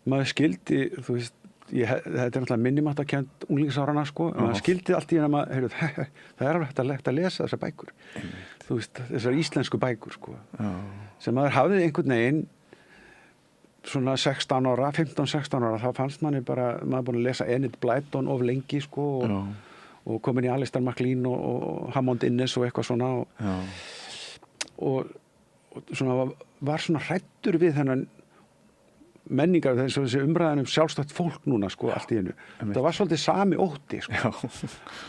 maður skildi, þú veist, þetta er náttúrulega minnimáttakennd unglingsáranna, sko, maður skildi allt í hana, það er alveg hægt að lesa þessar bækur. Þú veist, þessar íslensku bækur, sko, sem maður hafði einhvern veginn svona 16 ára, 15-16 ára, þá fannst manni bara, maður búin að lesa Enid Blyton of lengi, sko, og komin í Alistair MacLean og Hammond Innes og eitthvað svona, og svona var svona hræddur við þennan menningar, þessi umræðan sjálfstætt fólk núna, sko, allt í einu. Það var svolítið sami ótti, sko.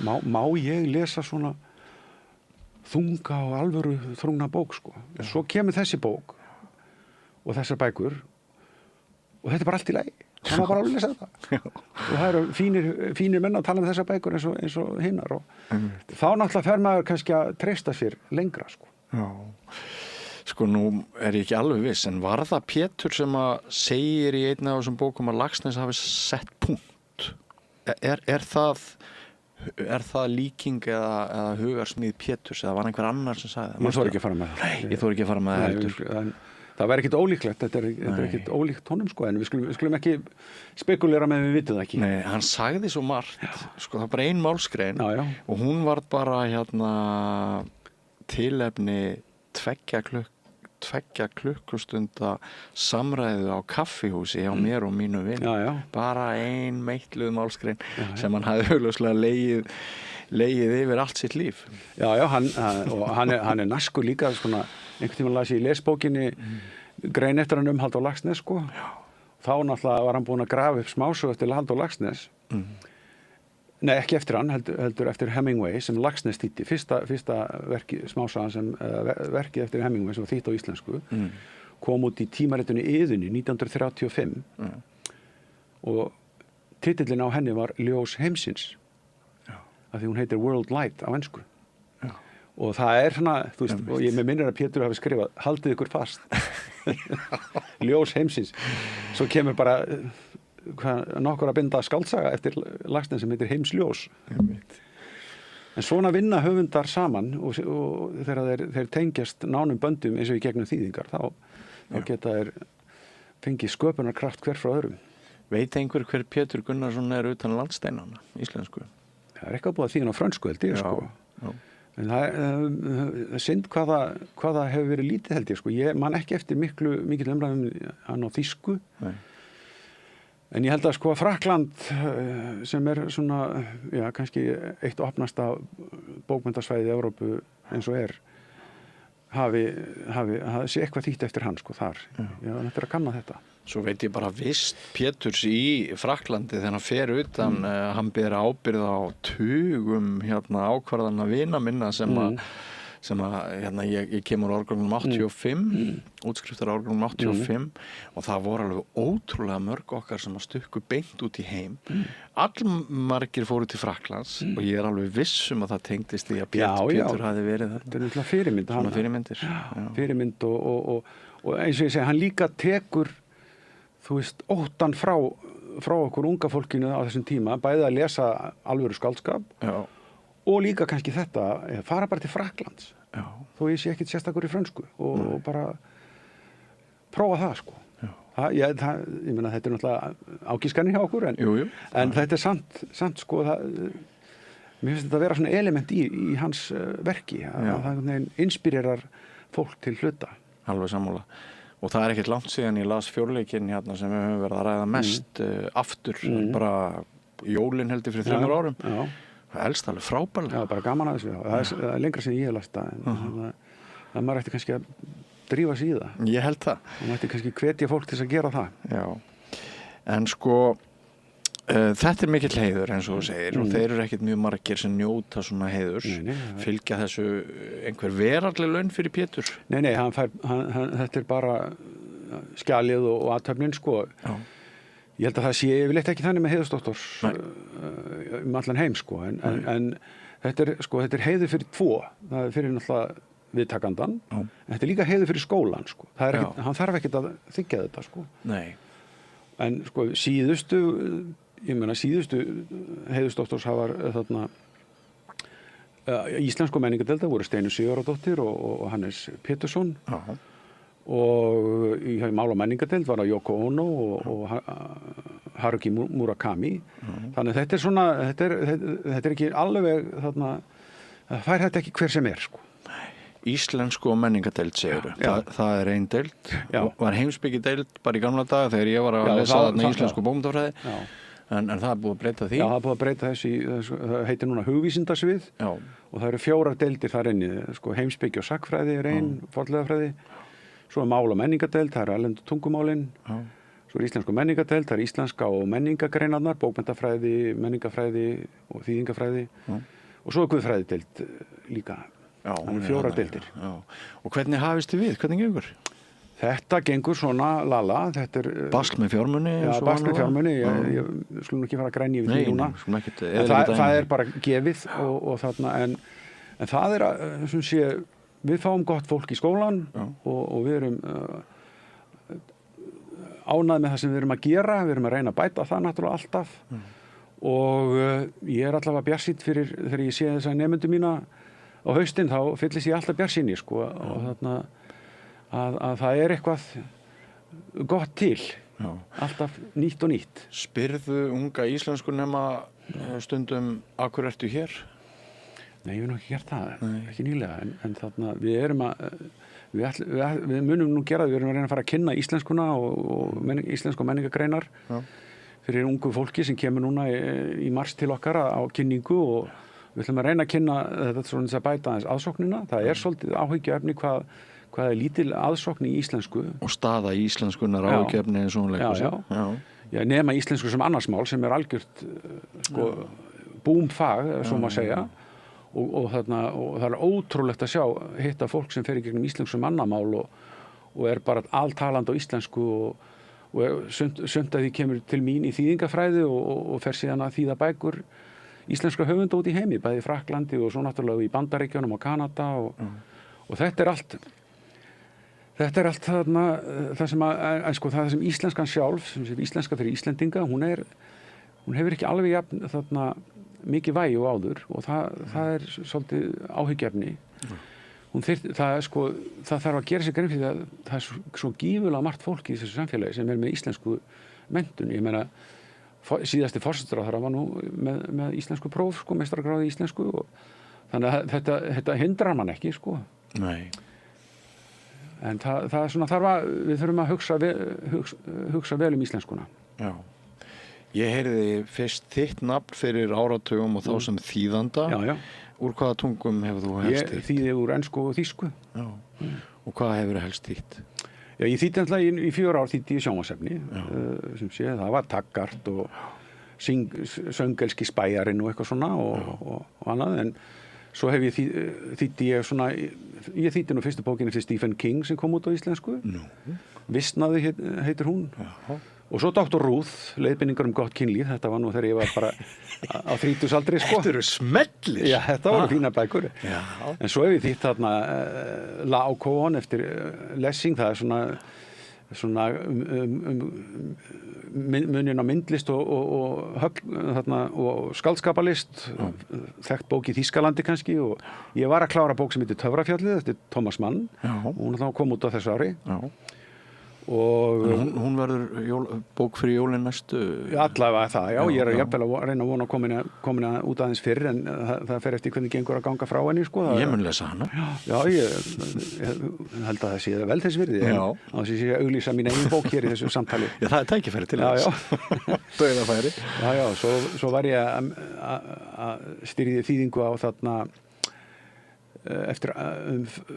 Má ég lesa svona þunga og alvöru þrungna bók, sko. Svo kemur þessi bók og þessar bækur og þetta er bara allt í lagi. Það má bara alveg lesa þetta. Og það eru fínir menn að tala um þessar bækur eins og hinnar og þá náttúrulega fer maður kannski að treysta sér lengra, sko. Já. Sko, nú er ég ekki alveg viss, en var það Pétur sem að segir í einna af þessum bókum að Laxness hafi sett punkt? Er það líking eða hugarsmíð Péturs, eða var einhver annar sem sagði það? Ég þori ekki að fara með það. Nei, ég þori ekki að fara með það heldur. Það væri ekkit ólíklegt, þetta er ekkit ólíkt honum, sko, en við skulum ekki spekulera með við vitum það ekki. Nei, hann sagði svo margt, sko, það var bara ein málsgrein og hún var bara tilefni tveggja klukkustunda samræðu á kaffihúsi hjá mér og mínu vinn. Bara ein meitluð málsgrein sem hann hafði augljóslega legið yfir allt sitt líf. Já, hann er naskur líka, svona, einhvern tímann las ég í lesbókinni grein eftir hann Halldór Laxness, sko. Þá náttúrulega var hann búinn að grafa upp smásögu eftir Halldór Laxness. Nei, ekki eftir hann, heldur eftir Hemingway sem Laxness þýddi, fyrsta smásagan sem verkið eftir Hemingway sem var þýtt á íslensku, kom út í tímaritinu Iðunni 1935 og titillinn á henni var Ljós heimsins, af því hún heitir World Light á ensku. Og það er svona, þú veist, og ég með minnir að Pétur hafi skrifað, haldið ykkur fast, Ljós heimsins. Svo kemur bara nokkur að binda skáldsaga eftir Laxness sem heitir Heimsljós. En svona vinna höfundar saman og þegar þeir tengjast nánum böndum eins og í gegnum þýðingar, þá geta þeir fengið sköpunarkraft hver frá öðrum. Veit einhver hver Pétur Gunnarsson er utan landsteinana, íslensku? Það er eitthvað búið að þýðina á frönsku, held ég, sko. En það er synd hvað það hefur verið lítið, held ég, sko. Ég man ekki eftir mikil umræðum hann á þýsku. Nei. En ég held að, sko, Frakkland sem er svona, kannski eitt opnasta bókmenntasvæði í Evrópu eins og er, hafi sé eitthvað þýtt eftir hann sko þar. Já, þetta er að kanna þetta. Svo veit ég bara vist Péturs í Frakklandi þegar hann fer utan, hann ber ábyrgð á tugum ákvarðana vina minna sem að ég kemur árgangnum 85, útskriftar árgangnum 85 og það voru alveg ótrúlega mörg okkar sem að stukku beint út í heim. Allmargir fóru til Frakklands og ég er alveg viss að það tengdist því að Pétur hafi verið þarna. Þetta er náttúrulega fyrirmynd. Svona fyrirmyndir. Fyrirmynd og eins og ég segi, hann líka tekur, þú veist, óttan frá okkur unga fólkinu á þessum tíma, bæði að lesa alvöru skáldskap og líka kannski þetta, fara bara til Frakklands þó ég sé ekkit sérstakur í frönsku og bara prófa það sko. Ég meina þetta er náttúrulega ágiskanir hjá okkur en þetta er samt sko mér finnst þetta að vera svona element í hans verki að það inspirerar fólk til hluta. Alveg sammála. Og það er ekkert langt síðan ég las fjórleikinn sem við höfum verið að ræða mest aftur, bara jólin heldur fyrir 3 árum. Það elst alveg frábærlega. Já, bara gaman að þessu. Það er lengra sem ég hef lasta en maður ætti kannski að drífa sig í það. Ég held það. Maður ætti kannski hvetja fólk til að gera það. Já, en sko þetta er mikill heiður eins og þú segir og þeir eru ekkert mjög margir sem njóta svona heiðurs. Fylgja þessu einhver veraldleg laun fyrir Pétur? Nei, þetta er bara skjalið og athöfnin sko. Ég held að það sé yfirleitt ekki þannig með heiðursdóktors allan heim sko en þetta er heiður fyrir 2. Það er fyrir náttúrulega viðtakandan en þetta er líka heiður fyrir skólan sko. Hann þarf ekkert að þiggja þetta sko. Nei. En sko síðustu heiðursdóktorshafar þarna íslensku menningardeilda voru Steinunn Sigurðardóttir og Hannes Pétursson og í mál- og menningadeild var það Yoko Ono og Haruki Murakami. Þannig að þetta er svona þetta er ekki alveg þarna það fær þetta ekki hver sem er sko. Íslensku og menningadeild segirðu. Það er ein deild. Var heimspekideild bara í gamla daga þegar ég var að lesa þarna íslensku bókmenntatafræði. En það er búið að breyta því? Já, það er búið að breyta þessu. Það heitir núna hugvísindasvið og það eru 4 deildir þar inni. Sko, heimspeki og sagnfræði er ein, fornleifafræði. Svo er mál- og menningadeild, það eru erlendu tungumálin. Svo er íslensku menningadeild, það eru íslenska og menningagreinarnar, bókmenntafræði, menningafræði og þýðingafræði. Og svo er guðfræðideild líka. Þannig 4 deildir. Og hvernig hafist þið við? Hvernig gengur? Þetta gengur svona lala. Basl með fjármuni? Já, basl með fjármuni. Ég skulum ekki fara að grænja yfir því núna. Það er bara gefið og þarna en það er sem sé við fáum gott fólk í skólan og við erum ánægð með það sem við erum að gera. Við erum að reyna að bæta það náttúrulega alltaf og ég er allavega bjartsýnn fyrir þegar ég sé þessa nemendur mína á haustin þá fyllist ég alltaf bjartsýni sko og þarna að það er eitthvað gott til. Alltaf nýtt og nýtt. Spyrðu unga íslenskunema stundum af hverju ertu hér? Nei, ég hef nú ekki gert það, ekki nýlega en þarna við erum að við munum nú gera það, við erum að reyna að fara að kynna íslenskuna og íslensku menningargreinar fyrir ungu fólki sem kemur núna í mars til okkar á kynningu og við ætlum að reyna að kynna þetta svona þess að bæta aðeins aðsóknina. Það er svolítið áhyggjuefni hvað er lítil aðsókn í íslensku. Og staða í íslenskunar áhyggjuefni eins og hún leikur sig. Já, nema íslensku sem annarsmál sem er algjört búmfag, svo má segja. Og það er ótrúlegt að hitta fólk sem fer í gegnum íslensku sem annarmál og er bara altalandi á íslensku og sumt að því kemur til mín í þýðingafræði og fer síðan að þýða bækur íslenskra höfunda út í heimi, bæði í Frakklandi og svo náttúrulega í Bandaríkjunum og Kanada og þetta er allt þarna það sem íslenskan sjálf, sem íslenska fyrir Íslendinga, hún hefur ekki alveg jafn þarna mikið vægi og áður og það er svolítið áhyggjuefni. Það þarf að gera sér grein fyrir að það er svo gífurlega margt fólk í þessu samfélagi sem er með íslensku menntun. Ég meina, síðasti forsætisráðherra var nú með íslensku próf, meistaragráði í íslensku og þannig að þetta hindrar mann ekki, sko. Nei. En það er svona við þurfum að hugsa vel íslenskuna. Já. Ég heyrði fyrst þitt nafn fyrir áratugum og þá sem þýðanda úr hvaða tungum hefur þú helst þýtt? Ég þýði úr ensku og þýsku. Já. Og hvað hefur þú helst þýtt? Já, ég þýtti alltaf í 4 ár þýtti ég sjónvarpsefni, sem sé, það var Taggart og Söngelski spæjarinn og eitthvað svona og annað, en svo hef ég þýtti ég svona, ég þýtti nú fyrstu bókinu eftir Stephen King sem kom út á íslensku, Vistnaði heitir hún, og svo Dr. Ruth, leiðbeiningar gott kynlíf, þetta var nú þegar ég var bara á 30-aldri, sko. Þetta eru smellir. Já, þetta voru fína bækur. Já. En svo hef ég þýtt þarna Laocoon eftir Lessing, það er svona munin á myndlist og skáldskapalist, þekkt bók í Þýskalandi kannski, og ég var að klára bók sem heitir Töfrafjallið eftir Thomas Mann, og hún kom út á þessu ári. Já. Og hún verður bók fyrir jólin næstu? Allavega það, já, ég er jafnvel að reyna að vona komin út aðeins fyrr, en það fer eftir hvernig gengur að ganga frá henni, sko. Ég mun lesa hana. Já, ég held að það sé vel þess virði, á þess að ég auglýsa mín eigin bók hér í þessu samtali. Já, það er tækifæri til þess. Dauðafæri. Já, svo var ég að stýrði þýðingu á þarna eftir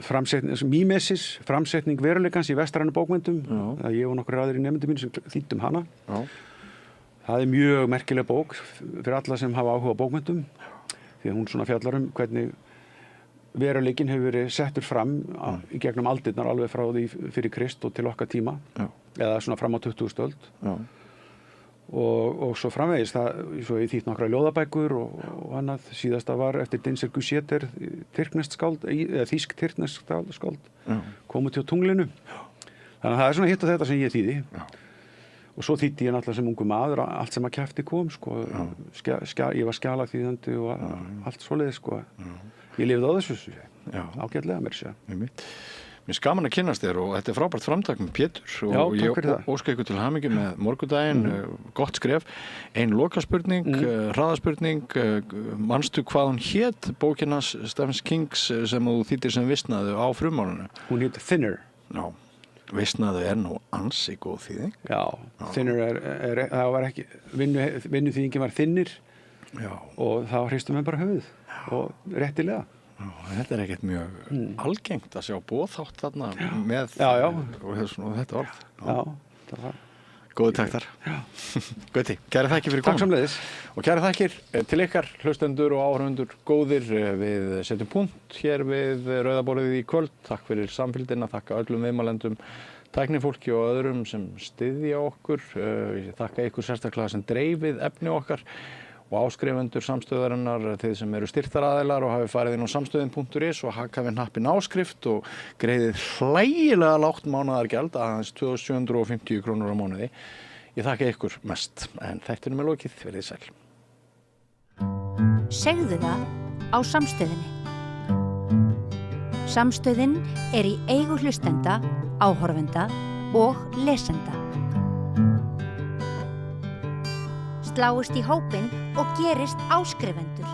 framsetning veruleikans í vestrænu bókmyndum. Ég og nokkur aðrir nemendum mín sem þýddum hana. Já. Það er mjög merkileg bók fyrir alla sem hafa áhuga á bókmyndum, því að hún svona fjallar hvernig veruleikin hefur verið settur fram í gegnum aldirnar, alveg frá því fyrir Krist og til okkar tíma. Já. Eða svona fram á 20. öld. Já. Og svo framvegis svo ég þýtt nokkra ljóðabækur og annað. Síðasta var eftir Dinser Gusjeter, þýsk tyrkneskt skáld, komið til tunglinu. Þannig að það er svona hitt og þetta sem ég þýði. Og svo þýtti ég náttúrulega sem ungu maður allt sem að kjafti kom, sko. Ég var skjalaþýðandi og allt svoleiðis, sko. Ég lifði á þessu ágætlega mér sér. Mér skaman að kynnast þér og þetta er frábært framtak með Pétur og ég óska ykkur til hamingju með morgundaginn, gott skref. Ein lokaspurning, hraðaspurning, manstu hvað hún hét bókina Stephen Kings sem þú þýddir sem Vistnaðu á frummálinu? Hún hét Thinner. Já, Vistnaðu er nú ansi góð þýðing. Já, Thinner það var ekki, vinnuþýðingin var Thinner og þá hristum við bara höfuð og réttilega. Þetta er ekkert mjög algengt að sjá boðþátt þarna með og þetta orð. Já, það var góði taktar. Gauti, kæra þakkir fyrir komin. Takk samleiðis. Og kæra þakkir til ykkar hlustendur og áhorfendur góðir. Við setjum punkt hér við Rauðaborðið í kvöld. Takk fyrir samfylgdina, þakka öllum viðmælendum, tæknifólki og öðrum sem styðja okkur. Ég þakka ykkur sérstaklega sem dreifið efni okkar. Og áskrifendur samstöðarinnar, þeir sem eru styrktaraðilar og hafi farið inn á samstöðin.is og hakað hnappinn áskrift og greiðið hlægilega lágt mánaðargjald, aðeins 2.750 krónur á mánuði. Ég þakka ykkur mest, en þættinum er lokið, verið sæl. Segðu það á samstöðinni. Samstöðin er í eigu hlustenda, áhorfenda og lesenda. Sláist í hópinn og gerist áskrifendur.